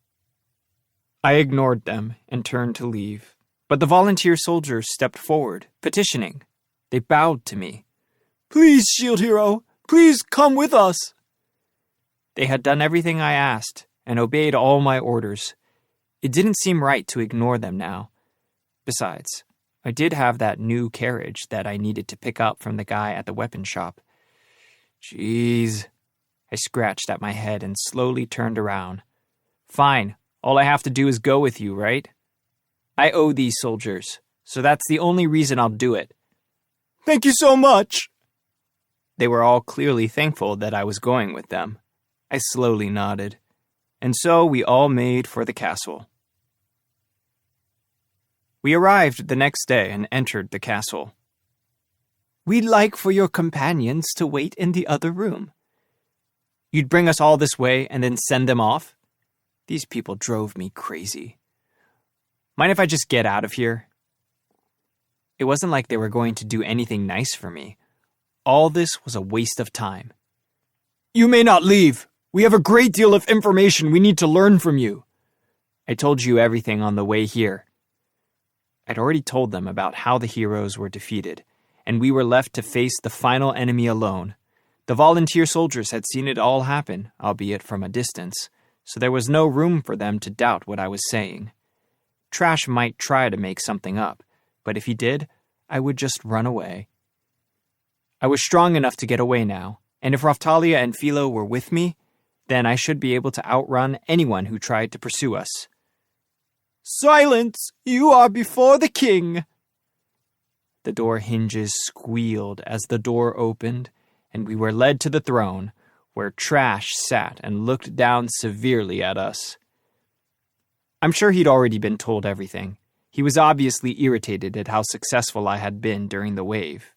I ignored them and turned to leave, but the volunteer soldiers stepped forward, petitioning. They bowed to me. Please, Shield Hero, please come with us. They had done everything I asked and obeyed all my orders. It didn't seem right to ignore them now. Besides, I did have that new carriage that I needed to pick up from the guy at the weapon shop. Jeez. I scratched at my head and slowly turned around. Fine, all I have to do is go with you, right? I owe these soldiers, so that's the only reason I'll do it. Thank you so much. They were all clearly thankful that I was going with them. I slowly nodded. And so we all made for the castle. We arrived the next day and entered the castle. "We'd like for your companions to wait in the other room." "You'd bring us all this way and then send them off?" These people drove me crazy. "Mind if I just get out of here?" It wasn't like they were going to do anything nice for me. All this was a waste of time. "You may not leave. We have a great deal of information we need to learn from you." "I told you everything on the way here." I'd already told them about how the heroes were defeated, and we were left to face the final enemy alone. The volunteer soldiers had seen it all happen, albeit from a distance, so there was no room for them to doubt what I was saying. Trash might try to make something up, but if he did, I would just run away. I was strong enough to get away now, and if Raphtalia and Philo were with me, then I should be able to outrun anyone who tried to pursue us. "Silence! You are before the king!" The door hinges squealed as the door opened, and we were led to the throne, where Trash sat and looked down severely at us. I'm sure he'd already been told everything. He was obviously irritated at how successful I had been during the wave.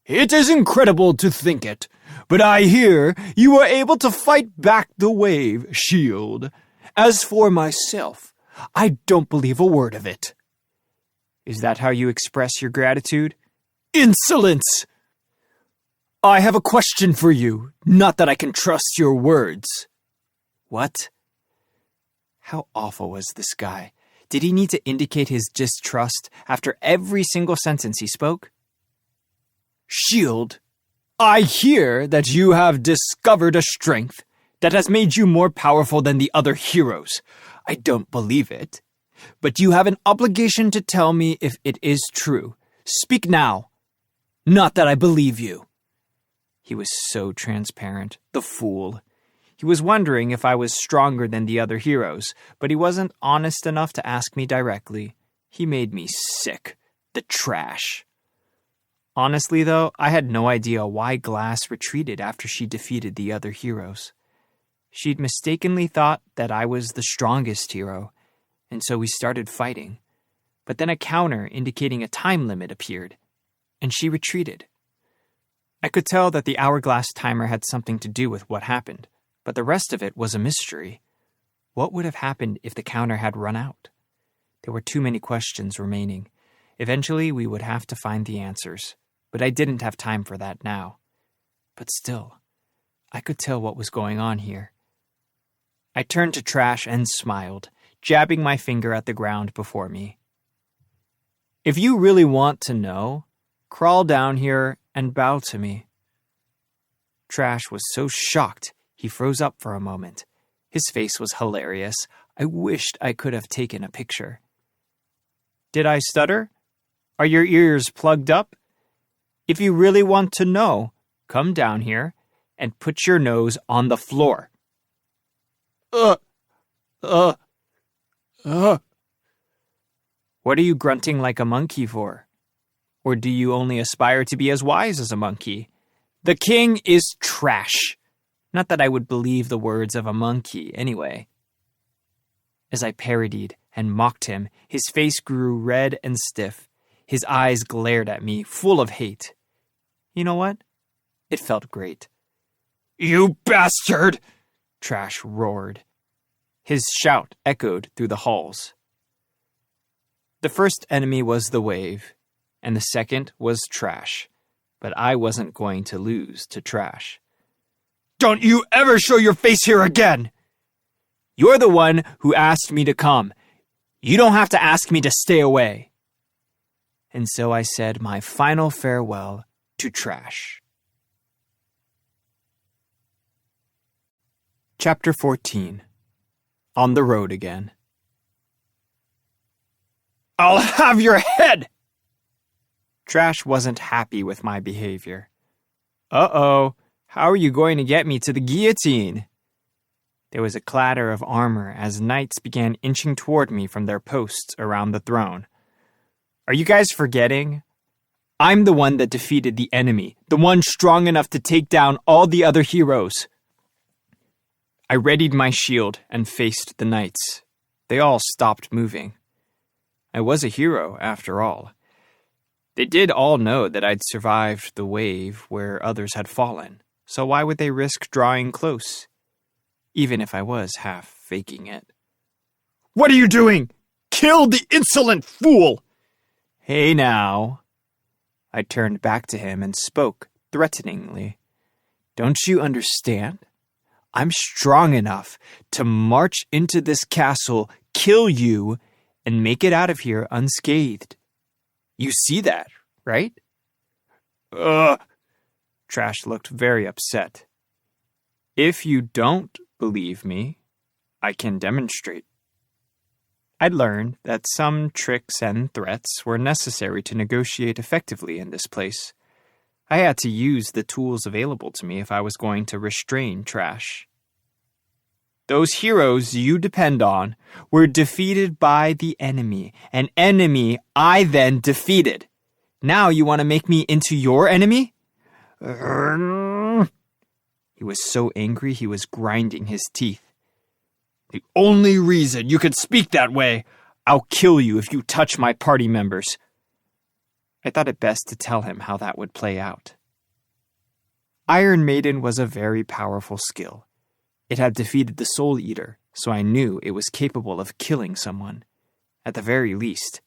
"It is incredible to think it, but I hear you were able to fight back the wave, Shield. As for myself, I don't believe a word of it." "Is that how you express your gratitude?" "Insolence! I have a question for you, not that I can trust your words." "What?" How awful was this guy? Did he need to indicate his distrust after every single sentence he spoke? "Shield, I hear that you have discovered a strength that has made you more powerful than the other heroes. I don't believe it, but you have an obligation to tell me if it is true. Speak now. Not that I believe you." He was so transparent, the fool. He was wondering if I was stronger than the other heroes, but he wasn't honest enough to ask me directly. He made me sick. The trash. Honestly, though, I had no idea why Glass retreated after she defeated the other heroes. She'd mistakenly thought that I was the strongest hero, and so we started fighting. But then a counter indicating a time limit appeared, and she retreated. I could tell that the hourglass timer had something to do with what happened, but the rest of it was a mystery. What would have happened if the counter had run out? There were too many questions remaining. Eventually, we would have to find the answers, but I didn't have time for that now. But still, I could tell what was going on here. I turned to Trash and smiled, jabbing my finger at the ground before me. "If you really want to know, crawl down here and bow to me." Trash was so shocked, he froze up for a moment. His face was hilarious. I wished I could have taken a picture. "Did I stutter? Are your ears plugged up? If you really want to know, come down here and put your nose on the floor." What are you grunting like a monkey for? Or do you only aspire to be as wise as a monkey? The king is trash. Not that I would believe the words of a monkey, anyway. As I parodied and mocked him, his face grew red and stiff. His eyes glared at me, full of hate. You know what? It felt great. "You bastard!" Trash roared. His shout echoed through the halls. The first enemy was the wave, and the second was Trash, but I wasn't going to lose to Trash. "Don't you ever show your face here again!" "You're the one who asked me to come. You don't have to ask me to stay away." And so I said my final farewell to Trash. Chapter 14. On the road again. "I'll have your head!" Trash wasn't happy with my behavior. "Uh-oh, how are you going to get me to the guillotine?" There was a clatter of armor as knights began inching toward me from their posts around the throne. "Are you guys forgetting? I'm the one that defeated the enemy, the one strong enough to take down all the other heroes. I readied my shield and faced the knights. They all stopped moving. I was a hero, after all. They did all know that I'd survived the wave where others had fallen, so why would they risk drawing close? Even if I was half faking it. What are you doing? Kill the insolent fool! Hey now. I turned back to him and spoke threateningly. Don't you understand? I'm strong enough to march into this castle, kill you, and make it out of here unscathed. You see that, right? Trash looked very upset. If you don't believe me, I can demonstrate. I'd learned that some tricks and threats were necessary to negotiate effectively in this place. I had to use the tools available to me if I was going to restrain Trash. Those heroes you depend on were defeated by the enemy, an enemy I then defeated. Now you want to make me into your enemy? He was so angry he was grinding his teeth. The only reason you could speak that way, I'll kill you if you touch my party members. I thought it best to tell him how that would play out. Iron Maiden was a very powerful skill. It had defeated the Soul Eater, so I knew it was capable of killing someone. At the very least,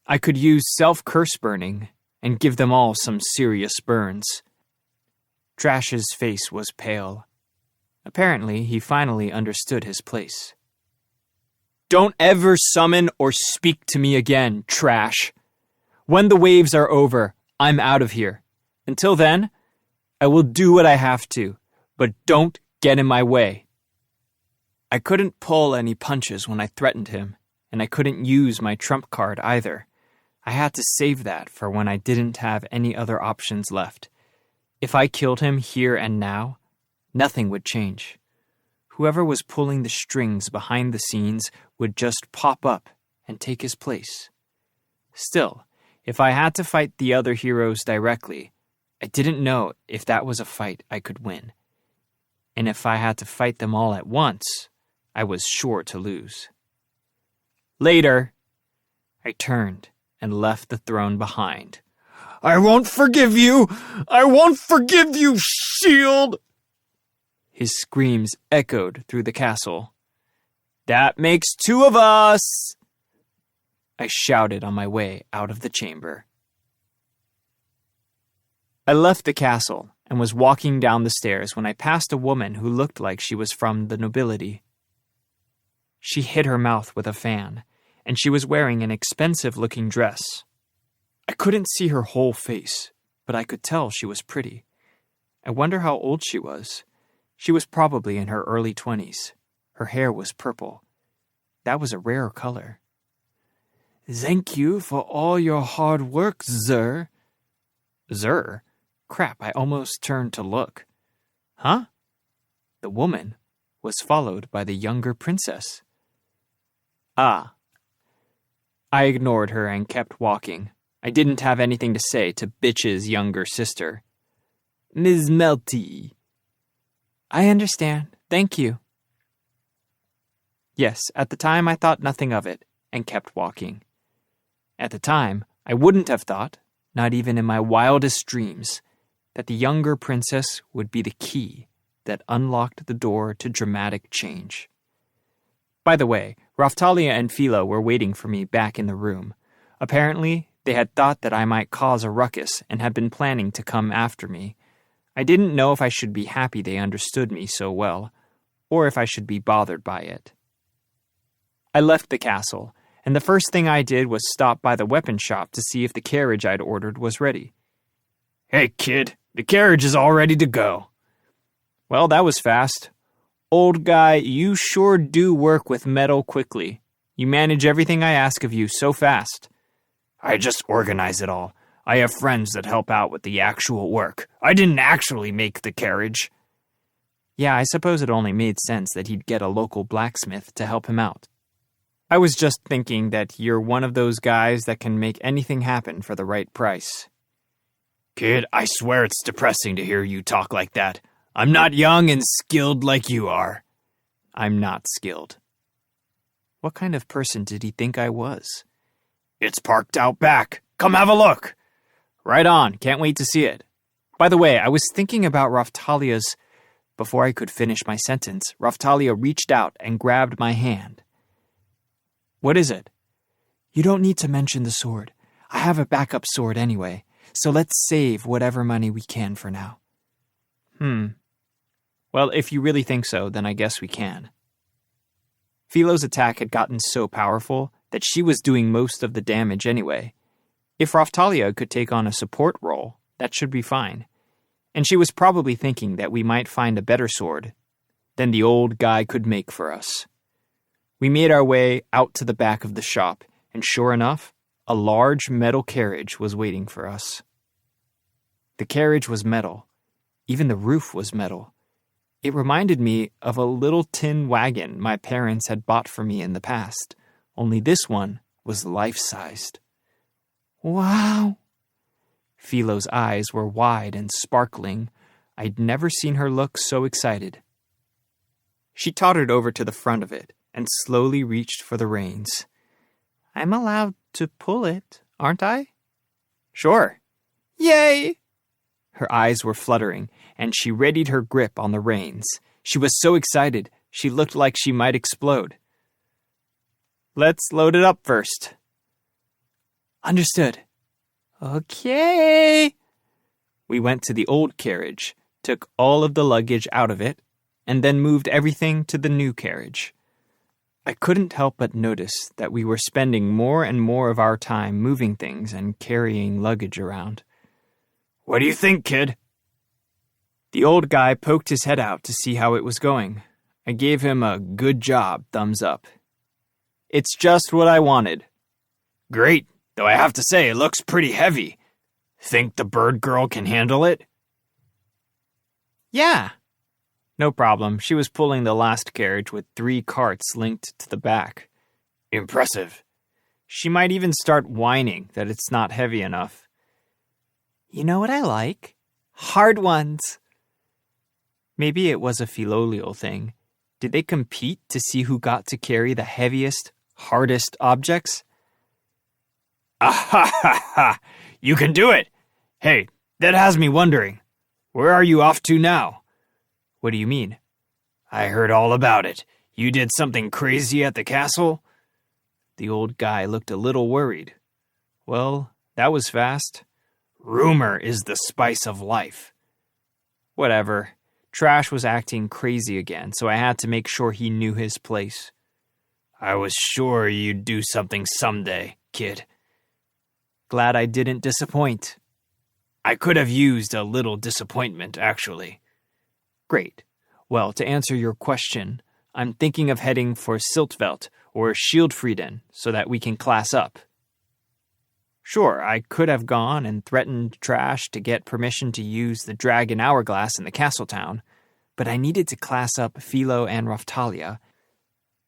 I could use self-curse burning and give them all some serious burns. Trash's face was pale. Apparently, he finally understood his place. Don't ever summon or speak to me again, Trash. When the waves are over, I'm out of here. Until then, I will do what I have to, but don't get in my way. I couldn't pull any punches when I threatened him, and I couldn't use my trump card either. I had to save that for when I didn't have any other options left. If I killed him here and now, nothing would change. Whoever was pulling the strings behind the scenes would just pop up and take his place. Still, if I had to fight the other heroes directly, I didn't know if that was a fight I could win. And if I had to fight them all at once, I was sure to lose. Later, I turned and left the throne behind. I won't forgive you! I won't forgive you, Shield! His screams echoed through the castle. That makes two of us! I shouted on my way out of the chamber. I left the castle and was walking down the stairs when I passed a woman who looked like she was from the nobility. She hid her mouth with a fan, and she was wearing an expensive-looking dress. I couldn't see her whole face, but I could tell she was pretty. I wonder how old she was. She was probably in her early 20s. Her hair was purple. That was a rare color. Thank you for all your hard work, Zer. Zer? Crap, I almost turned to look. Huh? The woman was followed by the younger princess. Ah. I ignored her and kept walking. I didn't have anything to say to Bitch's younger sister. Ms. Melty. I understand. Thank you. Yes, at the time I thought nothing of it and kept walking. At the time, I wouldn't have thought, not even in my wildest dreams, that the younger princess would be the key that unlocked the door to dramatic change. By the way, Raphtalia and Philo were waiting for me back in the room. Apparently, they had thought that I might cause a ruckus and had been planning to come after me. I didn't know if I should be happy they understood me so well, or if I should be bothered by it. I left the castle, and the first thing I did was stop by the weapon shop to see if the carriage I'd ordered was ready. Hey, kid, the carriage is all ready to go. Well, that was fast. Old guy, you sure do work with metal quickly. You manage everything I ask of you so fast. I just organize it all. I have friends that help out with the actual work. I didn't actually make the carriage. Yeah, I suppose it only made sense that he'd get a local blacksmith to help him out. I was just thinking that you're one of those guys that can make anything happen for the right price. Kid, I swear it's depressing to hear you talk like that. I'm not young and skilled like you are. I'm not skilled. What kind of person did he think I was? It's parked out back. Come have a look. Right on. Can't wait to see it. By the way, I was thinking about Raphtalia's... Before I could finish my sentence, Raphtalia reached out and grabbed my hand. What is it? You don't need to mention the sword. I have a backup sword anyway, so let's save whatever money we can for now. Well, if you really think so, then I guess we can. Philo's attack had gotten so powerful that she was doing most of the damage anyway. If Raphtalia could take on a support role, that should be fine. And she was probably thinking that we might find a better sword than the old guy could make for us. We made our way out to the back of the shop, and sure enough, a large metal carriage was waiting for us. The carriage was metal. Even the roof was metal. It reminded me of a little tin wagon my parents had bought for me in the past, only this one was life-sized. Wow! Philo's eyes were wide and sparkling. I'd never seen her look so excited. She tottered over to the front of it and slowly reached for the reins. I'm allowed to pull it, aren't I? Sure. Yay! Her eyes were fluttering, and she readied her grip on the reins. She was so excited, she looked like she might explode. Let's load it up first. Understood. Okay. We went to the old carriage, took all of the luggage out of it, and then moved everything to the new carriage. I couldn't help but notice that we were spending more and more of our time moving things and carrying luggage around. What do you think, kid? The old guy poked his head out to see how it was going. I gave him a good job thumbs up. It's just what I wanted. Great. Though I have to say, it looks pretty heavy. Think the bird girl can handle it? Yeah. No problem. She was pulling the last carriage with 3 carts linked to the back. Impressive. She might even start whining that it's not heavy enough. You know what I like? Hard ones. Maybe it was a Filolial thing. Did they compete to see who got to carry the heaviest, hardest objects? Ah ha ha ha! You can do it! Hey, that has me wondering. Where are you off to now? What do you mean? I heard all about it. You did something crazy at the castle? The old guy looked a little worried. Well, that was fast. Rumor is the spice of life. Whatever. Trash was acting crazy again, so I had to make sure he knew his place. I was sure you'd do something someday, kid. Glad I didn't disappoint. I could have used a little disappointment, actually. Great. Well, to answer your question, I'm thinking of heading for Siltvelt or Shieldfrieden so that we can class up. Sure, I could have gone and threatened Trash to get permission to use the Dragon Hourglass in the castle town, but I needed to class up Philo and Raphtalia,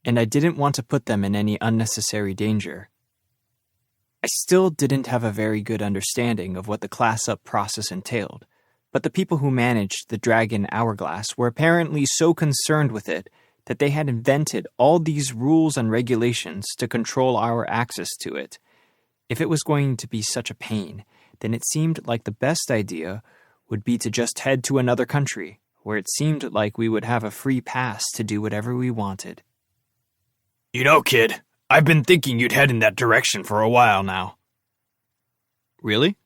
and I didn't want to put them in any unnecessary danger. I still didn't have a very good understanding of what the class-up process entailed, but the people who managed the Dragon Hourglass were apparently so concerned with it that they had invented all these rules and regulations to control our access to it. If it was going to be such a pain, then it seemed like the best idea would be to just head to another country, where it seemed like we would have a free pass to do whatever we wanted. You know, kid, I've been thinking you'd head in that direction for a while now. Really?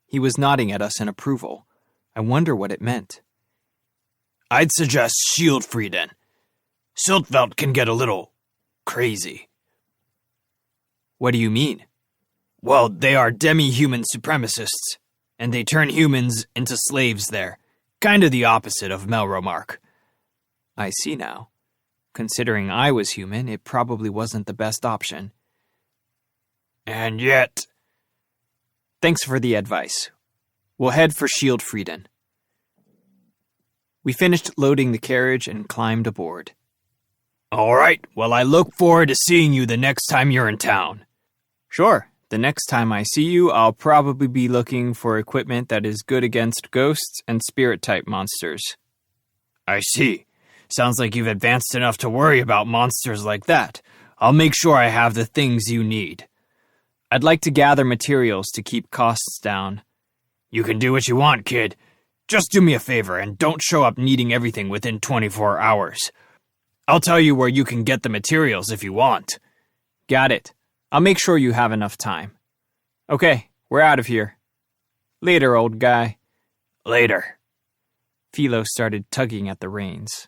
He was nodding at us in approval. I wonder what it meant. I'd suggest Shieldfrieden. Siltvelt can get a little crazy. What do you mean? Well, they are demi-human supremacists, and they turn humans into slaves there. Kind of the opposite of Melromark. I see now. Considering I was human, it probably wasn't the best option. And yet... Thanks for the advice. We'll head for Shieldfrieden. We finished loading the carriage and climbed aboard. All right, well, I look forward to seeing you the next time you're in town. Sure, The next time I see you, I'll probably be looking for equipment that is good against ghosts and spirit-type monsters. I see. Sounds like you've advanced enough to worry about monsters like that. I'll make sure I have the things you need. I'd like to gather materials to keep costs down. You can do what you want, kid. Just do me a favor and don't show up needing everything within 24 hours. I'll tell you where you can get the materials if you want. Got it. I'll make sure you have enough time. Okay, we're out of here. Later, old guy. Later. Philo started tugging at the reins.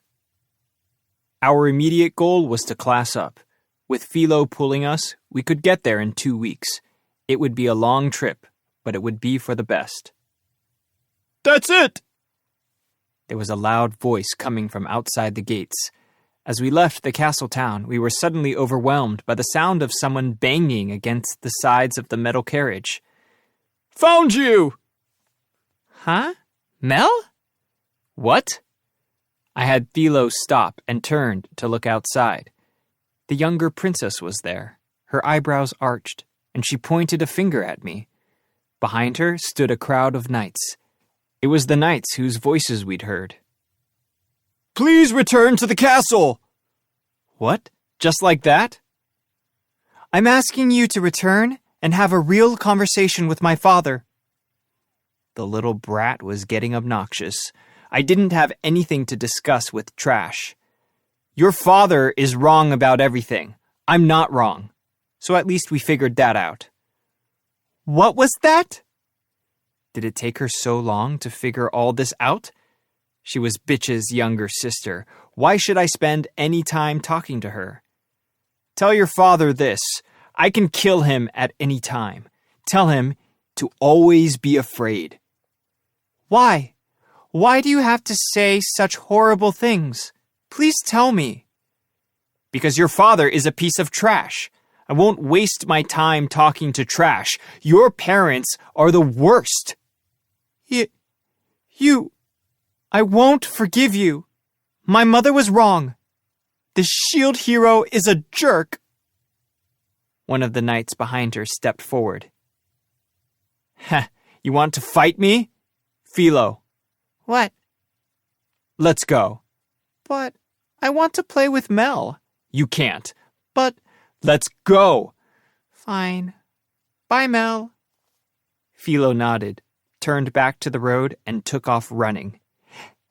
Our immediate goal was to class up. With Philo pulling us, we could get there in 2 weeks. It would be a long trip, but it would be for the best. That's it! There was a loud voice coming from outside the gates. As we left the castle town, we were suddenly overwhelmed by the sound of someone banging against the sides of the metal carriage. Found you! Huh? Mel? What? I had Philo stop and turned to look outside. The younger princess was there, her eyebrows arched, and she pointed a finger at me. Behind her stood a crowd of knights. It was the knights whose voices we'd heard. Please return to the castle! What? Just like that? I'm asking you to return and have a real conversation with my father. The little brat was getting obnoxious. I didn't have anything to discuss with trash. Your father is wrong about everything. I'm not wrong. So at least we figured that out. What was that? Did it take her so long to figure all this out? She was Bitch's younger sister. Why should I spend any time talking to her? Tell your father this. I can kill him at any time. Tell him to always be afraid. Why? Why do you have to say such horrible things? Please tell me. Because your father is a piece of trash. I won't waste my time talking to trash. Your parents are the worst. I won't forgive you. My mother was wrong. The shield hero is a jerk. One of the knights behind her stepped forward. Heh, you want to fight me? Philo. What? Let's go. But I want to play with Mel. You can't. But let's go. Fine. Bye, Mel. Philo nodded, turned back to the road, and took off running.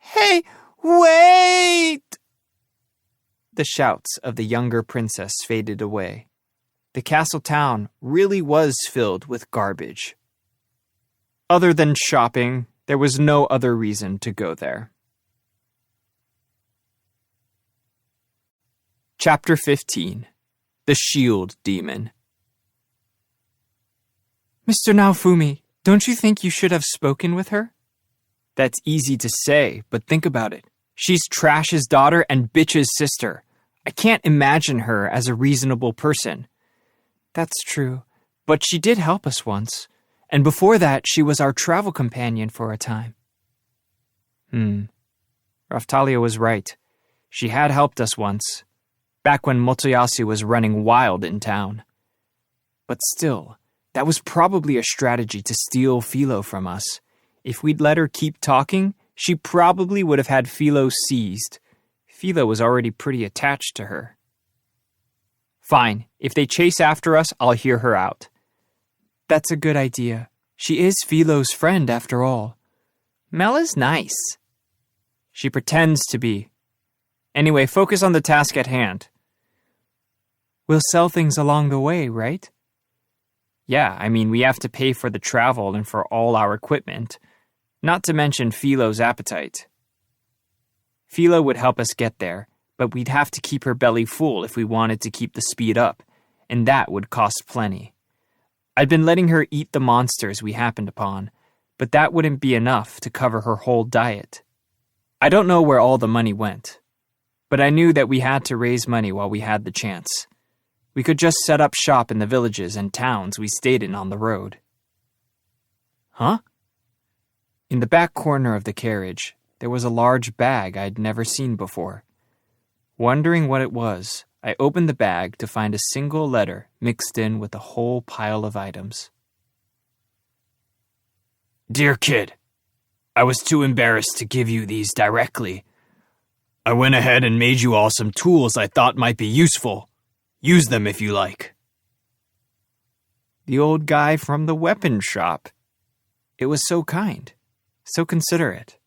Hey, wait! The shouts of the younger princess faded away. The castle town really was filled with garbage. Other than shopping, there was no other reason to go there. Chapter 15. The Shield Demon. Mr. Naofumi, don't you think you should have spoken with her? That's easy to say, but think about it. She's Trash's daughter and Bitch's sister. I can't imagine her as a reasonable person. That's true, but she did help us once. And before that, she was our travel companion for a time. Raftalia was right. She had helped us once, back when Motoyasu was running wild in town. But still, that was probably a strategy to steal Philo from us. If we'd let her keep talking, she probably would have had Philo seized. Philo was already pretty attached to her. Fine, if they chase after us, I'll hear her out. That's a good idea. She is Philo's friend, after all. Mel is nice. She pretends to be. Anyway, focus on the task at hand. We'll sell things along the way, right? Yeah, I mean, we have to pay for the travel and for all our equipment. Not to mention Philo's appetite. Philo would help us get there, but we'd have to keep her belly full if we wanted to keep the speed up, and that would cost plenty. I'd been letting her eat the monsters we happened upon, but that wouldn't be enough to cover her whole diet. I don't know where all the money went, but I knew that we had to raise money while we had the chance. We could just set up shop in the villages and towns we stayed in on the road. Huh? In the back corner of the carriage, there was a large bag I'd never seen before. Wondering what it was, I opened the bag to find a single letter mixed in with a whole pile of items. Dear kid, I was too embarrassed to give you these directly. I went ahead and made you all some tools I thought might be useful. Use them if you like. The old guy from the weapon shop. It was so kind, so considerate.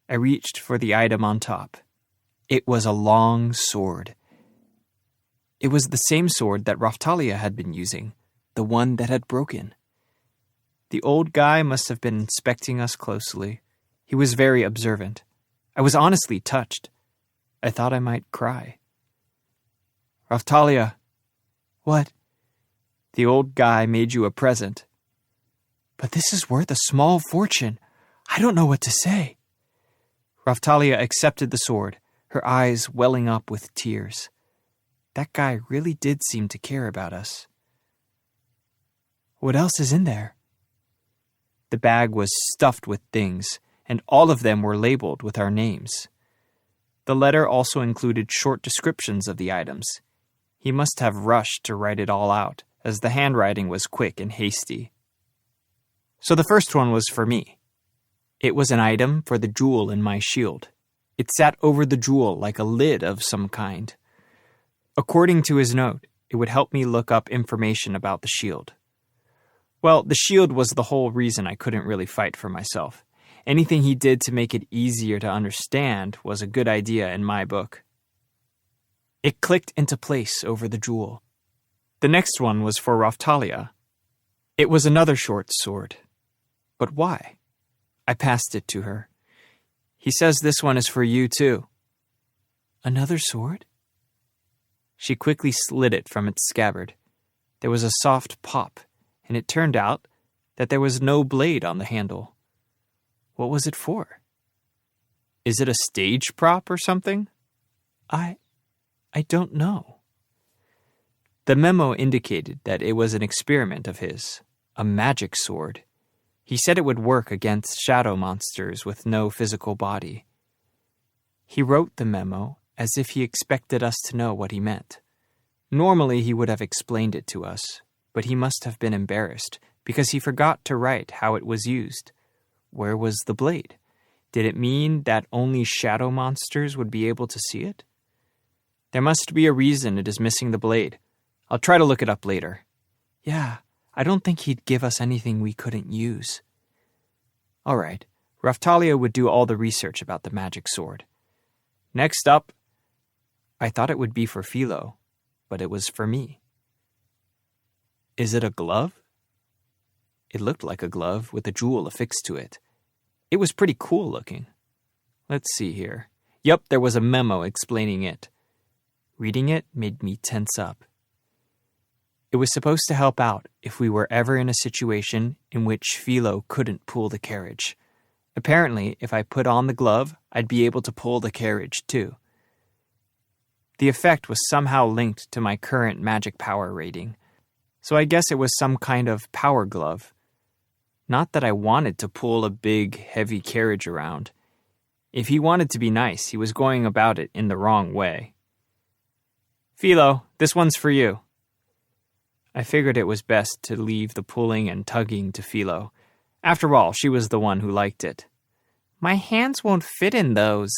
I reached for the item on top. It was a long sword. It was the same sword that Raftalia had been using, the one that had broken. The old guy must have been inspecting us closely. He was very observant. I was honestly touched. I thought I might cry. Raftalia. What? The old guy made you a present. But this is worth a small fortune. I don't know what to say. Raftalia accepted the sword, her eyes welling up with tears. That guy really did seem to care about us. What else is in there? The bag was stuffed with things, and all of them were labeled with our names. The letter also included short descriptions of the items. He must have rushed to write it all out, as the handwriting was quick and hasty. So the first one was for me. It was an item for the jewel in my shield. It sat over the jewel like a lid of some kind. According to his note, it would help me look up information about the shield. Well, the shield was the whole reason I couldn't really fight for myself. Anything he did to make it easier to understand was a good idea in my book. It clicked into place over the jewel. The next one was for Raftalia. It was another short sword. But why? I passed it to her. He says this one is for you too. Another sword? She quickly slid it from its scabbard. There was a soft pop, and it turned out that there was no blade on the handle. What was it for? Is it a stage prop or something? I don't know. The memo indicated that it was an experiment of his, a magic sword. He said it would work against shadow monsters with no physical body. He wrote the memo as if he expected us to know what he meant. Normally he would have explained it to us, but he must have been embarrassed because he forgot to write how it was used. Where was the blade? Did it mean that only shadow monsters would be able to see it? There must be a reason it is missing the blade. I'll try to look it up later. Yeah, I don't think he'd give us anything we couldn't use. All right, Raftalia would do all the research about the magic sword. Next up, I thought it would be for Philo, but it was for me. Is it a glove? It looked like a glove with a jewel affixed to it. It was pretty cool looking. Let's see here. Yep, there was a memo explaining it. Reading it made me tense up. It was supposed to help out if we were ever in a situation in which Philo couldn't pull the carriage. Apparently, if I put on the glove, I'd be able to pull the carriage too. The effect was somehow linked to my current magic power rating, so I guess it was some kind of power glove. Not that I wanted to pull a big, heavy carriage around. If he wanted to be nice, he was going about it in the wrong way. Philo, this one's for you. I figured it was best to leave the pulling and tugging to Philo. After all, she was the one who liked it. My hands won't fit in those.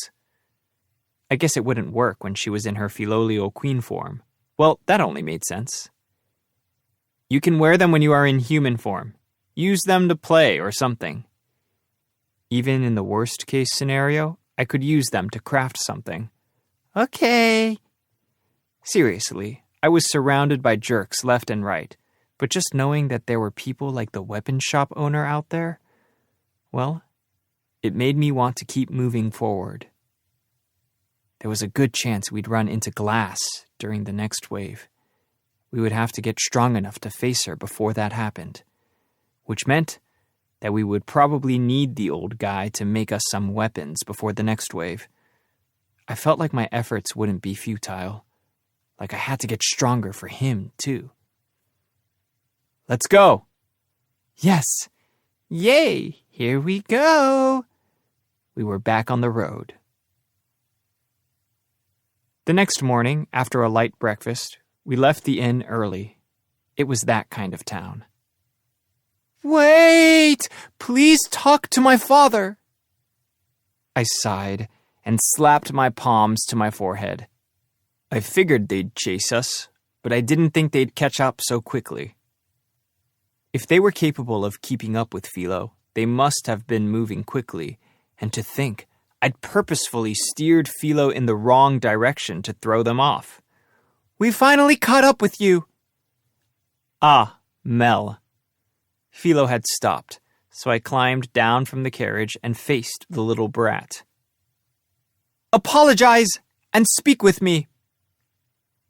I guess it wouldn't work when she was in her Philolio queen form. Well, that only made sense. You can wear them when you are in human form. Use them to play or something. Even in the worst case scenario, I could use them to craft something. Okay. Seriously, I was surrounded by jerks left and right, but just knowing that there were people like the weapon shop owner out there, well, it made me want to keep moving forward. There was a good chance we'd run into Glass during the next wave. We would have to get strong enough to face her before that happened, which meant that we would probably need the old guy to make us some weapons before the next wave. I felt like my efforts wouldn't be futile, like I had to get stronger for him, too. Let's go! Yes! Yay! Here we go! We were back on the road. The next morning, after a light breakfast, we left the inn early. It was that kind of town. Wait! Please talk to my father. I sighed and slapped my palms to my forehead. I figured they'd chase us, but I didn't think they'd catch up so quickly. If they were capable of keeping up with Philo, they must have been moving quickly, and to think, I'd purposefully steered Philo in the wrong direction to throw them off. We finally caught up with you. Ah, Mel. Philo had stopped, so I climbed down from the carriage and faced the little brat. Apologize and speak with me.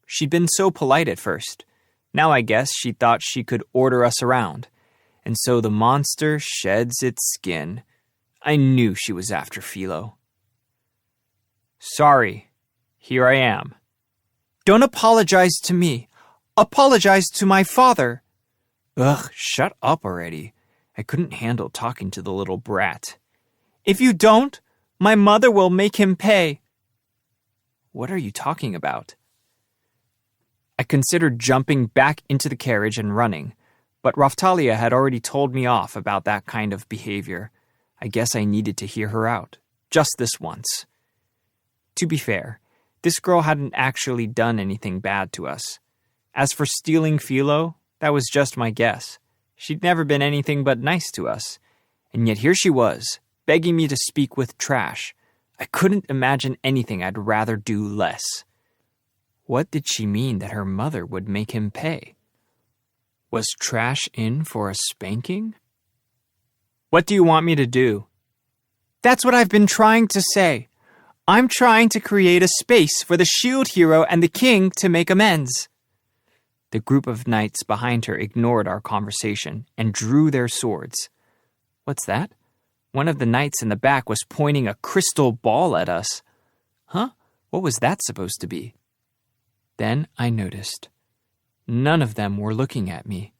She'd been so polite at first. Now I guess she thought she could order us around. And so the monster sheds its skin. I knew she was after Philo. Sorry. Here I am. Don't apologize to me. Apologize to my father. Ugh, shut up already. I couldn't handle talking to the little brat. If you don't, my mother will make him pay. What are you talking about? I considered jumping back into the carriage and running, but Raphtalia had already told me off about that kind of behavior. I guess I needed to hear her out, just this once. To be fair, this girl hadn't actually done anything bad to us. As for stealing Philo, that was just my guess. She'd never been anything but nice to us. And yet here she was, begging me to speak with Trash. I couldn't imagine anything I'd rather do less. What did she mean that her mother would make him pay? Was Trash in for a spanking? What do you want me to do? That's what I've been trying to say. I'm trying to create a space for the shield hero and the king to make amends. The group of knights behind her ignored our conversation and drew their swords. What's that? One of the knights in the back was pointing a crystal ball at us. Huh? What was that supposed to be? Then I noticed. None of them were looking at me.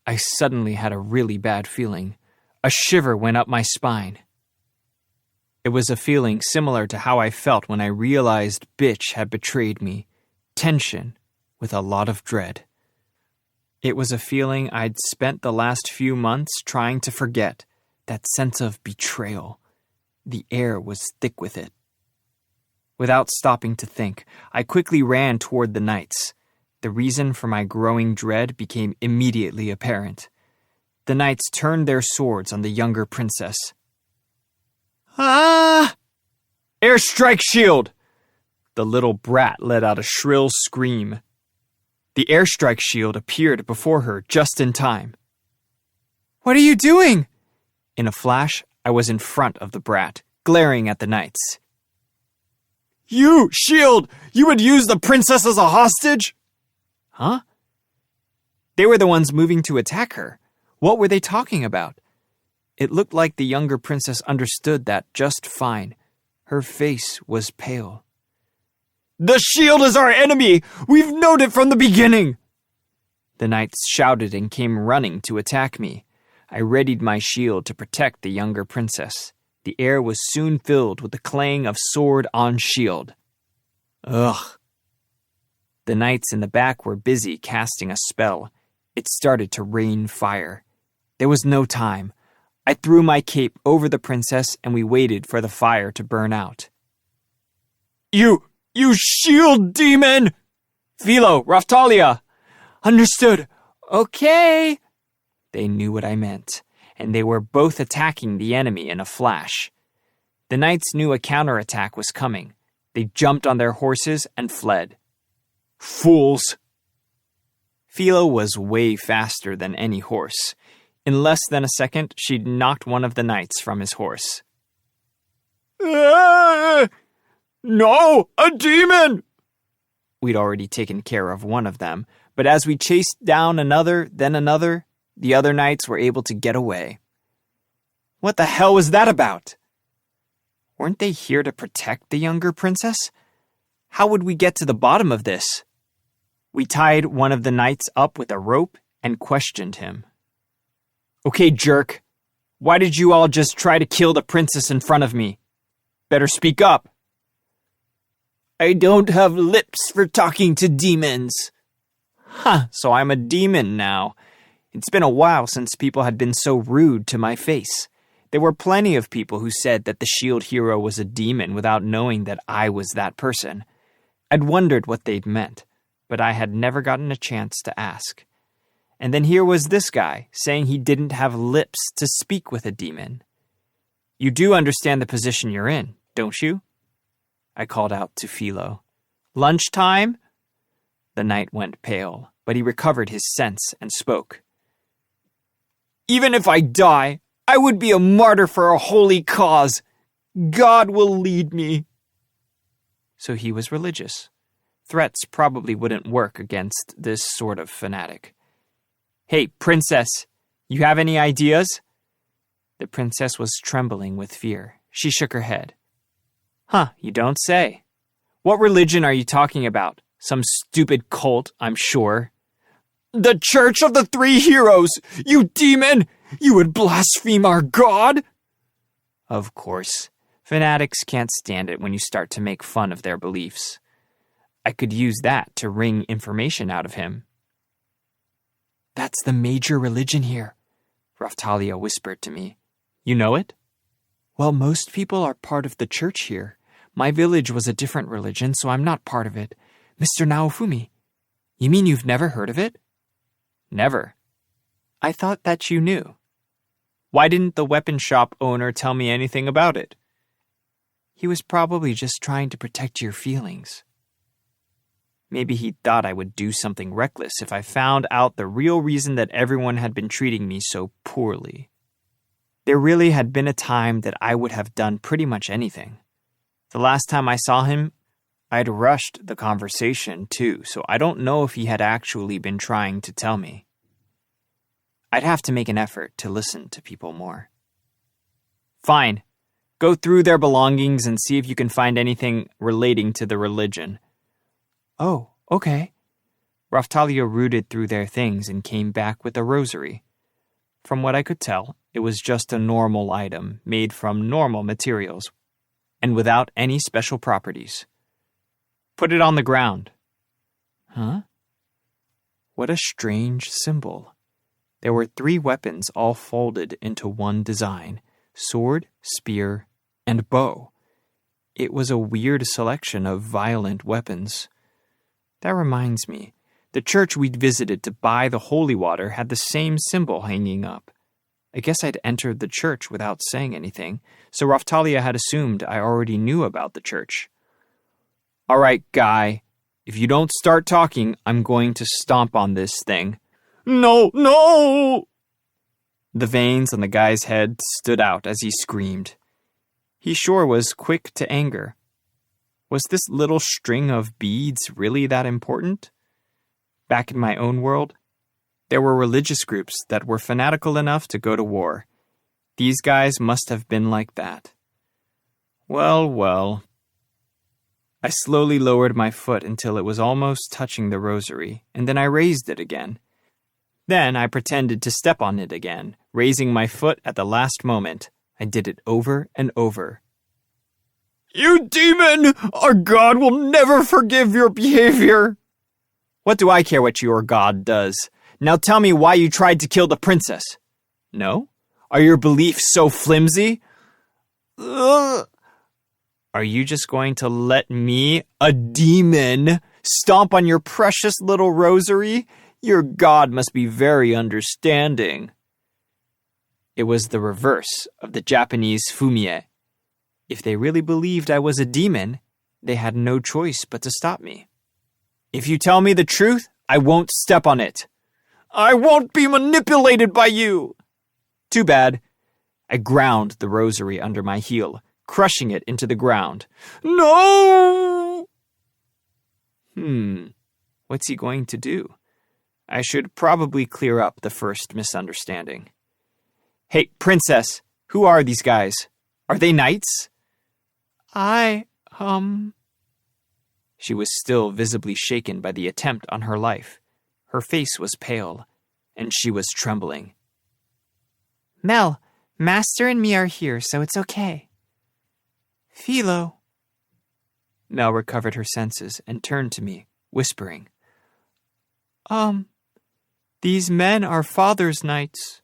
I suddenly had a really bad feeling. A shiver went up my spine. It was a feeling similar to how I felt when I realized Bitch had betrayed me. Tension with a lot of dread. It was a feeling I'd spent the last few months trying to forget, that sense of betrayal. The air was thick with it. Without stopping to think, I quickly ran toward the knights. The reason for my growing dread became immediately apparent. The knights turned their swords on the younger princess. Ah! Airstrike shield! The little brat let out a shrill scream. The airstrike shield appeared before her just in time. What are you doing? In a flash, I was in front of the brat, glaring at the knights. You, shield! You would use the princess as a hostage? Huh? They were the ones moving to attack her. What were they talking about? It looked like the younger princess understood that just fine. Her face was pale. The shield is our enemy! We've known it from the beginning! The knights shouted and came running to attack me. I readied my shield to protect the younger princess. The air was soon filled with the clang of sword on shield. Ugh. The knights in the back were busy casting a spell. It started to rain fire. There was no time. I threw my cape over the princess and we waited for the fire to burn out. You shield demon! Philo, Raphtalia! Understood. Okay. They knew what I meant, and they were both attacking the enemy in a flash. The knights knew a counterattack was coming. They jumped on their horses and fled. Fools! Philo was way faster than any horse. In less than a second, she'd knocked one of the knights from his horse. No, a demon! We'd already taken care of one of them, but as we chased down another, then another, the other knights were able to get away. What the hell was that about? Weren't they here to protect the younger princess? How would we get to the bottom of this? We tied one of the knights up with a rope and questioned him. Okay, jerk. Why did you all just try to kill the princess in front of me? Better speak up. I don't have lips for talking to demons. Huh, so I'm a demon now. It's been a while since people had been so rude to my face. There were plenty of people who said that the shield hero was a demon without knowing that I was that person. I'd wondered what they'd meant, but I had never gotten a chance to ask. And then here was this guy saying he didn't have lips to speak with a demon. You do understand the position you're in, don't you? I called out to Philo. Lunchtime? The knight went pale, but he recovered his sense and spoke. Even if I die, I would be a martyr for a holy cause. God will lead me. So he was religious. Threats probably wouldn't work against this sort of fanatic. Hey, princess, you have any ideas? The princess was trembling with fear. She shook her head. Huh, you don't say. What religion are you talking about? Some stupid cult, I'm sure. The Church of the Three Heroes! You demon! You would blaspheme our God! Of course. Fanatics can't stand it when you start to make fun of their beliefs. I could use that to wring information out of him. That's the major religion here, Raftalia whispered to me. You know it? Well, most people are part of the church here. My village was a different religion, so I'm not part of it. Mr. Naofumi, you mean you've never heard of it? Never. I thought that you knew. Why didn't the weapon shop owner tell me anything about it? He was probably just trying to protect your feelings. Maybe he thought I would do something reckless if I found out the real reason that everyone had been treating me so poorly. There really had been a time that I would have done pretty much anything. The last time I saw him, I'd rushed the conversation too, so I don't know if he had actually been trying to tell me. I'd have to make an effort to listen to people more. Fine. Go through their belongings and see if you can find anything relating to the religion. Oh, okay. Raftalia rooted through their things and came back with a rosary. From what I could tell, it was just a normal item made from normal materials and without any special properties. Put it on the ground. Huh? What a strange symbol. There were 3 weapons all folded into one design: sword, spear, and bow. It was a weird selection of violent weapons. That reminds me, the church we'd visited to buy the holy water had the same symbol hanging up. I guess I'd entered the church without saying anything, so Raftalia had assumed I already knew about the church. All right, guy, if you don't start talking, I'm going to stomp on this thing. No, no! The veins on the guy's head stood out as he screamed. He sure was quick to anger. Was this little string of beads really that important? Back in my own world, there were religious groups that were fanatical enough to go to war. These guys must have been like that. Well, well. I slowly lowered my foot until it was almost touching the rosary, and then I raised it again. Then I pretended to step on it again, raising my foot at the last moment. I did it over and over. You demon! Our God will never forgive your behavior! What do I care what your God does? Now tell me why you tried to kill the princess. No? Are your beliefs so flimsy? Ugh. Are you just going to let me, a demon, stomp on your precious little rosary? Your God must be very understanding. It was the reverse of the Japanese fumie. If they really believed I was a demon, they had no choice but to stop me. If you tell me the truth, I won't step on it. I won't be manipulated by you. Too bad. I ground the rosary under my heel, crushing it into the ground. No! What's he going to do? I should probably clear up the first misunderstanding. Hey, princess, who are these guys? Are they knights? She was still visibly shaken by the attempt on her life. Her face was pale, and she was trembling. Mel, Master and me are here, so it's okay. Philo. Mel recovered her senses and turned to me, whispering, These men are father's knights.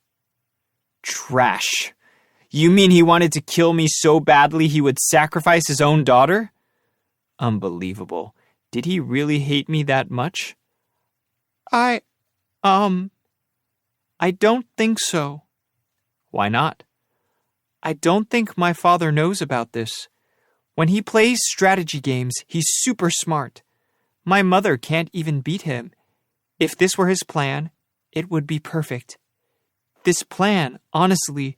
Trash. You mean he wanted to kill me so badly he would sacrifice his own daughter? Unbelievable. Did he really hate me that much? I don't think so. Why not? I don't think my father knows about this. When he plays strategy games, he's super smart. My mother can't even beat him. If this were his plan, it would be perfect. This plan, honestly,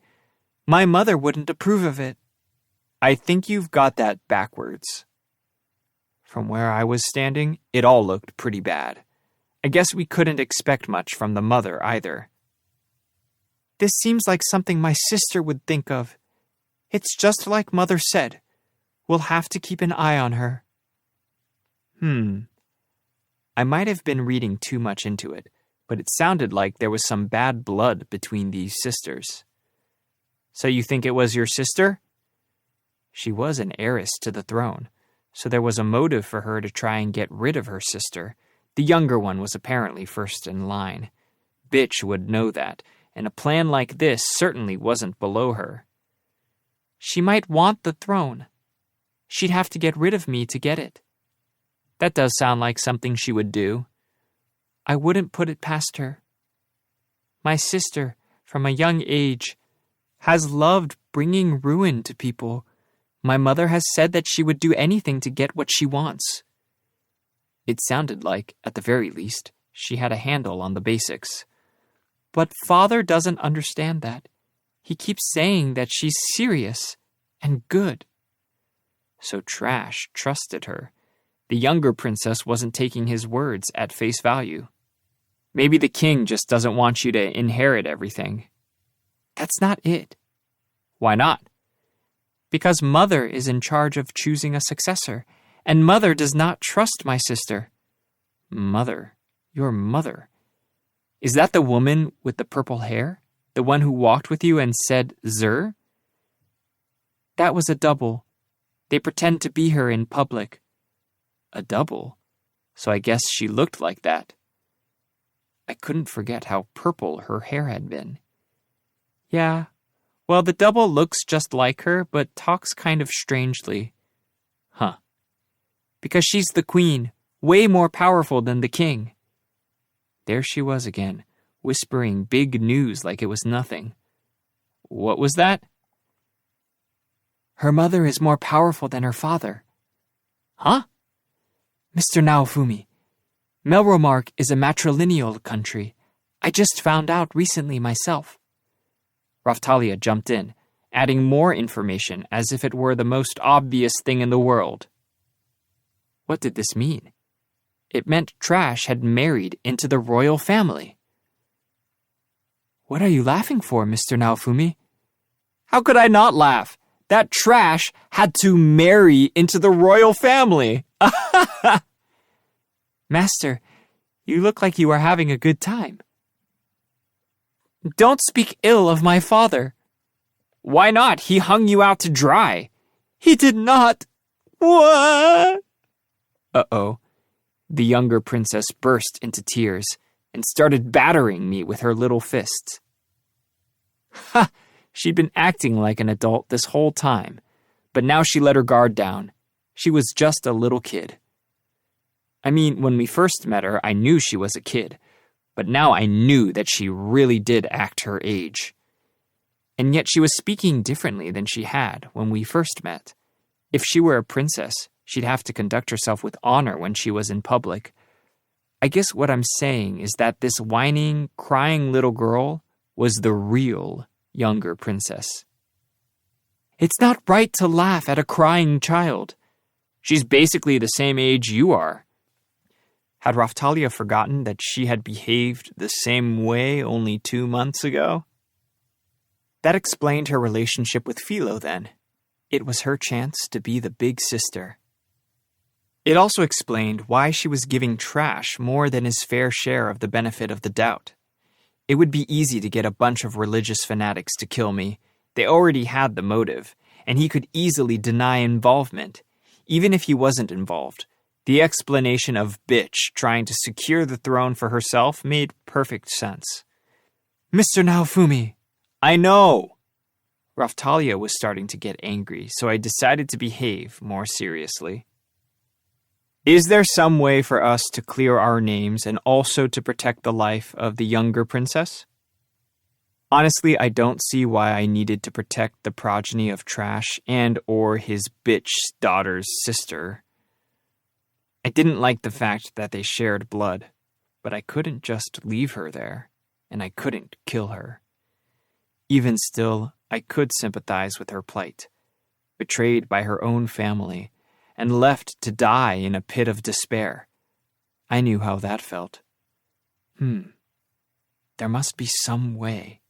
my mother wouldn't approve of it. I think you've got that backwards. From where I was standing, it all looked pretty bad. I guess we couldn't expect much from the mother either. This seems like something my sister would think of. It's just like Mother said. We'll have to keep an eye on her. I might have been reading too much into it, but it sounded like there was some bad blood between these sisters. So you think it was your sister? She was an heiress to the throne, so there was a motive for her to try and get rid of her sister. The younger one was apparently first in line. Bitch would know that, and a plan like this certainly wasn't below her. She might want the throne. She'd have to get rid of me to get it. That does sound like something she would do. I wouldn't put it past her. My sister, from a young age, has loved bringing ruin to people. My mother has said that she would do anything to get what she wants. It sounded like, at the very least, she had a handle on the basics. But Father doesn't understand that. He keeps saying that she's serious and good. So Trash trusted her. The younger princess wasn't taking his words at face value. Maybe the king just doesn't want you to inherit everything. That's not it. Why not? Because Mother is in charge of choosing a successor, and Mother does not trust my sister. Mother? Your mother? Is that the woman with the purple hair? The one who walked with you and said Zer? That was a double. They pretend to be her in public. A double? So I guess she looked like that. I couldn't forget how purple her hair had been. Yeah. Well, the double looks just like her, but talks kind of strangely. Huh. Because she's the queen, way more powerful than the king. There she was again, whispering big news like it was nothing. What was that? Her mother is more powerful than her father. Huh? Mr. Naofumi, Melromark is a matrilineal country. I just found out recently myself. Raphtalia jumped in, adding more information as if it were the most obvious thing in the world. What did this mean? It meant Trash had married into the royal family. What are you laughing for, Mr. Naofumi? How could I not laugh? That Trash had to marry into the royal family. Master, you look like you are having a good time. Don't speak ill of my father. Why not? He hung you out to dry. He did not. What? Uh-oh. The younger princess burst into tears and started battering me with her little fists. Ha! She'd been acting like an adult this whole time, but now she let her guard down. She was just a little kid. I mean, when we first met her, I knew she was a kid, but now I knew that she really did act her age. And yet she was speaking differently than she had when we first met. If she were a princess, she'd have to conduct herself with honor when she was in public. I guess what I'm saying is that this whining, crying little girl was the real younger princess. It's not right to laugh at a crying child. She's basically the same age you are. Had Raphtalia forgotten that she had behaved the same way only 2 months ago? That explained her relationship with Philo then. It was her chance to be the big sister. It also explained why she was giving Trash more than his fair share of the benefit of the doubt. It would be easy to get a bunch of religious fanatics to kill me. They already had the motive, and he could easily deny involvement. Even if he wasn't involved, the explanation of bitch trying to secure the throne for herself made perfect sense. Mr. Naofumi! I know! Raphtalia was starting to get angry, so I decided to behave more seriously. Is there some way for us to clear our names and also to protect the life of the younger princess? Honestly, I don't see why I needed to protect the progeny of Trash and or his bitch daughter's sister. I didn't like the fact that they shared blood, but I couldn't just leave her there, and I couldn't kill her. Even still, I could sympathize with her plight, betrayed by her own family, and left to die in a pit of despair. I knew how that felt. There must be some way.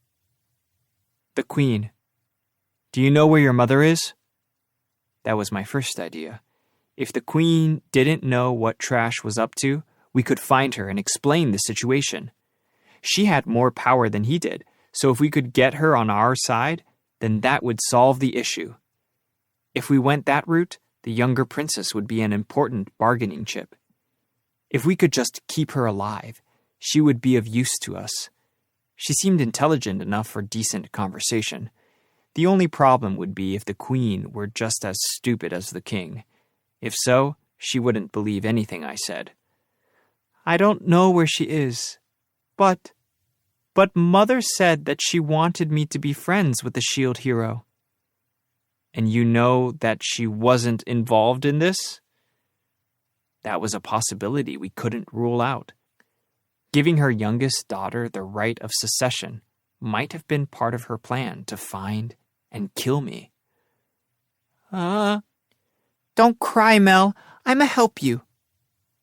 The Queen. Do you know where your mother is? That was my first idea. If the Queen didn't know what Trash was up to, we could find her and explain the situation. She had more power than he did, so if we could get her on our side, then that would solve the issue. If we went that route, the younger princess would be an important bargaining chip. If we could just keep her alive, she would be of use to us. She seemed intelligent enough for decent conversation. The only problem would be if the Queen were just as stupid as the king. If so, she wouldn't believe anything I said. I don't know where she is, but Mother said that she wanted me to be friends with the shield hero. And you know that she wasn't involved in this? That was a possibility we couldn't rule out. Giving her youngest daughter the right of succession might have been part of her plan to find and kill me. Don't cry, Mel. I'ma help you.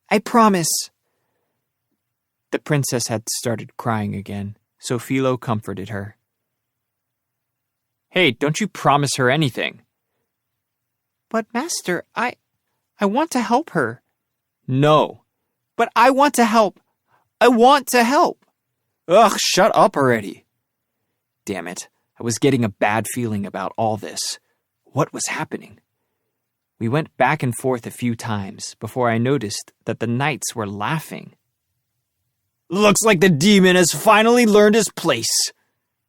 I promise. The princess had started crying again, so Philo comforted her. Hey, don't you promise her anything. But Master, I want to help her. No. But I want to help. I want to help. Ugh, shut up already. Damn it, I was getting a bad feeling about all this. What was happening? We went back and forth a few times before I noticed that the knights were laughing. Looks like the demon has finally learned his place.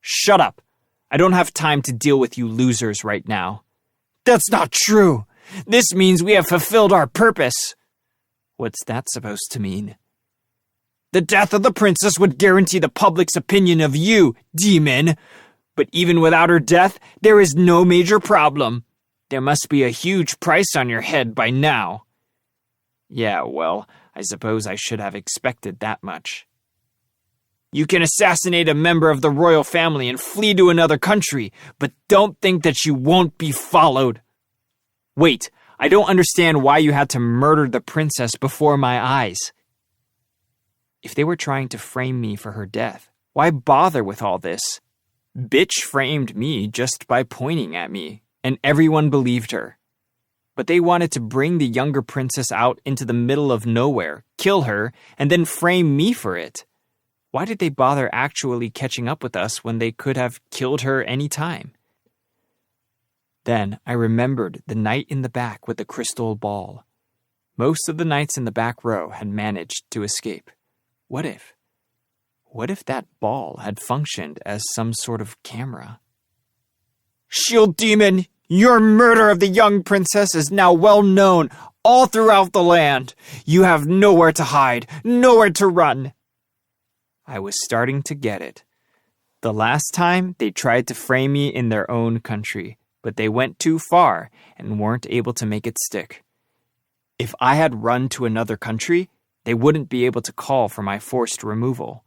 Shut up. I don't have time to deal with you losers right now. That's not true. This means we have fulfilled our purpose. What's that supposed to mean? The death of the princess would guarantee the public's opinion of you, demon. But even without her death, there is no major problem. There must be a huge price on your head by now. Yeah, well, I suppose I should have expected that much. You can assassinate a member of the royal family and flee to another country, but don't think that you won't be followed. Wait, I don't understand why you had to murder the princess before my eyes. If they were trying to frame me for her death, why bother with all this? Bitch framed me just by pointing at me, and everyone believed her. But they wanted to bring the younger princess out into the middle of nowhere, kill her, and then frame me for it. Why did they bother actually catching up with us when they could have killed her any time? Then I remembered the knight in the back with the crystal ball. Most of the knights in the back row had managed to escape. What if that ball had functioned as some sort of camera? Shield Demon, your murder of the young princess is now well known all throughout the land. You have nowhere to hide, nowhere to run. I was starting to get it. The last time they tried to frame me in their own country, but they went too far and weren't able to make it stick. If I had run to another country, they wouldn't be able to call for my forced removal.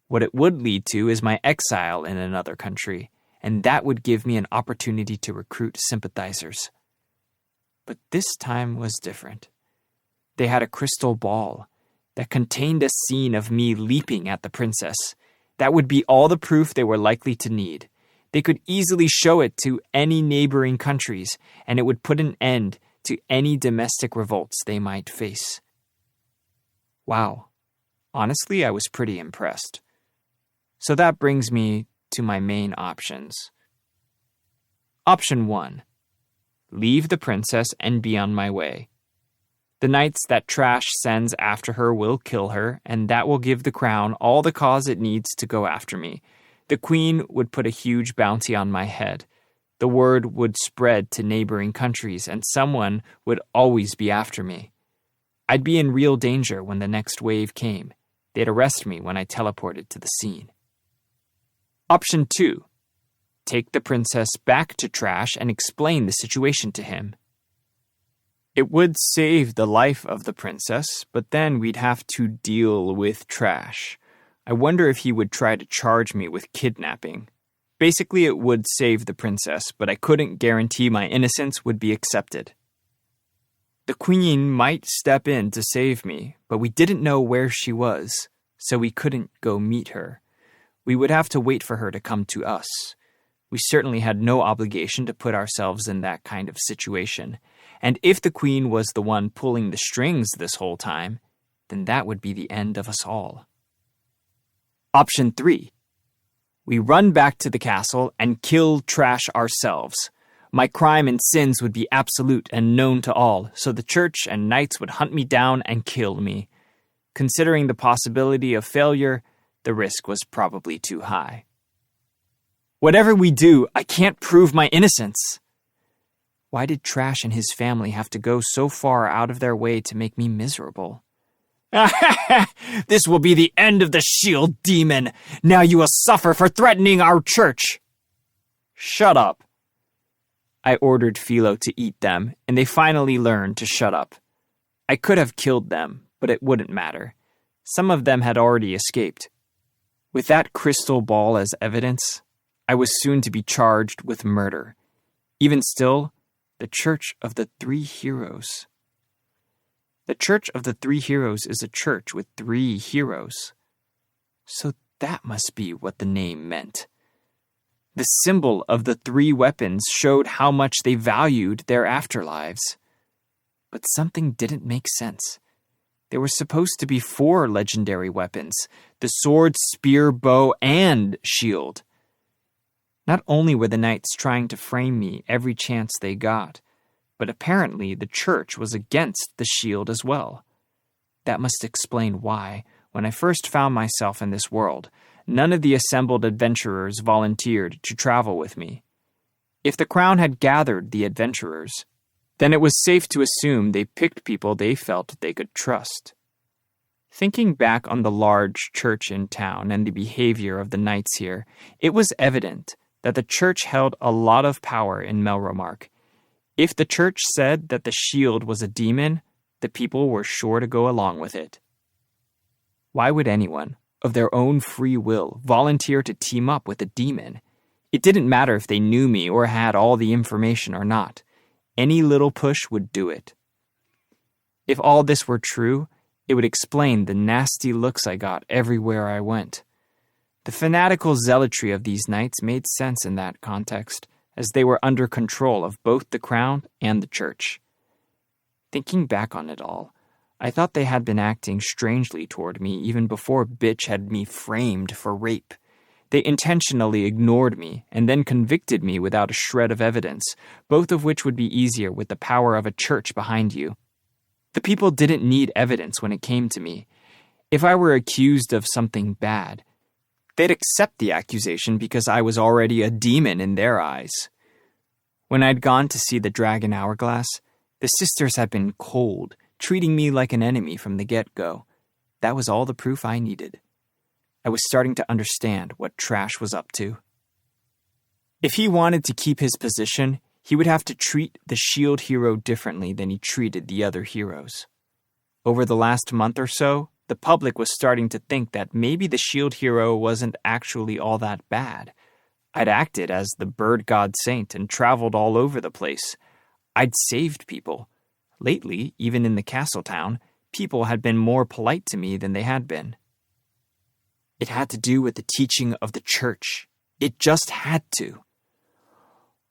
What it would lead to is my exile in another country, and that would give me an opportunity to recruit sympathizers. But this time was different. They had a crystal ball that contained a scene of me leaping at the princess. That would be all the proof they were likely to need. They could easily show it to any neighboring countries, and it would put an end to any domestic revolts they might face. Wow. Honestly, I was pretty impressed. So that brings me to my main options. Option 1. leave the princess, and be on my way. The knights that Trash sends after her will kill her, and that will give the crown all the cause it needs to go after me. The queen would put a huge bounty on my head. The word would spread to neighboring countries, and someone would always be after me. I'd be in real danger when the next wave came. They'd arrest me when I teleported to the scene. Option 2. Take the princess back to Trash and explain the situation to him. It would save the life of the princess, but then we'd have to deal with Trash. I wonder if he would try to charge me with kidnapping. Basically, it would save the princess, but I couldn't guarantee my innocence would be accepted. The queen might step in to save me, but we didn't know where she was, so we couldn't go meet her. We would have to wait for her to come to us. We certainly had no obligation to put ourselves in that kind of situation, and if the queen was the one pulling the strings this whole time, then that would be the end of us all. Option 3. We run back to the castle and kill Trash ourselves. My crime and sins would be absolute and known to all, so the church and knights would hunt me down and kill me. Considering the possibility of failure, the risk was probably too high. Whatever we do, I can't prove my innocence. Why did Trash and his family have to go so far out of their way to make me miserable? This will be the end of the shield demon. Now you will suffer for threatening our church. Shut up. I ordered Philo to eat them, and they finally learned to shut up. I could have killed them, but it wouldn't matter. Some of them had already escaped. With that crystal ball as evidence, I was soon to be charged with murder. Even still, the Church of the Three Heroes. The Church of the Three Heroes is a church with 3 heroes. So that must be what the name meant. The symbol of the 3 weapons showed how much they valued their afterlives. But something didn't make sense. There were supposed to be 4 legendary weapons: the sword, spear, bow, and shield. Not only were the knights trying to frame me every chance they got, but apparently the church was against the shield as well. That must explain why, when I first found myself in this world, none of the assembled adventurers volunteered to travel with me. If the crown had gathered the adventurers, then it was safe to assume they picked people they felt they could trust. Thinking back on the large church in town and the behavior of the knights here, it was evident that the church held a lot of power in Melromark. If the church said that the shield was a demon, the people were sure to go along with it. Why would anyone, of their own free will, volunteer to team up with a demon? It didn't matter if they knew me or had all the information or not. Any little push would do it. If all this were true, it would explain the nasty looks I got everywhere I went. The fanatical zealotry of these knights made sense in that context, as they were under control of both the crown and the church. Thinking back on it all, I thought they had been acting strangely toward me even before Bitch had me framed for rape. They intentionally ignored me and then convicted me without a shred of evidence, both of which would be easier with the power of a church behind you. The people didn't need evidence when it came to me. If I were accused of something bad, they'd accept the accusation because I was already a demon in their eyes. When I'd gone to see the Dragon Hourglass, the sisters had been cold, treating me like an enemy from the get-go. That was all the proof I needed. I was starting to understand what Trash was up to. If he wanted to keep his position, he would have to treat the shield hero differently than he treated the other heroes. Over the last month or so, the public was starting to think that maybe the shield hero wasn't actually all that bad. I'd acted as the bird god saint and traveled all over the place. I'd saved people. Lately, even in the castle town, people had been more polite to me than they had been. It had to do with the teaching of the church. It just had to.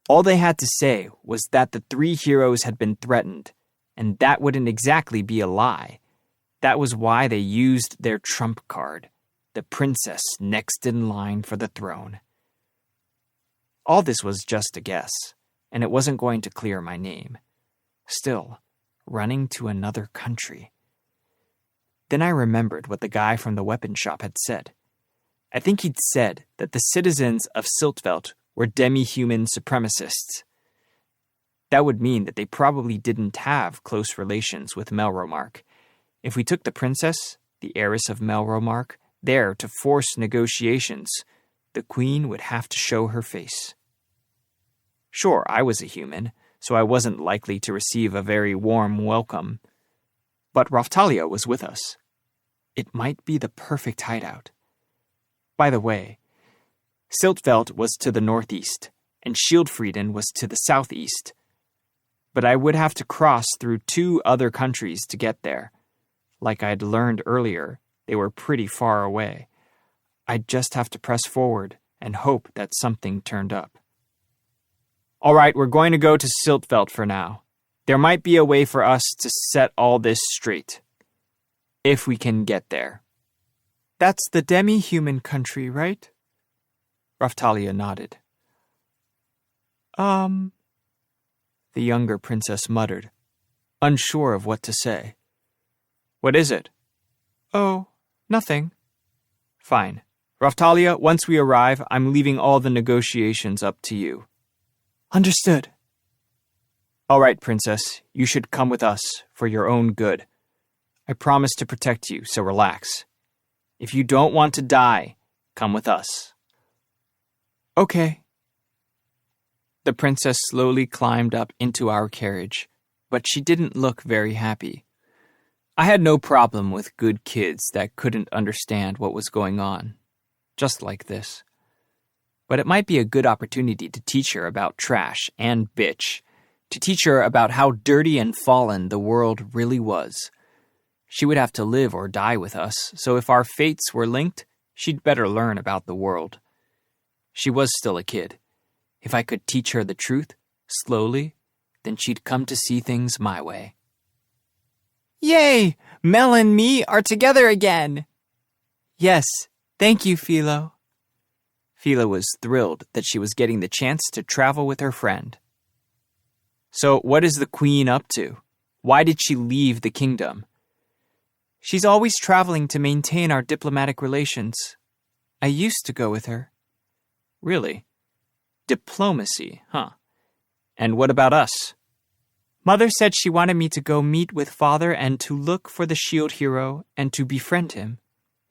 All they had to say was that the 3 heroes had been threatened, and that wouldn't exactly be a lie. That was why they used their trump card, the princess next in line for the throne. All this was just a guess, and it wasn't going to clear my name. Still, running to another country. Then I remembered what the guy from the weapon shop had said. I think he'd said that the citizens of Siltveld were demi-human supremacists. That would mean that they probably didn't have close relations with Melromark. If we took the princess, the heiress of Melromark, there to force negotiations, the queen would have to show her face. Sure, I was a human, so I wasn't likely to receive a very warm welcome. But Raftalia was with us. It might be the perfect hideout. By the way, Siltveld was to the northeast, and Shieldfrieden was to the southeast. But I would have to cross through 2 other countries to get there. Like I'd learned earlier, they were pretty far away. I'd just have to press forward and hope that something turned up. All right, we're going to go to Siltveld for now. There might be a way for us to set all this straight. If we can get there. That's the demi-human country, right? Raftalia nodded. The younger princess muttered, unsure of what to say. What is it? Oh, nothing. Fine. Raftalia, once we arrive, I'm leaving all the negotiations up to you. Understood. All right, princess, you should come with us for your own good. I promise to protect you, so relax. If you don't want to die, come with us. Okay. The princess slowly climbed up into our carriage, but she didn't look very happy. I had no problem with good kids that couldn't understand what was going on, just like this. But it might be a good opportunity to teach her about trash and bitch, to teach her about how dirty and fallen the world really was. She would have to live or die with us, so if our fates were linked, she'd better learn about the world. She was still a kid. If I could teach her the truth, slowly, then she'd come to see things my way. Yay! Mel and me are together again! Yes, thank you, Philo. Philo was thrilled that she was getting the chance to travel with her friend. So what is the queen up to? Why did she leave the kingdom? She's always traveling to maintain our diplomatic relations. I used to go with her. Really? Diplomacy, huh? And what about us? Mother said she wanted me to go meet with Father and to look for the shield hero and to befriend him.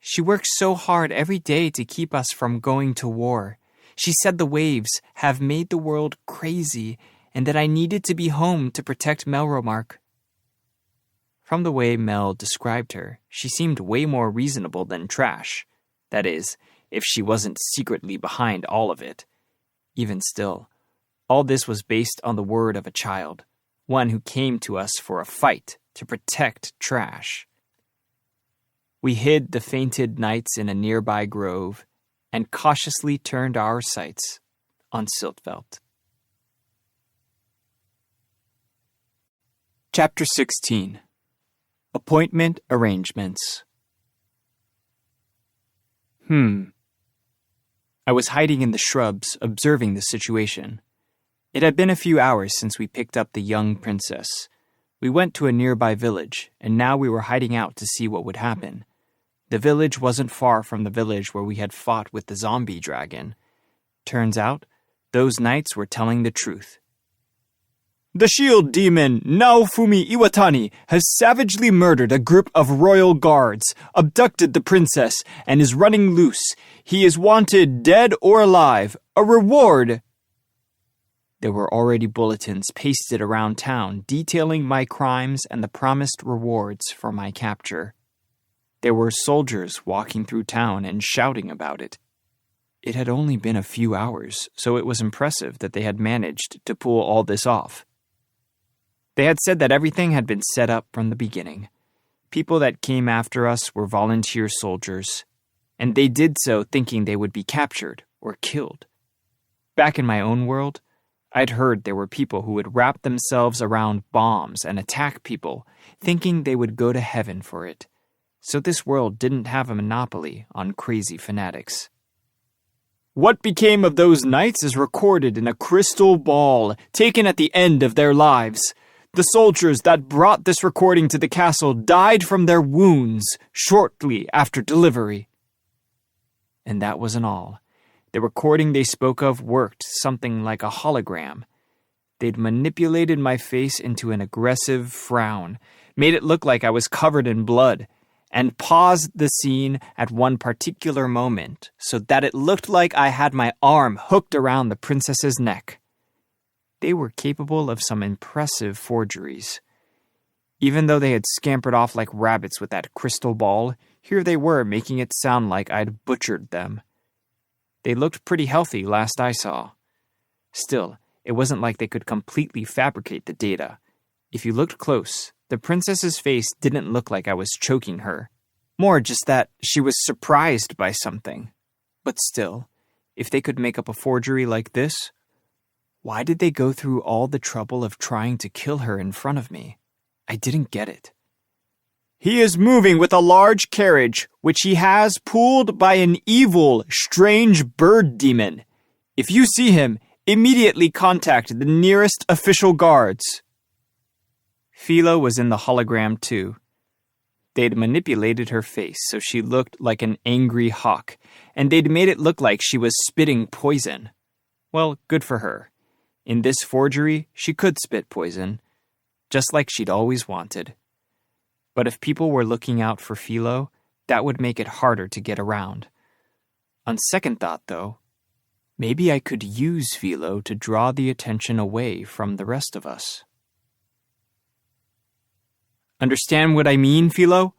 She works so hard every day to keep us from going to war. She said the waves have made the world crazy and that I needed to be home to protect Melromark. From the way Mel described her, she seemed way more reasonable than Trash. That is, if she wasn't secretly behind all of it. Even still, all this was based on the word of a child, one who came to us for a fight to protect Trash. We hid the fainted knights in a nearby grove and cautiously turned our sights on Siltveld. Chapter 16. Appointment Arrangements. I was hiding in the shrubs, observing the situation. It had been a few hours since we picked up the young princess. We went to a nearby village, and now we were hiding out to see what would happen. The village wasn't far from the village where we had fought with the zombie dragon. Turns out, those knights were telling the truth. The shield demon, Naofumi Iwatani, has savagely murdered a group of royal guards, abducted the princess, and is running loose. He is wanted dead or alive. A reward! There were already bulletins pasted around town detailing my crimes and the promised rewards for my capture. There were soldiers walking through town and shouting about it. It had only been a few hours, so it was impressive that they had managed to pull all this off. They had said that everything had been set up from the beginning. People that came after us were volunteer soldiers, and they did so thinking they would be captured or killed. Back in my own world, I'd heard there were people who would wrap themselves around bombs and attack people, thinking they would go to heaven for it. So this world didn't have a monopoly on crazy fanatics. What became of those knights is recorded in a crystal ball taken at the end of their lives. The soldiers that brought this recording to the castle died from their wounds shortly after delivery. And that wasn't all. The recording they spoke of worked something like a hologram. They'd manipulated my face into an aggressive frown, made it look like I was covered in blood, and paused the scene at one particular moment so that it looked like I had my arm hooked around the princess's neck. They were capable of some impressive forgeries. Even though they had scampered off like rabbits with that crystal ball, here they were making it sound like I'd butchered them. They looked pretty healthy last I saw. Still, it wasn't like they could completely fabricate the data. If you looked close, the princess's face didn't look like I was choking her. More just that she was surprised by something. But still, if they could make up a forgery like this, why did they go through all the trouble of trying to kill her in front of me? I didn't get it. He is moving with a large carriage, which he has pulled by an evil, strange bird demon. If you see him, immediately contact the nearest official guards. Philo was in the hologram too. They'd manipulated her face so she looked like an angry hawk, and they'd made it look like she was spitting poison. Well, good for her. In this forgery, she could spit poison, just like she'd always wanted. But if people were looking out for Philo, that would make it harder to get around. On second thought, though, maybe I could use Philo to draw the attention away from the rest of us. Understand what I mean, Philo?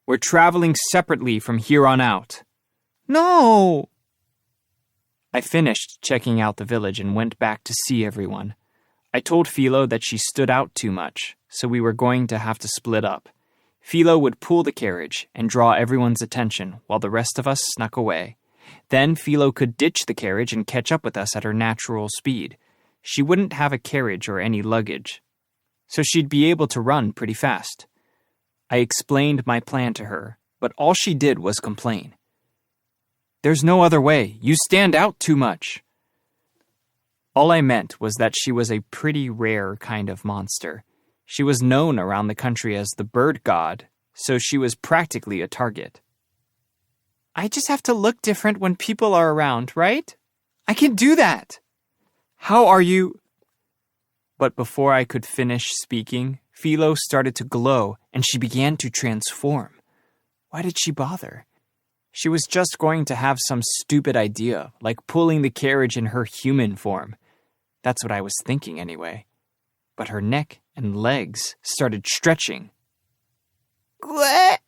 We're traveling separately from here on out. No! I finished checking out the village and went back to see everyone. I told Philo that she stood out too much, so we were going to have to split up. Philo would pull the carriage and draw everyone's attention while the rest of us snuck away. Then Philo could ditch the carriage and catch up with us at her natural speed. She wouldn't have a carriage or any luggage, so she'd be able to run pretty fast. I explained my plan to her, but all she did was complain. There's no other way. You stand out too much. All I meant was that she was a pretty rare kind of monster. She was known around the country as the bird god, so she was practically a target. I just have to look different when people are around, right? I can do that. How are you? But before I could finish speaking, Philo started to glow and she began to transform. Why did she bother? She was just going to have some stupid idea, like pulling the carriage in her human form. That's what I was thinking anyway. But her neck and legs started stretching. What?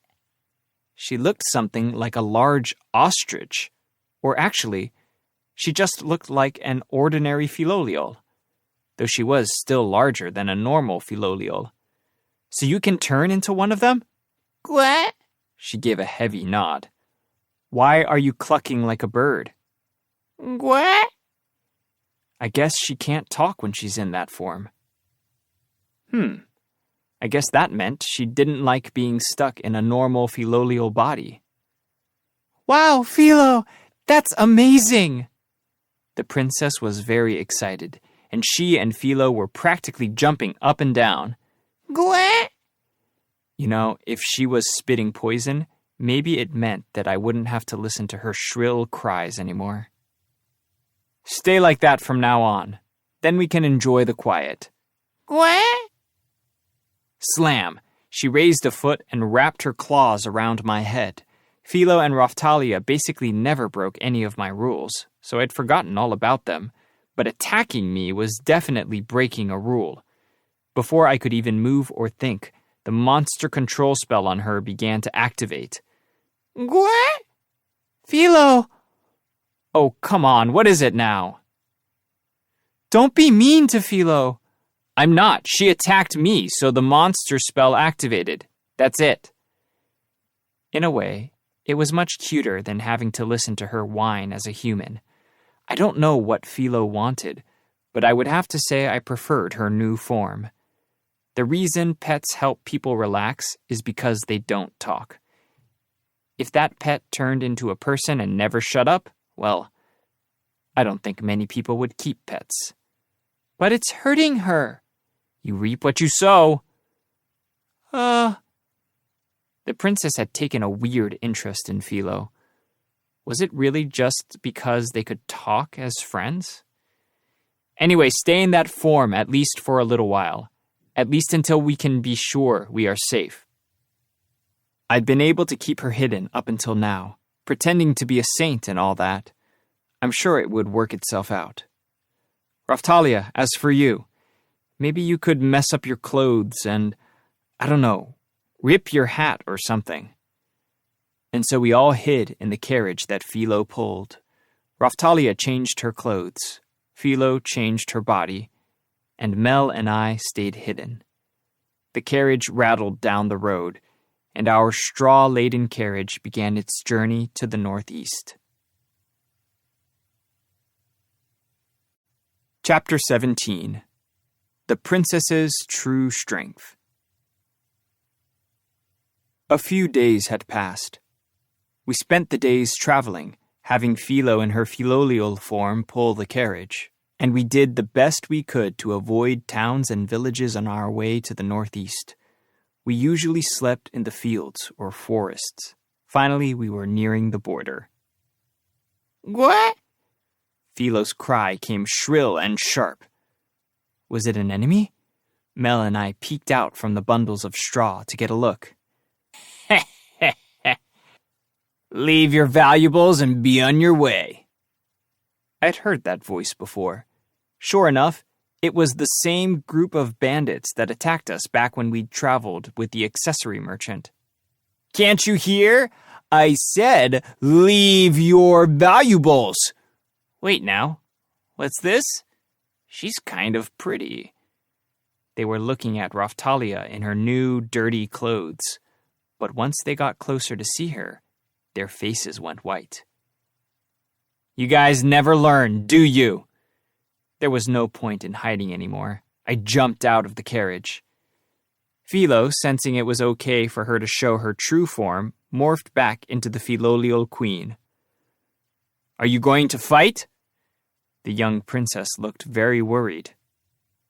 She looked something like a large ostrich. Or actually, she just looked like an ordinary Philolial, though she was still larger than a normal Philolial. So you can turn into one of them? What? She gave a heavy nod. Why are you clucking like a bird? What? I guess she can't talk when she's in that form. I guess that meant she didn't like being stuck in a normal Philolial body. Wow, Philo, that's amazing! The princess was very excited, and she and Philo were practically jumping up and down. What? You know, if she was spitting poison, maybe it meant that I wouldn't have to listen to her shrill cries anymore. Stay like that from now on. Then we can enjoy the quiet. What? Slam! She raised a foot and wrapped her claws around my head. Philo and Raphtalia basically never broke any of my rules, so I'd forgotten all about them. But attacking me was definitely breaking a rule. Before I could even move or think, the monster control spell on her began to activate. What? Philo! Oh, come on, what is it now? Don't be mean to Philo. I'm not. She attacked me, so the monster spell activated. That's it. In a way, it was much cuter than having to listen to her whine as a human. I don't know what Philo wanted, but I would have to say I preferred her new form. The reason pets help people relax is because they don't talk. If that pet turned into a person and never shut up, well, I don't think many people would keep pets. But it's hurting her. You reap what you sow. Uh, The princess had taken a weird interest in Philo. Was it really just because they could talk as friends? Anyway, stay in that form at least for a little while. At least until we can be sure we are safe. I'd been able to keep her hidden up until now, pretending to be a saint and all that. I'm sure it would work itself out. Raftalia, as for you, maybe you could mess up your clothes and, I don't know, rip your hat or something. And so we all hid in the carriage that Philo pulled. Raftalia changed her clothes, Philo changed her body, and Mel and I stayed hidden. The carriage rattled down the road, and our straw-laden carriage began its journey to the northeast. Chapter 17. The Princess's True Strength. A few days had passed. We spent the days traveling, having Philo in her Philolial form pull the carriage, and we did the best we could to avoid towns and villages on our way to the northeast. We usually slept in the fields or forests. Finally, we were nearing the border. What? Philo's cry came shrill and sharp. Was it an enemy? Mel and I peeked out from the bundles of straw to get a look. Leave your valuables and be on your way. I'd heard that voice before. Sure enough, it was the same group of bandits that attacked us back when we'd traveled with the accessory merchant. Can't you hear? I said, leave your valuables. Wait now, what's this? She's kind of pretty. They were looking at Raftalia in her new, dirty clothes, but once they got closer to see her, their faces went white. You guys never learn, do you? There was no point in hiding anymore. I jumped out of the carriage. Philo, sensing it was okay for her to show her true form, morphed back into the Philolial queen. Are you going to fight? The young princess looked very worried.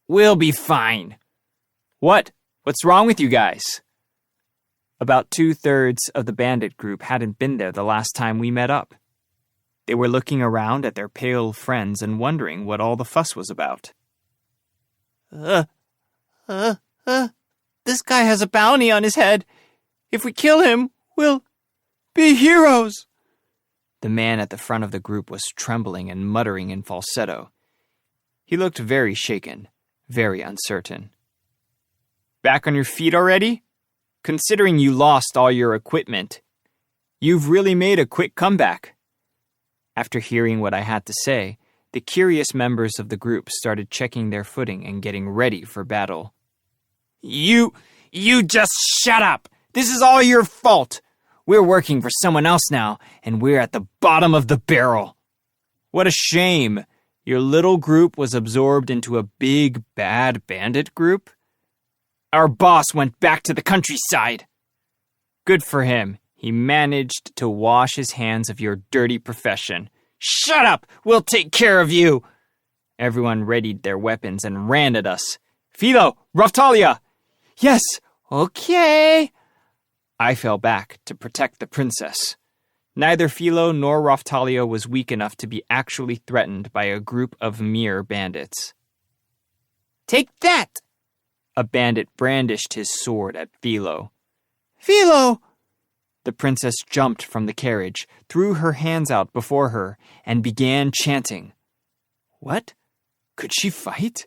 We'll be fine. What? What's wrong with you guys? About 2/3 of the bandit group hadn't been there the last time we met up. They were looking around at their pale friends and wondering what all the fuss was about. This guy has a bounty on his head. If we kill him, we'll be heroes. The man at the front of the group was trembling and muttering in falsetto. He looked very shaken, very uncertain. Back on your feet already? Considering you lost all your equipment, you've really made a quick comeback. After hearing what I had to say, the curious members of the group started checking their footing and getting ready for battle. You just shut up! This is all your fault! We're working for someone else now, and we're at the bottom of the barrel. What a shame! Your little group was absorbed into a big, bad bandit group? Our boss went back to the countryside. Good for him. He managed to wash his hands of your dirty profession. Shut up! We'll take care of you! Everyone readied their weapons and ran at us. Philo! Raftalia! Yes! Okay! I fell back to protect the princess. Neither Philo nor Raftalia was weak enough to be actually threatened by a group of mere bandits. Take that! A bandit brandished his sword at Philo. Philo! The princess jumped from the carriage, threw her hands out before her, and began chanting. What? Could she fight?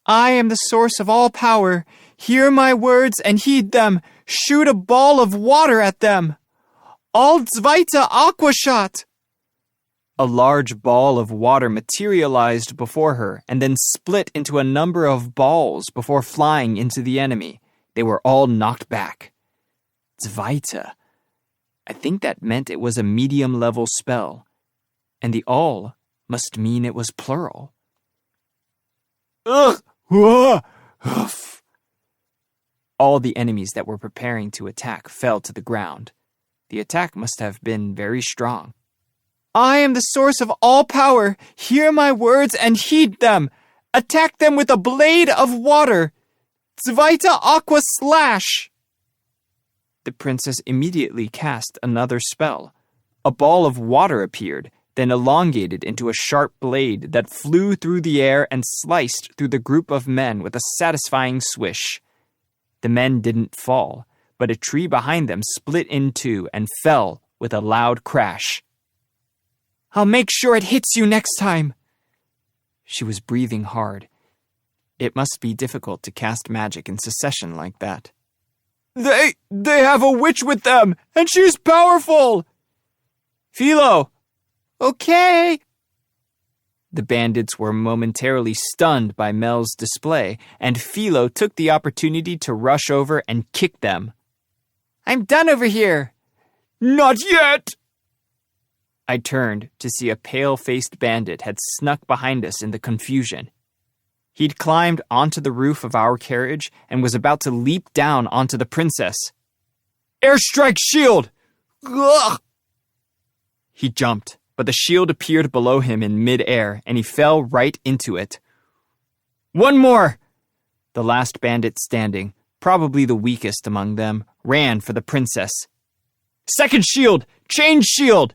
I am the source of all power. Hear my words and heed them. Shoot a ball of water at them. Altzweite Aquashot! A large ball of water materialized before her and then split into a number of balls before flying into the enemy. They were all knocked back. Zweite. I think that meant it was a medium-level spell, and the all must mean it was plural. Ugh! Huff! All the enemies that were preparing to attack fell to the ground. The attack must have been very strong. I am the source of all power. Hear my words and heed them. Attack them with a blade of water. Zweite Aqua Slash. The princess immediately cast another spell. A ball of water appeared, then elongated into a sharp blade that flew through the air and sliced through the group of men with a satisfying swish. The men didn't fall, but a tree behind them split in two and fell with a loud crash. I'll make sure it hits you next time. She was breathing hard. It must be difficult to cast magic in succession like that. They have a witch with them, and she's powerful! Philo! Okay! The bandits were momentarily stunned by Mel's display, and Philo took the opportunity to rush over and kick them. I'm done over here! Not yet! I turned to see a pale-faced bandit had snuck behind us in the confusion. He'd climbed onto the roof of our carriage and was about to leap down onto the princess. Airstrike shield! Ugh! He jumped, but the shield appeared below him in mid-air, and he fell right into it. One more! The last bandit standing, probably the weakest among them, ran for the princess. Second shield! Change shield!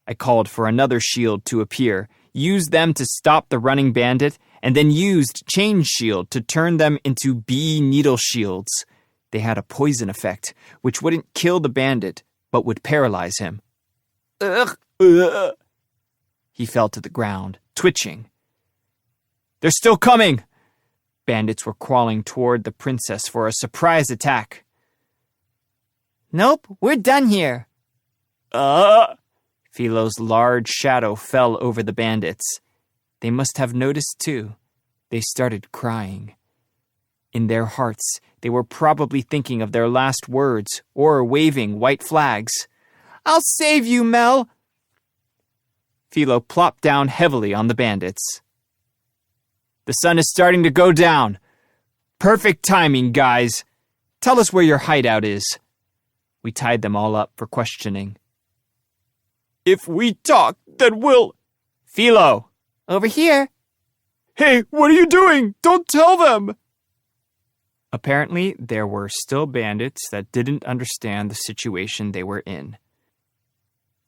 I called for another shield to appear, used them to stop the running bandit, and then used Change Shield to turn them into bee needle shields. They had a poison effect, which wouldn't kill the bandit, but would paralyze him. Ugh. Ugh. He fell to the ground, twitching. They're still coming! Bandits were crawling toward the princess for a surprise attack. Nope, we're done here. Philo's large shadow fell over the bandits. They must have noticed too. They started crying. In their hearts, they were probably thinking of their last words or waving white flags. I'll save you, Mel! Philo plopped down heavily on the bandits. The sun is starting to go down. Perfect timing, guys. Tell us where your hideout is. We tied them all up for questioning. If we talk, then we'll... Philo! Over here. Hey, what are you doing? Don't tell them! Apparently, there were still bandits that didn't understand the situation they were in.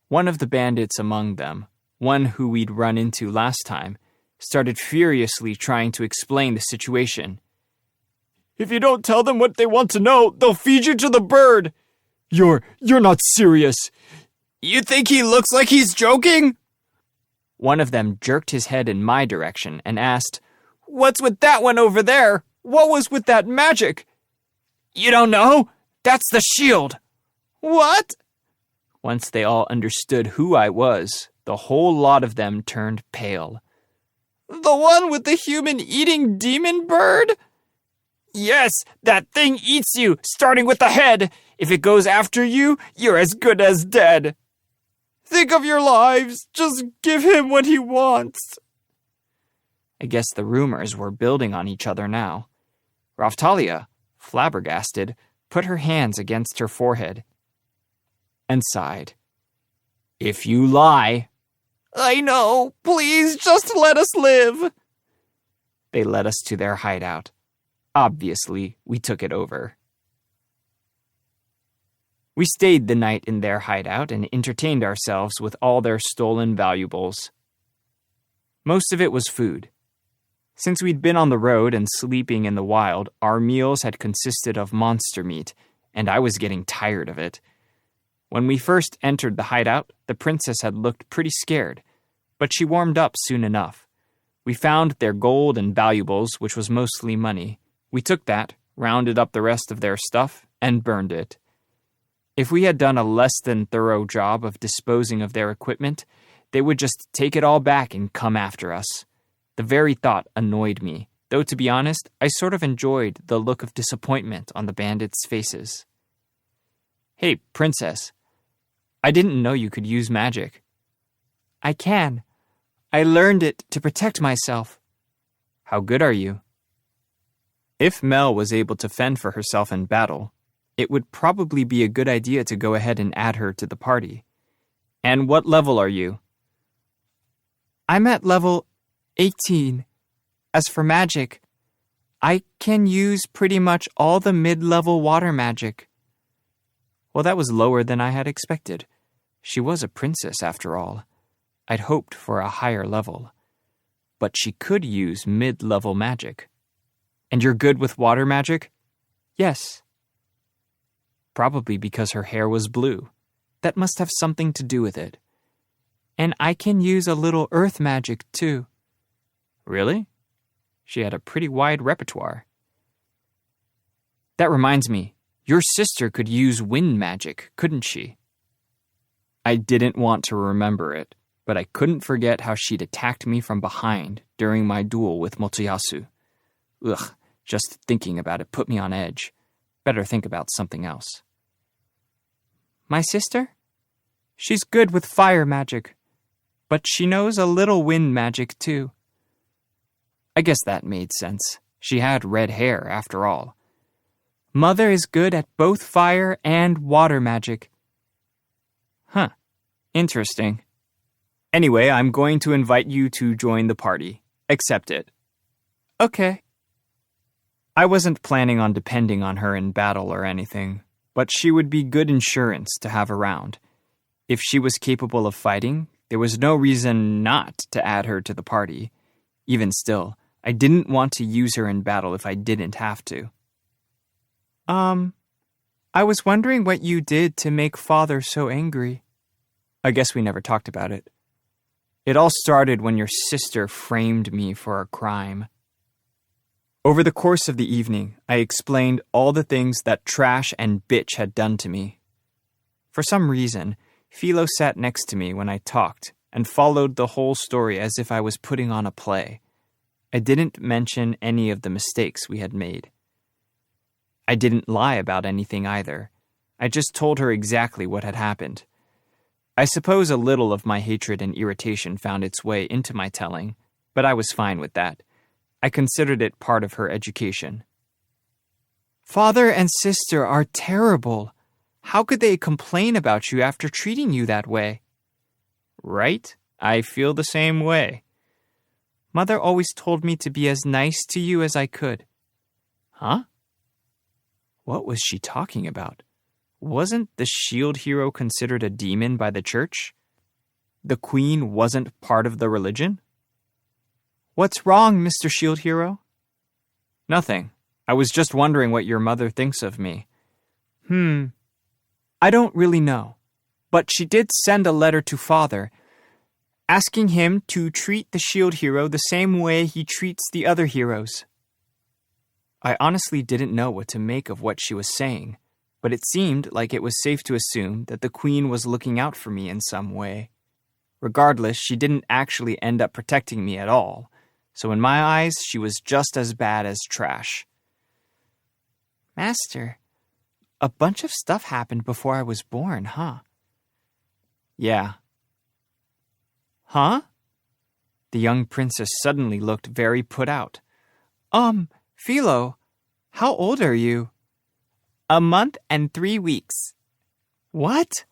One of the bandits among them, one who we'd run into last time, started furiously trying to explain the situation. If you don't tell them what they want to know, they'll feed you to the bird. You're not serious. You think he looks like he's joking? One of them jerked his head in my direction and asked, What's with that one over there? What was with that magic? You don't know? That's the shield. What? Once they all understood who I was, the whole lot of them turned pale. The one with the human-eating demon bird? Yes, that thing eats you, starting with the head. If it goes after you, you're as good as dead. Think of your lives. Just give him what he wants. I guess the rumors were building on each other now. Raphtalia, flabbergasted, put her hands against her forehead and sighed. If you lie... I know. Please, just let us live. They led us to their hideout. Obviously, we took it over. We stayed the night in their hideout and entertained ourselves with all their stolen valuables. Most of it was food. Since we'd been on the road and sleeping in the wild, our meals had consisted of monster meat, and I was getting tired of it. When we first entered the hideout, the princess had looked pretty scared, but she warmed up soon enough. We found their gold and valuables, which was mostly money. We took that, rounded up the rest of their stuff, and burned it. If we had done a less than thorough job of disposing of their equipment, they would just take it all back and come after us. The very thought annoyed me, though to be honest, I sort of enjoyed the look of disappointment on the bandits' faces. Hey, princess, I didn't know you could use magic. I can. I learned it to protect myself. How good are you? If Mel was able to fend for herself in battle, it would probably be a good idea to go ahead and add her to the party. And what level are you? I'm at level 18. As for magic, I can use pretty much all the mid-level water magic. Well, that was lower than I had expected. She was a princess, after all. I'd hoped for a higher level. But she could use mid-level magic. And you're good with water magic? Yes. Probably because her hair was blue. That must have something to do with it. And I can use a little earth magic, too. Really? She had a pretty wide repertoire. That reminds me, your sister could use wind magic, couldn't she? I didn't want to remember it, but I couldn't forget how she'd attacked me from behind during my duel with Motoyasu. Ugh, just thinking about it put me on edge. Better think about something else. My sister? She's good with fire magic, but she knows a little wind magic, too. I guess that made sense. She had red hair, after all. Mother is good at both fire and water magic. Huh. Interesting. Anyway, I'm going to invite you to join the party. Accept it. Okay. I wasn't planning on depending on her in battle or anything, but she would be good insurance to have around. If she was capable of fighting, there was no reason not to add her to the party. Even still, I didn't want to use her in battle if I didn't have to. I was wondering what you did to make Father so angry. I guess we never talked about it. It all started when your sister framed me for a crime. Over the course of the evening, I explained all the things that Trash and Bitch had done to me. For some reason, Philo sat next to me when I talked and followed the whole story as if I was putting on a play. I didn't mention any of the mistakes we had made. I didn't lie about anything either. I just told her exactly what had happened. I suppose a little of my hatred and irritation found its way into my telling, but I was fine with that. I considered it part of her education. Father and sister are terrible. How could they complain about you after treating you that way? Right? I feel the same way. Mother always told me to be as nice to you as I could. Huh? What was she talking about? Wasn't the shield hero considered a demon by the church? The queen wasn't part of the religion? What's wrong, Mr. Shield Hero? Nothing. I was just wondering what your mother thinks of me. I don't really know. But she did send a letter to Father, asking him to treat the shield hero the same way he treats the other heroes. I honestly didn't know what to make of what she was saying, but it seemed like it was safe to assume that the queen was looking out for me in some way. Regardless, she didn't actually end up protecting me at all, so in my eyes, she was just as bad as Trash. Master, a bunch of stuff happened before I was born, huh? Yeah. Huh? The young princess suddenly looked very put out. Philo, how old are you? A month and 3 weeks. What?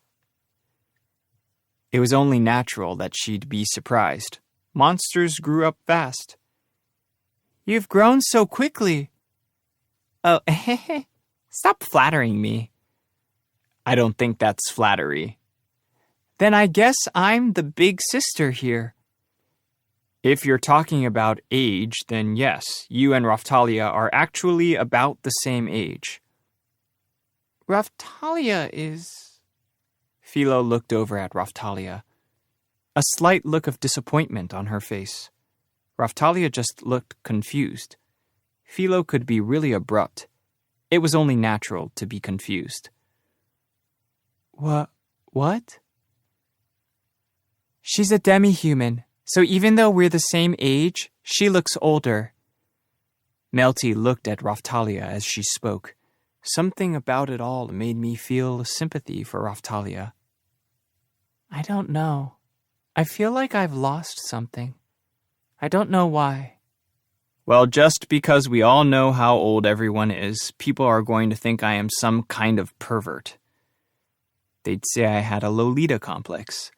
It was only natural that she'd be surprised. Monsters grew up fast. You've grown so quickly. Oh, stop flattering me. I don't think that's flattery. Then I guess I'm the big sister here. If you're talking about age, then yes, you and Raphtalia are actually about the same age. Raphtalia is... Philo looked over at Raphtalia. A slight look of disappointment on her face. Raphtalia just looked confused. Philo could be really abrupt. It was only natural to be confused. What? She's a demi-human, so even though we're the same age, she looks older. Melty looked at Raphtalia as she spoke. Something about it all made me feel sympathy for Raphtalia. I don't know. I feel like I've lost something. I don't know why. Well, just because we all know how old everyone is, people are going to think I am some kind of pervert. They'd say I had a Lolita complex.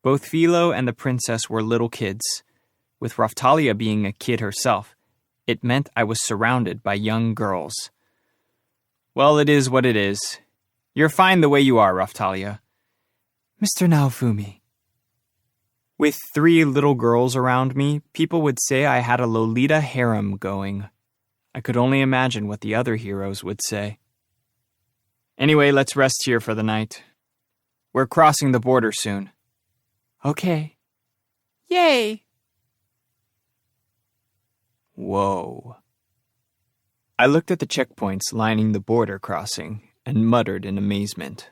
Both Philo and the princess were little kids. With Raphtalia being a kid herself, it meant I was surrounded by young girls. Well, it is what it is. You're fine the way you are, Raphtalia. Mr. Naofumi. With 3 little girls around me, people would say I had a Lolita harem going. I could only imagine what the other heroes would say. Anyway, let's rest here for the night. We're crossing the border soon. Okay. Yay! Whoa. I looked at the checkpoints lining the border crossing and muttered in amazement.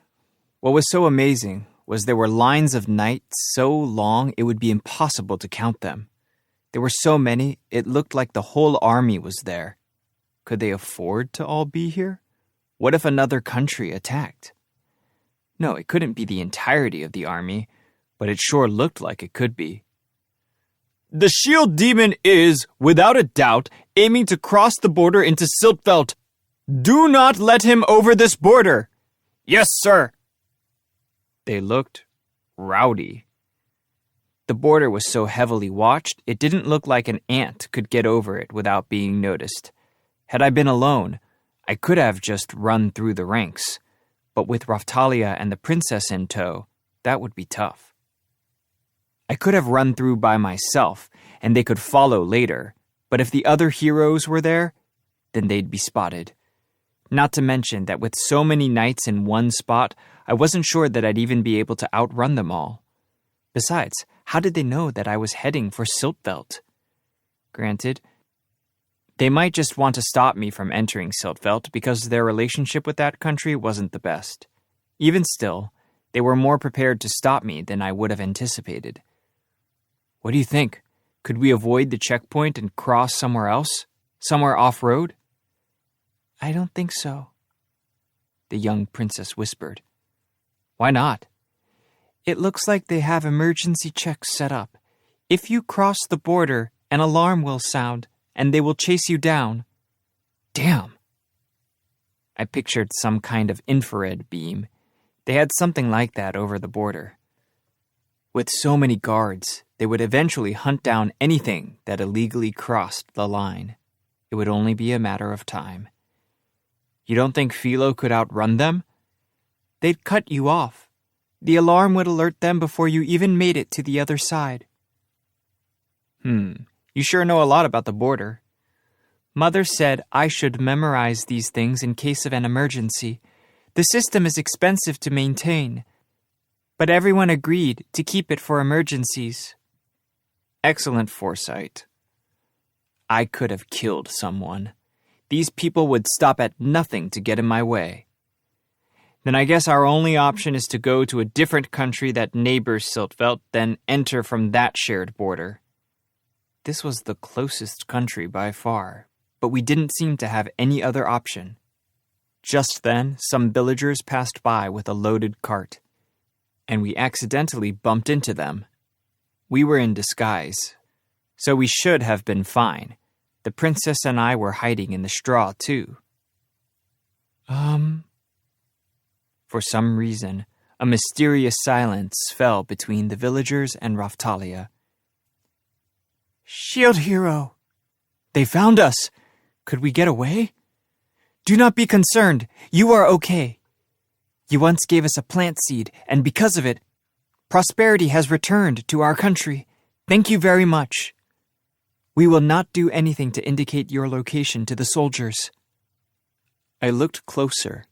What was so amazing was there were lines of knights so long it would be impossible to count them. There were so many, it looked like the whole army was there. Could they afford to all be here? What if another country attacked? No, it couldn't be the entirety of the army, but it sure looked like it could be. The shield demon is, without a doubt, aiming to cross the border into Siltveld. Do not let him over this border. Yes, sir. They looked rowdy. The border was so heavily watched, it didn't look like an ant could get over it without being noticed. Had I been alone, I could have just run through the ranks. But with Raphtalia and the princess in tow, that would be tough. I could have run through by myself, and they could follow later, but if the other heroes were there, then they'd be spotted. Not to mention that with so many knights in one spot, I wasn't sure that I'd even be able to outrun them all. Besides, how did they know that I was heading for Siltveld? Granted, they might just want to stop me from entering Siltveld because their relationship with that country wasn't the best. Even still, they were more prepared to stop me than I would have anticipated. What do you think? Could we avoid the checkpoint and cross somewhere else? Somewhere off-road? I don't think so, the young princess whispered. Why not? It looks like they have emergency checks set up. If you cross the border, an alarm will sound, and they will chase you down. Damn! I pictured some kind of infrared beam. They had something like that over the border. With so many guards, they would eventually hunt down anything that illegally crossed the line. It would only be a matter of time. You don't think Philo could outrun them? They'd cut you off. The alarm would alert them before you even made it to the other side. You sure know a lot about the border. Mother said I should memorize these things in case of an emergency. The system is expensive to maintain, but everyone agreed to keep it for emergencies. Excellent foresight. I could have killed someone. These people would stop at nothing to get in my way. Then I guess our only option is to go to a different country that neighbors Siltveld, then enter from that shared border. This was the closest country by far, but we didn't seem to have any other option. Just then, some villagers passed by with a loaded cart, and we accidentally bumped into them. We were in disguise, so we should have been fine. The princess and I were hiding in the straw, too. For some reason, a mysterious silence fell between the villagers and Raphtalia. Shield hero! They found us! Could we get away? Do not be concerned. You are okay. You once gave us a plant seed, and because of it, prosperity has returned to our country. Thank you very much. We will not do anything to indicate your location to the soldiers. I looked closer.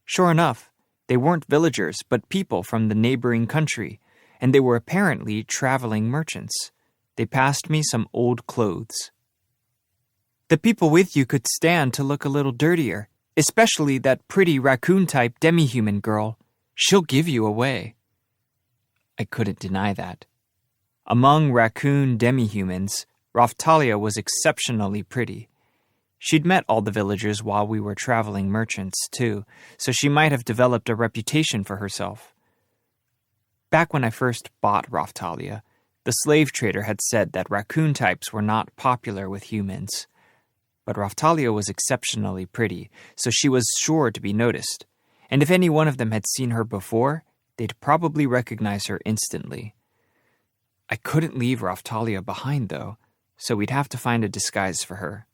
Sure enough, they weren't villagers, but people from the neighboring country, and they were apparently traveling merchants. They passed me some old clothes. The people with you could stand to look a little dirtier, especially that pretty raccoon-type demi-human girl. She'll give you away. I couldn't deny that. Among raccoon demi-humans, Raphtalia was exceptionally pretty. She'd met all the villagers while we were traveling merchants, too, so she might have developed a reputation for herself. Back when I first bought Raphtalia, the slave trader had said that raccoon types were not popular with humans. But Raphtalia was exceptionally pretty, so she was sure to be noticed. And if any one of them had seen her before, they'd probably recognize her instantly. I couldn't leave Raftalia behind, though, so we'd have to find a disguise for her.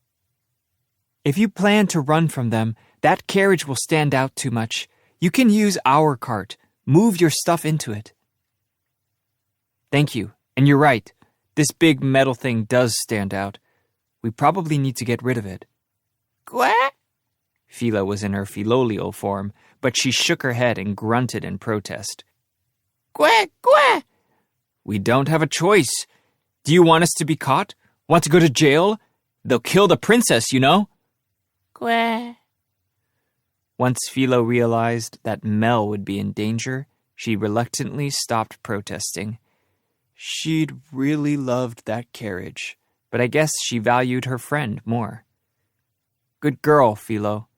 If you plan to run from them, that carriage will stand out too much. You can use our cart. Move your stuff into it. Thank you, and you're right. This big metal thing does stand out. We probably need to get rid of it. Quack! Phila was in her philolial form, but she shook her head and grunted in protest. Quack! Quack! We don't have a choice. Do you want us to be caught? Want to go to jail? They'll kill the princess, you know? Quack! Once Philo realized that Mel would be in danger, she reluctantly stopped protesting. She'd really loved that carriage, but I guess she valued her friend more. Good girl, Philo.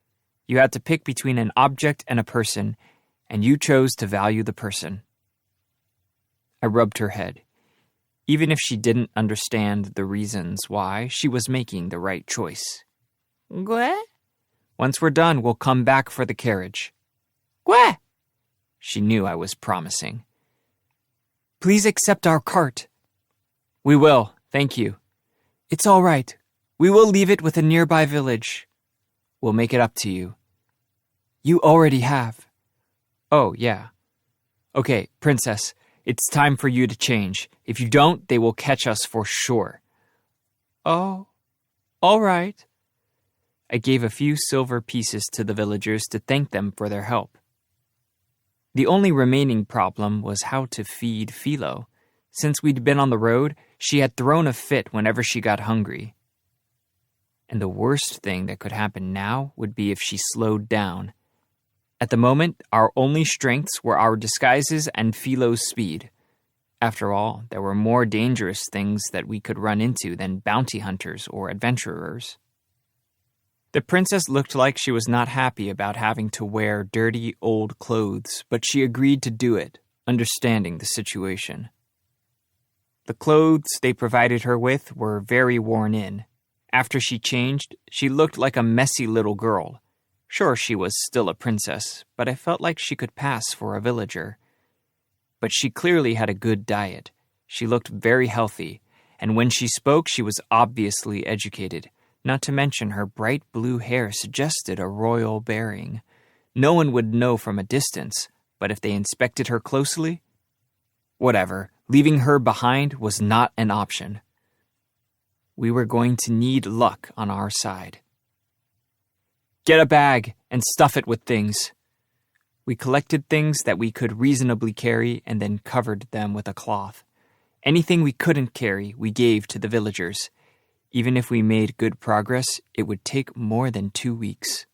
You had to pick between an object and a person, and you chose to value the person. I rubbed her head. Even if she didn't understand the reasons why, she was making the right choice. What? Once we're done, we'll come back for the carriage. What? She knew I was promising. Please accept our cart. We will, thank you. It's all right. We will leave it with a nearby village. We'll make it up to you. You already have. Oh, yeah. Okay, Princess, it's time for you to change. If you don't, they will catch us for sure. Oh, all right. I gave a few silver pieces to the villagers to thank them for their help. The only remaining problem was how to feed Philo. Since we'd been on the road, she had thrown a fit whenever she got hungry. And the worst thing that could happen now would be if she slowed down. At the moment, our only strengths were our disguises and Philo's speed. After all, there were more dangerous things that we could run into than bounty hunters or adventurers. The princess looked like she was not happy about having to wear dirty, old clothes, but she agreed to do it, understanding the situation. The clothes they provided her with were very worn in. After she changed, she looked like a messy little girl. Sure, she was still a princess, but I felt like she could pass for a villager. But she clearly had a good diet. She looked very healthy, and when she spoke, she was obviously educated. Not to mention her bright blue hair suggested a royal bearing. No one would know from a distance, but if they inspected her closely... Whatever, leaving her behind was not an option. We were going to need luck on our side. Get a bag and stuff it with things. We collected things that we could reasonably carry and then covered them with a cloth. Anything we couldn't carry, we gave to the villagers. Even if we made good progress, it would take more than 2 weeks.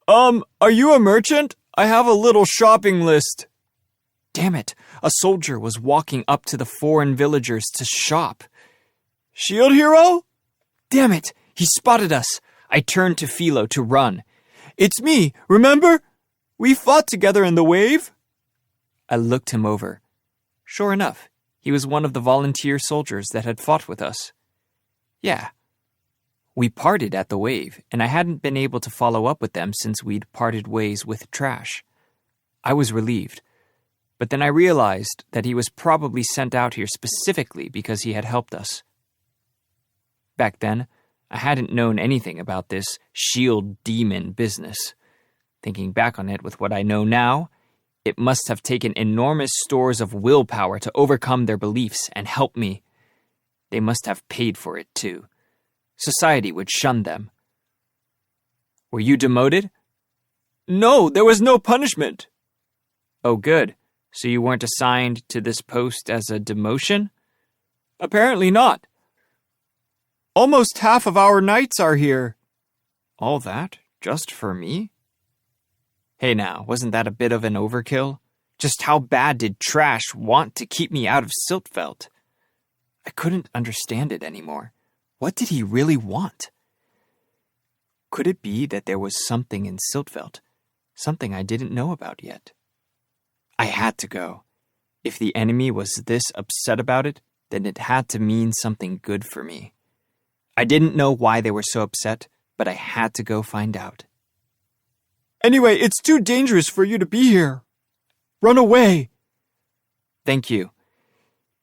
Are you a merchant? I have a little shopping list. Damn it, a soldier was walking up to the foreign villagers to shop. Shield hero? Damn it, he spotted us. I turned to Philo to run. It's me, remember? We fought together in the wave. I looked him over. Sure enough, he was one of the volunteer soldiers that had fought with us. Yeah. We parted at the wave, and I hadn't been able to follow up with them since we'd parted ways with Trash. I was relieved, but then I realized that he was probably sent out here specifically because he had helped us. Back then, I hadn't known anything about this shield demon business. Thinking back on it with what I know now, it must have taken enormous stores of willpower to overcome their beliefs and help me. They must have paid for it, too. Society would shun them. Were you demoted? No, there was no punishment. Oh, good. So you weren't assigned to this post as a demotion? Apparently not. Almost half of our knights are here. All that? Just for me? Hey now, wasn't that a bit of an overkill? Just how bad did Trash want to keep me out of Siltfeld? I couldn't understand it anymore. What did he really want? Could it be that there was something in Siltfeld, something I didn't know about yet? I had to go. If the enemy was this upset about it, then it had to mean something good for me. I didn't know why they were so upset, but I had to go find out. Anyway, it's too dangerous for you to be here. Run away. Thank you.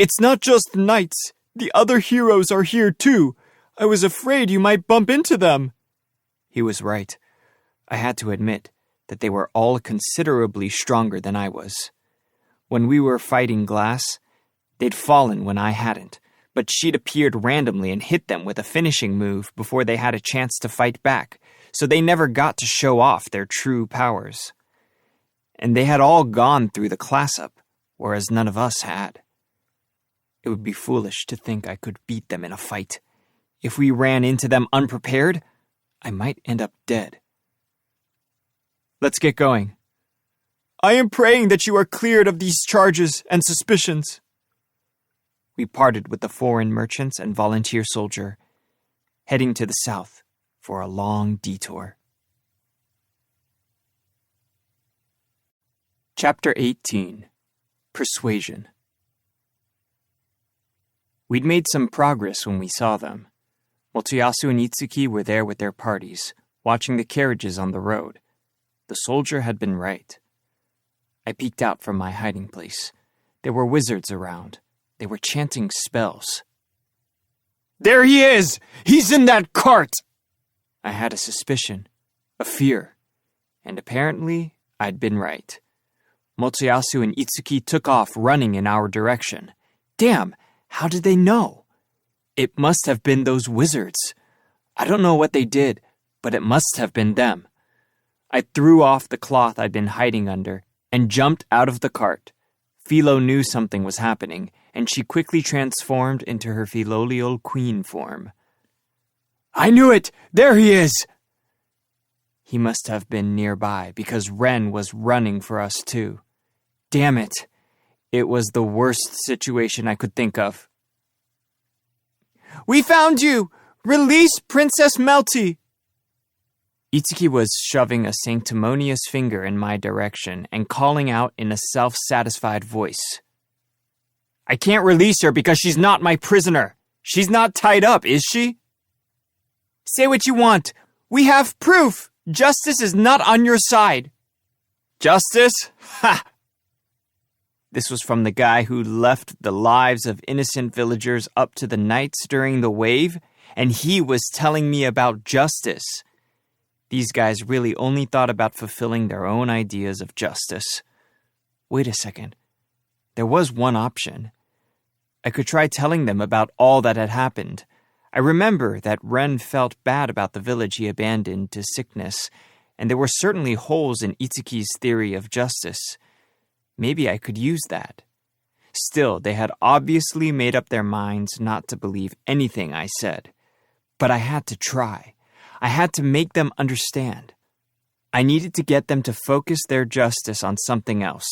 It's not just the knights. The other heroes are here too. I was afraid you might bump into them. He was right. I had to admit that they were all considerably stronger than I was. When we were fighting Glass, they'd fallen when I hadn't, but she'd appeared randomly and hit them with a finishing move before they had a chance to fight back, so they never got to show off their true powers. And they had all gone through the class-up, whereas none of us had. It would be foolish to think I could beat them in a fight. If we ran into them unprepared, I might end up dead. Let's get going. I am praying that you are cleared of these charges and suspicions. We parted with the foreign merchants and volunteer soldier, heading to the south for a long detour. Chapter 18. Persuasion. We'd made some progress when we saw them. Motoyasu and Itsuki were there with their parties, watching the carriages on the road. The soldier had been right. I peeked out from my hiding place. There were wizards around. They were chanting spells. There he is! He's in that cart! I had a suspicion, a fear, and apparently I'd been right. Motoyasu and Itsuki took off running in our direction. Damn, how did they know? It must have been those wizards. I don't know what they did, but it must have been them. I threw off the cloth I'd been hiding under and jumped out of the cart. Philo knew something was happening, and she quickly transformed into her Philolial queen form. I knew it! There he is! He must have been nearby, because Ren was running for us too. Damn it! It was the worst situation I could think of. We found you! Release Princess Melty! Itsuki was shoving a sanctimonious finger in my direction and calling out in a self-satisfied voice. I can't release her because she's not my prisoner. She's not tied up, is she? Say what you want. We have proof. Justice is not on your side. Justice? Ha! This was from the guy who left the lives of innocent villagers up to the knights during the wave, and he was telling me about justice. These guys really only thought about fulfilling their own ideas of justice. Wait a second. There was one option. I could try telling them about all that had happened. I remember that Ren felt bad about the village he abandoned to sickness, and there were certainly holes in Itsuki's theory of justice. Maybe I could use that. Still, they had obviously made up their minds not to believe anything I said. But I had to try. I had to make them understand. I needed to get them to focus their justice on something else.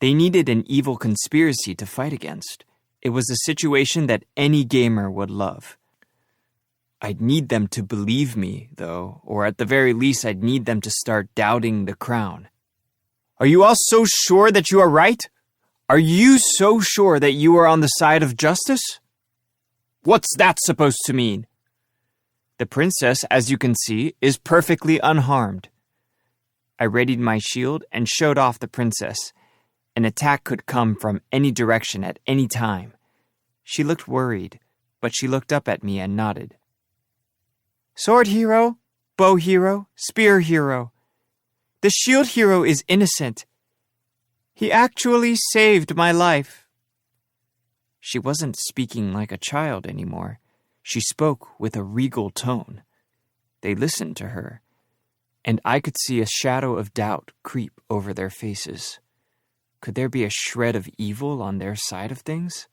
They needed an evil conspiracy to fight against. It was a situation that any gamer would love. I'd need them to believe me, though, or at the very least I'd need them to start doubting the crown. Are you all so sure that you are right? Are you so sure that you are on the side of justice? What's that supposed to mean? The princess, as you can see, is perfectly unharmed. I readied my shield and showed off the princess. An attack could come from any direction at any time. She looked worried, but she looked up at me and nodded. Sword hero, bow hero, spear hero. The shield hero is innocent. He actually saved my life. She wasn't speaking like a child anymore. She spoke with a regal tone. They listened to her, and I could see a shadow of doubt creep over their faces. Could there be a shred of evil on their side of things?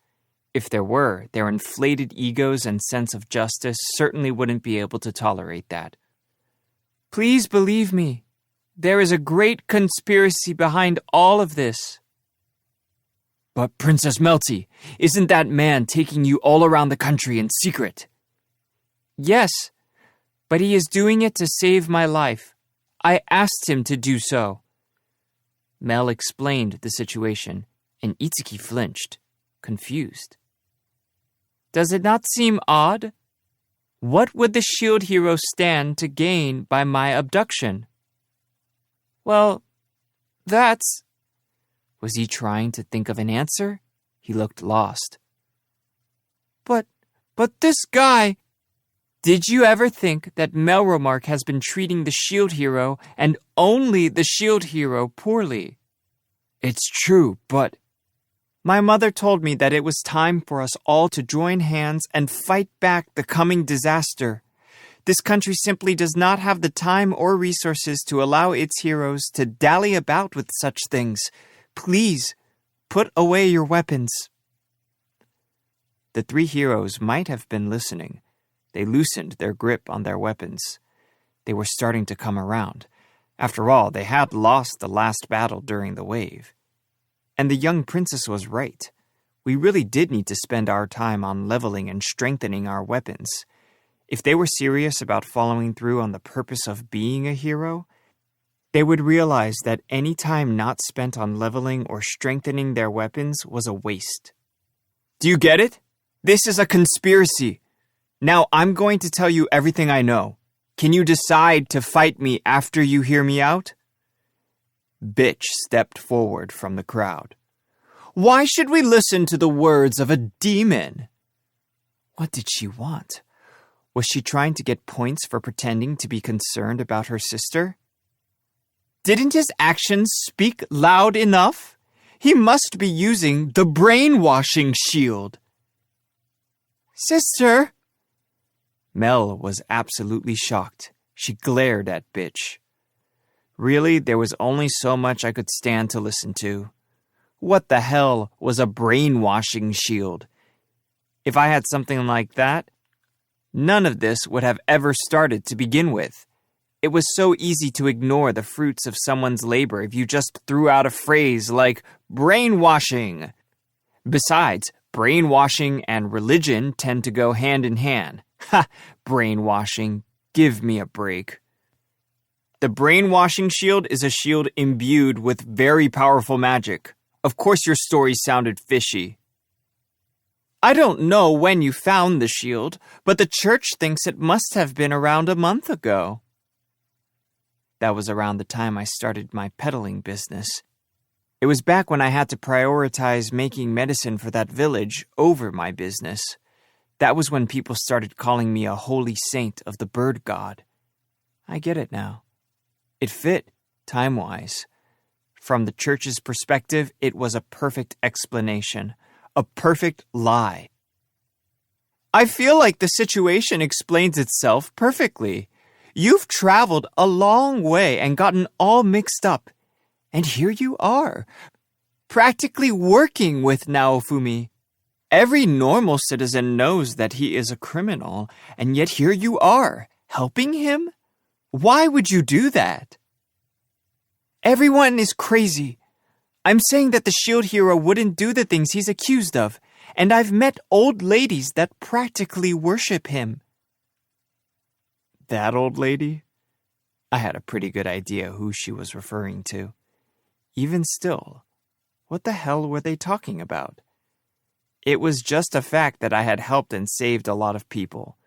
If there were, their inflated egos and sense of justice certainly wouldn't be able to tolerate that. Please believe me. There is a great conspiracy behind all of this. But Princess Melty, isn't that man taking you all around the country in secret? Yes, but he is doing it to save my life. I asked him to do so. Mel explained the situation, and Itsuki flinched, confused. Does it not seem odd? What would the shield hero stand to gain by my abduction? Well, that's... Was he trying to think of an answer? He looked lost. But this guy... Did you ever think that Melromark has been treating the shield hero, and only the shield hero, poorly? It's true, but... My mother told me that it was time for us all to join hands and fight back the coming disaster. This country simply does not have the time or resources to allow its heroes to dally about with such things. Please, put away your weapons. The three heroes might have been listening. They loosened their grip on their weapons. They were starting to come around. After all, they had lost the last battle during the wave. And the young princess was right. We really did need to spend our time on leveling and strengthening our weapons. If they were serious about following through on the purpose of being a hero, they would realize that any time not spent on leveling or strengthening their weapons was a waste. Do you get it? This is a conspiracy. Now I'm going to tell you everything I know. Can you decide to fight me after you hear me out? Bitch stepped forward from the crowd. Why should we listen to the words of a demon? What did she want? Was she trying to get points for pretending to be concerned about her sister? Didn't his actions speak loud enough? He must be using the brainwashing shield. Sister! Mel was absolutely shocked. She glared at Bitch. Really, there was only so much I could stand to listen to. What the hell was a brainwashing shield? If I had something like that, none of this would have ever started to begin with. It was so easy to ignore the fruits of someone's labor if you just threw out a phrase like brainwashing. Besides, brainwashing and religion tend to go hand in hand. Ha! Brainwashing. Give me a break. The brainwashing shield is a shield imbued with very powerful magic. Of course your story sounded fishy. I don't know when you found the shield, but the church thinks it must have been around a month ago. That was around the time I started my peddling business. It was back when I had to prioritize making medicine for that village over my business. That was when people started calling me a holy saint of the bird god. I get it now. It fit, time-wise. From the church's perspective, it was a perfect explanation. A perfect lie. I feel like the situation explains itself perfectly. You've traveled a long way and gotten all mixed up. And here you are, practically working with Naofumi. Every normal citizen knows that he is a criminal, and yet here you are, helping him? Why would you do that? Everyone is crazy. I'm saying that the shield hero wouldn't do the things he's accused of, and I've met old ladies that practically worship him. That old lady? I had a pretty good idea who she was referring to. Even still, what the hell were they talking about? It was just a fact that I had helped and saved a lot of people,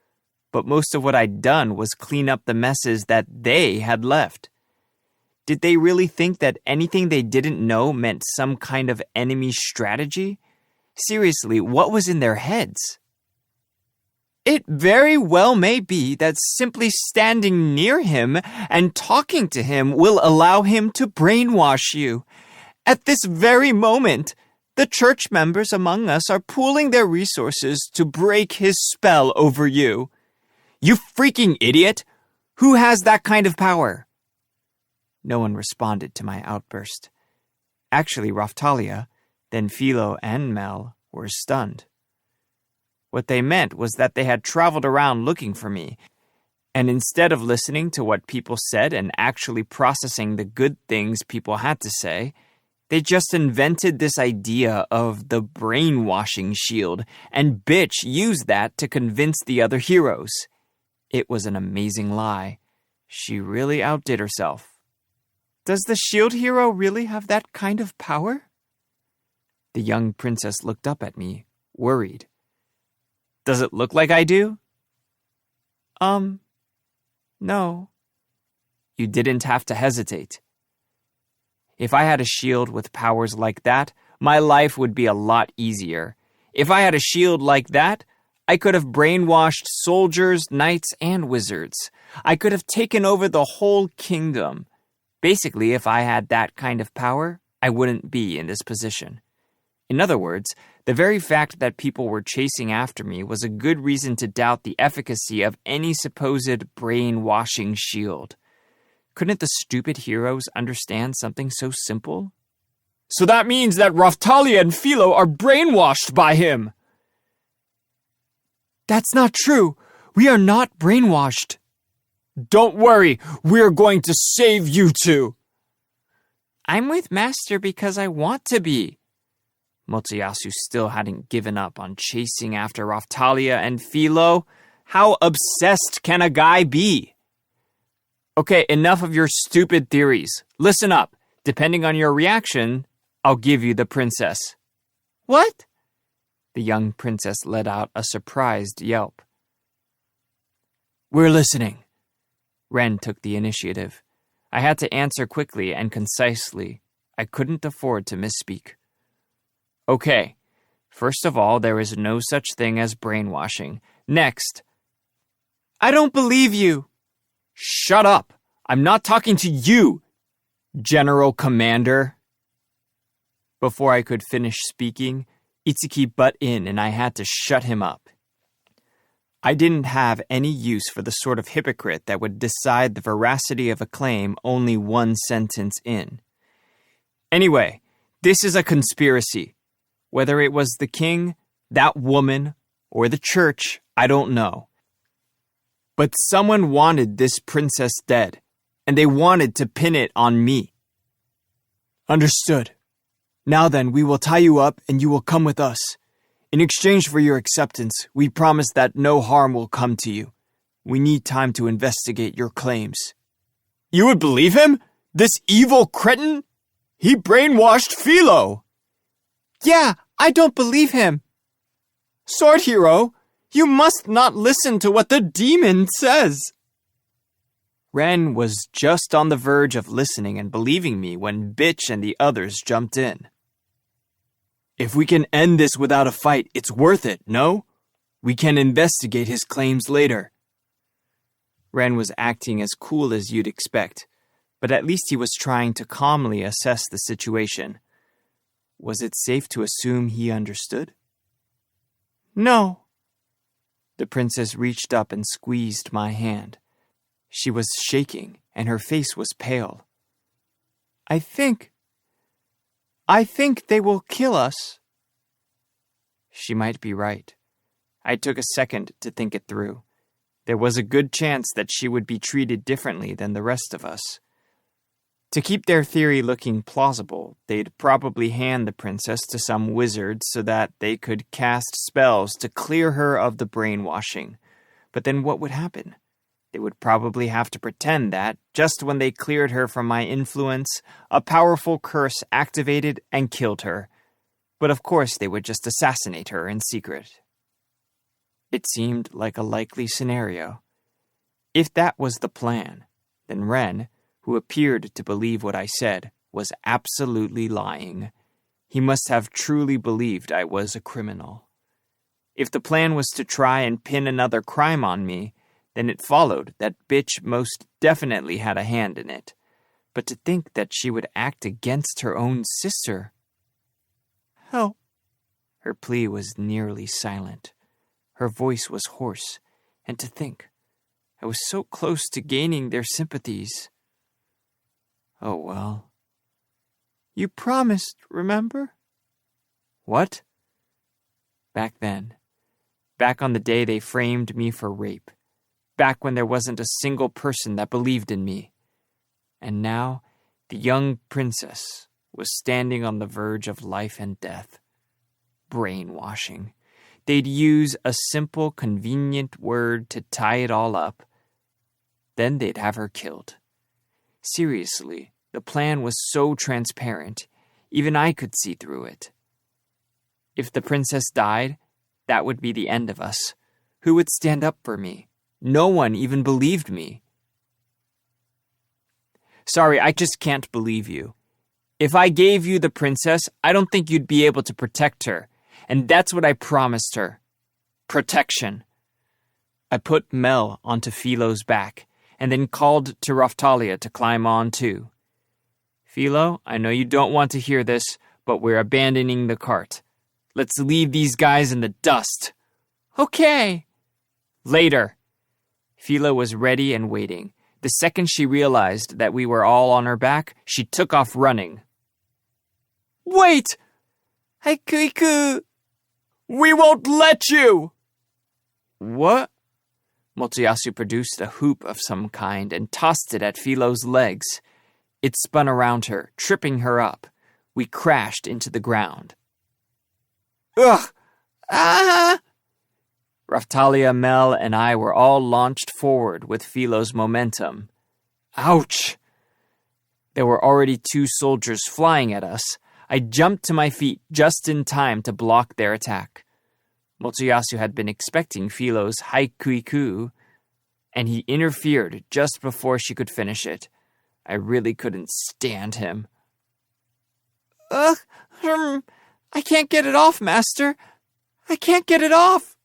but most of what I'd done was clean up the messes that they had left. Did they really think that anything they didn't know meant some kind of enemy strategy? Seriously, what was in their heads? It very well may be that simply standing near him and talking to him will allow him to brainwash you. At this very moment, the church members among us are pooling their resources to break his spell over you. You freaking idiot! Who has that kind of power? No one responded to my outburst. Actually, Raphtalia, then Philo and Mel were stunned. What they meant was that they had traveled around looking for me, and instead of listening to what people said and actually processing the good things people had to say, they just invented this idea of the brainwashing shield, and Bitch used that to convince the other heroes. It was an amazing lie. She really outdid herself. Does the shield hero really have that kind of power? The young princess looked up at me, worried. Does it look like I do? No. You didn't have to hesitate. If I had a shield with powers like that, my life would be a lot easier. If I had a shield like that, I could have brainwashed soldiers, knights, and wizards. I could have taken over the whole kingdom. Basically, if I had that kind of power, I wouldn't be in this position. In other words, the very fact that people were chasing after me was a good reason to doubt the efficacy of any supposed brainwashing shield. Couldn't the stupid heroes understand something so simple? So that means that Raphtalia and Philo are brainwashed by him. That's not true. We are not brainwashed. Don't worry, we're going to save you two. I'm with Master because I want to be. Motsuyasu still hadn't given up on chasing after Raphtalia and Philo. How obsessed can a guy be? Okay, enough of your stupid theories. Listen up. Depending on your reaction, I'll give you the princess. What? The young princess let out a surprised yelp. We're listening. Ren took the initiative. I had to answer quickly and concisely. I couldn't afford to misspeak. Okay, first of all, there is no such thing as brainwashing. Next, I don't believe you. Shut up! I'm not talking to you, General Commander. Before I could finish speaking, Itsuki butt in and I had to shut him up. I didn't have any use for the sort of hypocrite that would decide the veracity of a claim only one sentence in. Anyway, this is a conspiracy. Whether it was the king, that woman, or the church, I don't know. But someone wanted this princess dead, and they wanted to pin it on me. Understood. Now then, we will tie you up and you will come with us. In exchange for your acceptance, we promise that no harm will come to you. We need time to investigate your claims. You would believe him? This evil cretin? He brainwashed Philo. Yeah, I don't believe him. Sword Hero, you must not listen to what the demon says. Ren was just on the verge of listening and believing me when Bitch and the others jumped in. If we can end this without a fight, it's worth it, no? We can investigate his claims later. Ren was acting as cool as you'd expect, but at least he was trying to calmly assess the situation. Was it safe to assume he understood? No. The princess reached up and squeezed my hand. She was shaking, and her face was pale. I think they will kill us. She might be right. I took a second to think it through. There was a good chance that she would be treated differently than the rest of us. To keep their theory looking plausible, they'd probably hand the princess to some wizard so that they could cast spells to clear her of the brainwashing. But then what would happen? They would probably have to pretend that, just when they cleared her from my influence, a powerful curse activated and killed her. But of course they would just assassinate her in secret. It seemed like a likely scenario. If that was the plan, then Ren, who appeared to believe what I said, was absolutely lying. He must have truly believed I was a criminal. If the plan was to try and pin another crime on me, then it followed that Bitch most definitely had a hand in it. But to think that she would act against her own sister... Help. Her plea was nearly silent. Her voice was hoarse, and to think, I was so close to gaining their sympathies. Oh well. You promised, remember? What? Back then. Back on the day they framed me for rape. Back when there wasn't a single person that believed in me. And now, the young princess was standing on the verge of life and death. Brainwashing. They'd use a simple, convenient word to tie it all up. Then they'd have her killed. Seriously, the plan was so transparent, even I could see through it. If the princess died, that would be the end of us. Who would stand up for me? No one even believed me. Sorry, I just can't believe you. If I gave you the princess, I don't think you'd be able to protect her. And that's what I promised her. protection. I put Mel onto Philo's back, and then called to Raphtalia to climb on too. Philo, I know you don't want to hear this, but we're abandoning the cart. Let's leave these guys in the dust. Okay. Later. Philo was ready and waiting. The second she realized that we were all on her back, she took off running. Wait! Haikuiku! We won't let you! What? Motoyasu produced a hoop of some kind and tossed it at Philo's legs. It spun around her, tripping her up. We crashed into the ground. Ugh! Ah! Raphtalia, Mel, and I were all launched forward with Philo's momentum. Ouch! There were already 2 soldiers flying at us. I jumped to my feet just in time to block their attack. Motoyasu had been expecting Philo's haikuiku, and he interfered just before she could finish it. I really couldn't stand him. I can't get it off, Master. I can't get it off.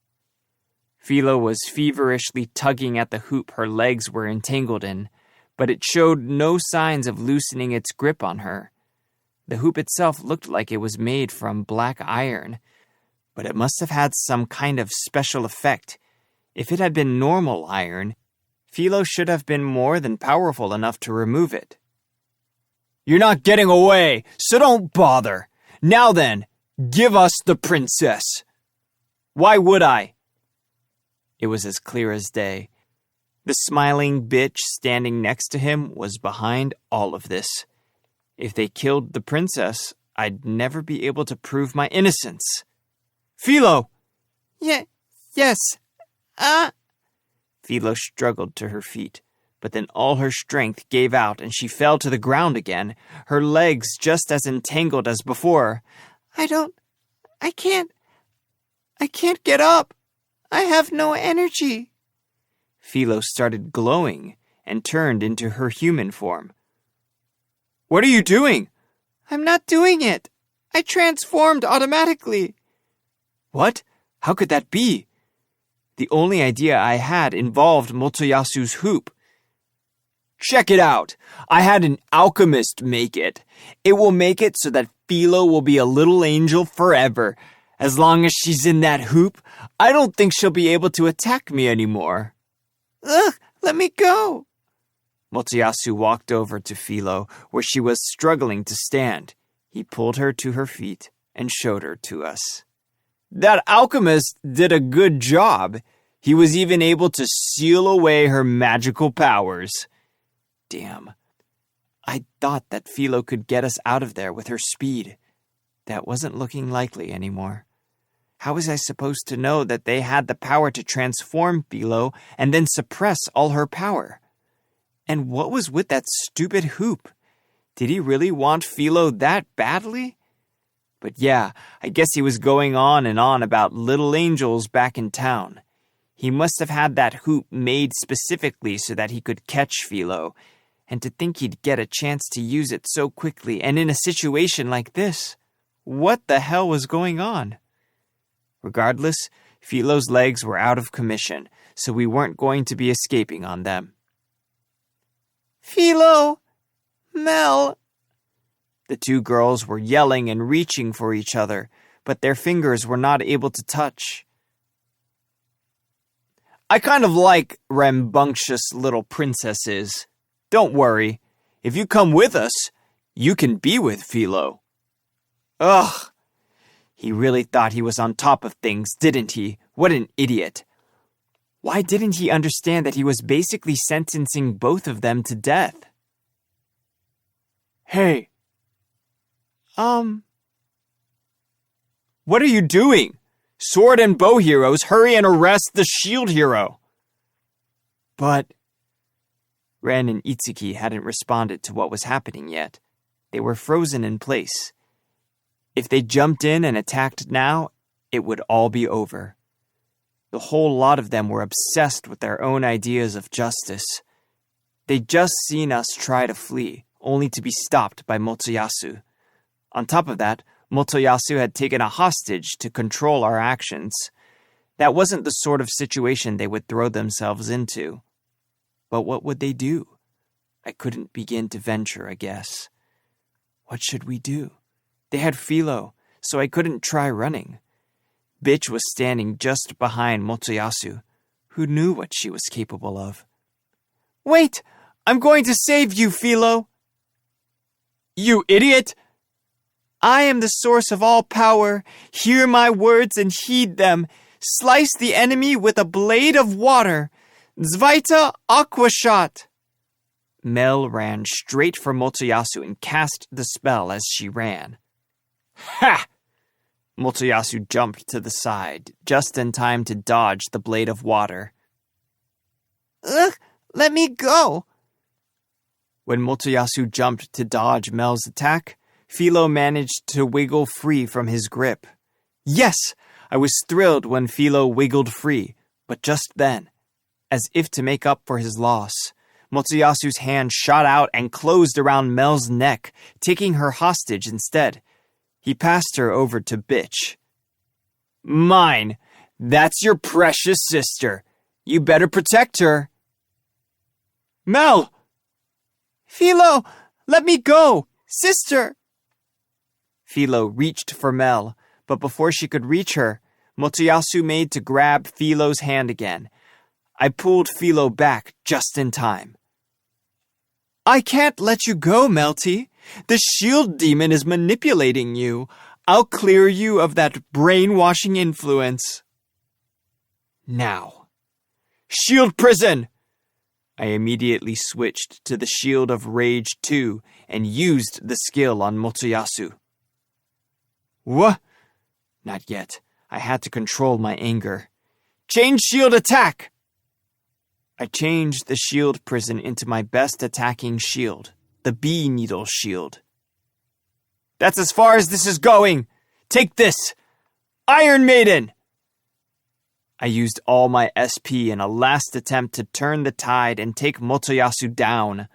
Philo was feverishly tugging at the hoop her legs were entangled in, but it showed no signs of loosening its grip on her. The hoop itself looked like it was made from black iron, but it must have had some kind of special effect. If it had been normal iron, Philo should have been more than powerful enough to remove it. You're not getting away, so don't bother. Now then, give us the princess. Why would I? It was as clear as day. The smiling bitch standing next to him was behind all of this. If they killed the princess, I'd never be able to prove my innocence. Philo! Yes. Philo struggled to her feet, but then all her strength gave out and she fell to the ground again, her legs just as entangled as before. I can't get up. I have no energy. Philo started glowing and turned into her human form. What are you doing? I'm not doing it. I transformed automatically. What? How could that be? The only idea I had involved Motoyasu's hoop. Check it out. I had an alchemist make it. It will make it so that Philo will be a little angel forever. As long as she's in that hoop, I don't think she'll be able to attack me anymore. Ugh, let me go. Motoyasu walked over to Philo, where she was struggling to stand. He pulled her to her feet and showed her to us. That alchemist did a good job. He was even able to seal away her magical powers. Damn. I thought that Philo could get us out of there with her speed. That wasn't looking likely anymore. How was I supposed to know that they had the power to transform Philo and then suppress all her power? And what was with that stupid hoop? Did he really want Philo that badly? But yeah, I guess he was going on and on about little angels back in town. He must have had that hoop made specifically so that he could catch Philo, and to think he'd get a chance to use it so quickly and in a situation like this. What the hell was going on? Regardless, Philo's legs were out of commission, so we weren't going to be escaping on them. Philo! Mel! The 2 girls were yelling and reaching for each other, but their fingers were not able to touch. I kind of like rambunctious little princesses. Don't worry. If you come with us, you can be with Philo. Ugh! He really thought he was on top of things, didn't he? What an idiot. Why didn't he understand that he was basically sentencing both of them to death? Hey. What are you doing? Sword and bow heroes, hurry and arrest the shield hero. But Ren and Itsuki hadn't responded to what was happening yet. They were frozen in place. If they jumped in and attacked now, it would all be over. The whole lot of them were obsessed with their own ideas of justice. They'd just seen us try to flee, only to be stopped by Motoyasu. On top of that, Motoyasu had taken a hostage to control our actions. That wasn't the sort of situation they would throw themselves into. But what would they do? I couldn't begin to venture a guess. What should we do? They had Philo, so I couldn't try running. Bitch was standing just behind Motoyasu, who knew what she was capable of. Wait! I'm going to save you, Philo! You idiot! I am the source of all power. Hear my words and heed them. Slice the enemy with a blade of water. Zvaita Aqua Shot! Mel ran straight for Motoyasu and cast the spell as she ran. Ha! Motoyasu jumped to the side, just in time to dodge the blade of water. Ugh! Let me go! When Motoyasu jumped to dodge Mel's attack, Philo managed to wiggle free from his grip. Yes! I was thrilled when Philo wiggled free, but just then, as if to make up for his loss, Motoyasu's hand shot out and closed around Mel's neck, taking her hostage instead. He passed her over to Bitch. Mine! That's your precious sister. You better protect her. Mel! Philo! Let me go! Sister! Philo reached for Mel, but before she could reach her, Motoyasu made to grab Philo's hand again. I pulled Philo back just in time. I can't let you go, Melty. The shield demon is manipulating you. I'll clear you of that brainwashing influence. Now. Shield prison! I immediately switched to the Shield of Rage 2 and used the skill on Motoyasu. What? Not yet. I had to control my anger. Change shield attack! I changed the shield prison into my best attacking shield, the Bee Needle shield. That's as far as this is going! Take this! Iron Maiden! I used all my SP in a last attempt to turn the tide and take Motoyasu down.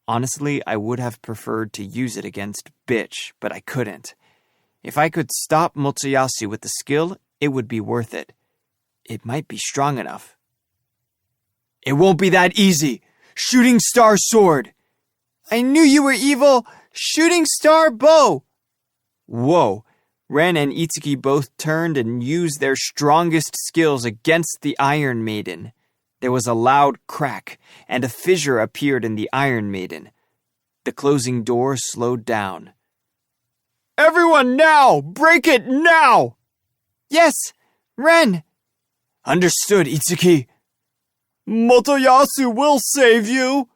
Honestly, I would have preferred to use it against Bitch, but I couldn't. If I could stop Motoyasu with the skill, it would be worth it. It might be strong enough. It won't be that easy. Shooting Star Sword. I knew you were evil. Shooting Star Bow. Whoa. Ren and Itsuki both turned and used their strongest skills against the Iron Maiden. There was a loud crack, and a fissure appeared in the Iron Maiden. The closing door slowed down. Everyone now! Break it now! Yes! Ren! Understood, Itsuki. Motoyasu will save you!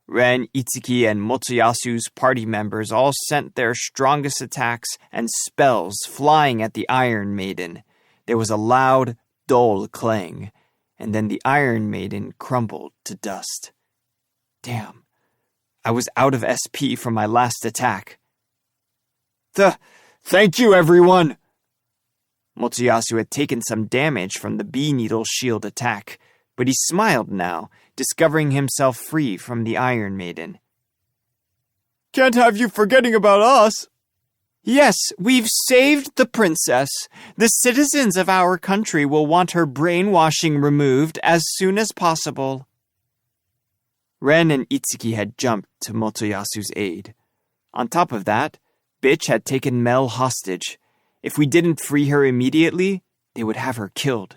Ren, Itsuki, and Motoyasu's party members all sent their strongest attacks and spells flying at the Iron Maiden. There was a loud, dull clang, and then the Iron Maiden crumbled to dust. Damn. I was out of SP from my last attack. Thank you, everyone! Motoyasu had taken some damage from the Bee Needle shield attack, but he smiled now, discovering himself free from the Iron Maiden. Can't have you forgetting about us. Yes, we've saved the princess. The citizens of our country will want her brainwashing removed as soon as possible. Ren and Itsuki had jumped to Motoyasu's aid. On top of that, Bitch had taken Mel hostage. If we didn't free her immediately, they would have her killed.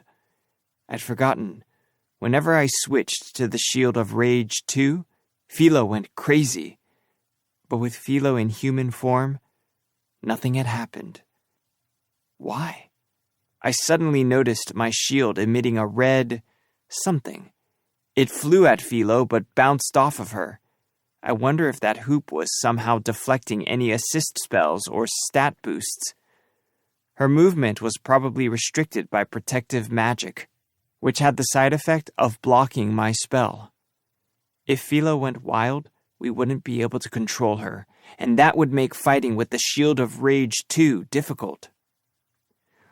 I'd forgotten. Whenever I switched to the Shield of Rage 2, Philo went crazy. But with Philo in human form, nothing had happened. Why? I suddenly noticed my shield emitting a red something. It flew at Philo but bounced off of her. I wonder if that hoop was somehow deflecting any assist spells or stat boosts. Her movement was probably restricted by protective magic, which had the side effect of blocking my spell. If Philo went wild, we wouldn't be able to control her, and that would make fighting with the Shield of Rage 2 difficult.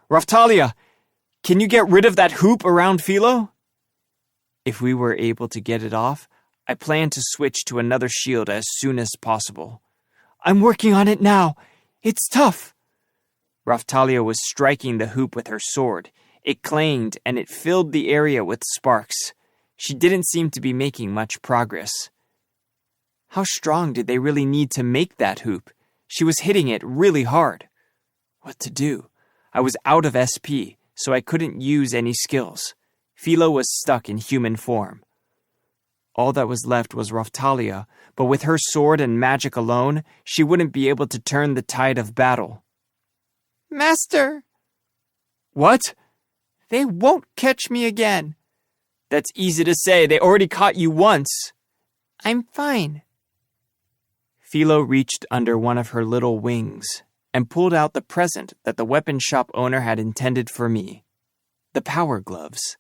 Raphtalia, can you get rid of that hoop around Philo? If we were able to get it off, I plan to switch to another shield as soon as possible. I'm working on it now. It's tough. Raphtalia was striking the hoop with her sword. It clanged, and it filled the area with sparks. She didn't seem to be making much progress. How strong did they really need to make that hoop? She was hitting it really hard. What to do? I was out of SP, so I couldn't use any skills. Philo was stuck in human form. All that was left was Raphtalia, but with her sword and magic alone, she wouldn't be able to turn the tide of battle. Master! What? They won't catch me again. That's easy to say. They already caught you once. I'm fine. Philo reached under one of her little wings and pulled out the present that the weapon shop owner had intended for me. The power gloves.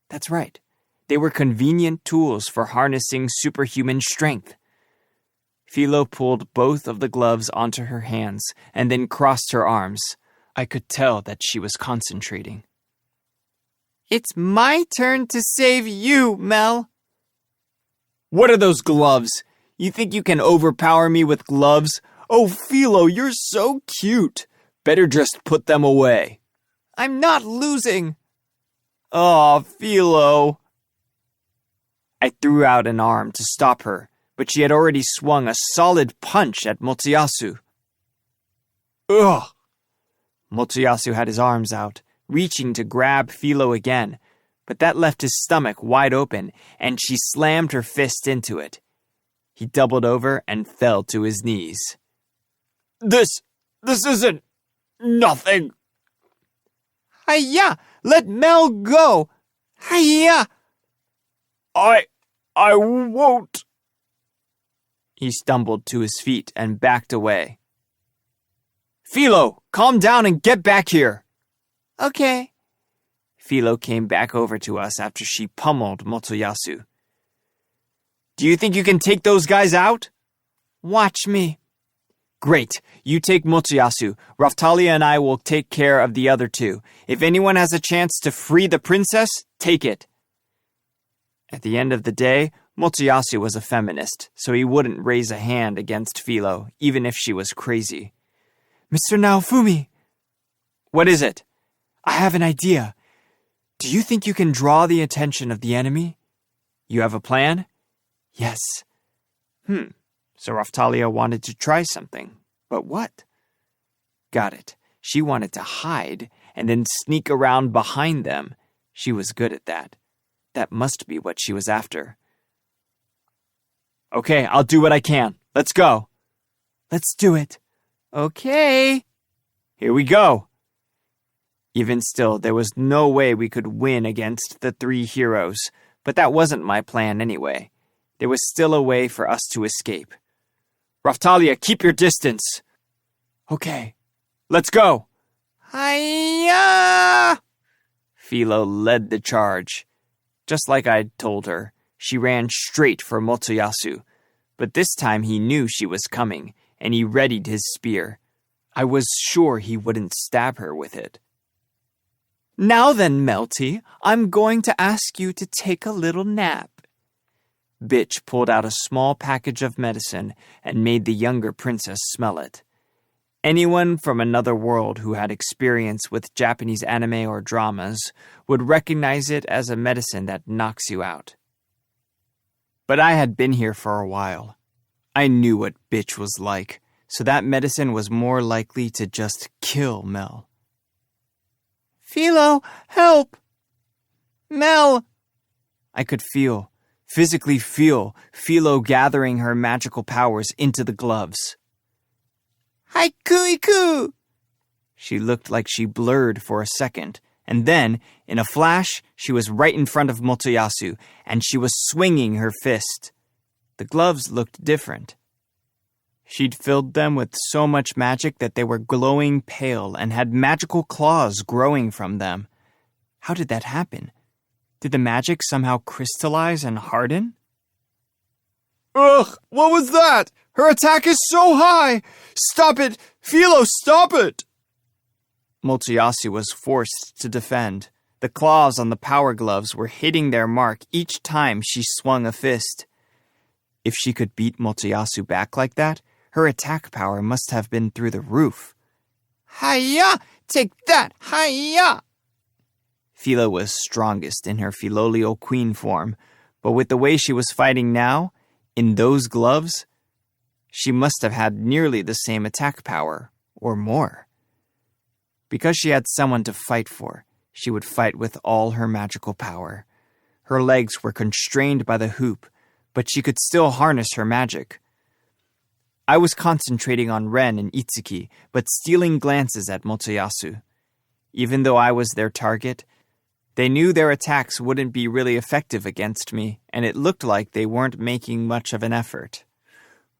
That's right. They were convenient tools for harnessing superhuman strength. Philo pulled both of the gloves onto her hands and then crossed her arms. I could tell that she was concentrating. It's my turn to save you, Mel. What are those gloves? You think you can overpower me with gloves? Oh, Philo, you're so cute. Better just put them away. I'm not losing. Oh, Philo. I threw out an arm to stop her, but she had already swung a solid punch at Motoyasu. Ugh! Motoyasu had his arms out, reaching to grab Philo again, but that left his stomach wide open, and she slammed her fist into it. He doubled over and fell to his knees. This isn't nothing. Hiya! Let Mel go! Hiya! I won't. He stumbled to his feet and backed away. Philo, calm down and get back here. Okay. Philo came back over to us after she pummeled Motoyasu. Do you think you can take those guys out? Watch me. Great. You take Motoyasu. Raphtalia and I will take care of the other two. If anyone has a chance to free the princess, take it. At the end of the day, Motoyasu was a feminist, so he wouldn't raise a hand against Philo, even if she was crazy. Mr. Naofumi! What is it? I have an idea. Do you think you can draw the attention of the enemy? You have a plan? Yes. So Raphtalia wanted to try something. But what? Got it. She wanted to hide and then sneak around behind them. She was good at that. That must be what she was after. Okay, I'll do what I can. Let's go. Let's do it. Okay. Here we go. Even still, there was no way we could win against the three heroes, but that wasn't my plan anyway. There was still a way for us to escape. Raphtalia, keep your distance. Okay, let's go. Hiya! Philo led the charge. Just like I'd told her, she ran straight for Motoyasu, but this time he knew she was coming, and he readied his spear. I was sure he wouldn't stab her with it. Now then, Melty, I'm going to ask you to take a little nap. Bitch pulled out a small package of medicine and made the younger princess smell it. Anyone from another world who had experience with Japanese anime or dramas would recognize it as a medicine that knocks you out. But I had been here for a while. I knew what Bitch was like, so that medicine was more likely to just kill Mel. Philo, help! Mel! I could physically feel Philo gathering her magical powers into the gloves. Haiku-iku! She looked like she blurred for a second, and then, in a flash, she was right in front of Motoyasu, and she was swinging her fist. The gloves looked different. She'd filled them with so much magic that they were glowing pale and had magical claws growing from them. How did that happen? Did the magic somehow crystallize and harden? Ugh, what was that? Her attack is so high! Stop it! Philo, stop it! Motoyasu was forced to defend. The claws on the power gloves were hitting their mark each time she swung a fist. If she could beat Motoyasu back like that, her attack power must have been through the roof. Hiya! Take that! Hiya! Philo was strongest in her Filolial queen form, but with the way she was fighting now, in those gloves, she must have had nearly the same attack power, or more. Because she had someone to fight for, she would fight with all her magical power. Her legs were constrained by the hoop, but she could still harness her magic. I was concentrating on Ren and Itsuki, but stealing glances at Motoyasu. Even though I was their target, they knew their attacks wouldn't be really effective against me, and it looked like they weren't making much of an effort.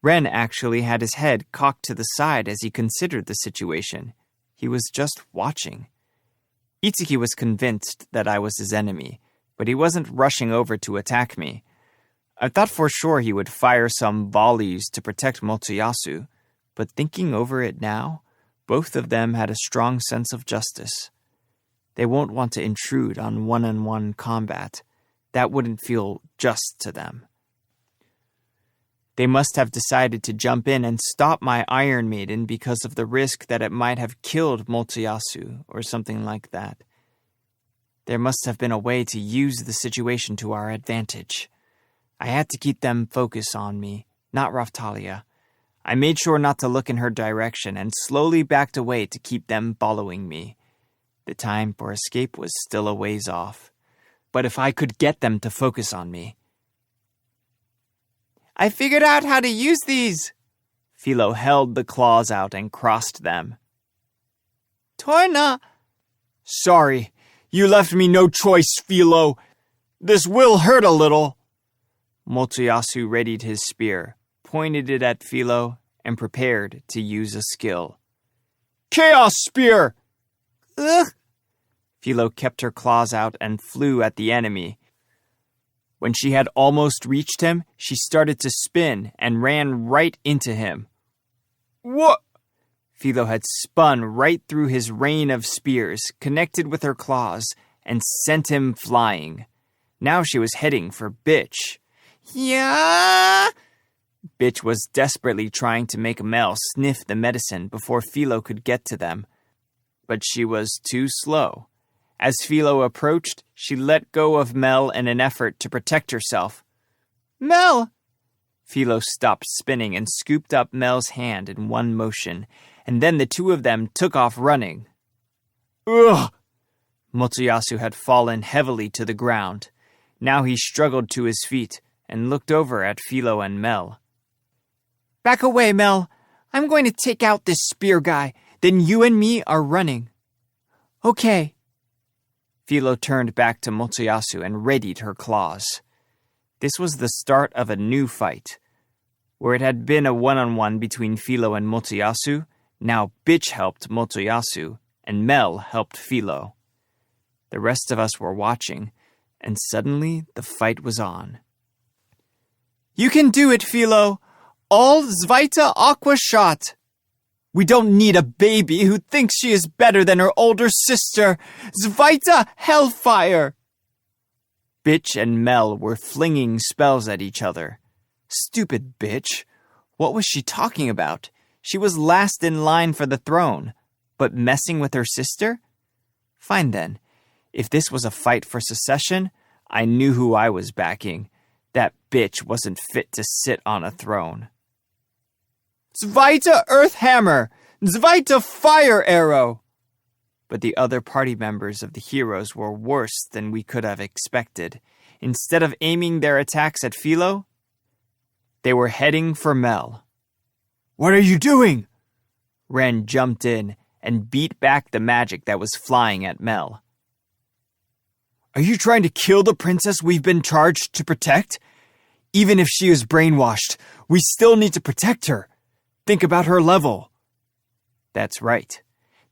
Ren actually had his head cocked to the side as he considered the situation. He was just watching. Itsuki was convinced that I was his enemy, but he wasn't rushing over to attack me. I thought for sure he would fire some volleys to protect Motoyasu, but thinking over it now, both of them had a strong sense of justice. They won't want to intrude on one-on-one combat. That wouldn't feel just to them. They must have decided to jump in and stop my Iron Maiden because of the risk that it might have killed Motoyasu or something like that. There must have been a way to use the situation to our advantage. I had to keep them focused on me, not Raphtalia. I made sure not to look in her direction and slowly backed away to keep them following me. The time for escape was still a ways off. But if I could get them to focus on me... I figured out how to use these! Philo held the claws out and crossed them. Torna! Sorry, you left me no choice, Philo. This will hurt a little. Motoyasu readied his spear, pointed it at Philo, and prepared to use a skill. Chaos Spear! Ugh! Philo kept her claws out and flew at the enemy. When she had almost reached him, she started to spin and ran right into him. What? Philo had spun right through his rain of spears, connected with her claws, and sent him flying. Now she was heading for Bitch. Yeah! Bitch was desperately trying to make Mel sniff the medicine before Philo could get to them. But she was too slow. As Philo approached, she let go of Mel in an effort to protect herself. Mel! Philo stopped spinning and scooped up Mel's hand in one motion, and then the two of them took off running. Ugh! Motoyasu had fallen heavily to the ground. Now he struggled to his feet and looked over at Philo and Mel. Back away, Mel. I'm going to take out this spear guy. Then you and me are running. Okay. Philo turned back to Motoyasu and readied her claws. This was the start of a new fight. Where it had been a one-on-one between Philo and Motoyasu, now Bitch helped Motoyasu, and Mel helped Philo. The rest of us were watching, and suddenly the fight was on. You can do it, Philo! All Zvaita Aqua Shot! We don't need a baby who thinks she is better than her older sister. Zvaita Hellfire! Bitch and Mel were flinging spells at each other. Stupid bitch. What was she talking about? She was last in line for the throne. But messing with her sister? Fine then. If this was a fight for succession, I knew who I was backing. That bitch wasn't fit to sit on a throne. Zvaita Earth Hammer! Zvaita Fire Arrow! But the other party members of the heroes were worse than we could have expected. Instead of aiming their attacks at Philo, they were heading for Mel. What are you doing? Ren jumped in and beat back the magic that was flying at Mel. Are you trying to kill the princess we've been charged to protect? Even if she is brainwashed, we still need to protect her. Think about her level. That's right.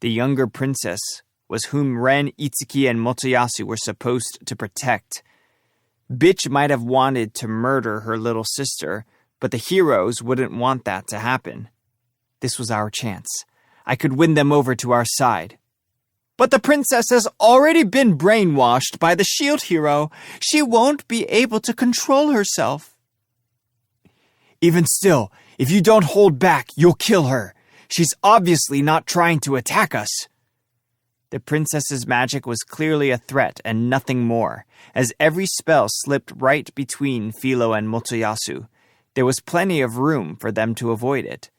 The younger princess was whom Ren, Itsuki, and Motoyasu were supposed to protect. Bitch might have wanted to murder her little sister, but the heroes wouldn't want that to happen. This was our chance. I could win them over to our side. But the princess has already been brainwashed by the shield hero. She won't be able to control herself. Even still, if you don't hold back, you'll kill her. She's obviously not trying to attack us. The princess's magic was clearly a threat and nothing more, as every spell slipped right between Philo and Motoyasu. There was plenty of room for them to avoid it.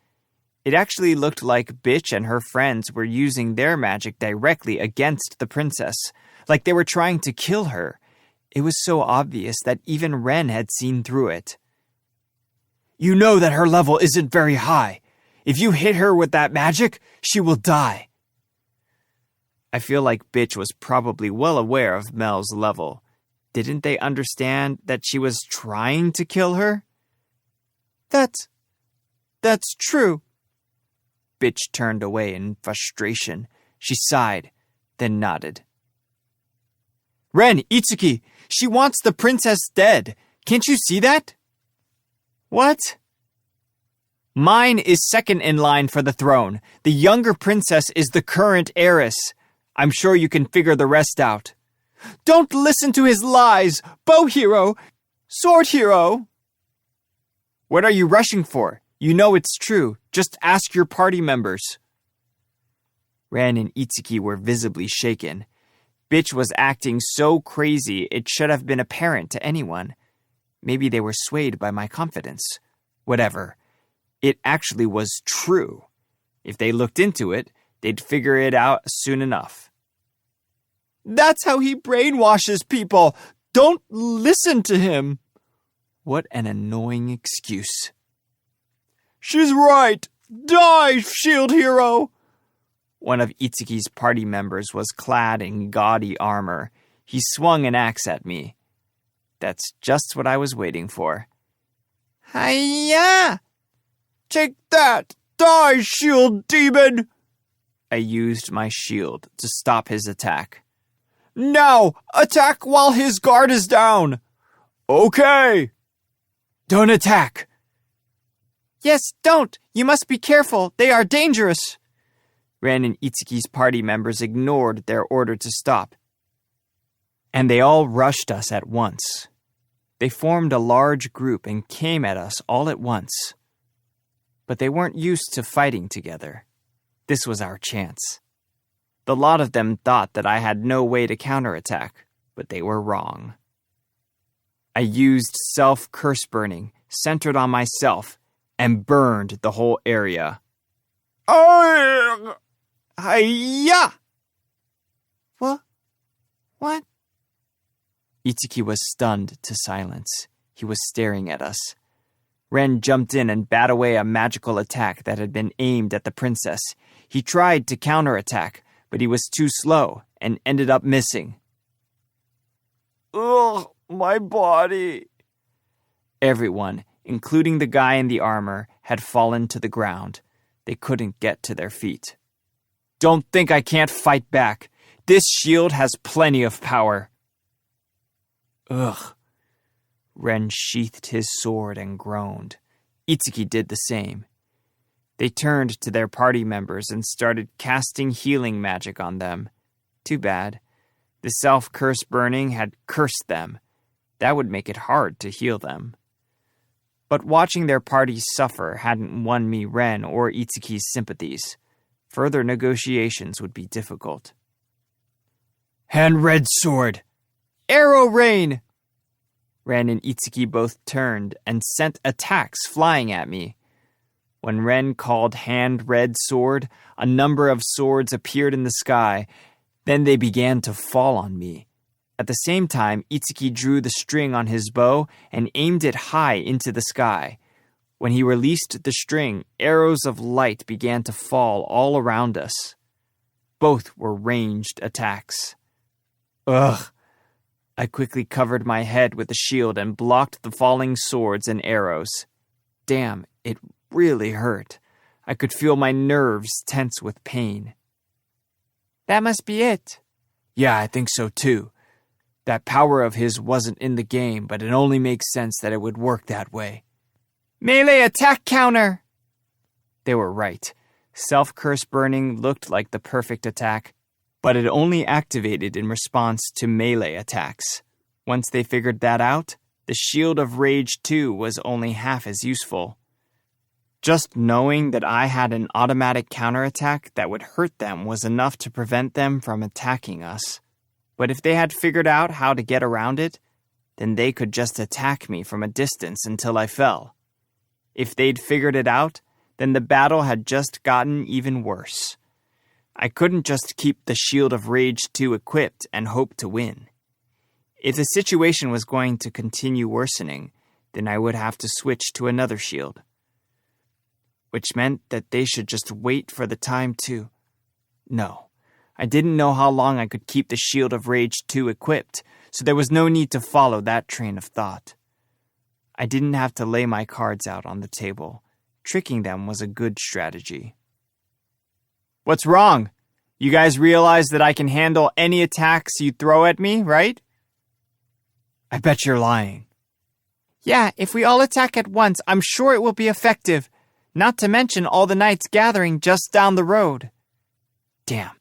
It actually looked like Bitch and her friends were using their magic directly against the princess, like they were trying to kill her. It was so obvious that even Ren had seen through it. "You know that her level isn't very high. If you hit her with that magic, she will die." I feel like Bitch was probably well aware of Mel's level. Didn't they understand that she was trying to kill her? That's true. Bitch turned away in frustration. She sighed, then nodded. "Ren, Itsuki, she wants the princess dead. Can't you see that?" "What?" "Mine is second in line for the throne. The younger princess is the current heiress. I'm sure you can figure the rest out." "Don't listen to his lies! Bow hero! Sword hero!" "What are you rushing for? You know it's true. Just ask your party members." Ren and Itsuki were visibly shaken. Bitch was acting so crazy it should have been apparent to anyone. Maybe they were swayed by my confidence. Whatever. It actually was true. If they looked into it, they'd figure it out soon enough. "That's how he brainwashes people! Don't listen to him!" What an annoying excuse. "She's right! Die, shield hero!" One of Itsuki's party members was clad in gaudy armor. He swung an axe at me. That's just what I was waiting for. "Hiya! Take that! Die, shield demon!" I used my shield to stop his attack. "Now! Attack while his guard is down!" "Okay!" "Don't attack!" "Yes, don't! You must be careful! They are dangerous!" Ren and Itsuki's party members ignored their order to stop, and they all rushed us at once. They formed a large group and came at us all at once. But they weren't used to fighting together. This was our chance. The lot of them thought that I had no way to counterattack, but they were wrong. I used self-curse burning, centered on myself, and burned the whole area. Hiya! What? Itsuki was stunned to silence. He was staring at us. Ren jumped in and bat away a magical attack that had been aimed at the princess. He tried to counterattack, but he was too slow and ended up missing. "Ugh, my body!" Everyone, including the guy in the armor, had fallen to the ground. They couldn't get to their feet. "Don't think I can't fight back. This shield has plenty of power." Ugh. Ren sheathed his sword and groaned. Itsuki did the same. They turned to their party members and started casting healing magic on them. Too bad. The self-curse burning had cursed them. That would make it hard to heal them. But watching their party suffer hadn't won me Ren or Itsuki's sympathies. Further negotiations would be difficult. "Hand red sword! Arrow rain!" Ren and Itsuki both turned and sent attacks flying at me. When Ren called hand red sword, a number of swords appeared in the sky. Then they began to fall on me. At the same time, Itsuki drew the string on his bow and aimed it high into the sky. When he released the string, arrows of light began to fall all around us. Both were ranged attacks. Ugh! I quickly covered my head with the shield and blocked the falling swords and arrows. Damn, it really hurt. I could feel my nerves tense with pain. "That must be it." "Yeah, I think so too. That power of his wasn't in the game, but it only makes sense that it would work that way." "Melee attack counter!" They were right. Self-curse burning looked like the perfect attack, but it only activated in response to melee attacks. Once they figured that out, the Shield of Rage 2 was only half as useful. Just knowing that I had an automatic counterattack that would hurt them was enough to prevent them from attacking us. But if they had figured out how to get around it, then they could just attack me from a distance until I fell. If they'd figured it out, then the battle had just gotten even worse. I couldn't just keep the Shield of Rage 2 equipped and hope to win. If the situation was going to continue worsening, then I would have to switch to another shield. Which meant that they should just wait for the time to... No, I didn't know how long I could keep the Shield of Rage 2 equipped, so there was no need to follow that train of thought. I didn't have to lay my cards out on the table. Tricking them was a good strategy. What's wrong? You guys realize that I can handle any attacks you throw at me, right? I bet you're lying. Yeah, if we all attack at once, I'm sure it will be effective. Not to mention all the knights gathering just down the road. Damn.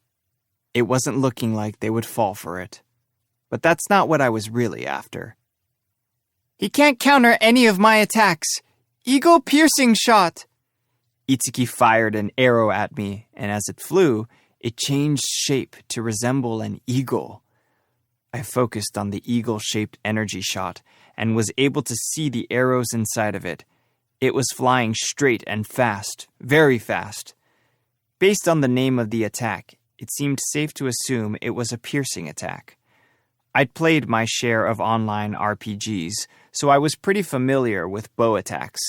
It wasn't looking like they would fall for it. But that's not what I was really after. He can't counter any of my attacks. Eagle piercing shot. Itsuki fired an arrow at me, and as it flew, it changed shape to resemble an eagle. I focused on the eagle-shaped energy shot and was able to see the arrows inside of it. It was flying straight and fast, very fast. Based on the name of the attack, it seemed safe to assume it was a piercing attack. I'd played my share of online RPGs, so I was pretty familiar with bow attacks.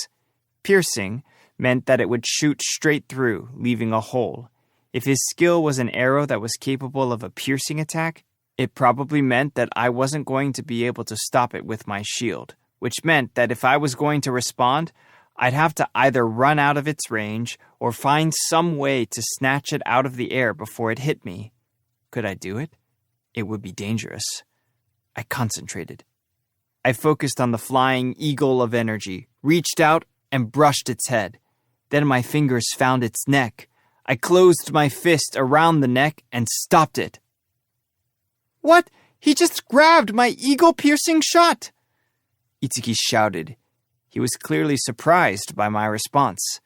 Piercing meant that it would shoot straight through, leaving a hole. If his skill was an arrow that was capable of a piercing attack, it probably meant that I wasn't going to be able to stop it with my shield, which meant that if I was going to respond, I'd have to either run out of its range or find some way to snatch it out of the air before it hit me. Could I do it? It would be dangerous. I concentrated. I focused on the flying eagle of energy, reached out and brushed its head. Then my fingers found its neck. I closed my fist around the neck and stopped it. What? He just grabbed my eagle-piercing shot! Itsuki shouted. He was clearly surprised by my response.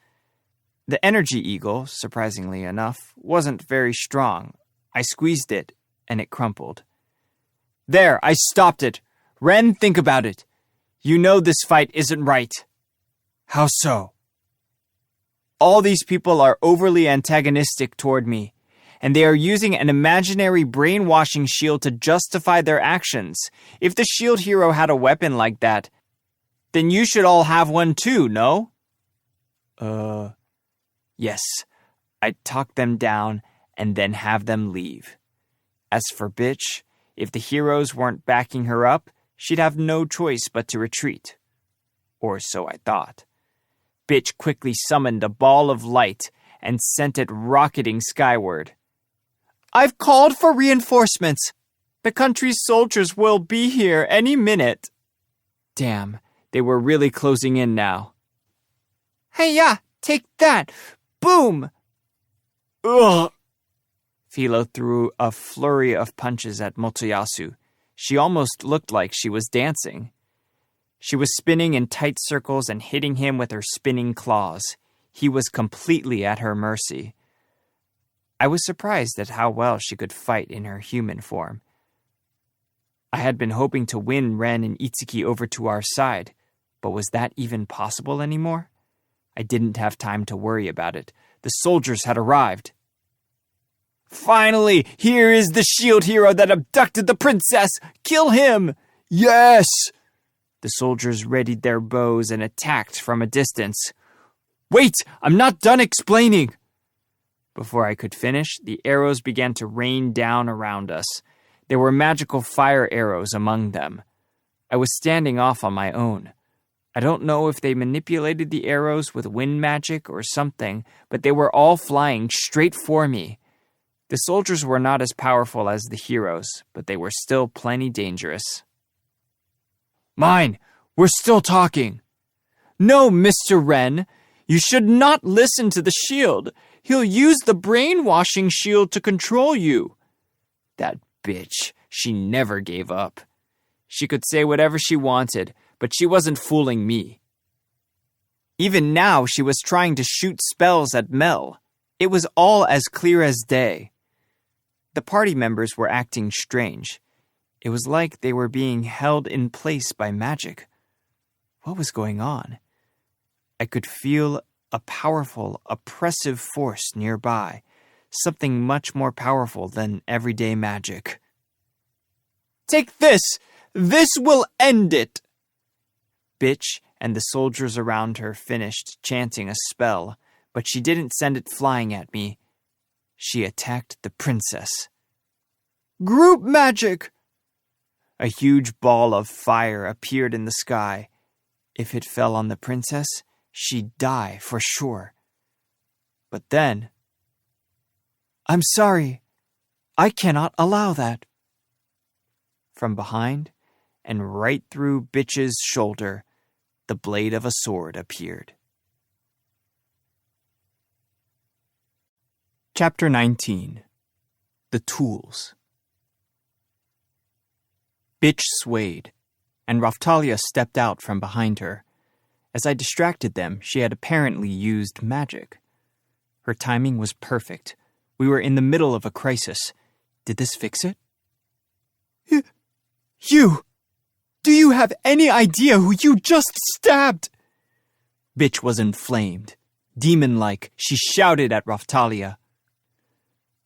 The energy eagle, surprisingly enough, wasn't very strong. I squeezed it, and it crumpled. There, I stopped it. Ren, think about it. You know this fight isn't right. How so? All these people are overly antagonistic toward me, and they are using an imaginary brainwashing shield to justify their actions. If the shield hero had a weapon like that, then you should all have one too, no? Yes. I'd talk them down and then have them leave. As for Bitch, if the heroes weren't backing her up, she'd have no choice but to retreat. Or so I thought. Bitch quickly summoned a ball of light and sent it rocketing skyward. I've called for reinforcements. The country's soldiers will be here any minute. Damn, they were really closing in now. Hey-ya, take that! Boom! Ugh! Philo threw a flurry of punches at Motoyasu. She almost looked like she was dancing. She was spinning in tight circles and hitting him with her spinning claws. He was completely at her mercy. I was surprised at how well she could fight in her human form. I had been hoping to win Ren and Itsuki over to our side, but was that even possible anymore? I didn't have time to worry about it. The soldiers had arrived. Finally, here is the shield hero that abducted the princess! Kill him! Yes! The soldiers readied their bows and attacked from a distance. Wait! I'm not done explaining! Before I could finish, the arrows began to rain down around us. There were magical fire arrows among them. I was standing off on my own. I don't know if they manipulated the arrows with wind magic or something, but they were all flying straight for me. The soldiers were not as powerful as the heroes, but they were still plenty dangerous. Mine! We're still talking! No, Mr. Ren! You should not listen to the shield! He'll use the brainwashing shield to control you! That bitch, she never gave up. She could say whatever she wanted, but she wasn't fooling me. Even now, she was trying to shoot spells at Mel. It was all as clear as day. The party members were acting strange. It was like they were being held in place by magic. What was going on? I could feel a powerful, oppressive force nearby, something much more powerful than everyday magic. "Take this! This will end it!" Bitch and the soldiers around her finished chanting a spell, but she didn't send it flying at me. She attacked the princess. "Group magic!" A huge ball of fire appeared in the sky. If it fell on the princess, she'd die for sure. But then... "I'm sorry. I cannot allow that." From behind, and right through Bitch's shoulder, the blade of a sword appeared. Chapter 19. The Tools. Bitch swayed, and Raphtalia stepped out from behind her. As I distracted them, she had apparently used magic. Her timing was perfect. We were in the middle of a crisis. Did this fix it? You! Do you have any idea who you just stabbed? Bitch was inflamed. Demon-like, she shouted at Raphtalia.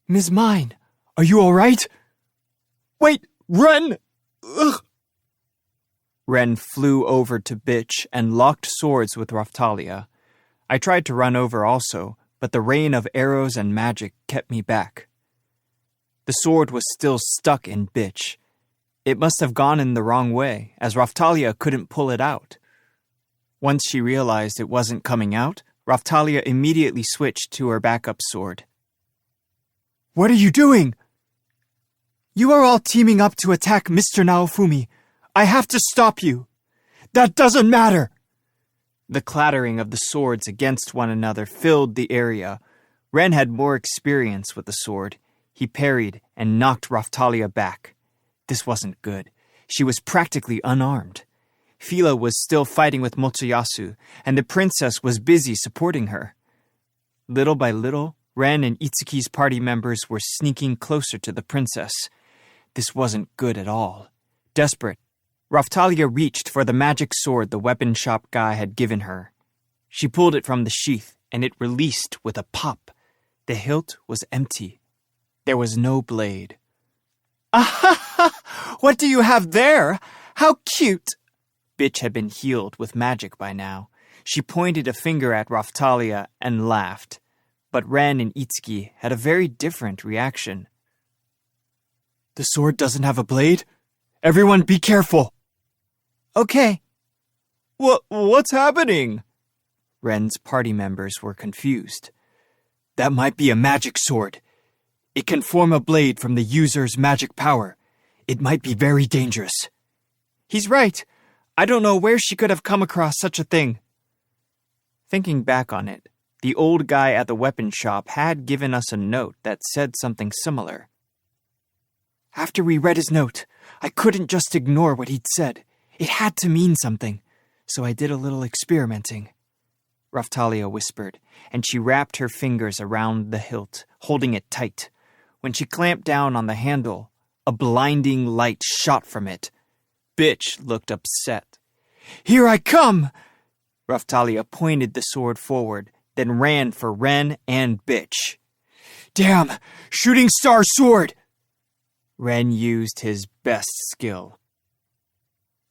"Ms. Mine, are you all right? Wait, Ren! Ugh!" Ren flew over to Bitch and locked swords with Raphtalia. I tried to run over also, but the rain of arrows and magic kept me back. The sword was still stuck in Bitch. It must have gone in the wrong way, as Raphtalia couldn't pull it out. Once she realized it wasn't coming out, Raphtalia immediately switched to her backup sword. "What are you doing? You are all teaming up to attack Mr. Naofumi. I have to stop you. That doesn't matter." The clattering of the swords against one another filled the area. Ren had more experience with the sword. He parried and knocked Raphtalia back. This wasn't good. She was practically unarmed. Fila was still fighting with Motoyasu, and the princess was busy supporting her. Little by little, Ren and Itsuki's party members were sneaking closer to the princess. This wasn't good at all. Desperate, Raphtalia reached for the magic sword the weapon shop guy had given her. She pulled it from the sheath, and it released with a pop. The hilt was empty. There was no blade. "Ah, what do you have there? How cute!" Bitch had been healed with magic by now. She pointed a finger at Raphtalia and laughed. But Ren and Itsuki had a very different reaction. "The sword doesn't have a blade? Everyone be careful." "Okay." What's happening?" Ren's party members were confused. "That might be a magic sword. It can form a blade from the user's magic power. It might be very dangerous." "He's right. I don't know where she could have come across such a thing." Thinking back on it, the old guy at the weapon shop had given us a note that said something similar. "After we read his note, I couldn't just ignore what he'd said. It had to mean something, so I did a little experimenting," Raphtalia whispered, and she wrapped her fingers around the hilt, holding it tight. When she clamped down on the handle, a blinding light shot from it. Bitch looked upset. "Here I come!" Raphtalia pointed the sword forward, then ran for Ren and Bitch. "Damn! Shooting star sword!" Ren used his best skill.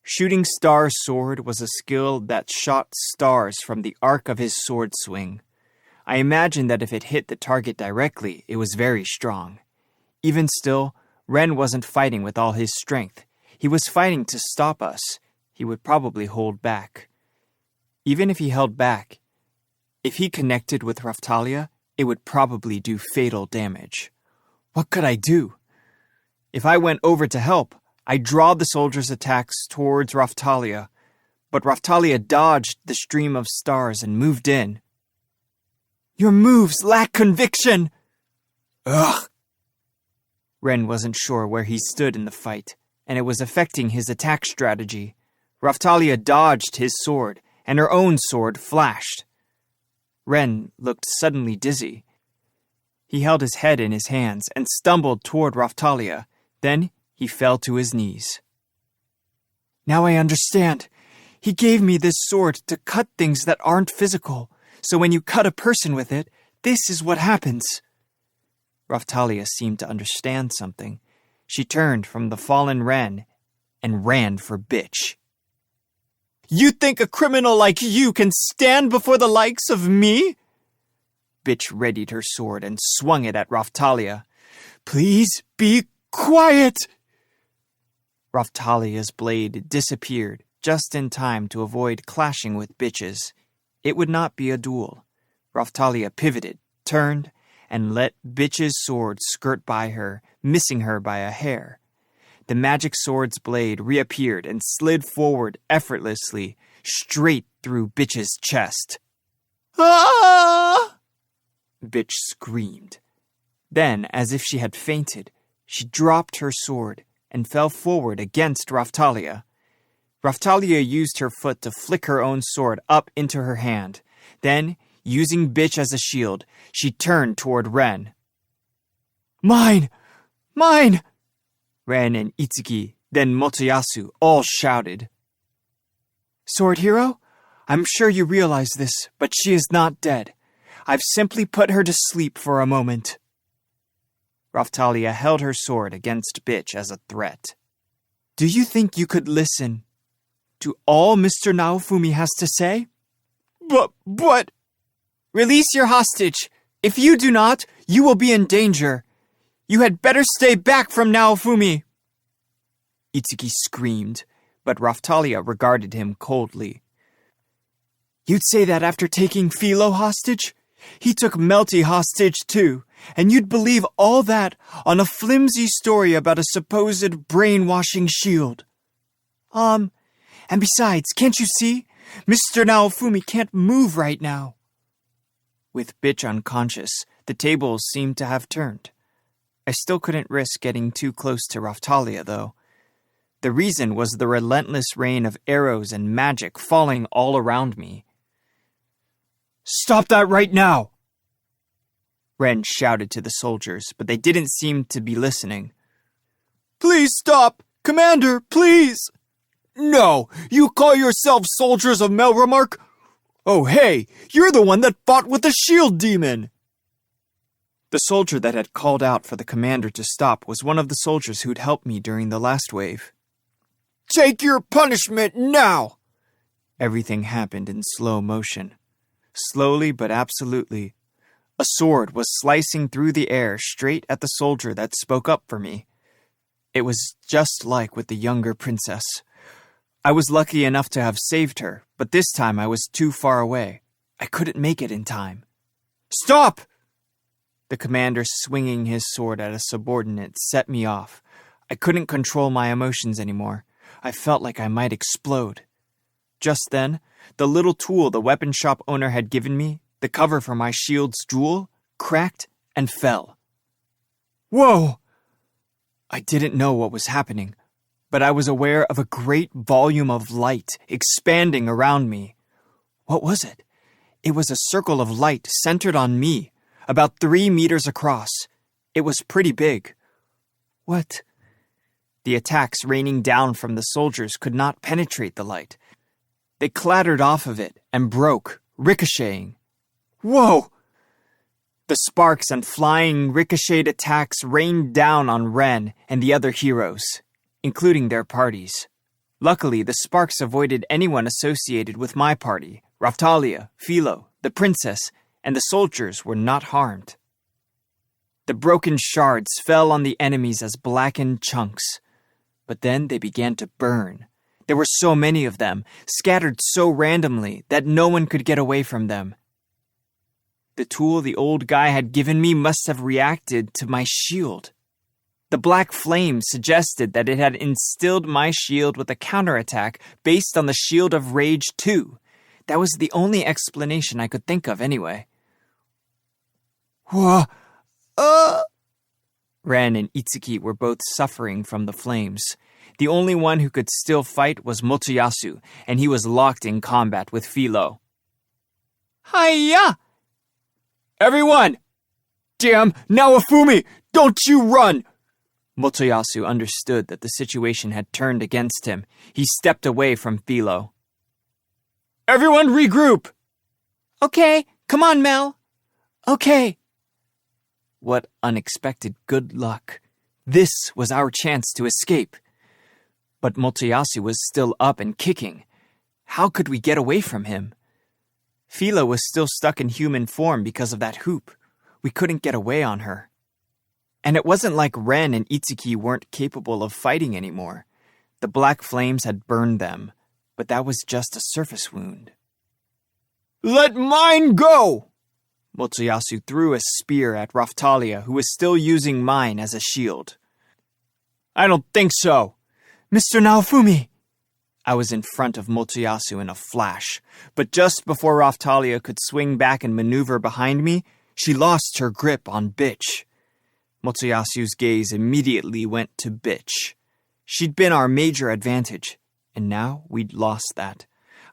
Shooting star sword was a skill that shot stars from the arc of his sword swing. I imagined that if it hit the target directly, it was very strong. Even still, Ren wasn't fighting with all his strength. He was fighting to stop us. He would probably hold back. Even if he held back, if he connected with Raphtalia, it would probably do fatal damage. What could I do? If I went over to help, I drawed the soldiers' attacks towards Raphtalia, but Raphtalia dodged the stream of stars and moved in. "Your moves lack conviction!" Ugh! Ren wasn't sure where he stood in the fight, and it was affecting his attack strategy. Raphtalia dodged his sword, and her own sword flashed. Ren looked suddenly dizzy. He held his head in his hands and stumbled toward Raphtalia. Then he fell to his knees. Now I understand. He gave me this sword to cut things that aren't physical. So when you cut a person with it, this is what happens. Raphtalia seemed to understand something. She turned from the fallen Ren and ran for Bitch. You think a criminal like you can stand before the likes of me? Bitch readied her sword and swung it at Raphtalia. Please be quiet! Raphtalia's blade disappeared just in time to avoid clashing with Bitch's. It would not be a duel. Raphtalia pivoted, turned, and let Bitch's sword skirt by her, missing her by a hair. The magic sword's blade reappeared and slid forward effortlessly, straight through Bitch's chest. Ah! Bitch screamed. Then, as if she had fainted, she dropped her sword and fell forward against Raphtalia. Raphtalia used her foot to flick her own sword up into her hand. Then, using Bitch as a shield, she turned toward Ren. Mine! Mine! Ren and Itsuki, then Motoyasu, all shouted. Sword Hero, I'm sure you realize this, but she is not dead. I've simply put her to sleep for a moment. Raphtalia held her sword against Bitch as a threat. Do you think you could listen to all Mr. Naofumi has to say? But... Release your hostage. If you do not, you will be in danger. You had better stay back from Naofumi. Itsuki screamed, but Raphtalia regarded him coldly. You'd say that after taking Philo hostage? He took Melty hostage too, and you'd believe all that on a flimsy story about a supposed brainwashing shield. And besides, can't you see? Mr. Naofumi can't move right now. With Bitch unconscious, the tables seemed to have turned. I still couldn't risk getting too close to Raphtalia, though. The reason was the relentless rain of arrows and magic falling all around me. Stop that right now! Ren shouted to the soldiers, but they didn't seem to be listening. Please stop! Commander, please! No! You call yourselves soldiers of Melromark? Oh hey, you're the one that fought with the shield demon! The soldier that had called out for the commander to stop was one of the soldiers who'd helped me during the last wave. Take your punishment now! Everything happened in slow motion. Slowly but absolutely. A sword was slicing through the air straight at the soldier that spoke up for me. It was just like with the younger princess. I was lucky enough to have saved her, but this time I was too far away. I couldn't make it in time. Stop! The commander swinging his sword at a subordinate set me off. I couldn't control my emotions anymore. I felt like I might explode. Just then, the little tool the weapon shop owner had given me, the cover for my shield's jewel, cracked and fell. Whoa! I didn't know what was happening, but I was aware of a great volume of light expanding around me. What was it? It was a circle of light centered on me, about 3 meters across. It was pretty big. What? The attacks raining down from the soldiers could not penetrate the light. They clattered off of it and broke, ricocheting. Whoa! The sparks and flying ricocheted attacks rained down on Ren and the other heroes, including their parties. Luckily, the sparks avoided anyone associated with my party. Raphtalia, Philo, the princess, and the soldiers were not harmed. The broken shards fell on the enemies as blackened chunks. But then they began to burn. There were so many of them, scattered so randomly that no one could get away from them. The tool the old guy had given me must have reacted to my shield. The black flame suggested that it had instilled my shield with a counterattack based on the Shield of Rage 2. That was the only explanation I could think of anyway. Whoa! Ren and Itsuki were both suffering from the flames. The only one who could still fight was Motoyasu, and he was locked in combat with Philo. Hiya! Everyone! Damn, Naofumi, don't you run! Motoyasu understood that the situation had turned against him. He stepped away from Philo. Everyone regroup! Okay, come on, Mel. Okay. What unexpected good luck. This was our chance to escape. But Motoyasu was still up and kicking. How could we get away from him? Philo was still stuck in human form because of that hoop. We couldn't get away on her. And it wasn't like Ren and Itsuki weren't capable of fighting anymore. The black flames had burned them, but that was just a surface wound. Let mine go! Motoyasu threw a spear at Raphtalia, who was still using mine as a shield. I don't think so. Mr. Naofumi! I was in front of Motoyasu in a flash, but just before Raphtalia could swing back and maneuver behind me, she lost her grip on Bitch. Motoyasu's gaze immediately went to Bitch. She'd been our major advantage, and now we'd lost that.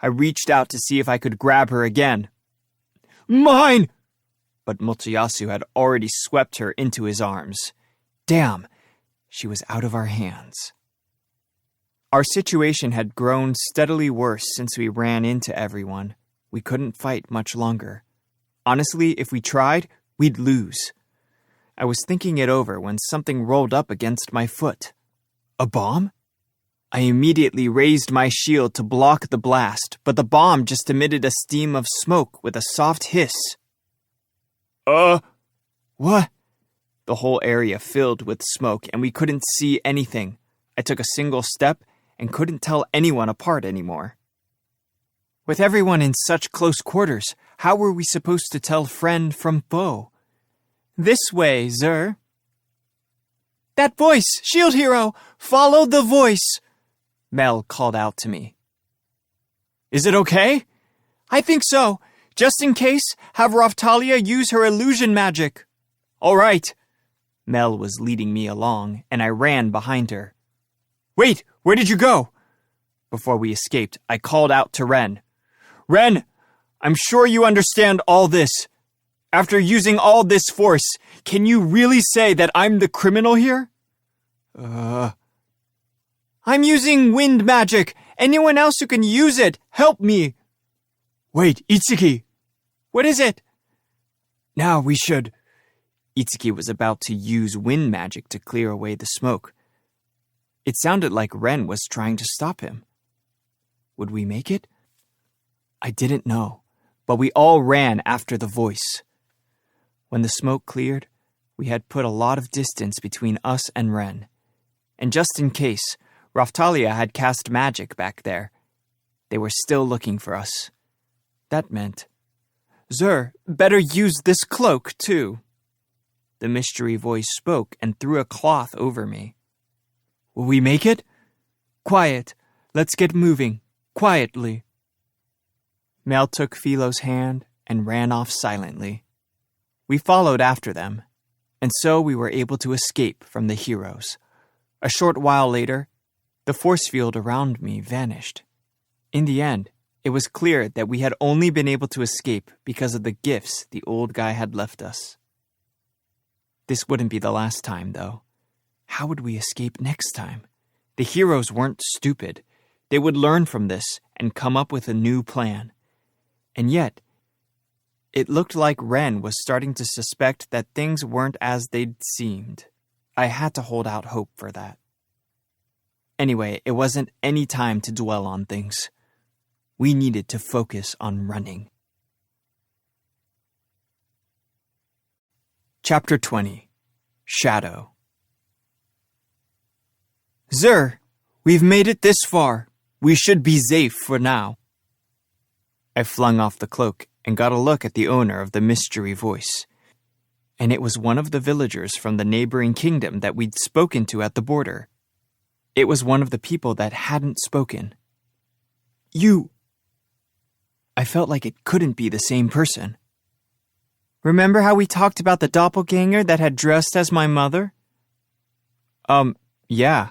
I reached out to see if I could grab her again. Mine! But Motoyasu had already swept her into his arms. Damn, she was out of our hands. Our situation had grown steadily worse since we ran into everyone. We couldn't fight much longer. Honestly, if we tried, we'd lose. I was thinking it over when something rolled up against my foot. A bomb? I immediately raised my shield to block the blast, but the bomb just emitted a steam of smoke with a soft hiss. What? The whole area filled with smoke, and we couldn't see anything. I took a single step and couldn't tell anyone apart anymore. With everyone in such close quarters, how were we supposed to tell friend from foe? This way, Zer. That voice! Shield Hero! Follow the voice! Mel called out to me. Is it okay? I think so. Just in case, have Raphtalia use her illusion magic. All right. Mel was leading me along, and I ran behind her. Wait, where did you go? Before we escaped, I called out to Ren. Ren, I'm sure you understand all this. After using all this force, can you really say that I'm the criminal here? I'm using wind magic. Anyone else who can use it, help me. Wait, Itsuki. What is it? Now we should... Itsuki was about to use wind magic to clear away the smoke. It sounded like Ren was trying to stop him. Would we make it? I didn't know, but we all ran after the voice. When the smoke cleared, we had put a lot of distance between us and Ren. And just in case, Raphtalia had cast magic back there. They were still looking for us. That meant, Zer, better use this cloak, too. The mystery voice spoke and threw a cloth over me. Will we make it? Quiet. Let's get moving. Quietly. Mel took Philo's hand and ran off silently. We followed after them, and so we were able to escape from the heroes. A short while later, the force field around me vanished. In the end, it was clear that we had only been able to escape because of the gifts the old guy had left us. This wouldn't be the last time, though. How would we escape next time? The heroes weren't stupid. They would learn from this and come up with a new plan. And yet, it looked like Ren was starting to suspect that things weren't as they'd seemed. I had to hold out hope for that. Anyway, it wasn't any time to dwell on things. We needed to focus on running. Chapter 20. Shadow. Zer, we've made it this far. We should be safe for now. I flung off the cloak and got a look at the owner of the mystery voice. And it was one of the villagers from the neighboring kingdom that we'd spoken to at the border. It was one of the people that hadn't spoken. You... I felt like it couldn't be the same person. Remember how we talked about the doppelganger that had dressed as my mother? Yeah.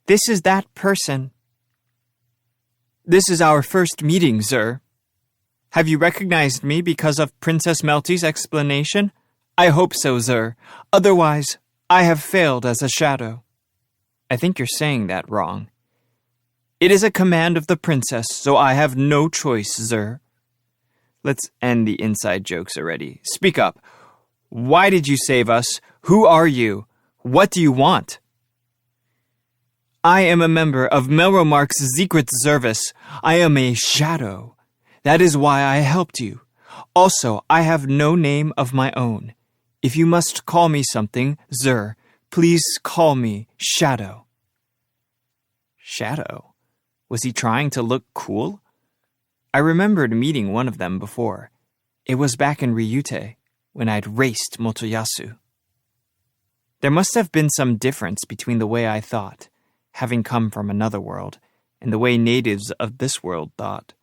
This is that person. This is our first meeting, Zur. Have you recognized me because of Princess Melty's explanation? I hope so, Zur. Otherwise, I have failed as a shadow. I think you're saying that wrong. It is a command of the princess, so I have no choice, Zur. Let's end the inside jokes already. Speak up. Why did you save us? Who are you? What do you want? I am a member of Melromark's secret service. I am a shadow. That is why I helped you. Also, I have no name of my own. If you must call me something, Zur, please call me Shadow. Shadow? Was he trying to look cool? I remembered meeting one of them before. It was back in Ryute, when I'd raced Motoyasu. There must have been some difference between the way I thought, having come from another world, and the way natives of this world thought.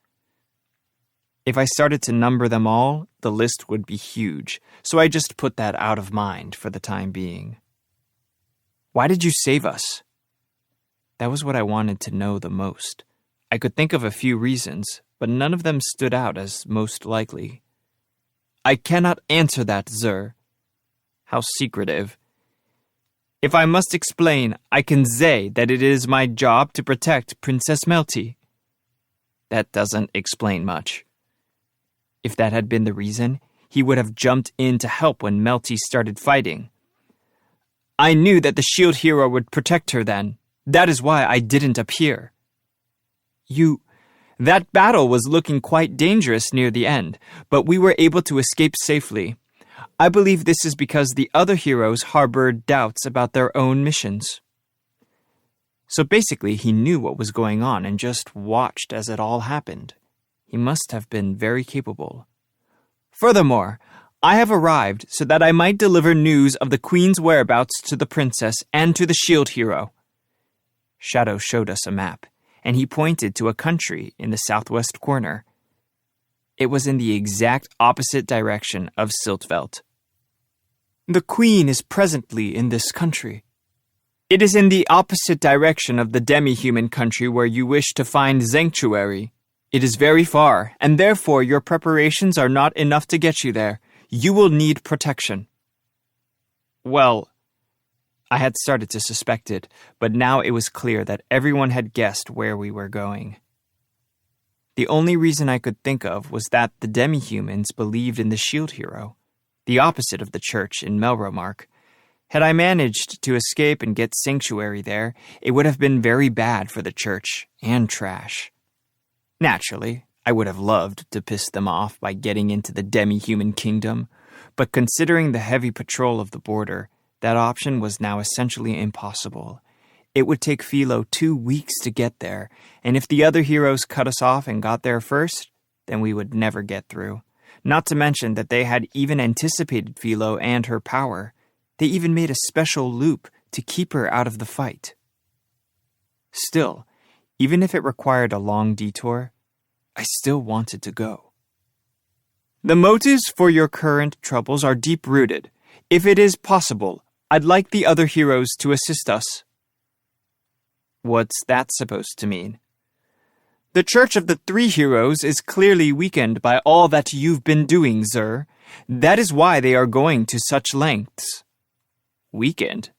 If I started to number them all, the list would be huge, so I just put that out of mind for the time being. Why did you save us? That was what I wanted to know the most. I could think of a few reasons, but none of them stood out as most likely. I cannot answer that, Zur. How secretive. If I must explain, I can say that it is my job to protect Princess Melty. That doesn't explain much. If that had been the reason, he would have jumped in to help when Melty started fighting. I knew that the shield hero would protect her then. That is why I didn't appear. That battle was looking quite dangerous near the end, but we were able to escape safely. I believe this is because the other heroes harbored doubts about their own missions. So basically, he knew what was going on and just watched as it all happened. He must have been very capable. Furthermore, I have arrived so that I might deliver news of the Queen's whereabouts to the princess and to the shield hero. Shadow showed us a map, and he pointed to a country in the southwest corner. It was in the exact opposite direction of Siltvelt. The Queen is presently in this country. It is in the opposite direction of the demi-human country where you wish to find sanctuary. It is very far, and therefore your preparations are not enough to get you there. You will need protection. Well, I had started to suspect it, but now it was clear that everyone had guessed where we were going. The only reason I could think of was that the demi-humans believed in the shield hero, the opposite of the church in Melromark. Had I managed to escape and get sanctuary there, it would have been very bad for the church and Trash. Naturally, I would have loved to piss them off by getting into the demi-human kingdom, but considering the heavy patrol of the border, that option was now essentially impossible. It would take Philo 2 weeks to get there, and if the other heroes cut us off and got there first, then we would never get through. Not to mention that they had even anticipated Philo and her power. They even made a special loop to keep her out of the fight. Still, even if it required a long detour, I still wanted to go. The motives for your current troubles are deep-rooted. If it is possible, I'd like the other heroes to assist us. What's that supposed to mean? The Church of the Three Heroes is clearly weakened by all that you've been doing, Zur. That is why they are going to such lengths. Weakened?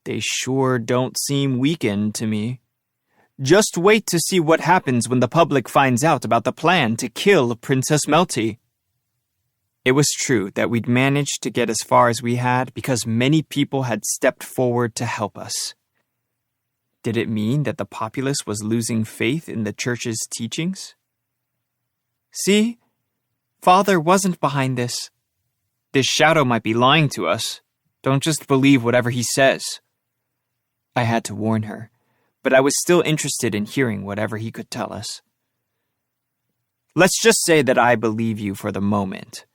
They sure don't seem weakened to me. Just wait to see what happens when the public finds out about the plan to kill Princess Melty. It was true that we'd managed to get as far as we had because many people had stepped forward to help us. Did it mean that the populace was losing faith in the church's teachings? See? Father wasn't behind this. This shadow might be lying to us. Don't just believe whatever he says. I had to warn her, but I was still interested in hearing whatever he could tell us. Let's just say that I believe you for the moment.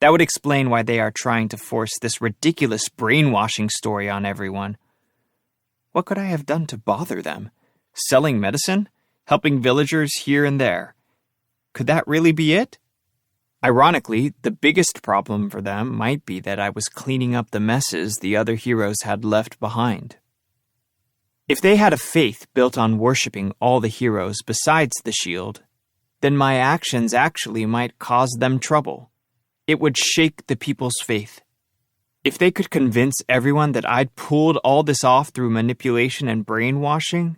That would explain why they are trying to force this ridiculous brainwashing story on everyone. What could I have done to bother them? Selling medicine? Helping villagers here and there? Could that really be it? Ironically, the biggest problem for them might be that I was cleaning up the messes the other heroes had left behind. If they had a faith built on worshipping all the heroes besides the shield, then my actions actually might cause them trouble. It would shake the people's faith. If they could convince everyone that I'd pulled all this off through manipulation and brainwashing,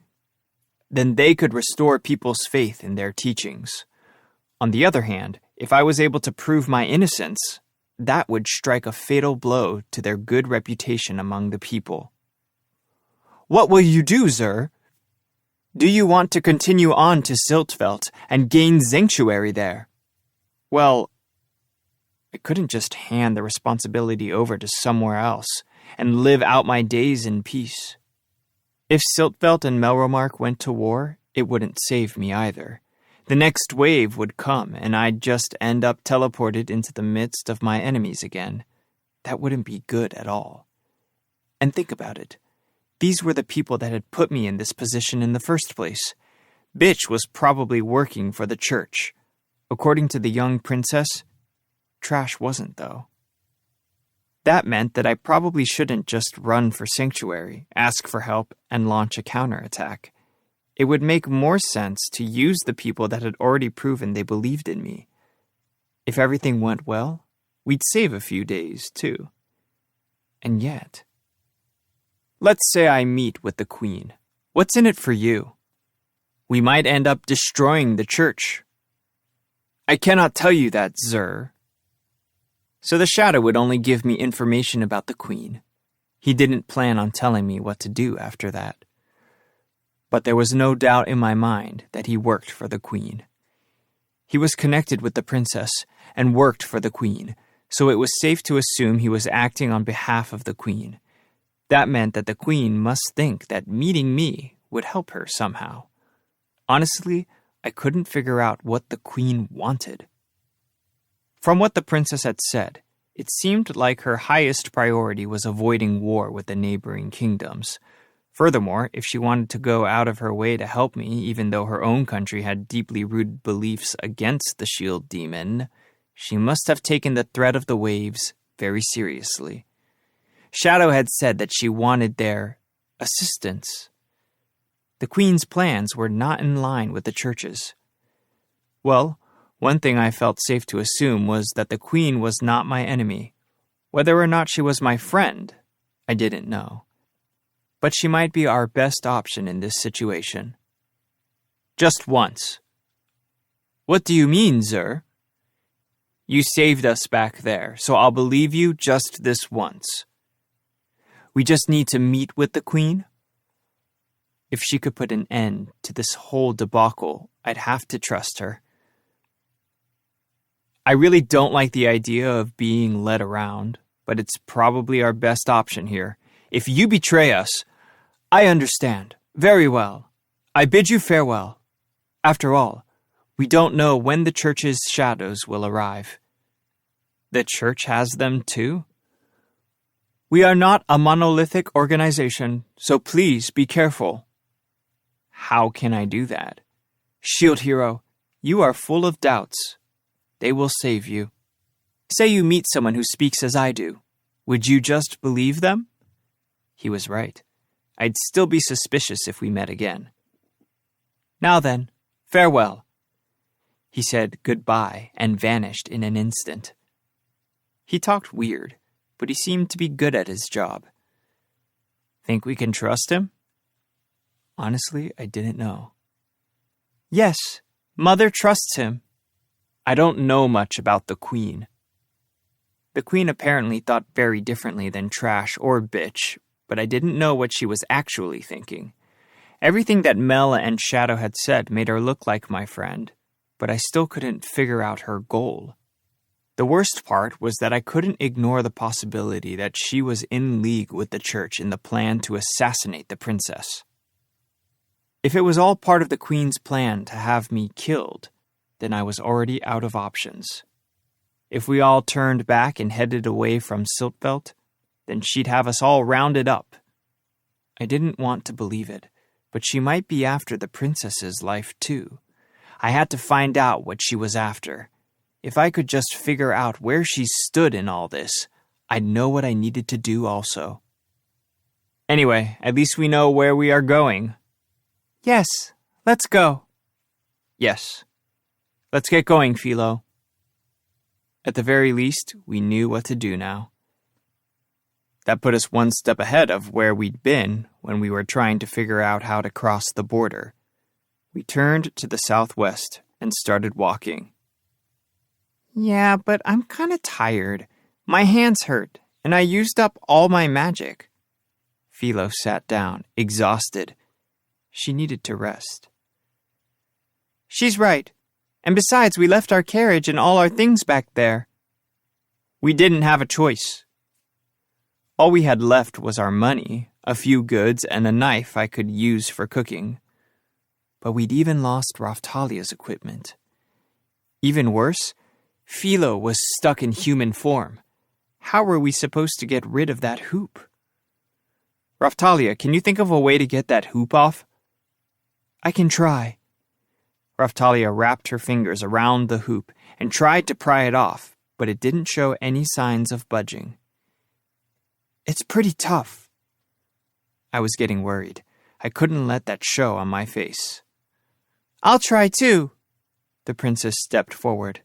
then they could restore people's faith in their teachings. On the other hand, if I was able to prove my innocence, that would strike a fatal blow to their good reputation among the people. What will you do, Zur? Do you want to continue on to Siltvelt and gain sanctuary there? Well, I couldn't just hand the responsibility over to somewhere else and live out my days in peace. If Siltvelt and Melromark went to war, it wouldn't save me either. The next wave would come, and I'd just end up teleported into the midst of my enemies again. That wouldn't be good at all. And think about it. These were the people that had put me in this position in the first place. Bitch was probably working for the church. According to the young princess, Trash wasn't, though. That meant that I probably shouldn't just run for sanctuary, ask for help, and launch a counterattack. It would make more sense to use the people that had already proven they believed in me. If everything went well, we'd save a few days, too. And yet... Let's say I meet with the Queen. What's in it for you? We might end up destroying the church. I cannot tell you that, Zur. So the Shadow would only give me information about the Queen. He didn't plan on telling me what to do after that. But there was no doubt in my mind that he worked for the Queen. He was connected with the princess and worked for the Queen, so it was safe to assume he was acting on behalf of the Queen. That meant that the Queen must think that meeting me would help her somehow. Honestly, I couldn't figure out what the Queen wanted. From what the princess had said, it seemed like her highest priority was avoiding war with the neighboring kingdoms. Furthermore, if she wanted to go out of her way to help me, even though her own country had deeply rooted beliefs against the shield demon, she must have taken the threat of the waves very seriously. Shadow had said that she wanted their assistance. The Queen's plans were not in line with the church's. Well, one thing I felt safe to assume was that the Queen was not my enemy. Whether or not she was my friend, I didn't know. But she might be our best option in this situation. Just once. What do you mean, Zur? You saved us back there, so I'll believe you just this once. We just need to meet with the Queen? If she could put an end to this whole debacle, I'd have to trust her. I really don't like the idea of being led around, but it's probably our best option here. If you betray us, I understand. Very well. I bid you farewell. After all, we don't know when the church's shadows will arrive. The church has them too? We are not a monolithic organization, so please be careful. How can I do that? Shield Hero, you are full of doubts. They will save you. Say you meet someone who speaks as I do. Would you just believe them? He was right. I'd still be suspicious if we met again. Now then, farewell. He said goodbye and vanished in an instant. He talked weird, but he seemed to be good at his job. Think we can trust him? Honestly, I didn't know. Yes, Mother trusts him. I don't know much about the Queen. The Queen apparently thought very differently than Trash or Bitch, but I didn't know what she was actually thinking. Everything that Mel and Shadow had said made her look like my friend, but I still couldn't figure out her goal. The worst part was that I couldn't ignore the possibility that she was in league with the church in the plan to assassinate the princess. If it was all part of the Queen's plan to have me killed, then I was already out of options. If we all turned back and headed away from Siltvelt, then she'd have us all rounded up. I didn't want to believe it, but she might be after the princess's life too. I had to find out what she was after. If I could just figure out where she stood in all this, I'd know what I needed to do also. Anyway, at least we know where we are going. Yes, let's go. Yes. Let's get going, Philo. At the very least, we knew what to do now. That put us one step ahead of where we'd been when we were trying to figure out how to cross the border. We turned to the southwest and started walking. Yeah, but I'm kind of tired. My hands hurt, and I used up all my magic. Philo sat down, exhausted. She needed to rest. She's right. And besides, we left our carriage and all our things back there. We didn't have a choice. All we had left was our money, a few goods, and a knife I could use for cooking. But we'd even lost Raphtalia's equipment. Even worse, Philo was stuck in human form. How were we supposed to get rid of that hoop? Raphtalia, can you think of a way to get that hoop off? I can try. Raphtalia wrapped her fingers around the hoop and tried to pry it off, but it didn't show any signs of budging. It's pretty tough. I was getting worried. I couldn't let that show on my face. I'll try too. The princess stepped forward.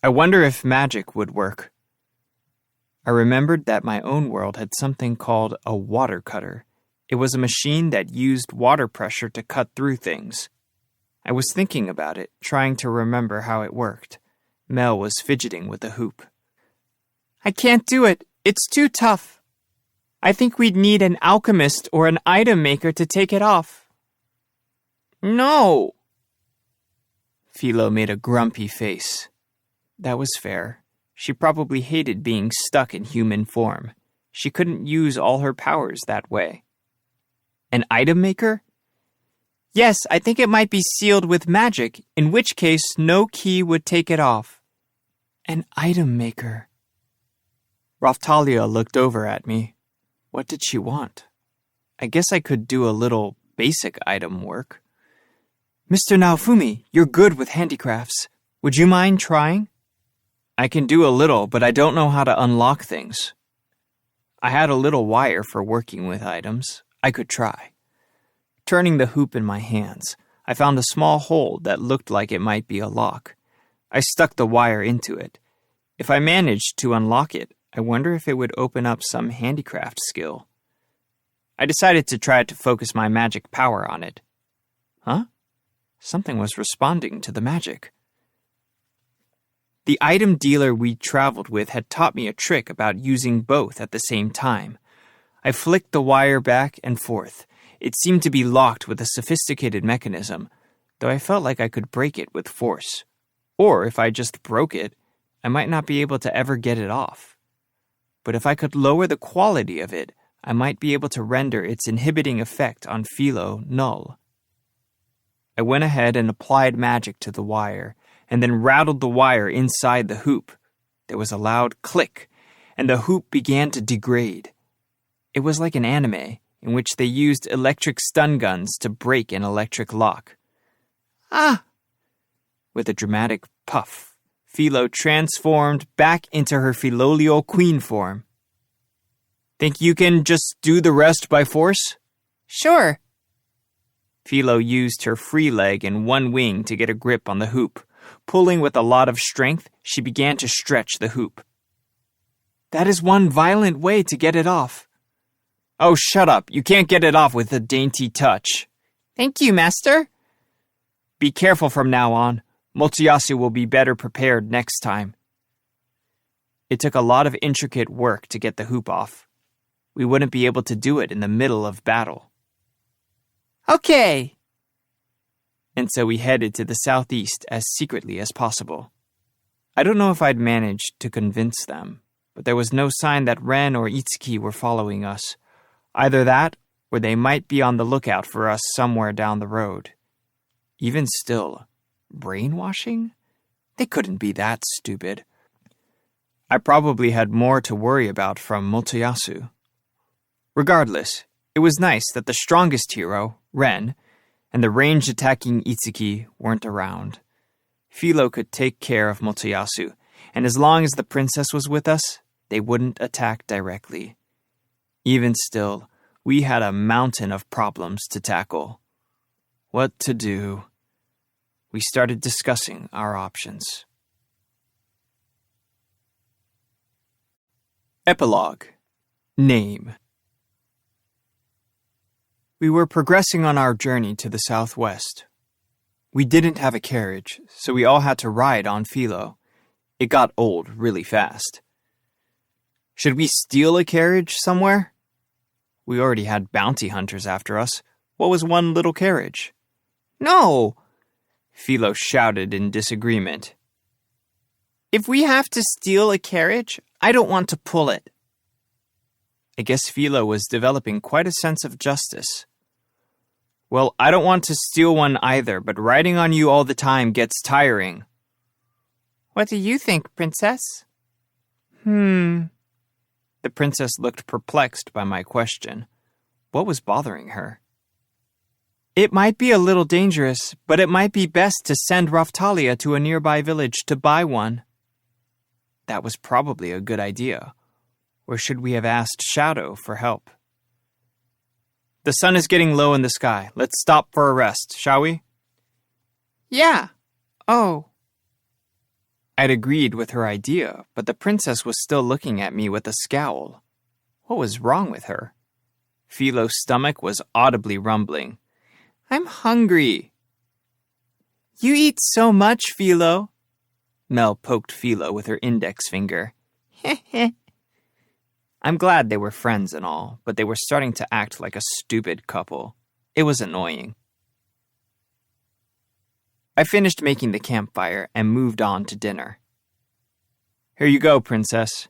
I wonder if magic would work. I remembered that my own world had something called a water cutter. It was a machine that used water pressure to cut through things. I was thinking about it, trying to remember how it worked. Mel was fidgeting with the hoop. I can't do it. It's too tough. I think we'd need an alchemist or an item maker to take it off. No! Philo made a grumpy face. That was fair. She probably hated being stuck in human form. She couldn't use all her powers that way. An item maker? Yes, I think it might be sealed with magic, in which case no key would take it off. An item maker. Raphtalia looked over at me. What did she want? I guess I could do a little basic item work. Mr. Naofumi, you're good with handicrafts. Would you mind trying? I can do a little, but I don't know how to unlock things. I had a little wire for working with items. I could try. Turning the hoop in my hands, I found a small hole that looked like it might be a lock. I stuck the wire into it. If I managed to unlock it, I wonder if it would open up some handicraft skill. I decided to try to focus my magic power on it. Huh? Something was responding to the magic. The item dealer we traveled with had taught me a trick about using both at the same time. I flicked the wire back and forth. It seemed to be locked with a sophisticated mechanism, though I felt like I could break it with force. Or if I just broke it, I might not be able to ever get it off. But if I could lower the quality of it, I might be able to render its inhibiting effect on Philo null. I went ahead and applied magic to the wire, and then rattled the wire inside the hoop. There was a loud click, and the hoop began to degrade. It was like an anime, in which they used electric stun guns to break an electric lock. Ah! With a dramatic puff, Philo transformed back into her Philolial queen form. Think you can just do the rest by force? Sure. Philo used her free leg and one wing to get a grip on the hoop. Pulling with a lot of strength, she began to stretch the hoop. That is one violent way to get it off. Oh, shut up. You can't get it off with a dainty touch. Thank you, Master. Be careful from now on. Motoyasu will be better prepared next time. It took a lot of intricate work to get the hoop off. We wouldn't be able to do it in the middle of battle. Okay. And so we headed to the southeast as secretly as possible. I don't know if I'd managed to convince them, but there was no sign that Ren or Itsuki were following us. Either that, or they might be on the lookout for us somewhere down the road. Even still, brainwashing? They couldn't be that stupid. I probably had more to worry about from Motoyasu. Regardless, it was nice that the strongest hero, Ren, and the ranged-attacking Itsuki weren't around. Philo could take care of Motoyasu, and as long as the princess was with us, they wouldn't attack directly. Even still, we had a mountain of problems to tackle. What to do? We started discussing our options. Epilogue. Name. We were progressing on our journey to the southwest. We didn't have a carriage, so we all had to ride on Philo. It got old really fast. Should we steal a carriage somewhere? We already had bounty hunters after us. What was one little carriage? No! Philo shouted in disagreement. If we have to steal a carriage, I don't want to pull it. I guess Philo was developing quite a sense of justice. Well, I don't want to steal one either, but riding on you all the time gets tiring. What do you think, Princess? The princess looked perplexed by my question. What was bothering her? It might be a little dangerous, but it might be best to send Raphtalia to a nearby village to buy one. That was probably a good idea. Or should we have asked Shadow for help? The sun is getting low in the sky. Let's stop for a rest, shall we? Yeah. Oh. I'd agreed with her idea, but the princess was still looking at me with a scowl. What was wrong with her? Philo's stomach was audibly rumbling. I'm hungry. You eat so much, Philo. Mel poked Philo with her index finger. I'm glad they were friends and all, but they were starting to act like a stupid couple. It was annoying. I finished making the campfire and moved on to dinner. Here you go, princess.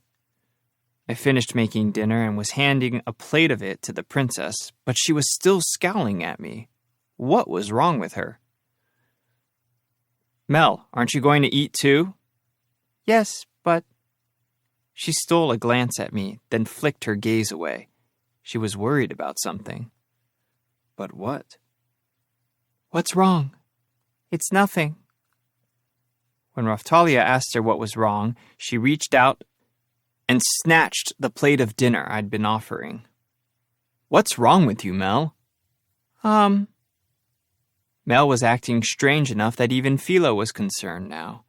I finished making dinner and was handing a plate of it to the princess, but she was still scowling at me. What was wrong with her? Mel, aren't you going to eat too? Yes, but... She stole a glance at me, then flicked her gaze away. She was worried about something. But what? What's wrong? It's nothing. When Raphtalia asked her what was wrong, she reached out and snatched the plate of dinner I'd been offering. What's wrong with you, Mel? Mel was acting strange enough that even Philo was concerned now.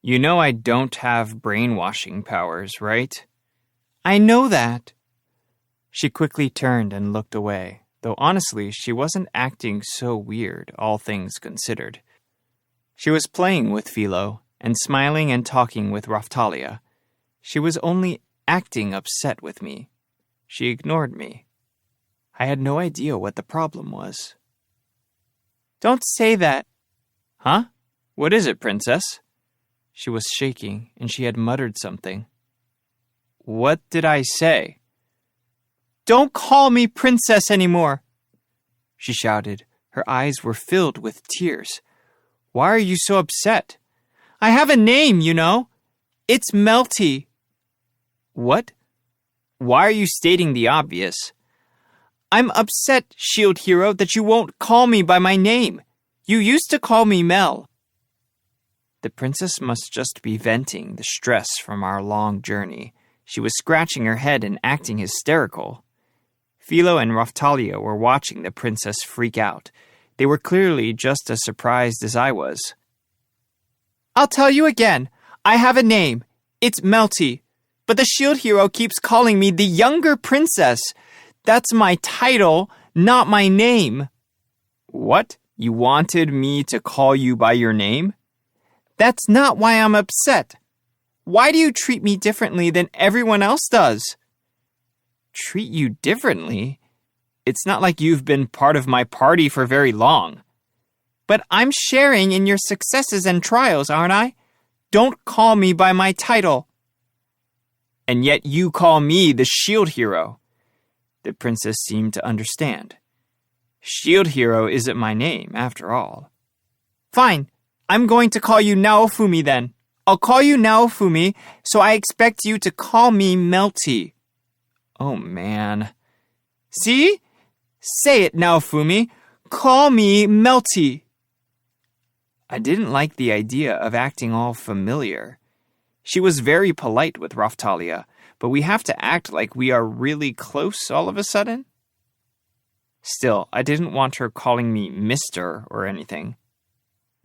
You know I don't have brainwashing powers, right? I know that. She quickly turned and looked away, though honestly, she wasn't acting so weird, all things considered. She was playing with Philo and smiling and talking with Raphtalia. She was only acting upset with me. She ignored me. I had no idea what the problem was. Don't say that. Huh? What is it, princess? She was shaking, and she had muttered something. What did I say? Don't call me princess anymore, she shouted. Her eyes were filled with tears. Why are you so upset? I have a name, you know. It's Melty. What? Why are you stating the obvious? I'm upset, Shield Hero, that you won't call me by my name. You used to call me Mel. The princess must just be venting the stress from our long journey. She was scratching her head and acting hysterical. Philo and Raphtalia were watching the princess freak out. They were clearly just as surprised as I was. I'll tell you again. I have a name. It's Melty. But the Shield Hero keeps calling me the younger princess. That's my title, not my name. What? You wanted me to call you by your name? That's not why I'm upset. Why do you treat me differently than everyone else does? Treat you differently? It's not like you've been part of my party for very long. But I'm sharing in your successes and trials, aren't I? Don't call me by my title. And yet you call me the Shield Hero. The princess seemed to understand. Shield Hero isn't my name, after all. Fine. I'm going to call you Naofumi then. I'll call you Naofumi, so I expect you to call me Melty. Oh, man. See? Say it, Naofumi. Call me Melty. I didn't like the idea of acting all familiar. She was very polite with Raphtalia, but we have to act like we are really close all of a sudden? Still, I didn't want her calling me Mr. or anything.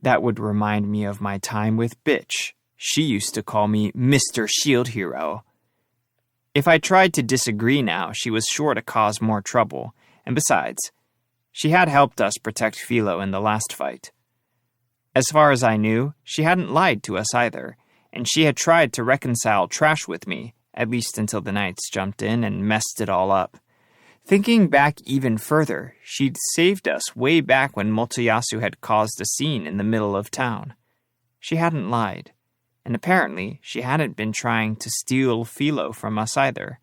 That would remind me of my time with Bitch. She used to call me Mr. Shield Hero. If I tried to disagree now, she was sure to cause more trouble, and besides, she had helped us protect Philo in the last fight. As far as I knew, she hadn't lied to us either, and she had tried to reconcile Trash with me, at least until the Knights jumped in and messed it all up. Thinking back even further, she'd saved us way back when Motoyasu had caused a scene in the middle of town. She hadn't lied, and apparently she hadn't been trying to steal Philo from us either.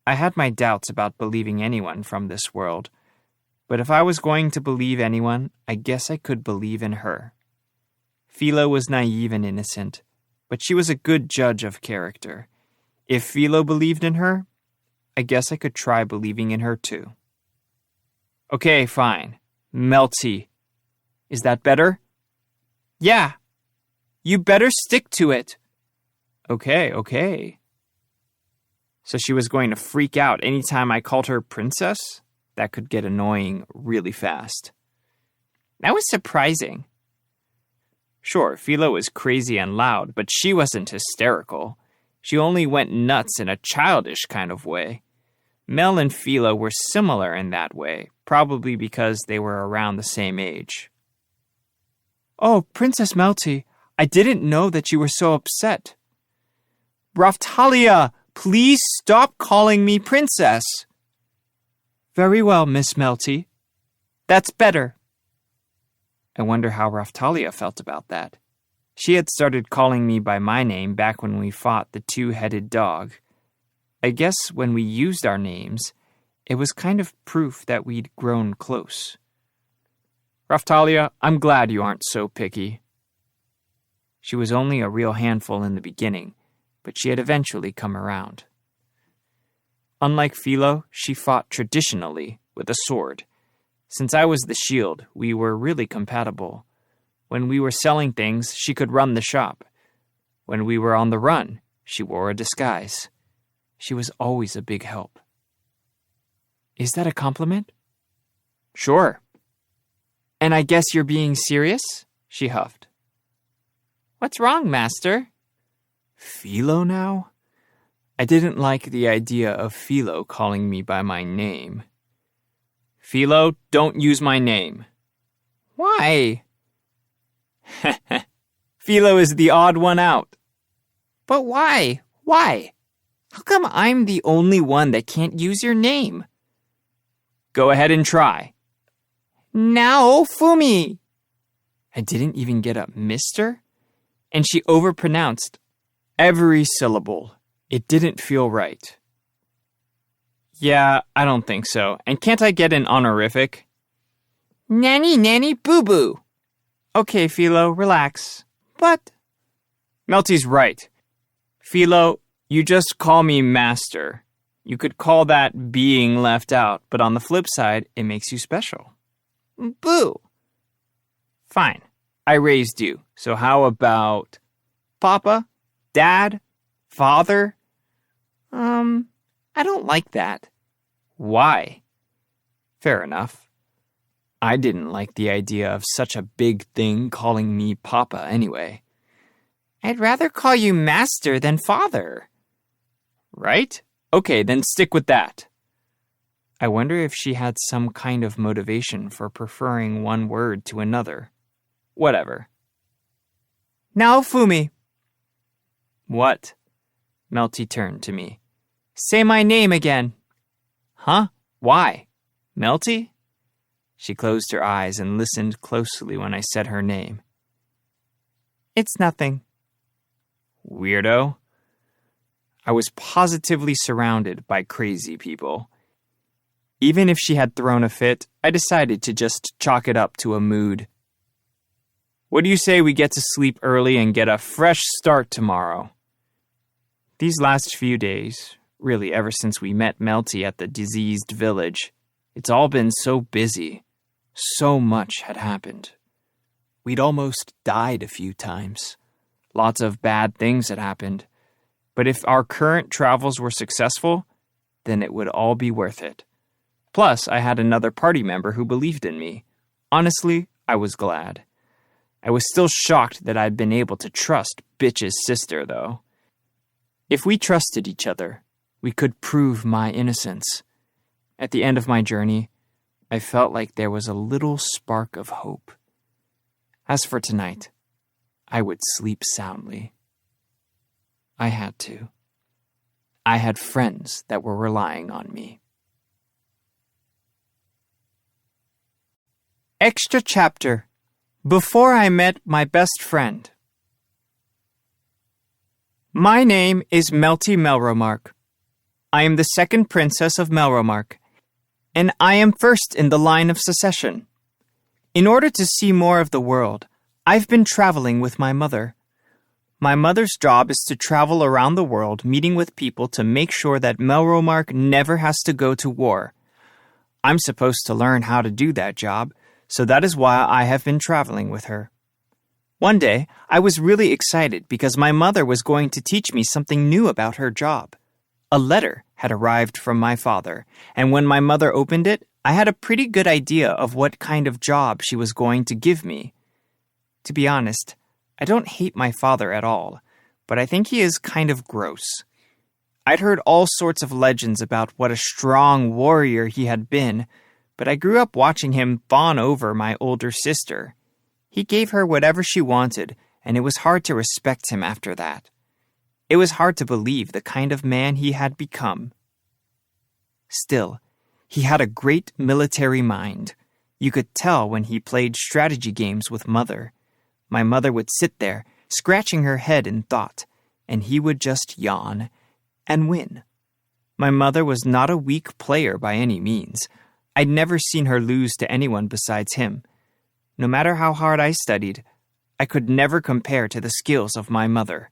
I had my doubts about believing anyone from this world, but if I was going to believe anyone, I guess I could believe in her. Philo was naive and innocent, but she was a good judge of character. If Philo believed in her, I guess I could try believing in her too. Okay, fine. Melty. Is that better? Yeah. You better stick to it. Okay. So she was going to freak out anytime I called her princess? That could get annoying really fast. That was surprising. Sure, Philo was crazy and loud, but she wasn't hysterical. She only went nuts in a childish kind of way. Mel and Philo were similar in that way, probably because they were around the same age. Oh, Princess Melty, I didn't know that you were so upset. Raphtalia, please stop calling me princess. Very well, Miss Melty. That's better. I wonder how Raphtalia felt about that. She had started calling me by my name back when we fought the two-headed dog. I guess when we used our names, it was kind of proof that we'd grown close. Raphtalia, I'm glad you aren't so picky. She was only a real handful in the beginning, but she had eventually come around. Unlike Philo, she fought traditionally, with a sword. Since I was the shield, we were really compatible. When we were selling things, she could run the shop. When we were on the run, she wore a disguise. She was always a big help. Is that a compliment? Sure. And I guess you're being serious? She huffed. What's wrong, Master? Philo now? I didn't like the idea of Philo calling me by my name. Philo, don't use my name. Why? Philo is the odd one out. But why? Why? How come I'm the only one that can't use your name? Go ahead and try. Naofumi. I didn't even get a mister, and she overpronounced every syllable. It didn't feel right. Yeah, I don't think so. And can't I get an honorific? Nanny boo boo. Okay, Philo, relax. But Melty's right. Philo, you just call me Master. You could call that being left out, but on the flip side, it makes you special. Boo. Fine. I raised you. So how about Papa? Dad? Father? I don't like that. Why? Fair enough. I didn't like the idea of such a big thing calling me Papa anyway. I'd rather call you Master than Father. Right? Okay, then stick with that. I wonder if she had some kind of motivation for preferring one word to another. Whatever. Naofumi. What? Melty turned to me. Say my name again. Huh? Why? Melty? She closed her eyes and listened closely when I said her name. It's nothing. Weirdo. I was positively surrounded by crazy people. Even if she had thrown a fit, I decided to just chalk it up to a mood. What do you say we get to sleep early and get a fresh start tomorrow? These last few days, really ever since we met Melty at the diseased village, it's all been so busy. So much had happened. We'd almost died a few times. Lots of bad things had happened. But if our current travels were successful, then it would all be worth it. Plus, I had another party member who believed in me. Honestly, I was glad. I was still shocked that I'd been able to trust Bitch's sister, though. If we trusted each other, we could prove my innocence. At the end of my journey, I felt like there was a little spark of hope. As for tonight, I would sleep soundly. I had to. I had friends that were relying on me. Extra chapter. Before I met my best friend. My name is Melty Melromark. I am the second princess of Melromark, and I am first in the line of succession. In order to see more of the world, I've been traveling with my mother. My mother's job is to travel around the world, meeting with people to make sure that Melromark never has to go to war. I'm supposed to learn how to do that job, so that is why I have been traveling with her. One day, I was really excited because my mother was going to teach me something new about her job. A letter had arrived from my father, and when my mother opened it, I had a pretty good idea of what kind of job she was going to give me. To be honest, I don't hate my father at all, but I think he is kind of gross. I'd heard all sorts of legends about what a strong warrior he had been, but I grew up watching him fawn over my older sister. He gave her whatever she wanted, and it was hard to respect him after that. It was hard to believe the kind of man he had become. Still, he had a great military mind. You could tell when he played strategy games with Mother. My mother would sit there, scratching her head in thought, and he would just yawn and win. My mother was not a weak player by any means. I'd never seen her lose to anyone besides him. No matter how hard I studied, I could never compare to the skills of my mother.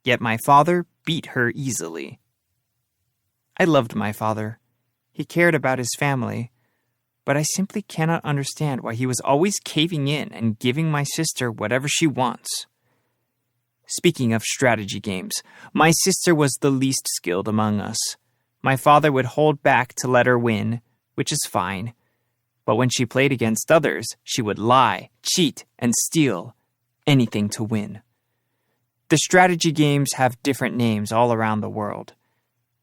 Yet my father beat her easily. I loved my father. He cared about his family. But I simply cannot understand why he was always caving in and giving my sister whatever she wants. Speaking of strategy games, my sister was the least skilled among us. My father would hold back to let her win, which is fine. But when she played against others, she would lie, cheat, and steal. Anything to win. The strategy games have different names all around the world.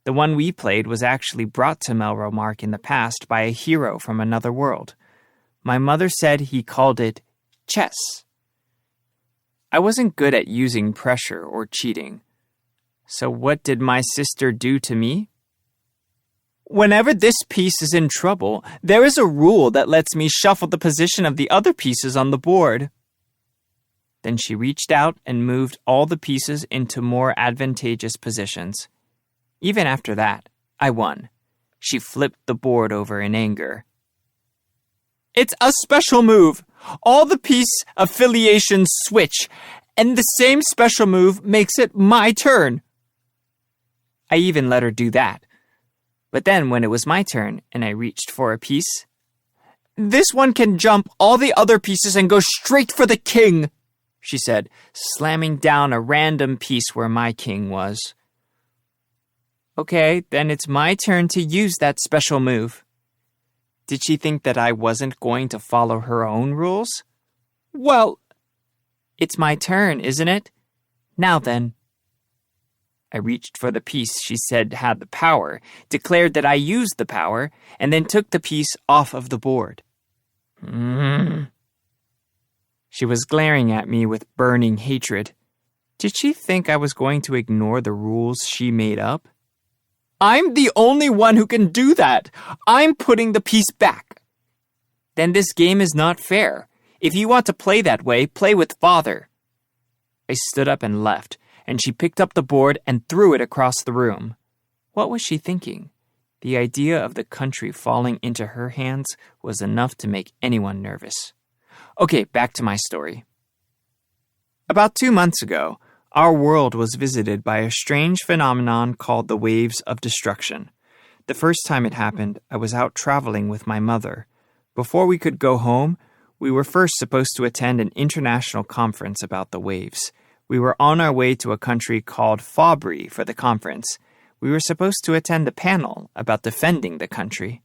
The one we played was actually brought to Melromark in the past by a hero from another world. My mother said he called it chess. I wasn't good at using pressure or cheating. So what did my sister do to me? Whenever this piece is in trouble, there is a rule that lets me shuffle the position of the other pieces on the board. Then she reached out and moved all the pieces into more advantageous positions. Even after that, I won. She flipped the board over in anger. It's a special move. All the piece affiliations switch, and the same special move makes it my turn. I even let her do that. But then when it was my turn and I reached for a piece, this one can jump all the other pieces and go straight for the king, she said, slamming down a random piece where my king was. Okay, then it's my turn to use that special move. Did she think that I wasn't going to follow her own rules? Well, it's my turn, isn't it? Now then. I reached for the piece she said had the power, declared that I used the power, and then took the piece off of the board. She was glaring at me with burning hatred. Did she think I was going to ignore the rules she made up? I'm the only one who can do that. I'm putting the piece back. Then this game is not fair. If you want to play that way, play with Father. I stood up and left, and she picked up the board and threw it across the room. What was she thinking? The idea of the country falling into her hands was enough to make anyone nervous. Okay, back to my story. About 2 months ago, our world was visited by a strange phenomenon called the Waves of Destruction. The first time it happened, I was out traveling with my mother. Before we could go home, we were first supposed to attend an international conference about the waves. We were on our way to a country called Fabri for the conference. We were supposed to attend a panel about defending the country.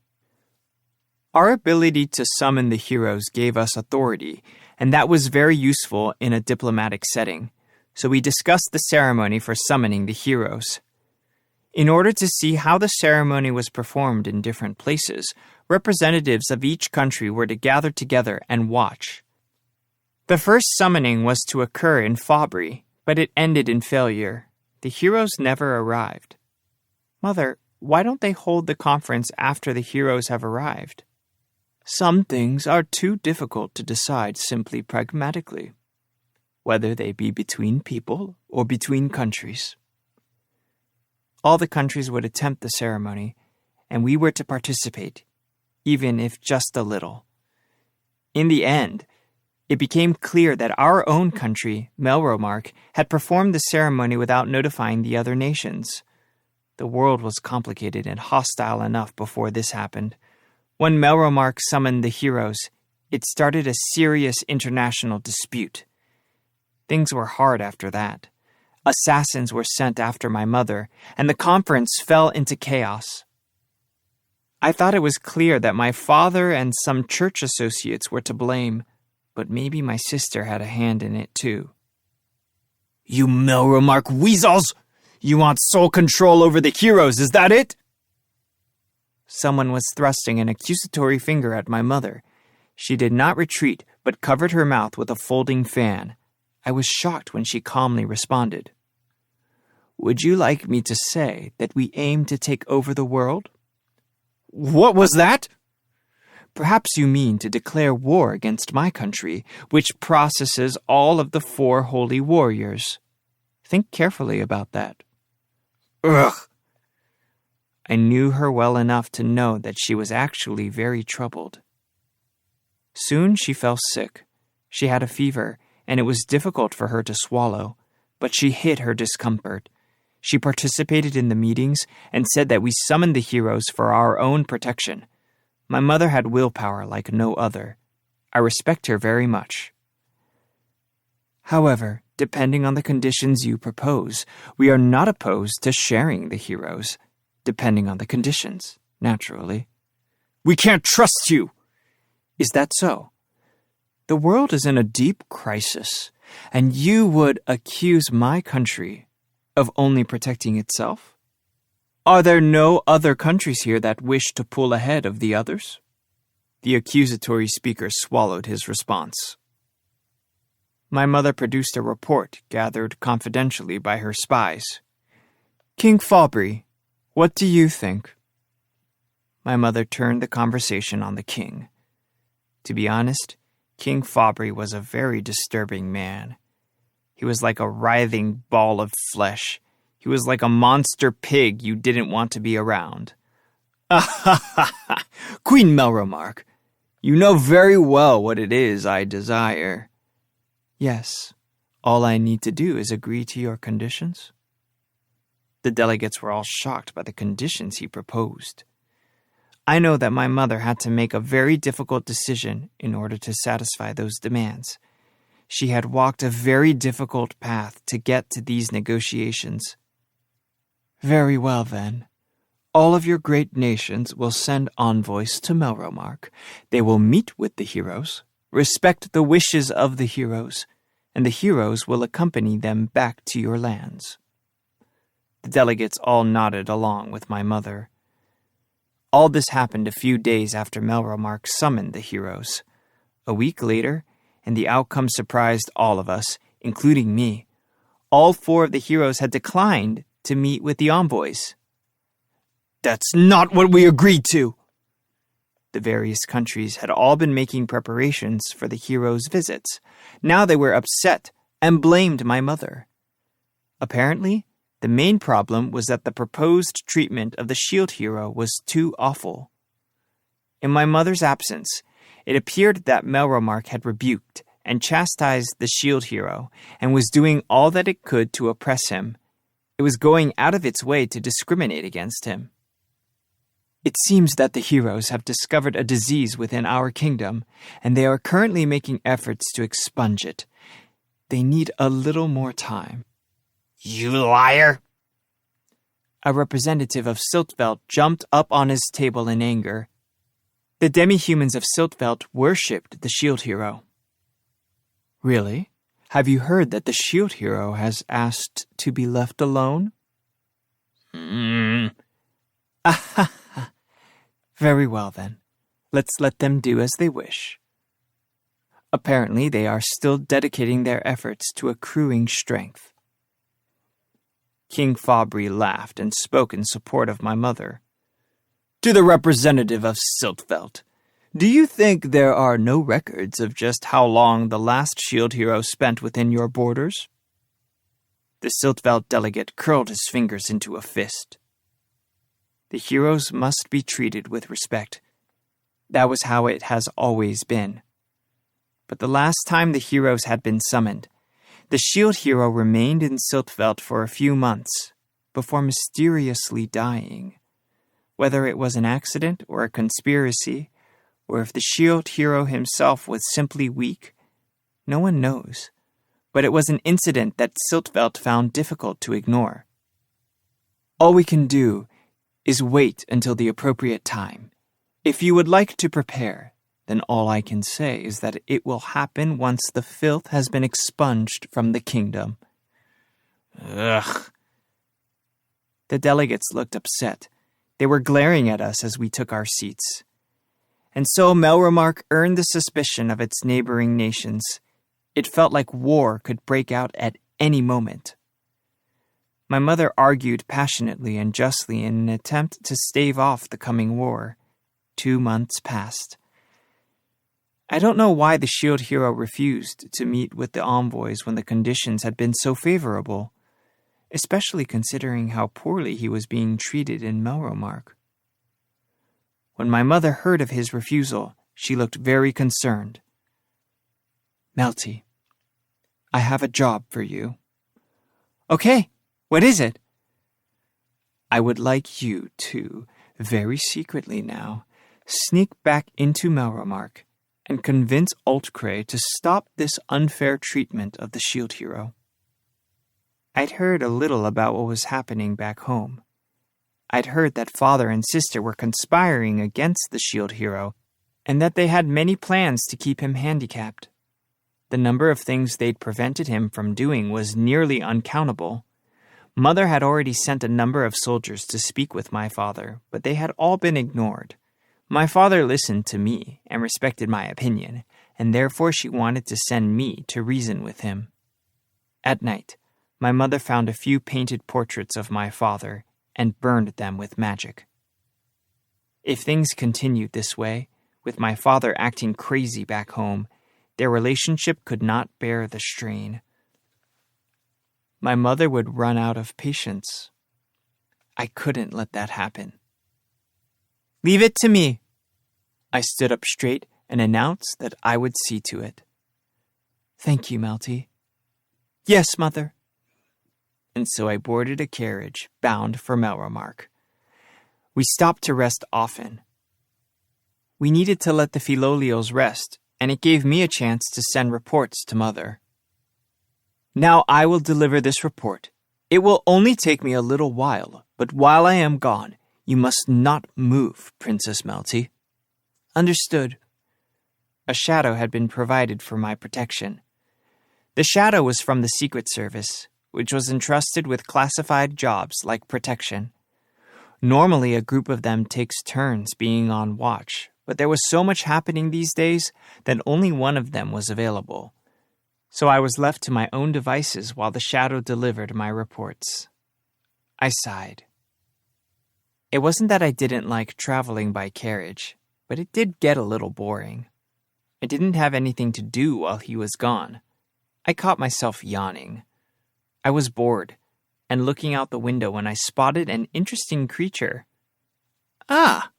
Our ability to summon the heroes gave us authority, and that was very useful in a diplomatic setting. So we discussed the ceremony for summoning the heroes. In order to see how the ceremony was performed in different places, representatives of each country were to gather together and watch. The first summoning was to occur in Fabri, but it ended in failure. The heroes never arrived. Mother, why don't they hold the conference after the heroes have arrived? Some things are too difficult to decide simply pragmatically, whether they be between people or between countries. All the countries would attempt the ceremony, and we were to participate, even if just a little. In the end, it became clear that our own country, Melromark, had performed the ceremony without notifying the other nations. The world was complicated and hostile enough before this happened. When Melromark summoned the heroes, it started a serious international dispute. Things were hard after that. Assassins were sent after my mother, and the conference fell into chaos. I thought it was clear that my father and some church associates were to blame, but maybe my sister had a hand in it too. You Melromark weasels! You want sole control over the heroes, is that it? Someone was thrusting an accusatory finger at my mother. She did not retreat, but covered her mouth with a folding fan. I was shocked when she calmly responded. Would you like me to say that we aim to take over the world? What was that? Perhaps you mean to declare war against my country, which processes all of the 4 holy warriors. Think carefully about that. Ugh! I knew her well enough to know that she was actually very troubled. Soon she fell sick. She had a fever, and it was difficult for her to swallow, but she hid her discomfort. She participated in the meetings and said that we summoned the heroes for our own protection. My mother had willpower like no other. I respect her very much. However, depending on the conditions you propose, we are not opposed to sharing the heroes. Depending on the conditions, naturally. We can't trust you! Is that so? The world is in a deep crisis, and you would accuse my country of only protecting itself? Are there no other countries here that wish to pull ahead of the others? The accusatory speaker swallowed his response. My mother produced a report gathered confidentially by her spies. King Fabri, what do you think? My mother turned the conversation on the king. To be honest, King Fabri was a very disturbing man. He was like a writhing ball of flesh. He was like a monster pig you didn't want to be around. Queen Melromark, you know very well what it is I desire. Yes, all I need to do is agree to your conditions. The delegates were all shocked by the conditions he proposed. I know that my mother had to make a very difficult decision in order to satisfy those demands. She had walked a very difficult path to get to these negotiations. Very well, then. All of your great nations will send envoys to Melromark. They will meet with the heroes, respect the wishes of the heroes, and the heroes will accompany them back to your lands. The delegates all nodded along with my mother. All this happened a few days after Melromark summoned the heroes. A week later, and the outcome surprised all of us, including me. All 4 of the heroes had declined to meet with the envoys. That's not what we agreed to! The various countries had all been making preparations for the heroes' visits. Now they were upset and blamed my mother. Apparently, the main problem was that the proposed treatment of the shield hero was too awful. In my mother's absence, it appeared that Melromark had rebuked and chastised the shield hero and was doing all that it could to oppress him. It was going out of its way to discriminate against him. It seems that the heroes have discovered a disease within our kingdom, and they are currently making efforts to expunge it. They need a little more time. You liar! A representative of Siltveld jumped up on his table in anger. The demi-humans of Siltveld worshipped the shield hero. Really? Have you heard that the shield hero has asked to be left alone? Very well then. Let's let them do as they wish. Apparently they are still dedicating their efforts to accruing strength. King Fabri laughed and spoke in support of my mother. To the representative of Siltveld, do you think there are no records of just how long the last shield hero spent within your borders? The Siltveld delegate curled his fingers into a fist. The heroes must be treated with respect. That was how it has always been. But the last time the heroes had been summoned, the shield hero remained in Siltveld for a few months, before mysteriously dying. Whether it was an accident or a conspiracy, or if the shield hero himself was simply weak, no one knows. But it was an incident that Siltveld found difficult to ignore. All we can do is wait until the appropriate time. If you would like to prepare, then all I can say is that it will happen once the filth has been expunged from the kingdom. Ugh. The delegates looked upset. They were glaring at us as we took our seats. And so Melromark earned the suspicion of its neighboring nations. It felt like war could break out at any moment. My mother argued passionately and justly in an attempt to stave off the coming war. 2 months passed. I don't know why the shield hero refused to meet with the envoys when the conditions had been so favorable, especially considering how poorly he was being treated in Melromark. When my mother heard of his refusal, she looked very concerned. Melty, I have a job for you. Okay, what is it? I would like you to, very secretly now, sneak back into Melromark and convince Altcray to stop this unfair treatment of the shield hero. I'd heard a little about what was happening back home. I'd heard that father and sister were conspiring against the shield hero, and that they had many plans to keep him handicapped. The number of things they'd prevented him from doing was nearly uncountable. Mother had already sent a number of soldiers to speak with my father, but they had all been ignored. My father listened to me and respected my opinion, and therefore she wanted to send me to reason with him. At night, my mother found a few painted portraits of my father and burned them with magic. If things continued this way, with my father acting crazy back home, their relationship could not bear the strain. My mother would run out of patience. I couldn't let that happen. Leave it to me. I stood up straight and announced that I would see to it. Thank you, Melty. Yes, Mother. And so I boarded a carriage bound for Melromark. We stopped to rest often. We needed to let the Filolios rest, and it gave me a chance to send reports to Mother. Now I will deliver this report. It will only take me a little while, but while I am gone, you must not move, Princess Melty. Understood. A shadow had been provided for my protection. The shadow was from the Secret Service, which was entrusted with classified jobs like protection. Normally, a group of them takes turns being on watch, but there was so much happening these days that only one of them was available. So I was left to my own devices while the shadow delivered my reports. I sighed. It wasn't that I didn't like traveling by carriage, but it did get a little boring. I didn't have anything to do while he was gone. I caught myself yawning. I was bored, and looking out the window when I spotted an interesting creature. Ah!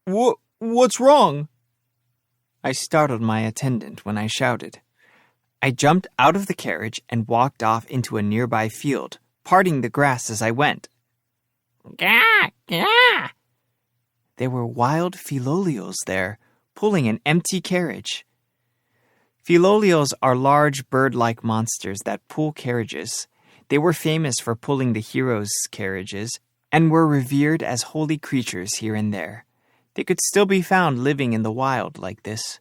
What's wrong? I startled my attendant when I shouted. I jumped out of the carriage and walked off into a nearby field, parting the grass as I went. Gah! Gah! There were wild Filolios there, pulling an empty carriage. Philoliols are large bird-like monsters that pull carriages. They were famous for pulling the heroes' carriages and were revered as holy creatures here and there. They could still be found living in the wild like this.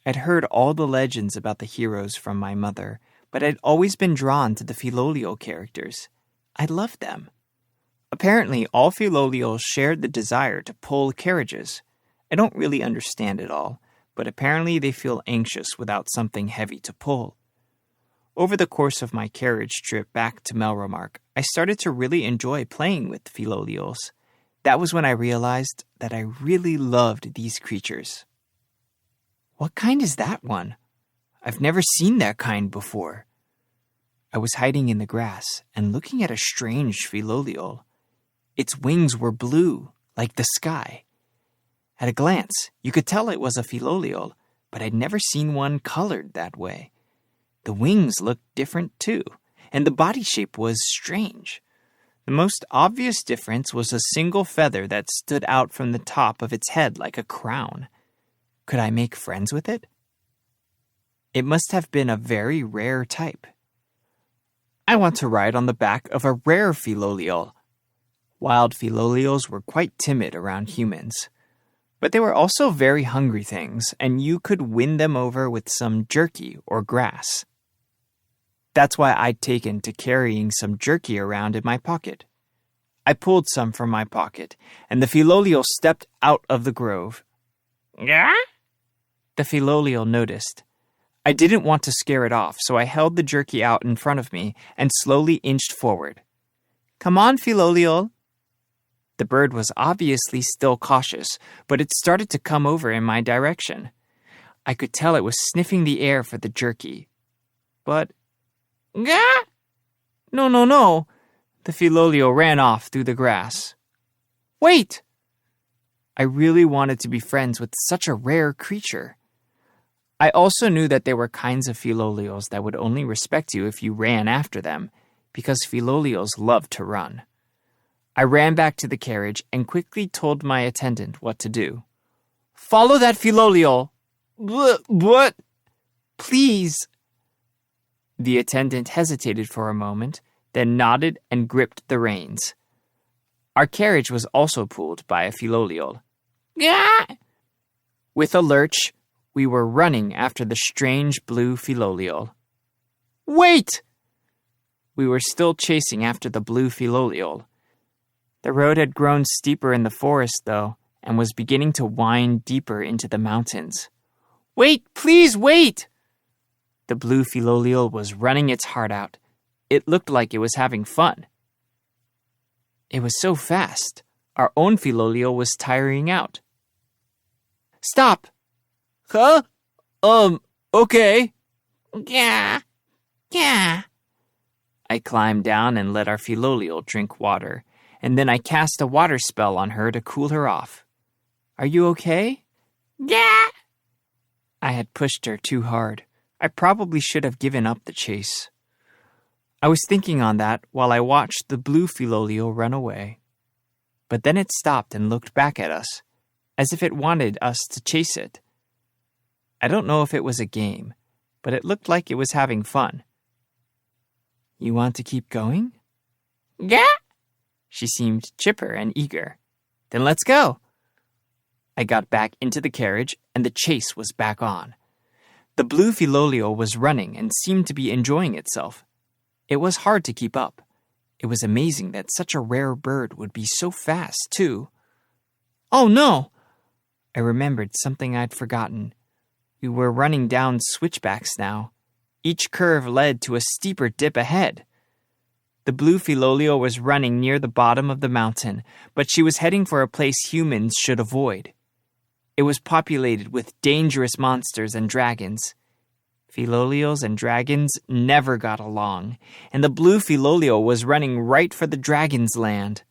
I'd heard all the legends about the heroes from my mother, but I'd always been drawn to the Philolial characters. I loved them. Apparently, all Philoliols shared the desire to pull carriages. I don't really understand it all, but apparently they feel anxious without something heavy to pull. Over the course of my carriage trip back to Melromark, I started to really enjoy playing with Philoliols. That was when I realized that I really loved these creatures. What kind is that one? I've never seen that kind before. I was hiding in the grass and looking at a strange Philoliol. Its wings were blue, like the sky. At a glance, you could tell it was a Philoliol, but I'd never seen one colored that way. The wings looked different too, and the body shape was strange. The most obvious difference was a single feather that stood out from the top of its head like a crown. Could I make friends with it? It must have been a very rare type. I want to ride on the back of a rare Philoliol. Wild Philoliols were quite timid around humans. But they were also very hungry things, and you could win them over with some jerky or grass. That's why I'd taken to carrying some jerky around in my pocket. I pulled some from my pocket, and the Philoliol stepped out of the grove. Yeah? The Philoliol noticed. I didn't want to scare it off, so I held the jerky out in front of me and slowly inched forward. Come on, Philoliol. The bird was obviously still cautious, but it started to come over in my direction. I could tell it was sniffing the air for the jerky. But... Gah! No. The Philoliol ran off through the grass. Wait! I really wanted to be friends with such a rare creature. I also knew that there were kinds of Philoliols that would only respect you if you ran after them, because Philoliols love to run. I ran back to the carriage and quickly told my attendant what to do. Follow that Philoliol. What? Please. The attendant hesitated for a moment, then nodded and gripped the reins. Our carriage was also pulled by a Philoliol. Yeah! With a lurch, we were running after the strange blue Philoliol. Wait! We were still chasing after the blue Philoliol. The road had grown steeper in the forest, though, and was beginning to wind deeper into the mountains. Wait, please wait! The blue Philoliol was running its heart out. It looked like it was having fun. It was so fast, our own Philoliol was tiring out. Stop! Huh? Okay. Yeah. I climbed down and let our Philoliol drink water, and then I cast a water spell on her to cool her off. Are you okay? Yeah. I had pushed her too hard. I probably should have given up the chase. I was thinking on that while I watched the blue Philoliol run away. But then it stopped and looked back at us, as if it wanted us to chase it. I don't know if it was a game, but it looked like it was having fun. You want to keep going? Yeah. She seemed chipper and eager. Then let's go. I got back into the carriage, and the chase was back on. The blue Philoliol was running and seemed to be enjoying itself. It was hard to keep up. It was amazing that such a rare bird would be so fast, too. Oh, no! I remembered something I'd forgotten. We were running down switchbacks now. Each curve led to a steeper dip ahead. The blue Philoliol was running near the bottom of the mountain, but she was heading for a place humans should avoid. It was populated with dangerous monsters and dragons. Philoliols and dragons never got along, and the blue Philoliol was running right for the dragon's land.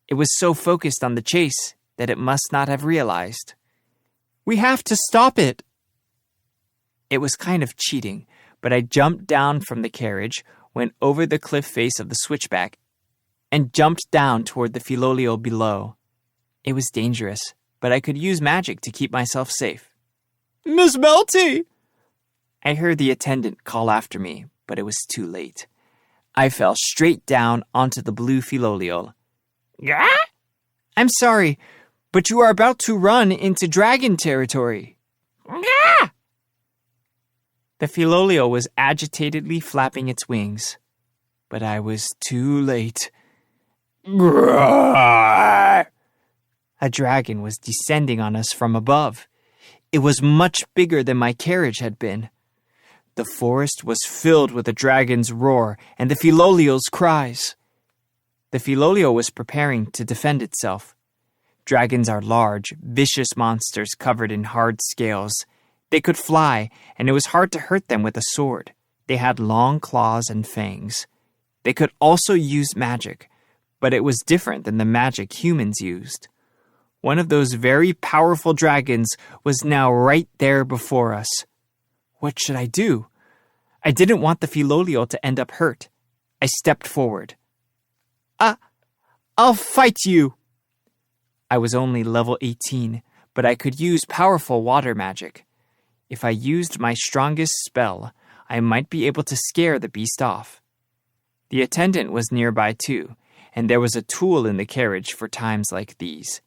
It was so focused on the chase that it must not have realized. We have to stop it! It was kind of cheating, but I jumped down from the carriage, went over the cliff face of the switchback, and jumped down toward the Philoliol below. It was dangerous, but I could use magic to keep myself safe. Miss Melty! I heard the attendant call after me, but it was too late. I fell straight down onto the blue Philolial. Gah! I'm sorry, but you are about to run into dragon territory. Gah! The Philolial was agitatedly flapping its wings, but I was too late. Gah! A dragon was descending on us from above. It was much bigger than my carriage had been. The forest was filled with the dragon's roar and the Philolial's cries. The Philolial was preparing to defend itself. Dragons are large, vicious monsters covered in hard scales. They could fly, and it was hard to hurt them with a sword. They had long claws and fangs. They could also use magic, but it was different than the magic humans used. One of those very powerful dragons was now right there before us. What should I do? I didn't want the Philolial to end up hurt. I stepped forward. I'll fight you! I was only level 18, but I could use powerful water magic. If I used my strongest spell, I might be able to scare the beast off. The attendant was nearby too, and there was a tool in the carriage for times like these.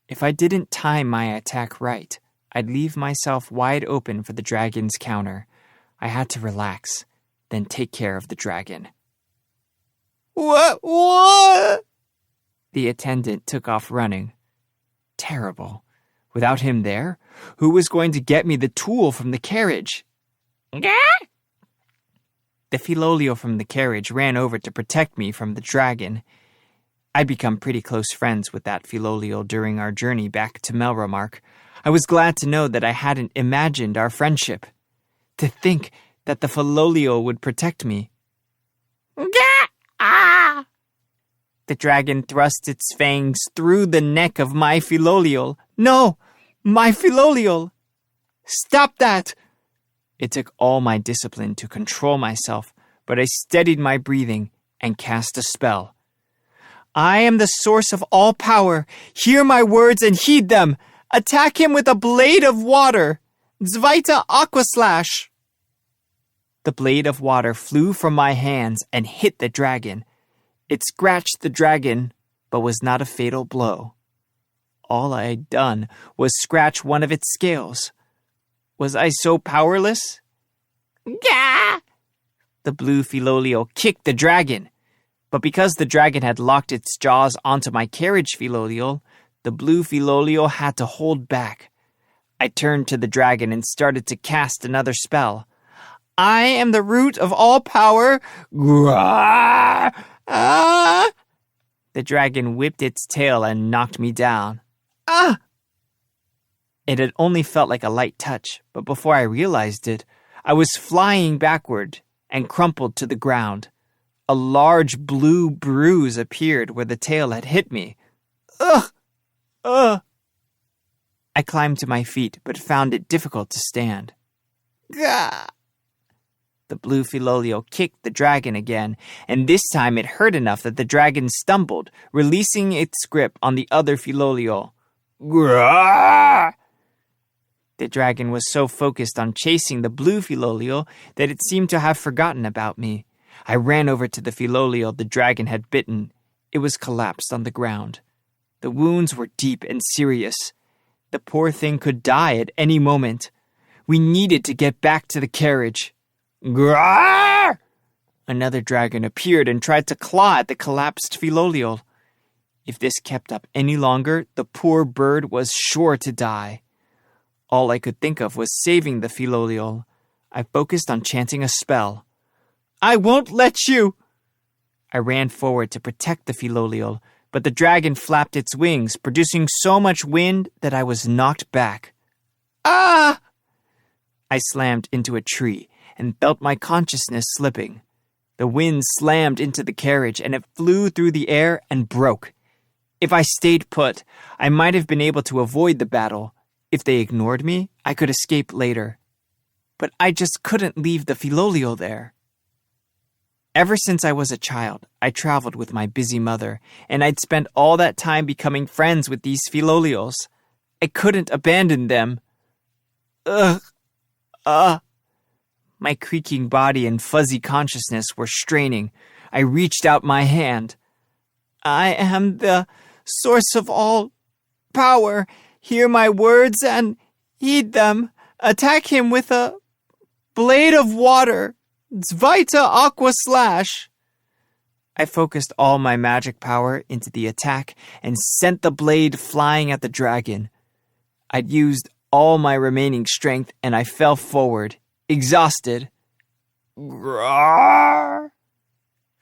If I didn't time my attack right, I'd leave myself wide open for the dragon's counter. I had to relax, then take care of the dragon. What? The attendant took off running. Terrible. Without him there, who was going to get me the tool from the carriage? Gah! The Philolial from the carriage ran over to protect me from the dragon. I'd become pretty close friends with that Philolial during our journey back to Melromark. I was glad to know that I hadn't imagined our friendship. To think that the Philolial would protect me. Gah! Ah! The dragon thrust its fangs through the neck of my Philolial. No! My Philolial! Stop that! It took all my discipline to control myself, but I steadied my breathing and cast a spell. I am the source of all power. Hear my words and heed them. Attack him with a blade of water. Zvaita Aqua Slash. The blade of water flew from my hands and hit the dragon. It scratched the dragon, but was not a fatal blow. All I had done was scratch one of its scales. Was I so powerless? Gah! The blue Philolial kicked the dragon. But because the dragon had locked its jaws onto my carriage Philolial, the blue Philolial had to hold back. I turned to the dragon and started to cast another spell. I am the root of all power. Grah! Ah! The dragon whipped its tail and knocked me down. Ah! It had only felt like a light touch, but before I realized it, I was flying backward and crumpled to the ground. A large blue bruise appeared where the tail had hit me. Ugh! Ugh! I climbed to my feet, but found it difficult to stand. Gah! The blue Philolial kicked the dragon again, and this time it hurt enough that the dragon stumbled, releasing its grip on the other Philolial. Grah! The dragon was so focused on chasing the blue Philolial that it seemed to have forgotten about me. I ran over to the Philolial the dragon had bitten. It was collapsed on the ground. The wounds were deep and serious. The poor thing could die at any moment. We needed to get back to the carriage. Grrrr! Another dragon appeared and tried to claw at the collapsed Philolial. If this kept up any longer, the poor bird was sure to die. All I could think of was saving the Philolial. I focused on chanting a spell. I won't let you! I ran forward to protect the Philolial, but the dragon flapped its wings, producing so much wind that I was knocked back. Ah! I slammed into a tree and felt my consciousness slipping. The wind slammed into the carriage and it flew through the air and broke. If I stayed put, I might have been able to avoid the battle. If they ignored me, I could escape later. But I just couldn't leave the Philolial there. Ever since I was a child, I traveled with my busy mother, and I'd spent all that time becoming friends with these Philolials. I couldn't abandon them. Ugh. My creaking body and fuzzy consciousness were straining. I reached out my hand. I am the source of all power. Hear my words and heed them. Attack him with a blade of water. Zvita Aqua Slash. I focused all my magic power into the attack and sent the blade flying at the dragon. I'd used all my remaining strength and I fell forward, exhausted. Groar!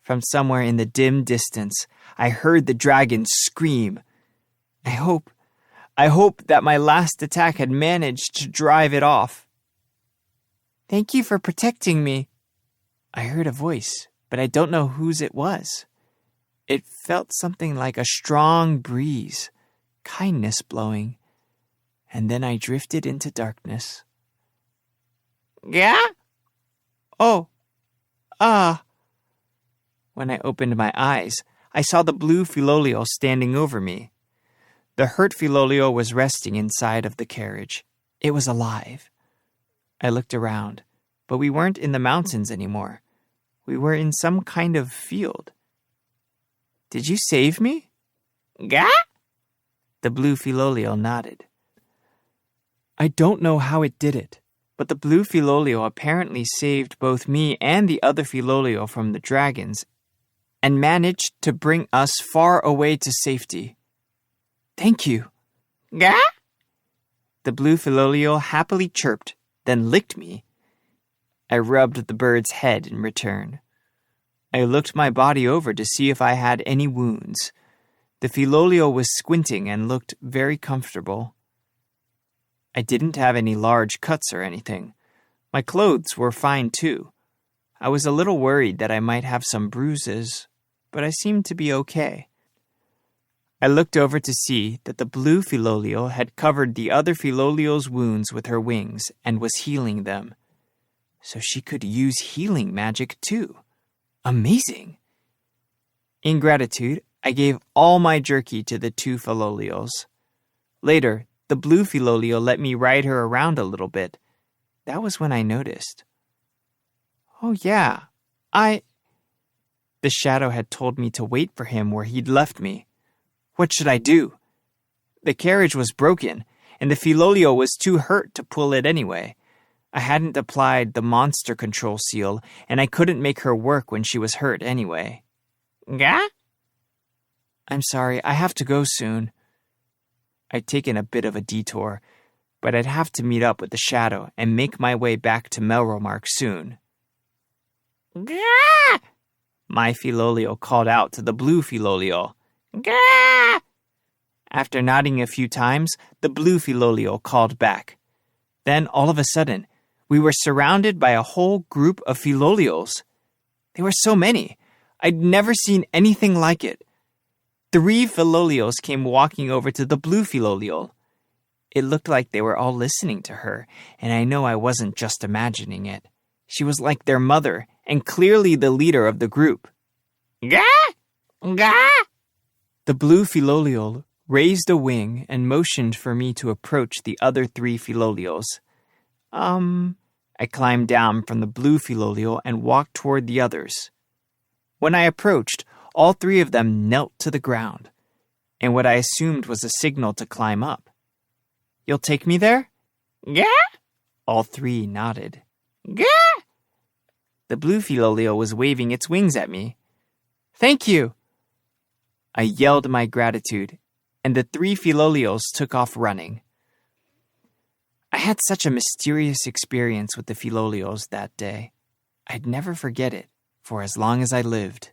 From somewhere in the dim distance, I heard the dragon scream. I hope that my last attack had managed to drive it off. Thank you for protecting me. I heard a voice, but I don't know whose it was. It felt something like a strong breeze, kindness blowing, and then I drifted into darkness. Yeah? Oh. When I opened my eyes, I saw the blue Filolio standing over me. The hurt Filolio was resting inside of the carriage. It was alive. I looked around, but we weren't in the mountains anymore. We were in some kind of field. Did you save me? Gah? The blue Filolio nodded. I don't know how it did it, but the blue Filolio apparently saved both me and the other Filolio from the dragons and managed to bring us far away to safety. Thank you. Gah? The blue Filolio happily chirped, then licked me. I rubbed the bird's head in return. I looked my body over to see if I had any wounds. The Filolio was squinting and looked very comfortable. I didn't have any large cuts or anything. My clothes were fine too. I was a little worried that I might have some bruises, but I seemed to be okay. I looked over to see that the blue Filolio had covered the other Filolio's wounds with her wings and was healing them. So she could use healing magic too. Amazing! In gratitude, I gave all my jerky to the two Filolios. Later, the blue Filolio let me ride her around a little bit. That was when I noticed. Oh yeah, The shadow had told me to wait for him where he'd left me. What should I do? The carriage was broken, and the Filolio was too hurt to pull it anyway. I hadn't applied the monster control seal, and I couldn't make her work when she was hurt anyway. Gah? I'm sorry, I have to go soon. I'd taken a bit of a detour, but I'd have to meet up with the shadow and make my way back to Melromark soon. Gah! My Filolio called out to the blue Filolio. Gah! After nodding a few times, the blue Filolio called back. Then, all of a sudden, we were surrounded by a whole group of Filolios. There were so many. I'd never seen anything like it. 3 Filolios came walking over to the blue Filolio. It looked like they were all listening to her, and I know I wasn't just imagining it. She was like their mother, and clearly the leader of the group. Gah! Gah! The blue Filolio raised a wing and motioned for me to approach the other 3 Filolios. I climbed down from the blue Filolio and walked toward the others. When I approached, all 3 of them knelt to the ground, and what I assumed was a signal to climb up. You'll take me there? Yeah? All 3 nodded. Yeah? The blue Filolio was waving its wings at me. Thank you! I yelled my gratitude, and the 3 Filolios took off running. I had such a mysterious experience with the Filolios that day. I'd never forget it for as long as I lived.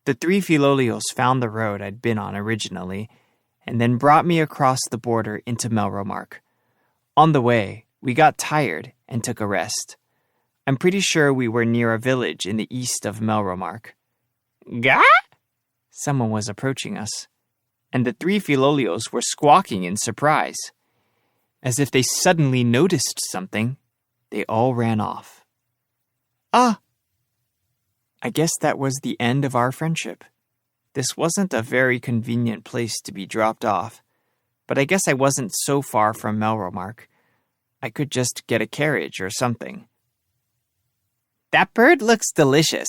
The 3 Filolios found the road I'd been on originally, and then brought me across the border into Melromark. On the way, we got tired and took a rest. I'm pretty sure we were near a village in the east of Melromark. Gah? Someone was approaching us, and the 3 Filolios were squawking in surprise. As if they suddenly noticed something, they all ran off. I guess that was the end of our friendship. This wasn't a very convenient place to be dropped off, but I guess I wasn't so far from Melromark. I could just get a carriage or something. That bird looks delicious.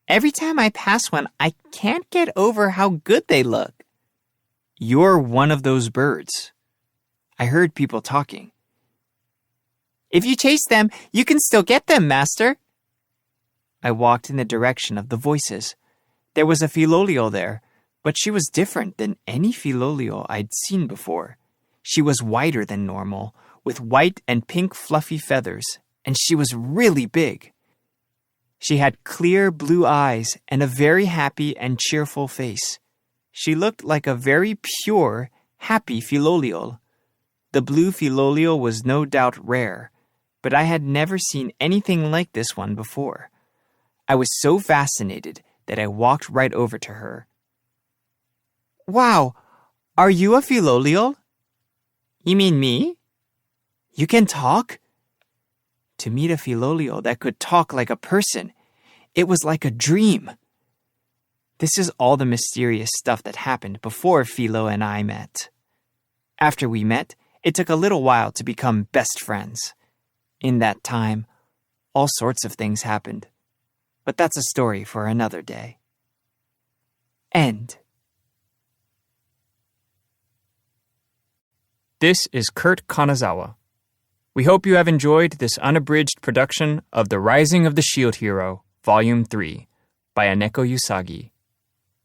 Every time I pass one, I can't get over how good they look. You're one of those birds. I heard people talking. If you chase them, you can still get them, Master. I walked in the direction of the voices. There was a filolio there, but she was different than any filolio I'd seen before. She was whiter than normal, with white and pink fluffy feathers, and she was really big. She had clear blue eyes and a very happy and cheerful face. She looked like a very pure, happy filolio. The blue filolio was no doubt rare, but I had never seen anything like this one before. I was so fascinated that I walked right over to her. Wow, are you a filolio? You mean me? You can talk? To meet a filolio that could talk like a person, it was like a dream. This is all the mysterious stuff that happened before Philo and I met. After we met, it took a little while to become best friends. In that time, all sorts of things happened. But that's a story for another day. End. This is Kurt Kanazawa. We hope you have enjoyed this unabridged production of The Rising of the Shield Hero, Volume 3, by Aneko Usagi.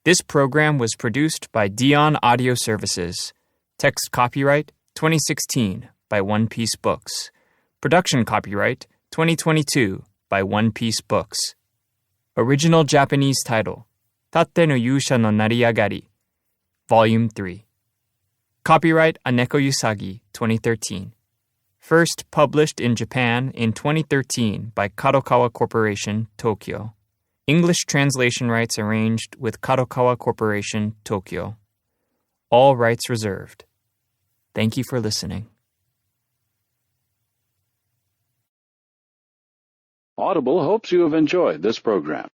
This program was produced by Dion Audio Services. Text copyright 2016 by One Piece Books. Production copyright 2022 by One Piece Books. Original Japanese title, Tatte no Yusha no Nariagari, Volume 3. Copyright Aneko Usagi 2013. First published in Japan in 2013 by Kadokawa Corporation, Tokyo. English translation rights arranged with Kadokawa Corporation, Tokyo. All rights reserved. Thank you for listening. Audible hopes you have enjoyed this program.